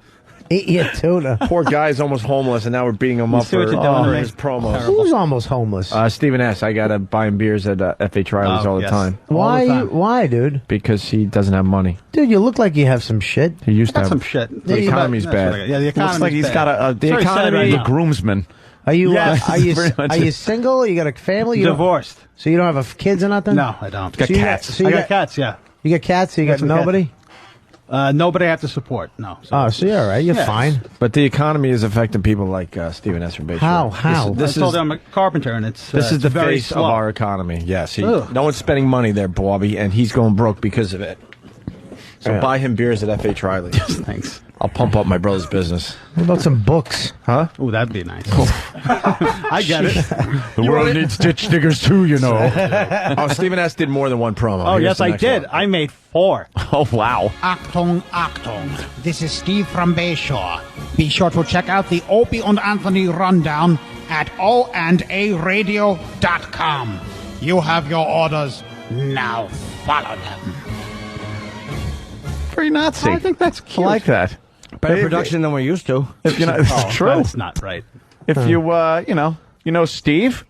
Speaker 14: Eat your tuna.
Speaker 10: Poor guy's almost homeless, and now we're beating him up
Speaker 21: see what
Speaker 10: for
Speaker 21: you're doing to me?
Speaker 10: his promos.
Speaker 14: Who's almost homeless?
Speaker 10: Stephen S. I got to buy him beers at F.H. Riley's all the
Speaker 21: yes.
Speaker 10: time.
Speaker 14: Why, dude?
Speaker 10: Because he doesn't have money.
Speaker 14: Dude, you look like you have some shit.
Speaker 10: He used to have
Speaker 21: some shit.
Speaker 10: The economy's bad.
Speaker 21: Yeah, the economy's
Speaker 7: Looks like he's
Speaker 21: bad.
Speaker 7: got the
Speaker 21: Sorry,
Speaker 7: economy,
Speaker 21: right
Speaker 7: the
Speaker 21: now.
Speaker 7: groomsman.
Speaker 14: Are you
Speaker 21: Yes,
Speaker 14: are you
Speaker 7: pretty much
Speaker 14: are you
Speaker 7: it.
Speaker 14: single? You got a family? You don't-
Speaker 21: Divorced.
Speaker 14: So you don't have kids or nothing?
Speaker 21: No, I don't.
Speaker 7: Got
Speaker 14: So you
Speaker 7: cats.
Speaker 14: so you
Speaker 21: I got cats, yeah.
Speaker 14: You got cats, so you got
Speaker 21: some
Speaker 14: nobody?
Speaker 21: Nobody I have to support. No.
Speaker 14: Oh, so you're all right. You're
Speaker 21: Yes.
Speaker 14: fine.
Speaker 10: But the economy is affecting people like Stephen S. from Bayshore.
Speaker 14: How?
Speaker 10: This
Speaker 21: I told
Speaker 10: is
Speaker 21: him I'm a carpenter, and it's
Speaker 10: this is the
Speaker 21: very
Speaker 10: face
Speaker 21: slow.
Speaker 10: of our economy. Yes,
Speaker 21: Ugh.
Speaker 10: no one's spending money there, Bobby, and he's going broke because of it. So buy him beers at F.H. Riley.
Speaker 21: Thanks.
Speaker 10: I'll pump up my brother's business.
Speaker 14: What about some books?
Speaker 10: Huh?
Speaker 21: Oh, that'd be nice. I get it.
Speaker 7: The world needs ditch diggers too, you know.
Speaker 10: Oh, Stephen S. did more than one promo.
Speaker 21: Oh,
Speaker 10: Here's
Speaker 21: yes,
Speaker 10: the
Speaker 21: I
Speaker 10: next
Speaker 21: did.
Speaker 10: one.
Speaker 21: I made 4.
Speaker 7: Oh, wow.
Speaker 12: Achtung, Achtung. This is Steve from Bayshore. Be sure to check out the Opie and Anthony Rundown at OandARadio.com. You have your orders. Now follow them.
Speaker 7: Very Nazi.
Speaker 21: I think that's cute.
Speaker 7: I like that.
Speaker 14: Better production than we're used to.
Speaker 7: If you know, it's true.
Speaker 21: That's not right.
Speaker 7: If you Steve,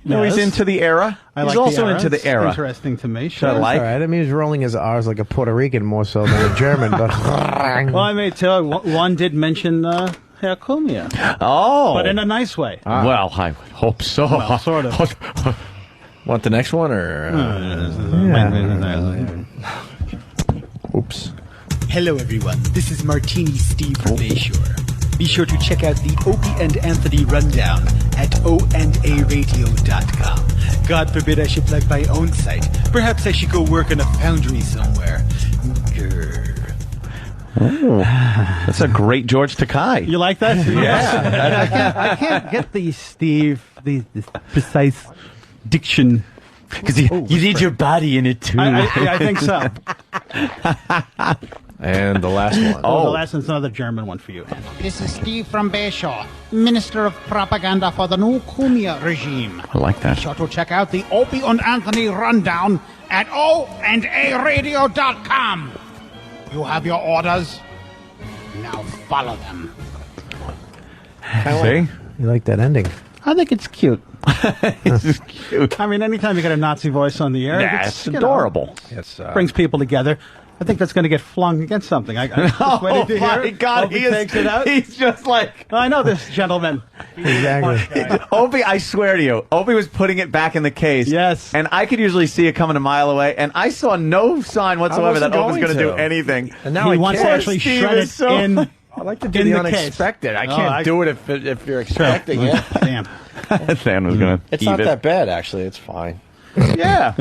Speaker 7: he's into the era.
Speaker 21: I
Speaker 7: He's
Speaker 21: like
Speaker 7: also
Speaker 21: the era.
Speaker 7: into the
Speaker 21: It's
Speaker 7: era.
Speaker 21: interesting to me.
Speaker 7: I
Speaker 21: Sure.
Speaker 7: like.
Speaker 14: All right. I mean, he's rolling his R's like a Puerto Rican more so than a German, but.
Speaker 21: Well, I made two. One did mention Herr Cumia,
Speaker 7: Oh,
Speaker 21: but in a nice way.
Speaker 7: well, I would hope so.
Speaker 21: Well, sort of.
Speaker 10: Want the next one or?
Speaker 7: Oops.
Speaker 22: Hello, everyone. This is Martini Steve from Bayshore. Be sure to check out the Opie and Anthony Rundown at OandARadio.com. God forbid I should plug my own site. Perhaps I should go work in a foundry somewhere. Grr.
Speaker 7: Oh, that's a great George Takei.
Speaker 21: You like that?
Speaker 7: Yeah.
Speaker 21: I can't get the precise diction.
Speaker 7: Because you need your body in it too.
Speaker 21: I think so.
Speaker 10: And the last one.
Speaker 21: Oh, the last one's another German one for you.
Speaker 12: This is Steve from Bayshore, Minister of Propaganda for the new Cumia regime.
Speaker 7: I like that.
Speaker 12: Be sure to check out the Opie and Anthony Rundown at OandARadio.com. You have your orders. Now follow them.
Speaker 18: See? You like that ending?
Speaker 21: I think it's cute.
Speaker 7: It's cute.
Speaker 21: I mean, anytime you get a Nazi voice on the air,
Speaker 7: Yeah, it's adorable.
Speaker 21: It's, brings people together. I think that's going to get flung against something. I'm just waiting to hear
Speaker 7: my
Speaker 21: it.
Speaker 7: God,
Speaker 21: Opie takes it out.
Speaker 7: He's just like...
Speaker 21: I know this gentleman.
Speaker 18: Exactly.
Speaker 7: Opie, I swear to you, Opie was putting it back in the case.
Speaker 21: Yes.
Speaker 7: And I could usually see it coming a mile away, and I saw no sign whatsoever that Opie was going to do anything.
Speaker 10: And now
Speaker 21: he
Speaker 10: I
Speaker 21: wants to
Speaker 10: can't.
Speaker 21: actually
Speaker 7: Steve
Speaker 21: shred
Speaker 7: is
Speaker 21: it
Speaker 7: so-
Speaker 21: in.
Speaker 10: I like to do
Speaker 21: in
Speaker 10: the
Speaker 21: the case.
Speaker 10: unexpected. I
Speaker 21: No,
Speaker 10: can't do it if you're expecting it.
Speaker 21: Damn.
Speaker 7: Dan was going to
Speaker 10: It's not that bad, actually. It's fine.
Speaker 7: Yeah.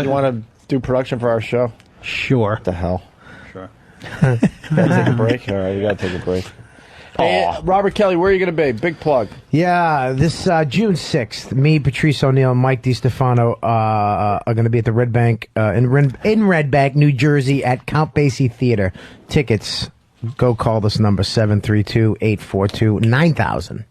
Speaker 10: You want to do production for our show?
Speaker 21: Sure.
Speaker 10: What the hell?
Speaker 21: Sure.
Speaker 10: Gotta take a break? All right, you gotta take a break. Hey, Robert Kelly, where are you going to be? Big plug.
Speaker 18: Yeah, this June 6th, me, Patrice O'Neill, and Mike DiStefano are going to be at the Red Bank in Red Bank, New Jersey at Count Basie Theater. Tickets, go call this number, 732-842-9000.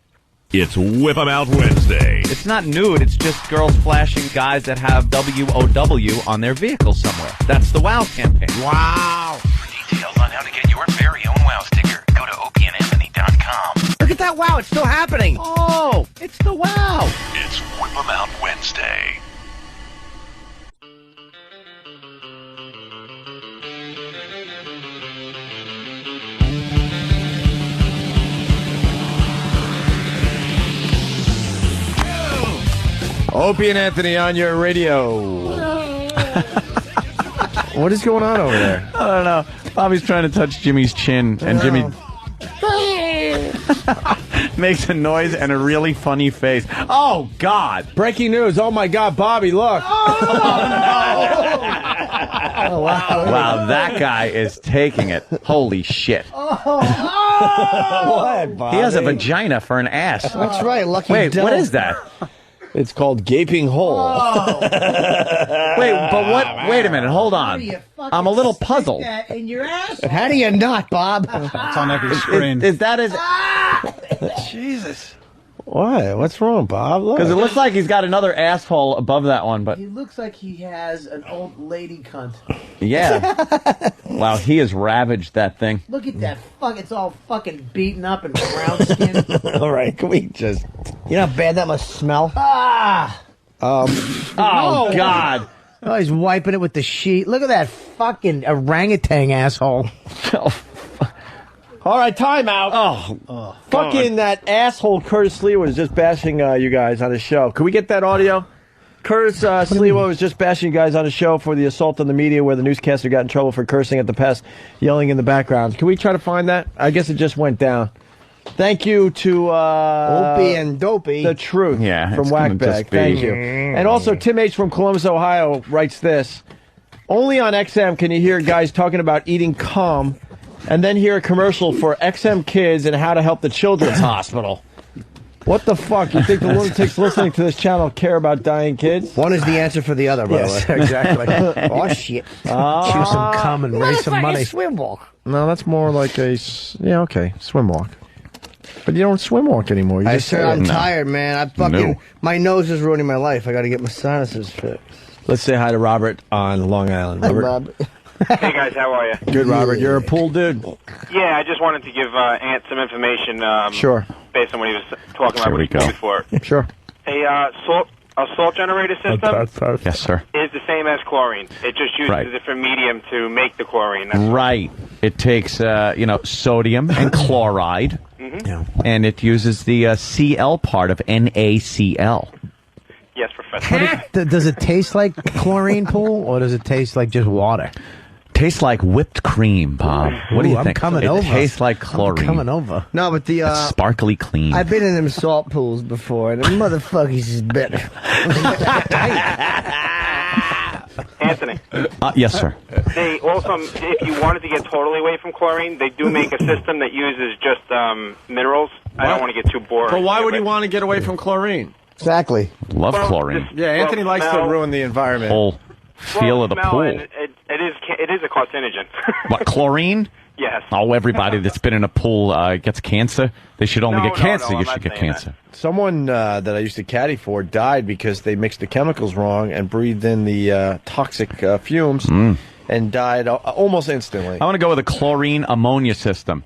Speaker 6: It's Whip 'em Out Wednesday.
Speaker 7: It's not nude, it's just girls flashing guys that have WOW on their vehicle somewhere. That's the WOW campaign.
Speaker 18: Wow.
Speaker 6: For details on how to get your very own WOW sticker, go to opieandanthony.com.
Speaker 14: Look at that! Wow, it's still happening.
Speaker 7: Oh, it's the WOW.
Speaker 6: It's Whip 'em Out Wednesday.
Speaker 10: Opie and Anthony on your radio. What is going on over there?
Speaker 7: I don't know. Bobby's trying to touch Jimmy's chin, and Jimmy makes a noise and a really funny face. Oh, God.
Speaker 10: Breaking news. Oh, my God, Bobby, look.
Speaker 7: Oh, wow, that guy is taking it. Holy shit.
Speaker 14: What, Bobby?
Speaker 7: He has a vagina for an ass.
Speaker 14: That's right, lucky
Speaker 7: Wait,
Speaker 14: devil.
Speaker 7: what is that?
Speaker 10: It's called Gaping Hole.
Speaker 7: Wait, but what? Wait a minute. Hold on. I'm a little puzzled.
Speaker 14: In your ass? How do you not, Bob?
Speaker 21: It's on every screen.
Speaker 7: Is that his...
Speaker 10: Jesus. Why? What's wrong, Bob?
Speaker 7: Because it looks like he's got another asshole above that one, but...
Speaker 18: He looks like he has an old lady cunt.
Speaker 7: Yeah. Wow, he has ravaged that thing.
Speaker 18: Look at that it's all fucking beaten up and brown skin.
Speaker 14: All right, can we just... You know how bad that must smell?
Speaker 7: Oh, God.
Speaker 18: Oh, he's wiping it with the sheet. Look at that fucking orangutan asshole.
Speaker 10: All right, time out.
Speaker 7: Oh,
Speaker 10: fucking that asshole Curtis Lee was just bashing you guys on his show. Can we get that audio? Curtis Sliwa was just bashing you guys on his show for the assault on the media where the newscaster got in trouble for cursing at the press, yelling in the background. Can we try to find that? I guess it just went down. Thank you to
Speaker 14: Opie and Dopey.
Speaker 10: The Truth
Speaker 7: Yeah,
Speaker 10: from
Speaker 7: it's gonna
Speaker 10: Whackbag.
Speaker 7: just be-
Speaker 10: Thank you. And also Tim H. from Columbus, Ohio writes this. Only on XM can you hear guys talking about eating cum and then hear a commercial for XM Kids and how to help the Children's Hospital. What the fuck? You think the lunatics listening to this channel care about dying kids?
Speaker 14: One is the answer for the other, by the way.
Speaker 10: exactly.
Speaker 14: Oh, shit.
Speaker 18: Chew some cum and raise some money.
Speaker 14: Swim walk.
Speaker 10: No, that's more like a swim walk. But you don't swim walk anymore. You
Speaker 14: I
Speaker 10: just
Speaker 14: said I'm tired, man.
Speaker 10: No.
Speaker 14: My nose is ruining my life. I got to get my sinuses fixed.
Speaker 10: Let's say hi to Robert on Long Island. Robert.
Speaker 15: Hey guys, how are you?
Speaker 10: Good, Robert. You're a pool dude.
Speaker 15: Yeah, I just wanted to give Ant some information.
Speaker 10: Sure.
Speaker 15: Based on what he was talking about
Speaker 7: Here we go.
Speaker 15: before.
Speaker 10: Sure.
Speaker 15: A salt generator system
Speaker 7: Yes, sir.
Speaker 15: is the same as chlorine. It just uses
Speaker 7: Right.
Speaker 15: a different medium to make the chlorine.
Speaker 7: Right. It takes, sodium and chloride, and it uses the Cl part of NaCl.
Speaker 15: Yes, Professor.
Speaker 18: Does it taste like chlorine pool, or does it taste like just water?
Speaker 7: Tastes like whipped cream, Bob. What do you
Speaker 18: I'm
Speaker 7: think?
Speaker 18: coming
Speaker 7: it
Speaker 18: over.
Speaker 7: tastes like chlorine.
Speaker 18: I'm coming over.
Speaker 14: No, but the
Speaker 7: It's sparkly clean.
Speaker 14: I've been in them salt pools before, and the motherfuckers is better.
Speaker 15: Anthony.
Speaker 7: Yes, sir.
Speaker 15: They also, if you wanted to get totally away from chlorine, they do make a system that uses just minerals. I don't want to get too boring.
Speaker 10: But why would you want to get away from chlorine?
Speaker 14: Exactly.
Speaker 7: Love chlorine.
Speaker 10: Yeah, Anthony likes to ruin the environment.
Speaker 7: Whole feel of the
Speaker 15: smell,
Speaker 7: pool.
Speaker 15: and it is a carcinogen.
Speaker 7: What, chlorine?
Speaker 15: Yes.
Speaker 7: Oh, everybody that's been in a pool gets cancer. They should only get cancer.
Speaker 15: I'm
Speaker 7: You
Speaker 15: not
Speaker 7: should get
Speaker 15: saying
Speaker 7: cancer.
Speaker 10: Someone that I used to caddy for died because they mixed the chemicals wrong and breathed in the toxic fumes. and died almost instantly.
Speaker 7: I want to go with a chlorine ammonia system.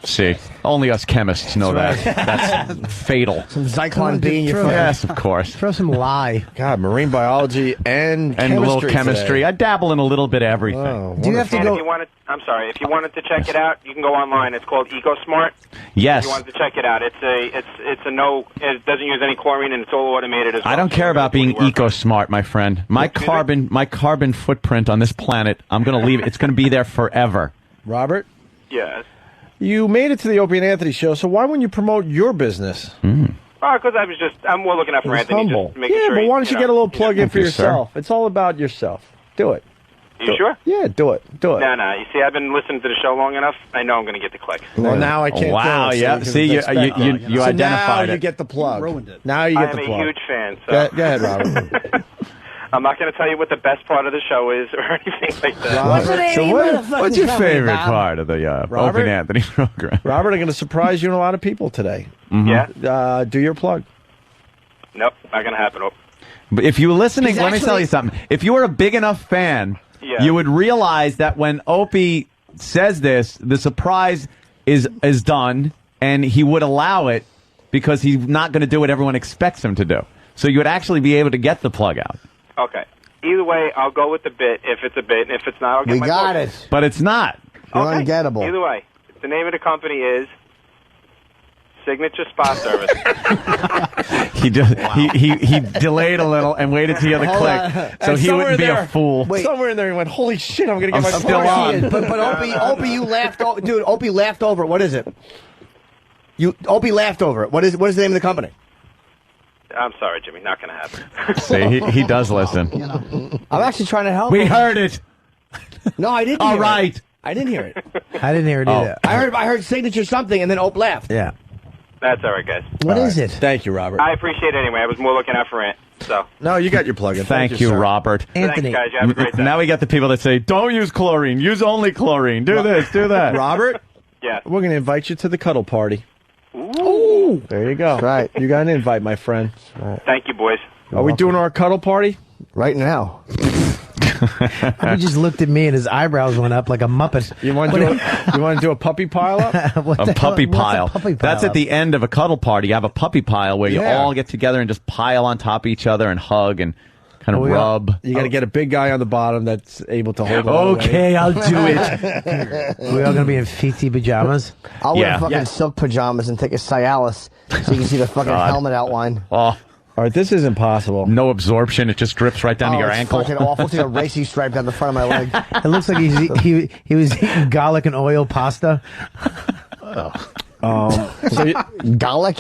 Speaker 7: See, only us chemists know
Speaker 14: That's
Speaker 7: that. That's fatal.
Speaker 14: Some Zyklon B in your phone.
Speaker 7: Yes, of course.
Speaker 18: Throw some lye.
Speaker 10: God, marine biology and
Speaker 7: a little chemistry.
Speaker 10: today.
Speaker 7: I dabble in a little bit of everything.
Speaker 10: Oh,
Speaker 18: Do you have to
Speaker 15: And
Speaker 18: go?
Speaker 15: if you wanted, I'm sorry, if you wanted to check it out, you can go online. It's called EcoSmart.
Speaker 7: Yes.
Speaker 15: If you wanted to check it out, it's a no. It doesn't use any chlorine, and it's all automated as well.
Speaker 7: I don't care about being eco-smart, my friend. My carbon footprint on this planet, I'm going to leave it. It's going to be there forever.
Speaker 10: Robert?
Speaker 15: Yes.
Speaker 10: You made it to the Opie and Anthony show, so why wouldn't you promote your business?
Speaker 15: Because I'm more looking out for Anthony.
Speaker 10: Humble.
Speaker 15: Just making
Speaker 10: Yeah,
Speaker 15: sure
Speaker 10: but why don't you get a little plug in for
Speaker 7: Thank you, sir.
Speaker 10: yourself? It's all about yourself. Do it.
Speaker 15: You sure?
Speaker 10: Yeah, do it. Do it.
Speaker 15: No. You see, I've been listening to the show long enough. I know I'm going to get the click.
Speaker 10: Well, now I can't.
Speaker 7: Wow,
Speaker 10: do it,
Speaker 7: yeah.
Speaker 10: because
Speaker 7: See,
Speaker 10: it's
Speaker 7: you
Speaker 10: expected.
Speaker 7: so identified
Speaker 10: now
Speaker 7: it.
Speaker 10: you get the plug.
Speaker 21: You ruined it.
Speaker 10: Now you get
Speaker 15: I'm
Speaker 10: the
Speaker 15: a
Speaker 10: plug.
Speaker 15: huge fan. So.
Speaker 10: Go ahead, Robert.
Speaker 15: I'm not going to tell you what the best part of the show is or anything like that.
Speaker 7: What's your favorite part of the
Speaker 10: Robert?
Speaker 7: Opie and Anthony program?
Speaker 10: Robert, I'm going to surprise you and a lot of people today.
Speaker 15: Yeah?
Speaker 10: Do your plug.
Speaker 15: Nope, not going to happen.
Speaker 7: But if you were listening, let me tell you something. If you were a big enough fan, you would realize that when Opie says this, the surprise is done, and he would allow it because he's not going to do what everyone expects him to do. So you would actually be able to get the plug out.
Speaker 15: Okay. Either way, I'll go with the bit if it's a bit, and if it's not, I'll get my plug.
Speaker 14: it.
Speaker 7: But it's not.
Speaker 14: You're
Speaker 15: Okay.
Speaker 14: ungettable.
Speaker 15: Either way, the name of the company is Signature Spa Service.
Speaker 7: He just he delayed a little and waited till you had the click, so
Speaker 10: And
Speaker 7: he
Speaker 10: somewhere
Speaker 7: wouldn't be
Speaker 10: there-
Speaker 7: a fool.
Speaker 10: Somewhere in there, he went, "Holy shit! I'm going to get
Speaker 7: I'm
Speaker 10: my
Speaker 7: still
Speaker 10: plug."
Speaker 7: on.
Speaker 14: But Opie, you laughed. Dude, Opie laughed over it. What is it? Opie laughed over it. What is the name of the company?
Speaker 15: I'm sorry, Jimmy. Not going to happen.
Speaker 7: See, he does listen.
Speaker 14: I'm actually trying to help.
Speaker 7: We
Speaker 14: him.
Speaker 7: heard it.
Speaker 14: No, I didn't.
Speaker 7: All
Speaker 14: hear
Speaker 7: right.
Speaker 14: It. I didn't hear it.
Speaker 18: I didn't hear it either.
Speaker 14: I heard signature something, and then Ope laughed.
Speaker 18: Yeah.
Speaker 15: That's all right, guys.
Speaker 18: What is it?
Speaker 10: Thank you, Robert.
Speaker 15: I appreciate it anyway. I was more looking out for Ant. So.
Speaker 10: No, you got your plug in.
Speaker 7: Thank you,
Speaker 10: sir.
Speaker 7: Robert.
Speaker 18: Anthony.
Speaker 15: Thanks, guys. You have a great day.
Speaker 7: Now we got the people that say, don't use chlorine. Use only chlorine. Do this, do that.
Speaker 10: Robert,
Speaker 15: Yeah.
Speaker 10: we're going to invite you to the cuddle party.
Speaker 15: Ooh.
Speaker 10: There you go. Right. You got an invite, my friend.
Speaker 15: Thank you, boys.
Speaker 10: Are we doing our cuddle party?
Speaker 14: Right now.
Speaker 18: He just looked at me and his eyebrows went up like a Muppet.
Speaker 10: You want to do a puppy pile up?
Speaker 7: A puppy pile. That's at the end of a cuddle party. You have a puppy pile where you
Speaker 10: Yeah.
Speaker 7: all get together and just pile on top of each other and hug and kind of rub.
Speaker 10: You got to get a big guy on the bottom that's able to hold all the weight.
Speaker 7: Okay, I'll do it.
Speaker 18: We all gonna be in feety pajamas.
Speaker 14: I'll wear
Speaker 7: Yeah.
Speaker 14: fucking
Speaker 10: Yes.
Speaker 14: silk pajamas and take a Cialis so you can see the fucking helmet outline.
Speaker 7: Oh,
Speaker 10: All right, this is impossible.
Speaker 7: no absorption. It just drips right down to your
Speaker 14: it's
Speaker 7: ankle.
Speaker 14: fucking awful. Take a racing stripe down the front of my leg.
Speaker 18: It looks like he was eating garlic and oil pasta.
Speaker 14: Garlic?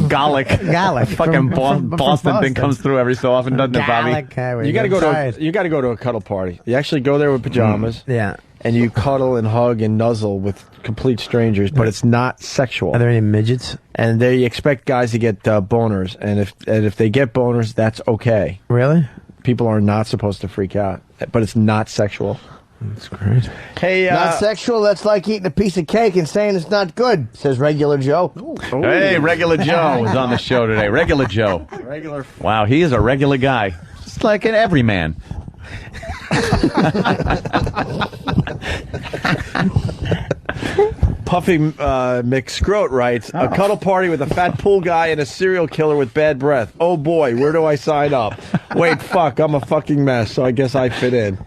Speaker 7: Garlic. Fucking Boston thing comes through every so often, doesn't it, Bobby?
Speaker 10: You got to go to a cuddle party. You actually go there with pajamas.
Speaker 18: Yeah.
Speaker 10: And you cuddle and hug and nuzzle with complete strangers, but it's not sexual.
Speaker 18: Are there any midgets?
Speaker 10: And they expect guys to get boners, and if they get boners, that's okay.
Speaker 18: Really?
Speaker 10: People are not supposed to freak out, but it's not sexual.
Speaker 18: That's great.
Speaker 10: Hey,
Speaker 14: Not sexual. That's like eating a piece of cake and saying it's not good, says Regular Joe.
Speaker 7: Hey, Regular Joe is on the show today. Regular Joe.
Speaker 10: Regular.
Speaker 7: Wow, he is a regular guy. Just like an everyman.
Speaker 10: Puffy McScroat writes, a cuddle party with a fat pool guy and a serial killer with bad breath. Oh boy, where do I sign up? Wait, fuck, I'm a fucking mess, so I guess I fit in.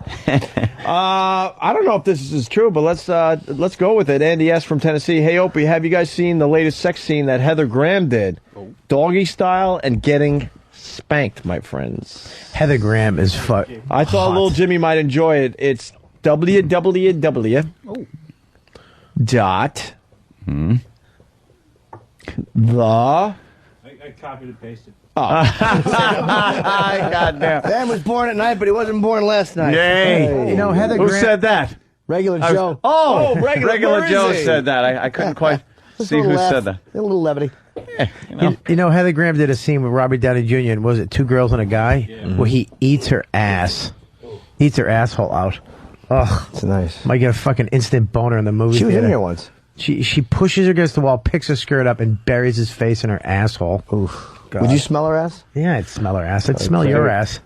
Speaker 10: I don't know if this is true, but let's go with it. Andy S. from Tennessee. Hey, Opie, have you guys seen the latest sex scene that Heather Graham did? Doggy style and getting spanked, my friends.
Speaker 18: Heather Graham is
Speaker 10: I thought little Jimmy might enjoy it. It's www. Dot. The.
Speaker 21: I copied and pasted.
Speaker 10: Oh.
Speaker 7: Goddamn.
Speaker 14: Dan was born at night, but he wasn't born last night.
Speaker 7: Yay.
Speaker 18: You know, Heather
Speaker 7: Who
Speaker 18: Graham.
Speaker 7: said that?
Speaker 14: Regular Joe.
Speaker 7: Regular Joe said that. I couldn't quite see who said that.
Speaker 14: A little levity.
Speaker 18: You know, Heather Graham did a scene with Robert Downey Jr. and was it Two Girls and a Guy? Where he eats her ass. Eats her asshole out. Ugh.
Speaker 14: It's nice.
Speaker 18: Might get a fucking instant boner in the movie
Speaker 14: She was
Speaker 18: theater.
Speaker 14: in here once.
Speaker 18: She pushes her against the wall, picks her skirt up, and buries his face in her asshole.
Speaker 14: Oof. Would you smell her ass?
Speaker 18: Yeah, I'd smell her ass. I'd smell your ass.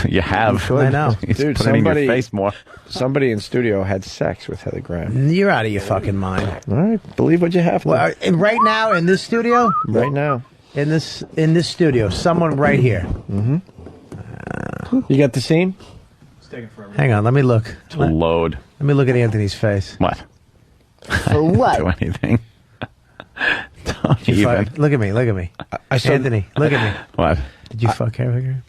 Speaker 7: You have.
Speaker 18: I know.
Speaker 7: He's
Speaker 10: Dude,
Speaker 7: putting it in your
Speaker 10: somebody-
Speaker 7: face more.
Speaker 10: Somebody in studio had sex with Heather Graham.
Speaker 18: You're out of your fucking mind.
Speaker 10: All right, believe what you have to.
Speaker 18: Well, right now in this studio?
Speaker 10: Right now.
Speaker 18: In this studio, someone right here.
Speaker 10: Mm-hmm. You got the scene?
Speaker 18: Hang on, let me look.
Speaker 7: To load.
Speaker 18: Let me look at Anthony's face.
Speaker 7: What?
Speaker 14: For what?
Speaker 7: Do anything. Don't
Speaker 18: You
Speaker 7: even.
Speaker 18: look at me. Look at me.
Speaker 10: I saw-
Speaker 18: Anthony, look at me.
Speaker 7: What?
Speaker 18: Did you fuck Heather Graham?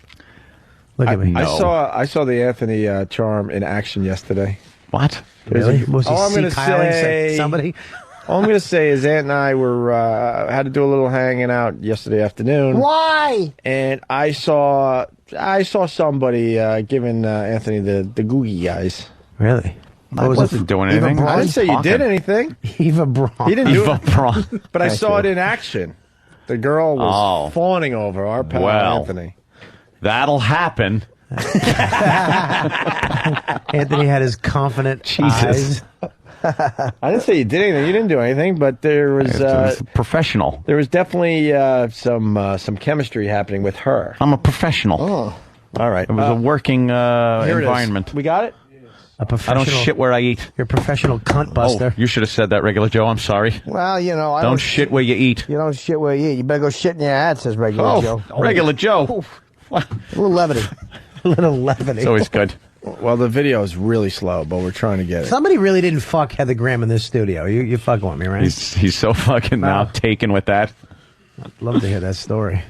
Speaker 18: Look at me.
Speaker 10: I saw the Anthony charm in action yesterday.
Speaker 7: What?
Speaker 18: Really? Was he
Speaker 10: All I'm going to
Speaker 18: sea-kyling
Speaker 10: say,
Speaker 18: somebody?
Speaker 10: All I'm going to say is Aunt and I were had to do a little hanging out yesterday afternoon.
Speaker 14: Why?
Speaker 10: And I saw somebody giving Anthony the googie eyes.
Speaker 18: Really?
Speaker 7: I wasn't doing anything.
Speaker 10: I didn't say you did
Speaker 7: Talking.
Speaker 10: anything.
Speaker 18: Eva Braun.
Speaker 10: He didn't do
Speaker 7: Eva
Speaker 10: it.
Speaker 7: Braun.
Speaker 10: But I
Speaker 14: Thank
Speaker 10: saw
Speaker 14: you.
Speaker 10: it in action. The girl was fawning over our pal
Speaker 7: Well.
Speaker 10: Anthony.
Speaker 7: That'll happen.
Speaker 18: Anthony had his confident
Speaker 7: Jesus.
Speaker 18: eyes.
Speaker 10: I didn't say you did anything. You didn't do anything, but there was
Speaker 7: It was professional.
Speaker 10: there was definitely some chemistry happening with her.
Speaker 7: I'm a professional.
Speaker 10: Oh, all right.
Speaker 7: It was a working
Speaker 10: here it is.
Speaker 7: environment.
Speaker 10: We got it.
Speaker 18: A
Speaker 7: I
Speaker 18: professional.
Speaker 7: don't shit where I eat.
Speaker 18: You're a professional cunt buster.
Speaker 7: Oh, you should have said that, Regular Joe. I'm sorry.
Speaker 14: Well, you know, I
Speaker 7: Don't shit where you eat.
Speaker 14: You don't shit where you eat. You better go shit in your hat, says Regular Joe.
Speaker 7: Regular Joe.
Speaker 14: A little levity.
Speaker 18: A little levity.
Speaker 7: It's always good.
Speaker 10: Well, the video is really slow, but we're trying to get it.
Speaker 18: Somebody really didn't fuck Heather Graham in this studio. You fucking with me, right?
Speaker 7: He's so fucking now taken with that.
Speaker 18: I'd love to hear that story.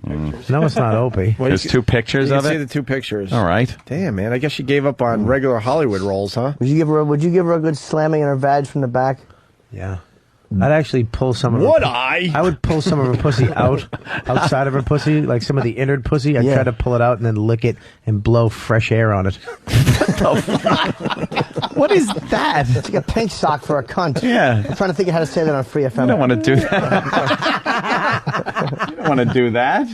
Speaker 18: No, it's not Opie.
Speaker 10: Well,
Speaker 7: There's two pictures
Speaker 10: you
Speaker 7: of
Speaker 10: can see
Speaker 7: it.
Speaker 10: the two pictures.
Speaker 7: All right.
Speaker 10: Damn, man. I guess she gave up on regular Hollywood roles, huh?
Speaker 14: Would you give her a good slamming in her vag from the back?
Speaker 18: Yeah. I'd actually pull some of her. I would pull some of her pussy outside of her pussy, like some of the innard pussy. I'd try to pull it out and then lick it and blow fresh air on it.
Speaker 7: What is that?
Speaker 14: It's like a pink sock for a cunt.
Speaker 7: Yeah.
Speaker 14: I'm trying to think of how to say that on Free FM.
Speaker 7: I don't want to do that. You don't want to do that.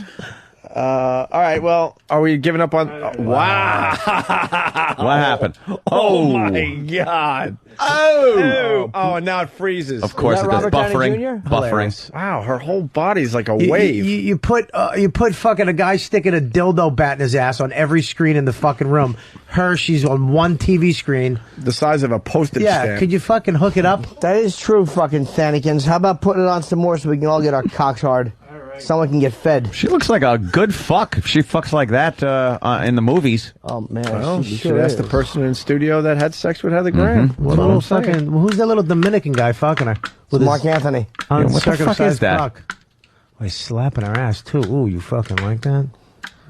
Speaker 10: All right, well, are we giving up on... wow.
Speaker 7: What happened?
Speaker 10: Oh, my God. Oh, and now it freezes.
Speaker 7: Of course it does. Buffering.
Speaker 10: Wow, her whole body's like a
Speaker 18: You-
Speaker 10: wave.
Speaker 18: You put fucking a guy sticking a dildo bat in his ass on every screen in the fucking room. She's on one TV screen.
Speaker 10: The size of a postage
Speaker 18: Yeah,
Speaker 10: stamp.
Speaker 18: could you fucking hook it up?
Speaker 14: That is true, fucking Thannikins. How about putting it on some more so we can all get our cocks hard? Someone can get fed.
Speaker 7: She looks like a good fuck if she fucks like that in the movies.
Speaker 14: Oh, man.
Speaker 10: Well,
Speaker 14: she
Speaker 10: you
Speaker 14: sure
Speaker 10: should ask
Speaker 14: is.
Speaker 10: the person in studio that had sex with Heather Graham.
Speaker 18: What little fucking? Who's that little Dominican guy fucking her? With
Speaker 14: Mark Anthony.
Speaker 7: Yeah, what the fuck
Speaker 18: uncircumcised
Speaker 7: is that?
Speaker 18: cock. Oh, he's slapping her ass too. Ooh, you fucking like that?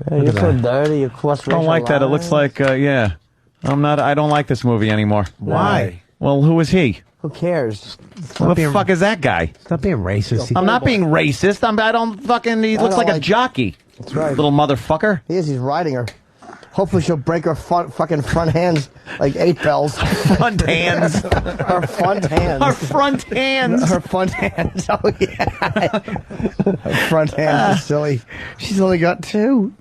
Speaker 14: Yeah,
Speaker 18: Look
Speaker 14: you're
Speaker 18: at
Speaker 14: so
Speaker 18: that.
Speaker 14: dirty. You cross
Speaker 7: I don't like that. It looks like, yeah. I don't like this movie anymore.
Speaker 18: Why?
Speaker 7: Well, who is he?
Speaker 14: Who cares?
Speaker 7: What the fuck is that guy?
Speaker 18: Stop being racist.
Speaker 7: I'm not being racist. I don't fucking. He looks
Speaker 14: don't
Speaker 7: like a
Speaker 14: like-
Speaker 7: jockey.
Speaker 14: That's right.
Speaker 7: Little motherfucker.
Speaker 14: He is. He's riding her. Hopefully she'll break her fucking front hands like 8 bells.
Speaker 7: Front hands.
Speaker 14: Her front hands.
Speaker 7: Her front hands.
Speaker 14: Her front hands. Oh, yeah. Her front hands is silly. She's only got 2.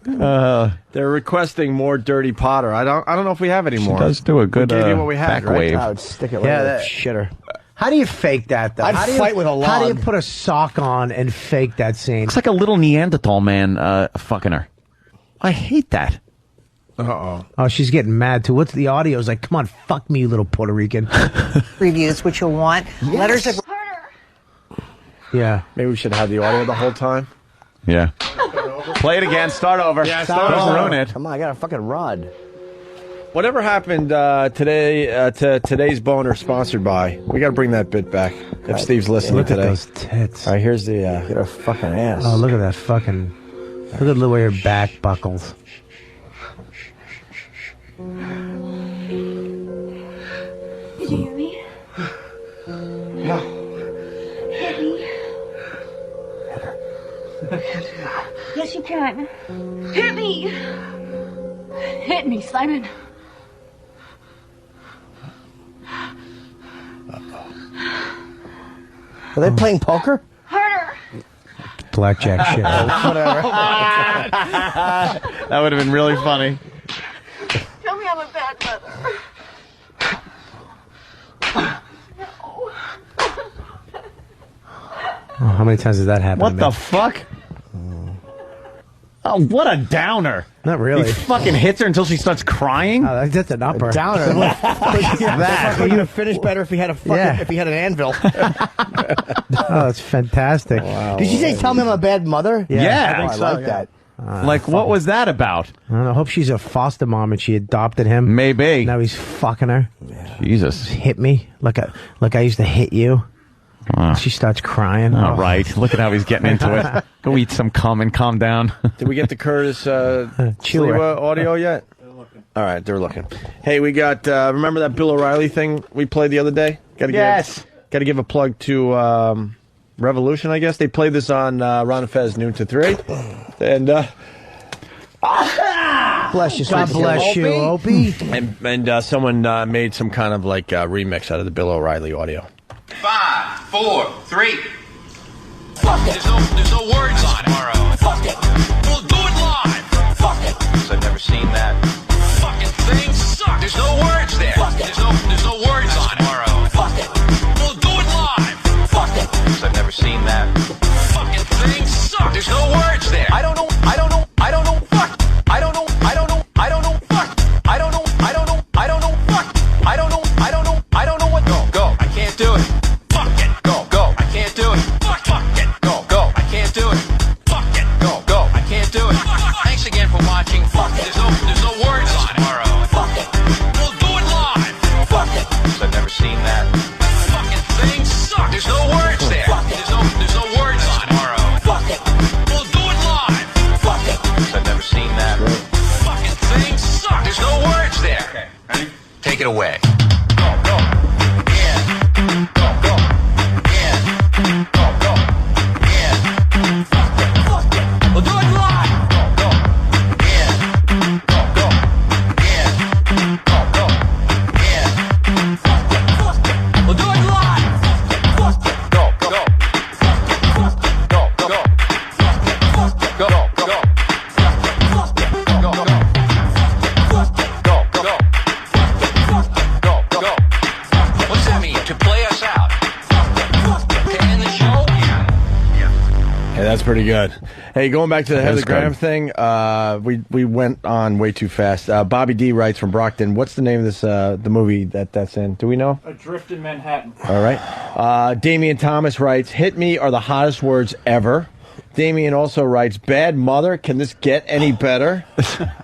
Speaker 10: They're requesting more Dirty Potter. I don't know if we have any
Speaker 7: She
Speaker 10: more.
Speaker 7: does do a good
Speaker 10: We gave you what we had,
Speaker 7: back
Speaker 10: right?
Speaker 7: wave.
Speaker 14: I would stick it right
Speaker 18: Yeah,
Speaker 14: in
Speaker 18: that-
Speaker 14: the shitter.
Speaker 18: How do you fake that though?
Speaker 14: I'd
Speaker 18: How do you,
Speaker 14: fight with a
Speaker 18: How do you
Speaker 14: log.
Speaker 18: put a sock on and fake that scene?
Speaker 7: Looks like a little Neanderthal man fucking her. I hate that.
Speaker 10: Uh-oh.
Speaker 18: Oh, she's getting mad too. What's the audio's like? Come on, fuck me, you little Puerto Rican.
Speaker 9: Reviews, which you'll want. Letters of...
Speaker 18: Yeah.
Speaker 10: Maybe we should have the audio the whole time.
Speaker 7: Yeah. Play it again. Start over.
Speaker 10: Yeah, start
Speaker 7: Don't
Speaker 10: over.
Speaker 7: ruin it.
Speaker 14: Come on, I got a fucking rod.
Speaker 10: Whatever happened today to today's boner sponsored by? We got to bring that bit back. If Steve's listening
Speaker 18: Look
Speaker 10: today.
Speaker 18: at those tits.
Speaker 10: All right, here's the.
Speaker 14: Get her fucking ass.
Speaker 18: Oh, look at that fucking. Look at the way her back buckles.
Speaker 3: Did you hear me?
Speaker 10: No.
Speaker 3: Hit me. Yes, you can. Hit me. Hit me, Simon.
Speaker 14: Are they playing poker?
Speaker 3: Harder.
Speaker 18: Blackjack shit.
Speaker 14: Whatever.
Speaker 7: That would have been really funny.
Speaker 3: Tell me I'm a bad mother.
Speaker 18: Oh, how many times has that happened?
Speaker 7: What
Speaker 18: to
Speaker 7: the
Speaker 18: me?
Speaker 7: fuck? Oh, what a downer.
Speaker 18: Not really.
Speaker 7: He fucking hits her until she starts crying.
Speaker 18: Oh, that's an upper.
Speaker 14: Downer.
Speaker 18: That.
Speaker 14: He would have finished better if he had a if he had an anvil.
Speaker 18: Oh, that's fantastic. Wow.
Speaker 14: Did she say, "Tell me I'm a bad mother"?
Speaker 7: Yeah.
Speaker 14: I think so. I like that.
Speaker 7: Like, what was that about?
Speaker 18: I don't know. I hope she's a foster mom and she adopted him.
Speaker 7: Maybe.
Speaker 18: Now he's fucking her.
Speaker 7: Jesus.
Speaker 18: Hit me like I used to hit you. She starts crying.
Speaker 7: All right. Look at how he's getting into it. Go eat some cum and calm down.
Speaker 10: Did we get the Curtis Sliwa audio yet? All right, they're looking. Hey, we got, remember that Bill O'Reilly thing we played the other day? Got to give a plug to Revolution, I guess. They played this on Ron and Fez noon to 3. And,
Speaker 14: bless you,
Speaker 18: God bless you, Opie.
Speaker 10: And someone made some kind of like remix out of the Bill O'Reilly audio.
Speaker 6: 5, 4, 3. Fuck it. There's no words on it. Fuck it. We'll do it live. Fuck it. Because I've never seen that. Fucking thing sucks. There's no words there. Fuck it. There's no words on it. Fuck it. We'll do it live. Fuck it. Because I've never seen that. Fucking thing sucks. There's no words there. I don't know. Fuck. I don't know. Fuck. I don't know. Fuck. I don't know. Fuck. I don't know. What? Go. I can't do it. Fuck it. Go. I can't do it. Fuck it. Go. I can't do it. Fuck it. Go. I can't do it. Thanks again for watching. Fuck it. There's no words on it. Fuck it. We'll do it live. Fuck it. Because I've never seen that. Fucking thing sucks. There's no words there. Fuck it. There's no words on it. Fuck it. We'll do it live. Fuck it. Because I've never seen that. Fucking thing sucks. There's no words there. Okay. Ready? Take it away. Go. We'll do it live. We'll do it live. What's that mean? To play us out. To end the show?
Speaker 10: Hey, that's pretty good. Hey, going back to the Heather Graham thing, we went on way too fast. Bobby D writes from Brockton. What's the name of this the movie that's in? Do we know?
Speaker 2: Adrift in Manhattan.
Speaker 10: All right. Damian Thomas writes, "Hit me are the hottest words ever." Damian also writes, "Bad mother, can this get any better?"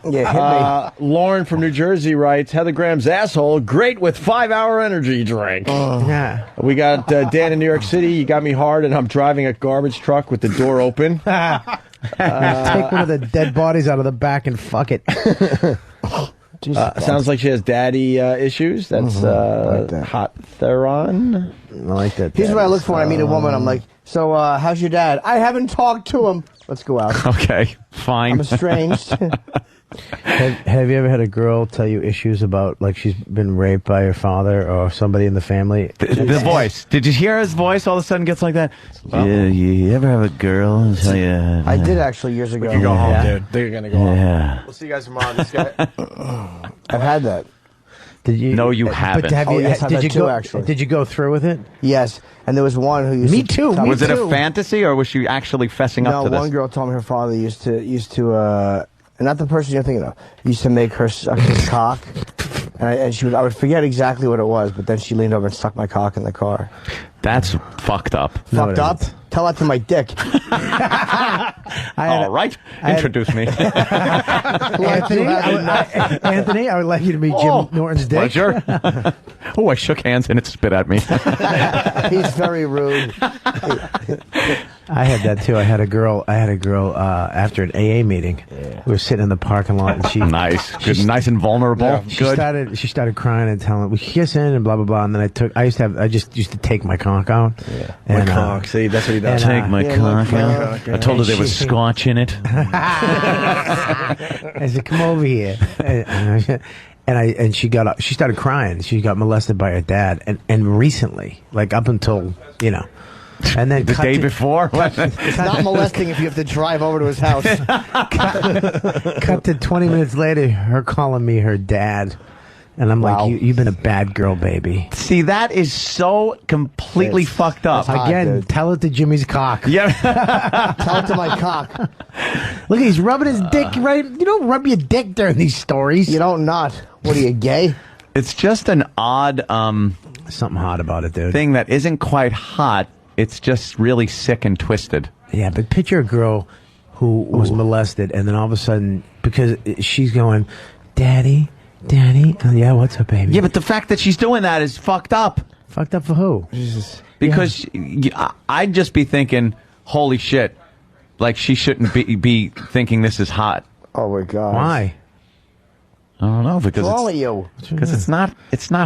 Speaker 14: Yeah, hit me.
Speaker 10: Lauren from New Jersey writes, "Heather Graham's asshole, great with 5-hour energy drink."
Speaker 18: Yeah.
Speaker 10: We got Dan in New York City. "You got me hard, and I'm driving a garbage truck with the door open."
Speaker 18: Take one of the dead bodies out of the back and fuck it.
Speaker 10: Sounds like she has daddy issues. That's Hot Theron.
Speaker 18: I like that.
Speaker 14: Here's what I look for when I meet a woman. I'm like, "So, how's your dad?" "I haven't talked to him." "Let's go out."
Speaker 7: Okay, fine.
Speaker 14: I'm estranged.
Speaker 18: Have you ever had a girl tell you issues about, like, she's been raped by her father or somebody in the family?
Speaker 7: The voice. Did you hear his voice all of a sudden gets like that? Yeah, you ever have a girl tell you...
Speaker 14: I did actually years ago.
Speaker 10: We can go home, dude. They're going to go home. We'll see you guys tomorrow. This guy.
Speaker 14: I've had that.
Speaker 18: Did you?
Speaker 7: No, you haven't.
Speaker 18: But have you,
Speaker 14: yes, I've
Speaker 18: did
Speaker 14: had
Speaker 18: you
Speaker 14: two,
Speaker 18: go?
Speaker 14: actually.
Speaker 18: Did you go through with it?
Speaker 14: Yes, and there was one who used
Speaker 18: Me
Speaker 14: to
Speaker 18: too.
Speaker 14: tell
Speaker 18: Me
Speaker 7: Was it
Speaker 18: too.
Speaker 7: a fantasy, or was she actually fessing up to this?
Speaker 14: One girl told me her father used to not the person you're thinking of, used to make her suck his cock, and I would forget exactly what it was, but then she leaned over and sucked my cock in the car.
Speaker 7: That's fucked up.
Speaker 14: Fucked up? Tell that to my dick.
Speaker 7: All right, introduce me.
Speaker 18: Anthony, I would like you to meet Jim Norton's dick.
Speaker 7: Pleasure. Oh, I shook hands and it spit at me.
Speaker 14: He's very rude.
Speaker 18: I had that too. I had a girl after an AA meeting. Yeah. We were sitting in the parking lot, and she
Speaker 7: nice and vulnerable.
Speaker 18: Yeah,
Speaker 7: Good.
Speaker 18: She started crying and telling we kissing and blah blah blah. And then I just used to take my cock out.
Speaker 10: Yeah.
Speaker 18: And,
Speaker 10: my cock. See, that's what he does.
Speaker 7: Take my cock out. I told her there was scotch in it.
Speaker 18: I said, "Come over here." And she started crying. She got molested by her dad, and recently, like up until and then
Speaker 7: the day before.
Speaker 14: It's not molesting if you have to drive over to his house.
Speaker 18: Cut to 20 minutes later, her calling me her dad. And I'm like, you've been a bad girl, baby.
Speaker 7: See, that is so completely fucked up.
Speaker 18: Again, tell it to Jimmy's cock.
Speaker 7: Yeah.
Speaker 14: Tell it to my cock.
Speaker 18: Look, he's rubbing his dick right. You don't rub your dick during these stories.
Speaker 14: You don't not. What are you, gay?
Speaker 7: It's just an odd
Speaker 18: something hot about it, dude.
Speaker 7: Thing that isn't quite hot. It's just really sick and twisted.
Speaker 18: Yeah, but picture a girl who was molested, and then all of a sudden, because she's going, Daddy, yeah, what's up, baby?
Speaker 7: Yeah, but the fact that she's doing that is fucked up.
Speaker 18: Fucked up for who?
Speaker 7: Because I'd just be thinking, holy shit, like she shouldn't be thinking this is hot.
Speaker 14: Oh my God.
Speaker 18: Why?
Speaker 7: I don't know, because
Speaker 14: What's wrong with you?
Speaker 7: Because it's not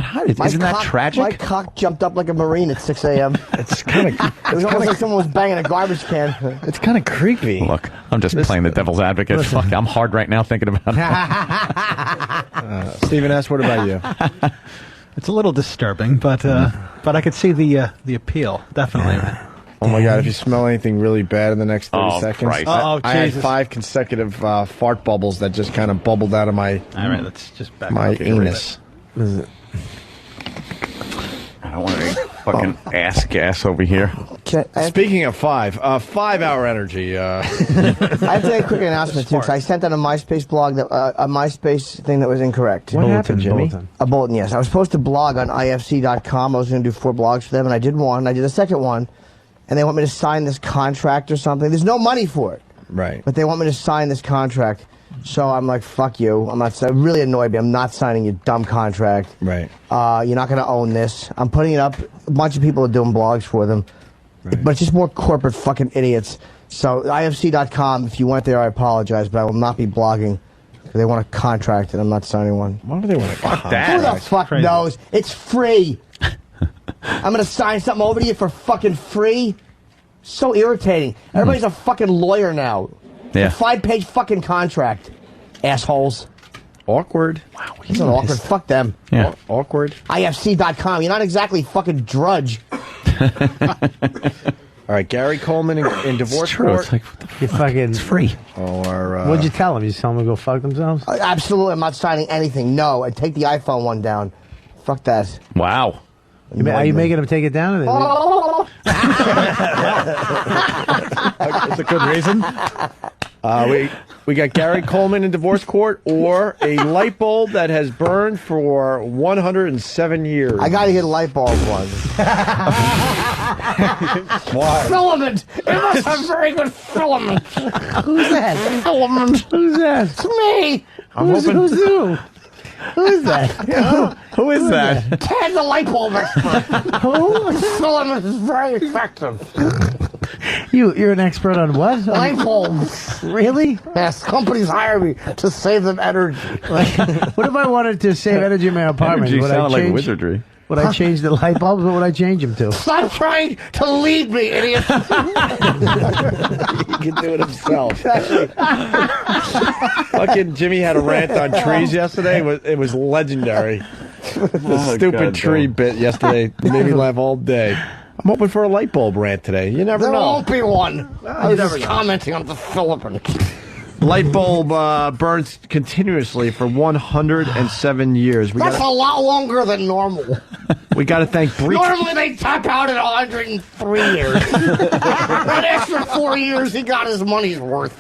Speaker 7: hot. Isn't that tragic?
Speaker 14: My cock jumped up like a Marine at 6 a.m.
Speaker 18: It's kind of.
Speaker 14: It was almost like someone was banging a garbage can.
Speaker 18: It's kind of creepy.
Speaker 7: Look, I'm just playing the devil's advocate. Fuck, I'm hard right now thinking about it.
Speaker 10: Stephen S., what about you?
Speaker 21: It's a little disturbing, but I could see the appeal, definitely.
Speaker 10: Oh my God! If you smell anything really bad in the next 30 seconds,
Speaker 21: Christ.
Speaker 10: I had 5 consecutive fart bubbles that just kind of bubbled out of my.
Speaker 21: All right, let's just back
Speaker 10: my
Speaker 21: up.
Speaker 10: anus.
Speaker 7: I don't want any fucking ass gas over here.
Speaker 10: Speaking of 5-hour energy.
Speaker 14: I have to make a quick announcement too, because I sent out a MySpace blog, a MySpace thing that was incorrect.
Speaker 10: What happened, Jimmy?
Speaker 14: A bulletin, yes. I was supposed to blog on ifc.com. I was going to do 4 blogs for them, and I did one. I did a second one, and they want me to sign this contract or something. There's no money for it.
Speaker 10: Right.
Speaker 14: But they want me to sign this contract. So I'm like, fuck you. It really annoyed me. I'm not signing your dumb contract.
Speaker 10: Right.
Speaker 14: You're not going to own this. I'm putting it up. A bunch of people are doing blogs for them. Right. But it's just more corporate fucking idiots. So ifc.com, if you went there, I apologize, but I will not be blogging. They want a contract, and I'm not signing one.
Speaker 10: Why do they want a contract?
Speaker 14: Who the fuck knows? It's free. I'm going to sign something over to you for fucking free? So irritating. Everybody's a fucking lawyer now.
Speaker 7: Yeah.
Speaker 14: A 5-page fucking contract. Assholes.
Speaker 10: Awkward.
Speaker 14: Wow. It's not awkward. Fuck them.
Speaker 7: Yeah.
Speaker 10: Awkward.
Speaker 14: IFC.com. You're not exactly fucking Drudge.
Speaker 10: All right, Gary Coleman in divorce court.
Speaker 7: It's like,
Speaker 18: You fucking.
Speaker 7: it's free.
Speaker 10: Or,
Speaker 18: What'd you tell them? You just tell them to go fuck themselves?
Speaker 14: Absolutely. I'm not signing anything. No. And take the iPhone one down. Fuck that.
Speaker 7: Wow.
Speaker 18: Are you making them take it down?
Speaker 10: That's a good reason. We got Gary Coleman in divorce court, or a light bulb that has burned for 107 years.
Speaker 14: I got to get a light bulb one.
Speaker 10: Why?
Speaker 14: Filament. It must have very good filament.
Speaker 18: Who's that?
Speaker 14: Filament.
Speaker 18: Who's that?
Speaker 14: It's me.
Speaker 18: Who's who? Who is that?
Speaker 7: Who is that?
Speaker 14: Ted, the light bulb expert. Who? Filament is very effective.
Speaker 18: You're an expert on what?
Speaker 14: Light bulbs.
Speaker 18: Really?
Speaker 14: Yes, companies hire me to save them energy.
Speaker 18: What if I wanted to save energy in my apartment?
Speaker 7: Energy
Speaker 18: Would
Speaker 7: sounded
Speaker 18: I
Speaker 7: like
Speaker 18: change,
Speaker 7: wizardry.
Speaker 18: Would I change the light bulbs? What would I change them to?
Speaker 14: Stop trying to lead me, idiot.
Speaker 10: He can do it himself. Fucking Jimmy had a rant on trees yesterday. It was legendary. The stupid tree bit yesterday made me laugh all day. I'm hoping for a light bulb rant today. You never
Speaker 14: There
Speaker 10: know.
Speaker 14: won't be one. I was just commenting on the filament.
Speaker 10: Light bulb burns continuously for 107 years.
Speaker 14: That's a lot longer than normal.
Speaker 10: We got to thank Breach.
Speaker 14: Normally they top out at 103 years. That extra 4 years, he got his money's worth.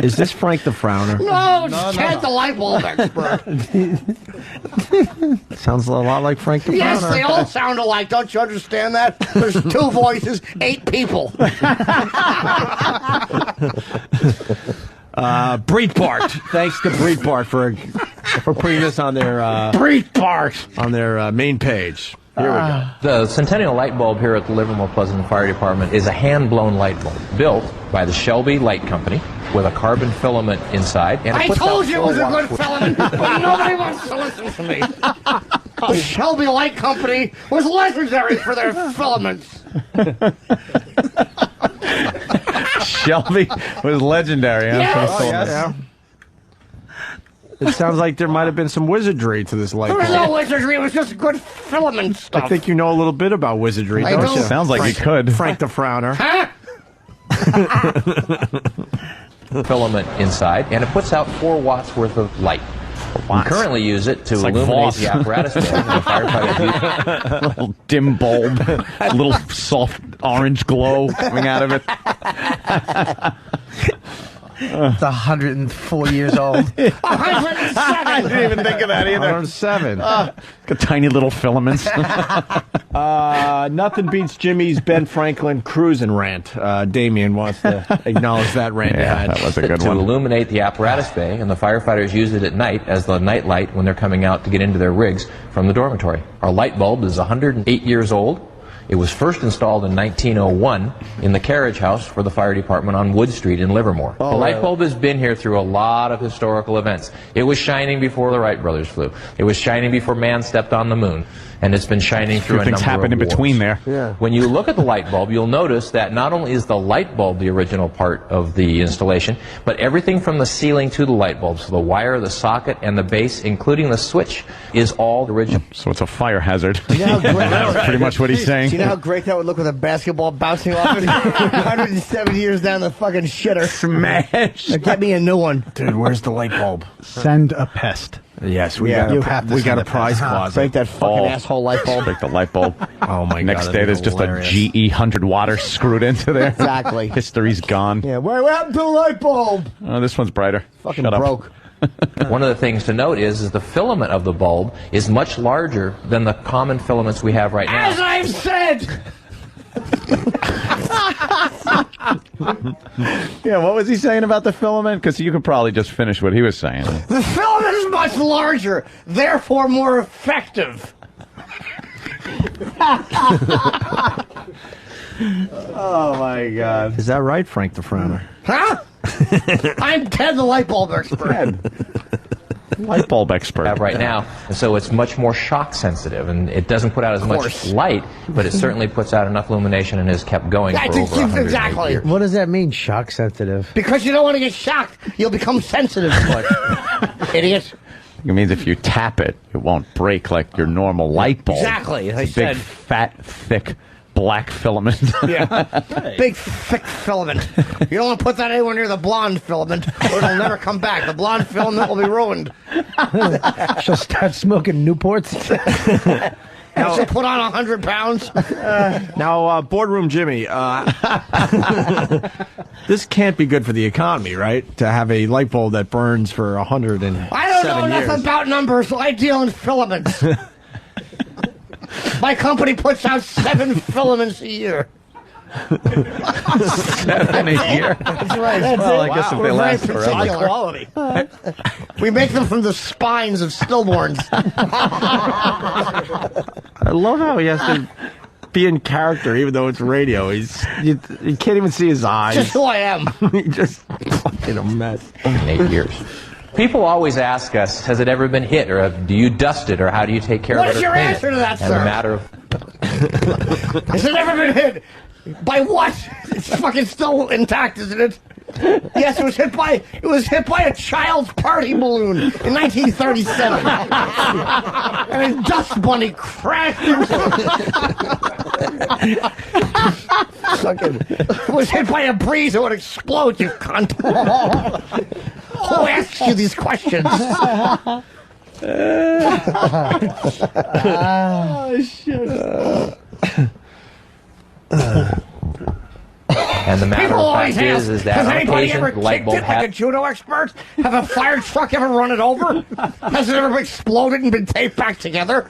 Speaker 10: Is this Frank the Frowner?
Speaker 14: No, it's Ted, the light bulb expert.
Speaker 10: Sounds a lot like Frank the Frowner.
Speaker 14: Yes, they all sound alike. Don't you understand that? There's 2 voices, 8 people.
Speaker 10: Breitbart. Thanks to Breitbart for putting this on their
Speaker 14: Breitbart
Speaker 10: on their main page. Here we go.
Speaker 13: The Centennial light bulb here at the Livermore Pleasant Fire Department is a hand-blown light bulb built by the Shelby Light Company with a carbon filament inside. And
Speaker 14: I told you it was a good filament, but nobody wants to listen to me. The Shelby Light Company was legendary for their filaments.
Speaker 7: Shelby was legendary. Huh?
Speaker 14: Yes.
Speaker 10: Yeah. It sounds like there might have been some wizardry to this light
Speaker 14: There
Speaker 10: bulb.
Speaker 14: was no wizardry. It was just good filament stuff.
Speaker 10: I think you know a little bit about wizardry,
Speaker 14: I
Speaker 10: don't
Speaker 14: do.
Speaker 10: you?
Speaker 7: Sounds like you could.
Speaker 10: Frank the Frowner.
Speaker 14: Huh?
Speaker 13: filament inside, and it puts out 4 watts worth of light. We currently use it to
Speaker 7: like
Speaker 13: illuminate
Speaker 7: Voss.
Speaker 13: the apparatus bay. And the firefighters use
Speaker 7: Little dim bulb, a little soft orange glow coming out of it.
Speaker 18: It's 104 years old.
Speaker 14: 107.
Speaker 7: I didn't even think of that either.
Speaker 10: 107.
Speaker 7: Got tiny little filaments.
Speaker 10: Nothing beats Jimmy's Ben Franklin cruising rant. Damien wants to acknowledge that rant.
Speaker 7: Yeah, that was a good
Speaker 13: to
Speaker 7: one.
Speaker 13: illuminate the apparatus bay, and the firefighters use it at night as the night light when they're coming out to get into their rigs from the dormitory. Our light bulb is 108 years old. It was first installed in 1901 in the carriage house for the fire department on Wood Street in Livermore. The light bulb has been here through a lot of historical events. It was shining before the Wright brothers flew. It was shining before man stepped on the moon. And it's been shining through a
Speaker 7: things
Speaker 13: number
Speaker 7: happen
Speaker 13: of
Speaker 7: in between
Speaker 13: wars.
Speaker 7: there.
Speaker 10: Yeah.
Speaker 13: When you look at the light bulb, you'll notice that not only is the light bulb the original part of the installation, but everything from the ceiling to the light bulb, so the wire, the socket, and the base, including the switch, is all original.
Speaker 7: So it's a fire hazard.
Speaker 14: You know how great
Speaker 7: That's pretty much what he's saying.
Speaker 14: Do you know how great that would look with a basketball bouncing off it? 107 years down the fucking shitter.
Speaker 7: Smash.
Speaker 14: Get me a new one.
Speaker 10: Dude, where's the light bulb?
Speaker 21: Send a pest.
Speaker 10: Yes, we
Speaker 14: Yeah,
Speaker 10: got
Speaker 14: you
Speaker 10: a,
Speaker 14: have to
Speaker 10: we got
Speaker 14: send
Speaker 10: a
Speaker 14: it
Speaker 10: prize
Speaker 14: back.
Speaker 10: closet.
Speaker 14: Break that fucking asshole light bulb.
Speaker 7: Break the light bulb.
Speaker 10: Oh my
Speaker 7: Next
Speaker 10: god!
Speaker 7: day, there's just a GE 100 water screwed into there.
Speaker 14: Exactly.
Speaker 7: History's gone.
Speaker 14: Yeah, what happened to the light bulb?
Speaker 7: Oh, this one's brighter.
Speaker 14: Fucking
Speaker 7: Shut up.
Speaker 14: broke.
Speaker 13: One of the things to note is the filament of the bulb is much larger than the common filaments we have right now.
Speaker 14: As I've said!
Speaker 7: Yeah, what was he saying about the filament? Because you could probably just finish what he was saying.
Speaker 14: The filament is much larger, therefore more effective.
Speaker 10: Oh my god! Is that right, Frank the Frowner?
Speaker 14: Huh? I'm Ted the light bulb expert.
Speaker 7: Light bulb expert.
Speaker 13: Have right now, and so it's much more shock sensitive, and it doesn't put out as much light, but it certainly puts out enough illumination and has kept going for over 108
Speaker 14: exactly.
Speaker 13: years.
Speaker 18: What does that mean, shock sensitive?
Speaker 14: Because you don't want to get shocked. You'll become sensitive to it. Idiot.
Speaker 7: It means if you tap it, it won't break like your normal light bulb.
Speaker 14: Exactly, as I
Speaker 7: It's a big,
Speaker 14: said.
Speaker 7: fat, thick, black filament.
Speaker 14: Yeah. Big, thick filament. You don't want to put that anywhere near the blonde filament, or it'll never come back. The blonde filament will be ruined.
Speaker 18: She'll start smoking Newports.
Speaker 14: And she'll put on 100 pounds.
Speaker 10: Now, Boardroom Jimmy, this can't be good for the economy, right? To have a light bulb that burns for 107 years.
Speaker 14: I don't know enough about numbers, so I deal in filaments. My company puts out 7 filaments a year.
Speaker 7: 7 a year?
Speaker 14: That's right.
Speaker 7: Well, I guess if they last forever.
Speaker 14: High quality. We make them from the spines of stillborns.
Speaker 10: I love how he has to be in character, even though it's radio. You can't even see his eyes.
Speaker 14: Just who I am.
Speaker 10: He's just fucking a mess.
Speaker 13: 8 years. People always ask us, has it ever been hit, or do you dust it, or how do you take care
Speaker 14: What
Speaker 13: of it?
Speaker 14: is
Speaker 13: or
Speaker 14: your
Speaker 13: clean
Speaker 14: answer
Speaker 13: it?
Speaker 14: to that,
Speaker 13: And
Speaker 14: sir?
Speaker 13: the matter of
Speaker 14: Has it ever been hit? By what? It's fucking still intact, isn't it? Yes, it was hit by a child's party balloon in 1937. And a dust bunny crashed into it. Fucking, it was hit by a breeze, it would explode, you cunt. Who asks you these questions?
Speaker 10: Oh, shit.
Speaker 13: And the matter
Speaker 14: People
Speaker 13: of
Speaker 14: always
Speaker 13: fact
Speaker 14: ask,
Speaker 13: is that
Speaker 14: has
Speaker 13: on
Speaker 14: anybody
Speaker 13: occasion,
Speaker 14: ever
Speaker 13: the light
Speaker 14: kicked
Speaker 13: bulb
Speaker 14: it like a judo expert? Have a fire truck ever run it over? Has it ever exploded and been taped back together?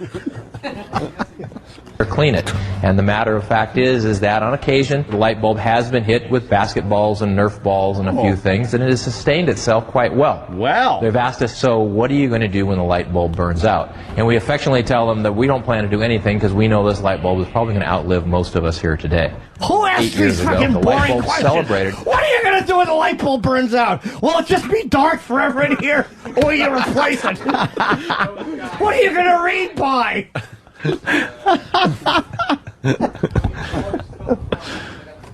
Speaker 13: or clean it. And the matter of fact is that on occasion, the light bulb has been hit with basketballs and Nerf balls and a few things, and it has sustained itself quite well.
Speaker 7: Well.
Speaker 13: They've asked us, so what are you going to do when the light bulb burns out? And we affectionately tell them that we don't plan to do anything because we know this light bulb is probably going to outlive most of us here today.
Speaker 14: Who
Speaker 13: 8
Speaker 14: asked
Speaker 13: years
Speaker 14: these
Speaker 13: ago,
Speaker 14: fucking
Speaker 13: the light
Speaker 14: boring
Speaker 13: bulb
Speaker 14: questions?
Speaker 13: celebrated.
Speaker 14: What are you going to do when the light bulb burns out? Will it just be dark forever in here, or will you replace it? What are you going to read by?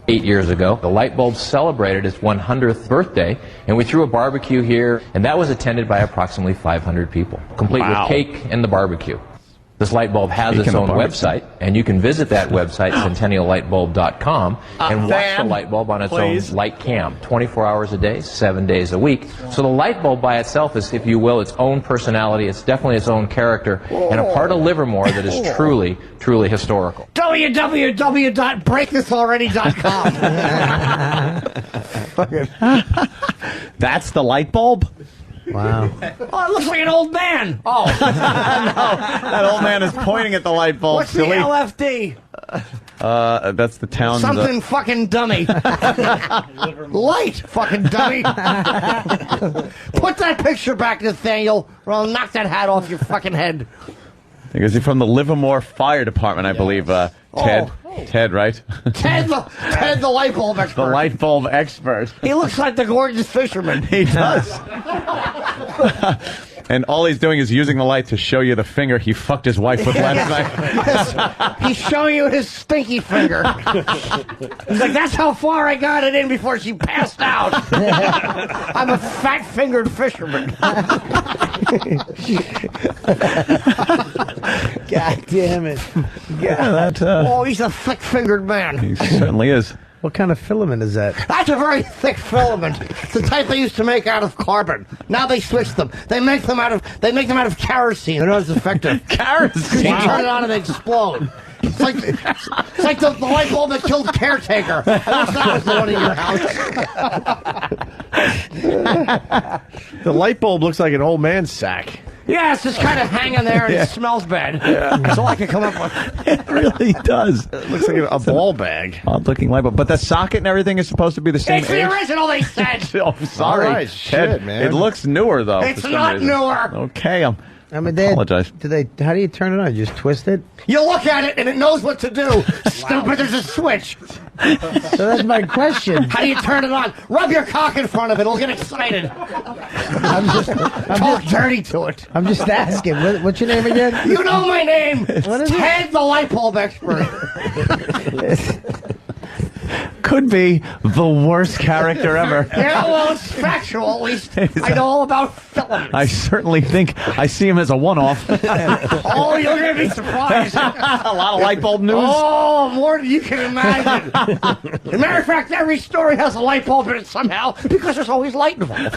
Speaker 13: 8 years ago, the light bulb celebrated its 100th birthday, and we threw a barbecue here, and that was attended by approximately 500 people, complete
Speaker 7: Wow.
Speaker 13: with cake and the barbecue. This light bulb has its own website, and you can visit that website, centenniallightbulb.com, and watch the light bulb on its own light cam, 24 hours a day, 7 days a week. So the light bulb by itself is, if you will, its own personality. It's definitely its own character, and a part of Livermore that is truly, truly historical.
Speaker 14: www.breakthis.already.com.
Speaker 7: That's the light bulb?
Speaker 18: Wow.
Speaker 5: Oh, it looks like an old man. Oh.
Speaker 7: No, that old man is pointing at the light bulb.
Speaker 5: What's the LFD?
Speaker 7: That's the town's...
Speaker 5: Something fucking dummy. Light fucking dummy. Put that picture back, Nathaniel, or I'll knock that hat off your fucking head.
Speaker 7: Because he's from the Livermore Fire Department, I believe. Ted. Ted, right?
Speaker 5: Ted the light bulb expert.
Speaker 7: The light bulb expert.
Speaker 5: He looks like the gorgeous fisherman.
Speaker 7: He does. And all he's doing is using the light to show you the finger he fucked his wife with last night.
Speaker 5: Yes. He's showing you his stinky finger. He's like, that's how far I got it in before she passed out. I'm a fat-fingered fisherman.
Speaker 18: God damn it.
Speaker 7: Yeah, that...
Speaker 5: Oh, he's a thick-fingered man.
Speaker 7: He certainly is.
Speaker 18: What kind of filament is that?
Speaker 5: That's a very thick filament. It's the type they used to make out of carbon. Now they switched them. They make them out of kerosene. They're not as effective.
Speaker 7: Kerosene?
Speaker 5: You turn it on and they explode. It's like the light bulb that killed Caretaker. I wish that was the one in your house.
Speaker 10: The light bulb looks like an old man's sack.
Speaker 5: Yeah, it's just kind of hanging there and it smells bad.
Speaker 10: Yeah.
Speaker 5: That's all I can come up with.
Speaker 7: It really does.
Speaker 10: It looks like a ball bag.
Speaker 7: Odd-looking light bulb. But the socket and everything is supposed to be the same
Speaker 5: It's
Speaker 7: age?
Speaker 5: the original, they said.
Speaker 7: Oh, sorry.
Speaker 10: All right,
Speaker 7: Ted,
Speaker 10: shit, man.
Speaker 7: It looks newer, though.
Speaker 5: It's
Speaker 7: for some
Speaker 5: not
Speaker 7: reason.
Speaker 5: newer.
Speaker 7: Okay,
Speaker 18: I mean,
Speaker 7: apologize.
Speaker 18: How do you turn it on? You just twist it?
Speaker 5: You look at it and it knows what to do. Stupid, there's a switch.
Speaker 18: So that's my question.
Speaker 5: How do you turn it on? Rub your cock in front of it. It'll get excited. Talk dirty to it.
Speaker 18: I'm just asking. What's your name again?
Speaker 5: You know my name.
Speaker 18: What is it?
Speaker 5: Ted the light bulb expert.
Speaker 7: Could be the worst character ever.
Speaker 5: Yeah, well, it's factual, at least. I know all about filaments.
Speaker 7: I certainly think I see him as a one-off.
Speaker 5: Oh, you're going to be surprised.
Speaker 7: A lot of light bulb news.
Speaker 5: Oh, more than you can imagine. As a matter of fact, every story has a light bulb in it somehow because there's always light involved.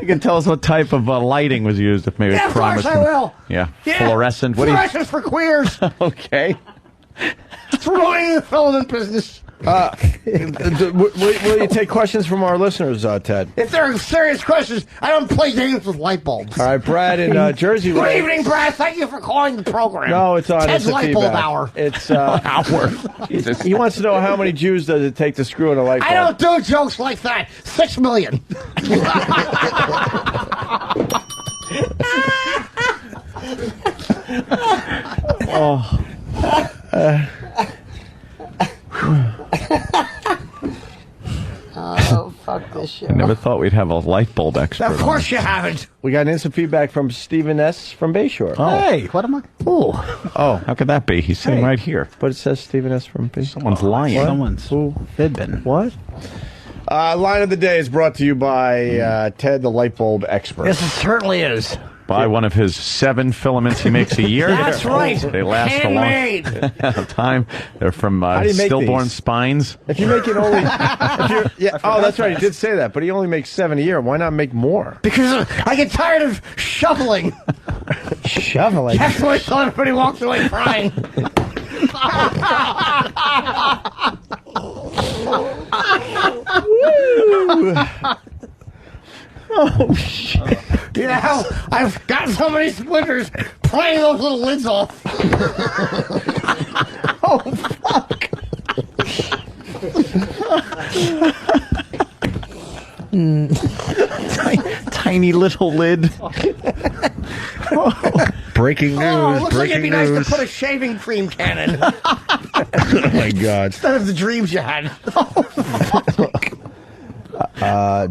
Speaker 7: You can tell us what type of lighting was used, if maybe
Speaker 5: Yeah,
Speaker 7: it's
Speaker 5: of course I will.
Speaker 7: Yeah,
Speaker 5: Yeah.
Speaker 7: fluorescent.
Speaker 5: Fluorescent for queers.
Speaker 7: Okay.
Speaker 5: It's ruining the filament business.
Speaker 10: Will you take questions from our listeners, Ted?
Speaker 5: If there are serious questions, I don't play games with light bulbs.
Speaker 10: All right, Brad in Jersey.
Speaker 5: Good evening, Brad. Thank you for calling the program.
Speaker 10: No, it's on.
Speaker 5: Ted's
Speaker 10: It's a
Speaker 5: light bulb
Speaker 10: feedback.
Speaker 5: hour.
Speaker 10: It's
Speaker 7: hour.
Speaker 10: He wants to know how many Jews does it take to screw in a light bulb.
Speaker 5: I don't do jokes like that. 6 million. Oh, fuck this shit.
Speaker 7: I never thought we'd have a light bulb expert.
Speaker 5: Of course you haven't.
Speaker 10: We got instant feedback from Stephen S. from Bayshore.
Speaker 7: Oh.
Speaker 18: Hey, what am I?
Speaker 7: Oh, how could that be? He's sitting right here.
Speaker 10: But it says Stephen S. from Bayshore.
Speaker 7: Someone's lying.
Speaker 18: Someone's fibbing.
Speaker 10: What? Line of the day is brought to you by Ted, the light bulb expert.
Speaker 5: Yes, it certainly is.
Speaker 7: Buy one of his 7 filaments he makes a year.
Speaker 5: That's right.
Speaker 7: They last
Speaker 5: Handmade.
Speaker 7: a long time. They're from
Speaker 10: do you make
Speaker 7: stillborn
Speaker 10: these?
Speaker 7: spines.
Speaker 10: If you make it only, that's right. He did say that, but he only makes 7 a year. Why not make more?
Speaker 5: Because I get tired of shoveling.
Speaker 18: Shoveling?
Speaker 5: That's why everybody walks away crying.
Speaker 10: Oh, shit.
Speaker 5: You know, I've got so many splinters prying those little lids off.
Speaker 10: Oh, fuck.
Speaker 7: Tiny little lid.
Speaker 10: Breaking news.
Speaker 5: Oh, looks like
Speaker 10: breaking
Speaker 5: it'd be
Speaker 10: news.
Speaker 5: nice to put a shaving cream can in.
Speaker 10: Oh, my God.
Speaker 5: Instead of the dreams you had.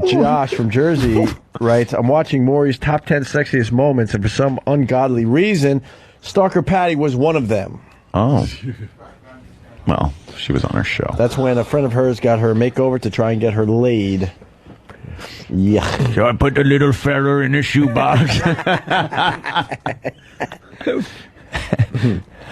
Speaker 10: Josh from Jersey writes, I'm watching Maury's top 10 sexiest moments, and for some ungodly reason, Stalker Patty was one of them.
Speaker 7: Oh. Well, she was on her show.
Speaker 10: That's when a friend of hers got her makeover to try and get her laid.
Speaker 7: Yeah. So I put the little fella in the shoebox.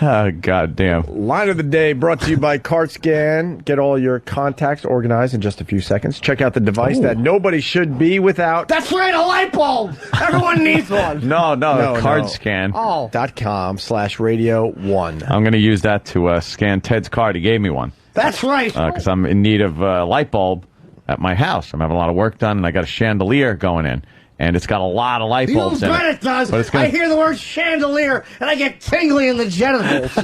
Speaker 7: Oh, goddamn.
Speaker 10: Line of the day brought to you by CartScan. Get all your contacts organized in just a few seconds. Check out the device that nobody should be without.
Speaker 14: That's right, a light bulb. Everyone needs one.
Speaker 7: No, CardScan.
Speaker 14: Oh.
Speaker 10: .com/radio1.
Speaker 7: I'm going to use that to scan Ted's card. He gave me one.
Speaker 14: That's right.
Speaker 7: Because I'm in need of a light bulb at my house. I'm having a lot of work done, and I got a chandelier going in. And it's got a lot of light bulbs in it.
Speaker 14: You bet it does.
Speaker 7: But it's gonna...
Speaker 14: I hear the word chandelier, and I get tingly in the genitals.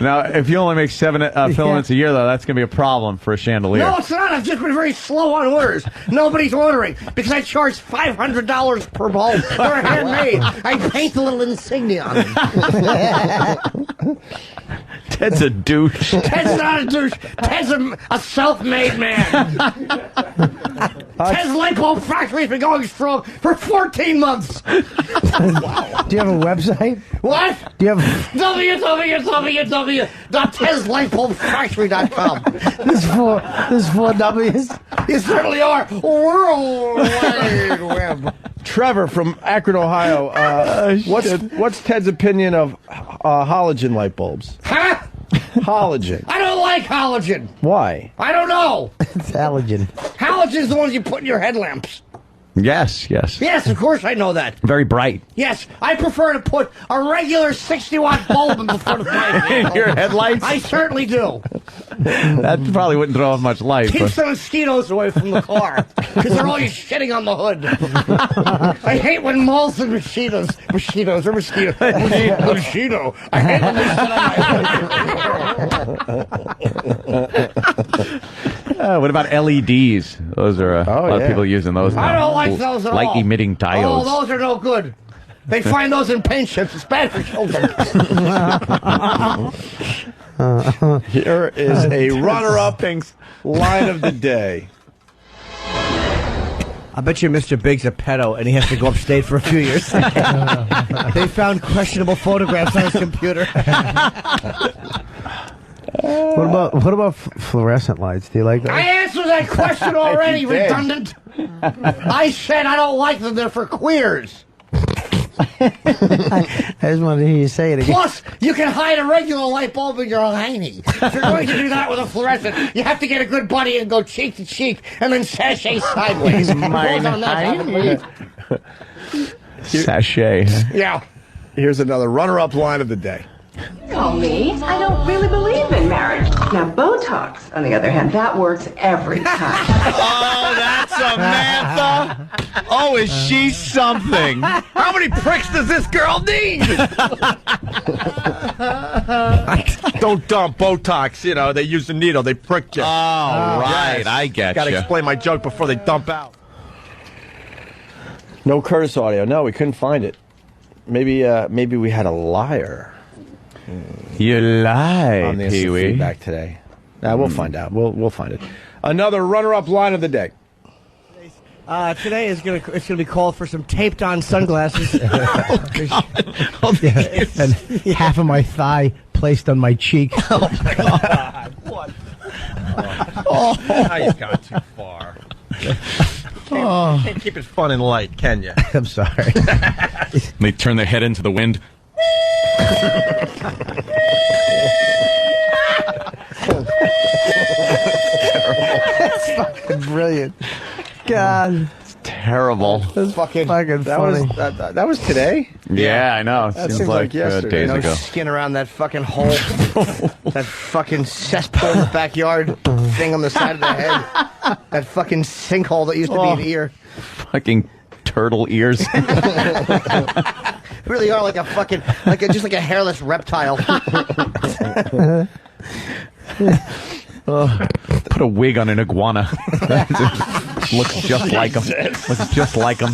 Speaker 7: Now, if you only make 7 filaments a year, though, that's going to be a problem for a chandelier.
Speaker 14: No, it's not. I've just been very slow on orders. Nobody's ordering because I charge $500 per bulb. They're handmade. I paint a little insignia on them.
Speaker 7: Ted's a douche.
Speaker 14: Ted's not a douche. Ted's a self-made man. Ted's light bulb factory's been going strong for 14 months.
Speaker 18: Do you have a website?
Speaker 14: What?
Speaker 18: Do you have
Speaker 14: www.tedslightbulbfactory.com.
Speaker 18: There's 4 W's?
Speaker 14: You certainly are. World Wide Web.
Speaker 10: Trevor from Akron, Ohio. What's Ted's opinion of halogen light bulbs?
Speaker 14: Huh?
Speaker 10: Halogen.
Speaker 14: I don't like halogen.
Speaker 10: Why?
Speaker 14: I don't know.
Speaker 18: It's halogen.
Speaker 14: Halogen's the ones you put in your headlamps.
Speaker 7: Yes.
Speaker 14: Yes, of course I know that.
Speaker 7: Very bright.
Speaker 14: Yes, I prefer to put a regular 60-watt bulb in the front of my vehicle.
Speaker 7: In your headlights?
Speaker 14: I certainly do.
Speaker 7: That probably wouldn't throw off much light.
Speaker 14: Keeps the mosquitoes away from the car because they're always shitting on the hood. I hate when moles and mosquitoes. Mosquito. I hate when they sit on my
Speaker 7: What about LEDs? Those are a lot of people using those now.
Speaker 14: I don't like those at all.
Speaker 7: Light-emitting diodes.
Speaker 14: Oh, those are no good. They find those in paint chips. It's bad for children.
Speaker 10: Here is a runner-up line of the day.
Speaker 14: I bet you Mr. Big's a pedo and he has to go upstate for a few years. They found questionable photographs on his computer.
Speaker 18: What about fluorescent lights? Do you like that?
Speaker 14: I answered that question already, redundant. I said I don't like them. They're for queers.
Speaker 18: I just wanted to hear you say it again.
Speaker 14: Plus, you can hide a regular light bulb in your hiney. If you're going to do that with a fluorescent, you have to get a good buddy and go cheek to cheek and then sashay sideways.
Speaker 7: Sashay.
Speaker 14: Yeah.
Speaker 10: Here's another runner-up line of the day.
Speaker 11: Oh, me? I don't really believe in marriage. Now, Botox, on the other hand, that works every time.
Speaker 7: Oh, that's Samantha. Oh, is she something?
Speaker 10: How many pricks does this girl need? Don't dump Botox. You know, they use the needle. They prick you.
Speaker 7: Oh, right. Yes. I get
Speaker 10: Got to
Speaker 7: you.
Speaker 10: explain my joke before they dump out. No Curtis audio. No, we couldn't find it. Maybe we had a liar.
Speaker 7: You lie,
Speaker 10: on the instant
Speaker 7: Pee-wee.
Speaker 10: feedback today. We'll find out. We'll find it. Another runner-up line of the day.
Speaker 14: Today it's gonna be called for some taped-on sunglasses.
Speaker 18: And half of my thigh placed on my cheek.
Speaker 10: Oh my God! What? Now you've gone too far. Can't keep it fun and light, can you?
Speaker 18: I'm sorry.
Speaker 7: They turn their head into the wind.
Speaker 18: That's fucking brilliant. God,
Speaker 7: it's terrible.
Speaker 18: That's fucking funny.
Speaker 10: That was today?
Speaker 7: Yeah, I know. It
Speaker 10: That
Speaker 7: seems like
Speaker 10: yesterday.
Speaker 7: days ago.
Speaker 14: Skin around that fucking hole, that fucking cesspool in the backyard thing on the side of the head, that fucking sinkhole that used to be an ear.
Speaker 7: Fucking turtle ears.
Speaker 14: Really are like a fucking, just like a hairless reptile.
Speaker 7: Put a wig on an iguana. Looks just like him. Looks just like him.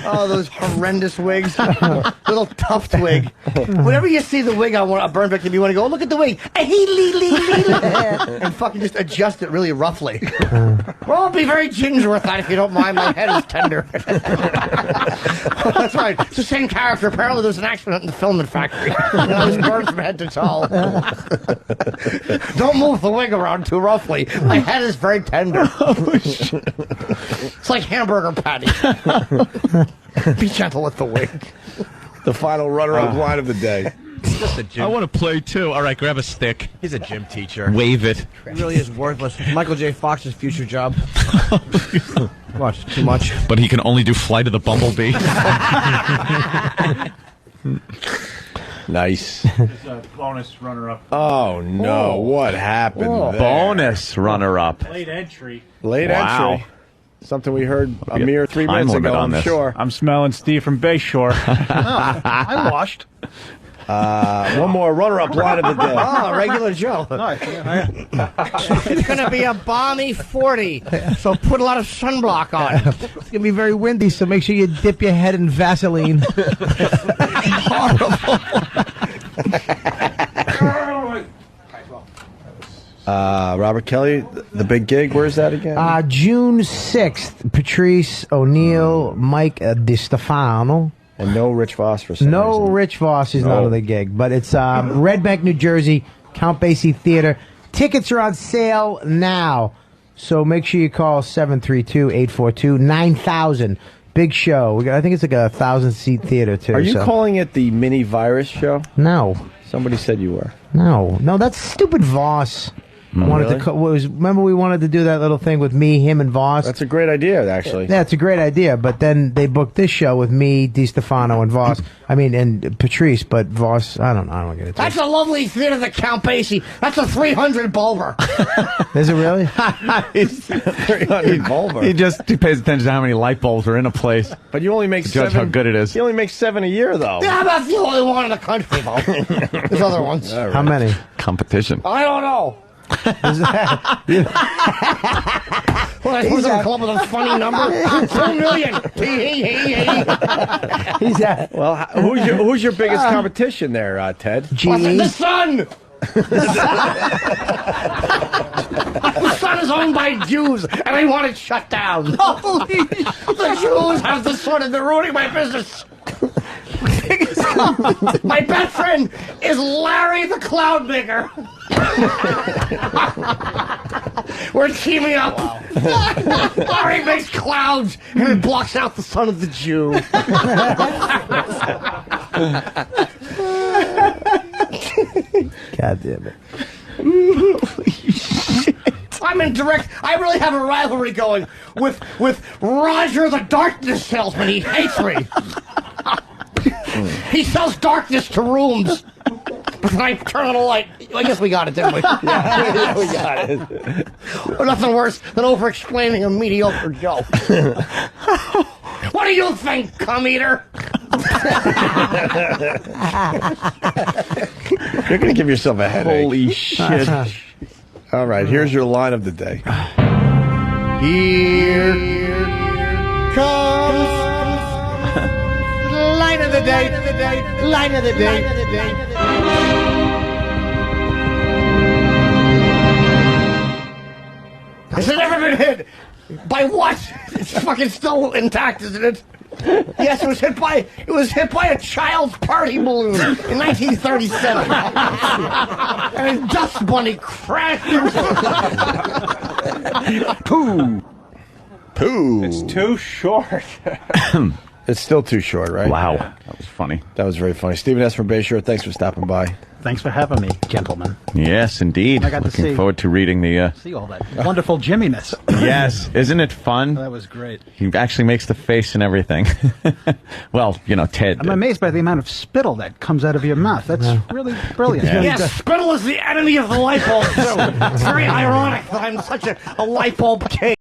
Speaker 14: Oh, those horrendous wigs. Little tuft wig. Whenever you see the wig on a burn victim, you want to go, look at the wig. And fucking just adjust it really roughly. Well, I'll be very ginger with that if you don't mind. My head is tender. That's right. It's the same character. Apparently there's an accident in the filament factory. I was burned from head to toe. Don't move the wig around too roughly. My head is very tender. It's like hamburger patty. Be gentle with the wig.
Speaker 10: The final runner-up line of the day.
Speaker 7: I want to play too. All right, grab a stick.
Speaker 10: He's a gym teacher.
Speaker 7: Wave it.
Speaker 14: He really is worthless. Michael J. Fox's future job. Watch too much.
Speaker 7: But he can only do Flight of the Bumblebee.
Speaker 10: Nice.
Speaker 21: There's a bonus runner-up.
Speaker 10: Oh, no. What happened there?
Speaker 7: Bonus runner-up.
Speaker 21: Late entry.
Speaker 10: Late
Speaker 7: Wow.
Speaker 10: entry. Something we heard a mere 3 minutes ago, I'm sure.
Speaker 21: I'm smelling Steve from Bayshore. I washed.
Speaker 10: One more runner-up line of the day.
Speaker 14: Oh, regular Joe. It's going to be a balmy 40, so put a lot of sunblock on.
Speaker 18: It's going to be very windy, so make sure you dip your head in Vaseline.
Speaker 10: Robert Kelly, the big gig, where's that again?
Speaker 18: June 6th, Patrice O'Neill, Mike DiStefano.
Speaker 10: And no Rich Voss for some
Speaker 18: No
Speaker 10: reason.
Speaker 18: Rich Voss is not on the gig, but it's Red Bank, New Jersey, Count Basie Theater. Tickets are on sale now, so make sure you call 732-842-9000. Big show. I think it's like a 1,000-seat theater, too.
Speaker 10: Are you calling it the mini virus show?
Speaker 18: No.
Speaker 10: Somebody said you were.
Speaker 18: No, that's stupid Voss.
Speaker 10: Really?
Speaker 18: Remember we wanted to do that little thing with me, him, and Voss?
Speaker 10: That's a great idea, actually.
Speaker 18: Yeah, it's a great idea, but then they booked this show with me, DiStefano, and Voss. and Patrice, but Voss, I don't get it.
Speaker 14: That's a lovely theater, the Count Basie. That's a 300 bulber.
Speaker 18: Is it really?
Speaker 10: 300 bulber.
Speaker 7: He pays attention to how many light bulbs are in a place.
Speaker 10: But you only make
Speaker 7: to judge
Speaker 10: 7.
Speaker 7: how good it is.
Speaker 10: He only makes 7 a year, though.
Speaker 14: Yeah, that's the only one in the country, though. There's other ones.
Speaker 10: Right.
Speaker 18: How many?
Speaker 7: Competition.
Speaker 14: I don't know. Well, I was going to come up with a funny number. 2 million.
Speaker 10: Well, who's your biggest competition there, Ted?
Speaker 14: The Sun. The Sun is owned by Jews, and they want it shut down. The Jews have the Sun, and they're ruining my business. My best friend is Larry the Cloudmaker. We're teaming up. Wow. Larry makes clouds and it blocks out the sun of the Jew.
Speaker 18: God damn it.
Speaker 14: I'm in direct. I really have a rivalry going with Roger the Darkness salesman. He hates me. He sells darkness to rooms. But then I turn on a light. I guess we got it, didn't we?
Speaker 10: Yeah, we got it.
Speaker 14: Well, nothing worse than over-explaining a mediocre joke. What do you think, cum eater?
Speaker 10: You're going to give yourself a headache.
Speaker 7: Holy shit.
Speaker 10: All right, here's your line of the day.
Speaker 14: Here comes line of the day. Line of the day. Has it ever been hit? By what? It's fucking still intact, isn't it? Yes, it was hit by a child's party balloon in 1937. And a dust bunny crashed into it.
Speaker 10: Pooh.
Speaker 21: It's too short.
Speaker 10: It's still too short, right?
Speaker 7: Wow. That was funny.
Speaker 10: That was very funny. Stephen S. from Bayshore, thanks for stopping by.
Speaker 21: Thanks for having me, gentlemen.
Speaker 7: Yes, indeed.
Speaker 21: I got to
Speaker 7: Looking
Speaker 21: see-
Speaker 7: forward to reading the...
Speaker 21: See all that wonderful Jimminess.
Speaker 7: Yes. Isn't it fun?
Speaker 21: That was great.
Speaker 7: He actually makes the face and everything. Well, Ted.
Speaker 21: I'm amazed by the amount of spittle that comes out of your mouth. That's really brilliant.
Speaker 7: Yeah.
Speaker 14: Yes, spittle is the enemy of the light bulb, too. It's very ironic that I'm such a light bulb king.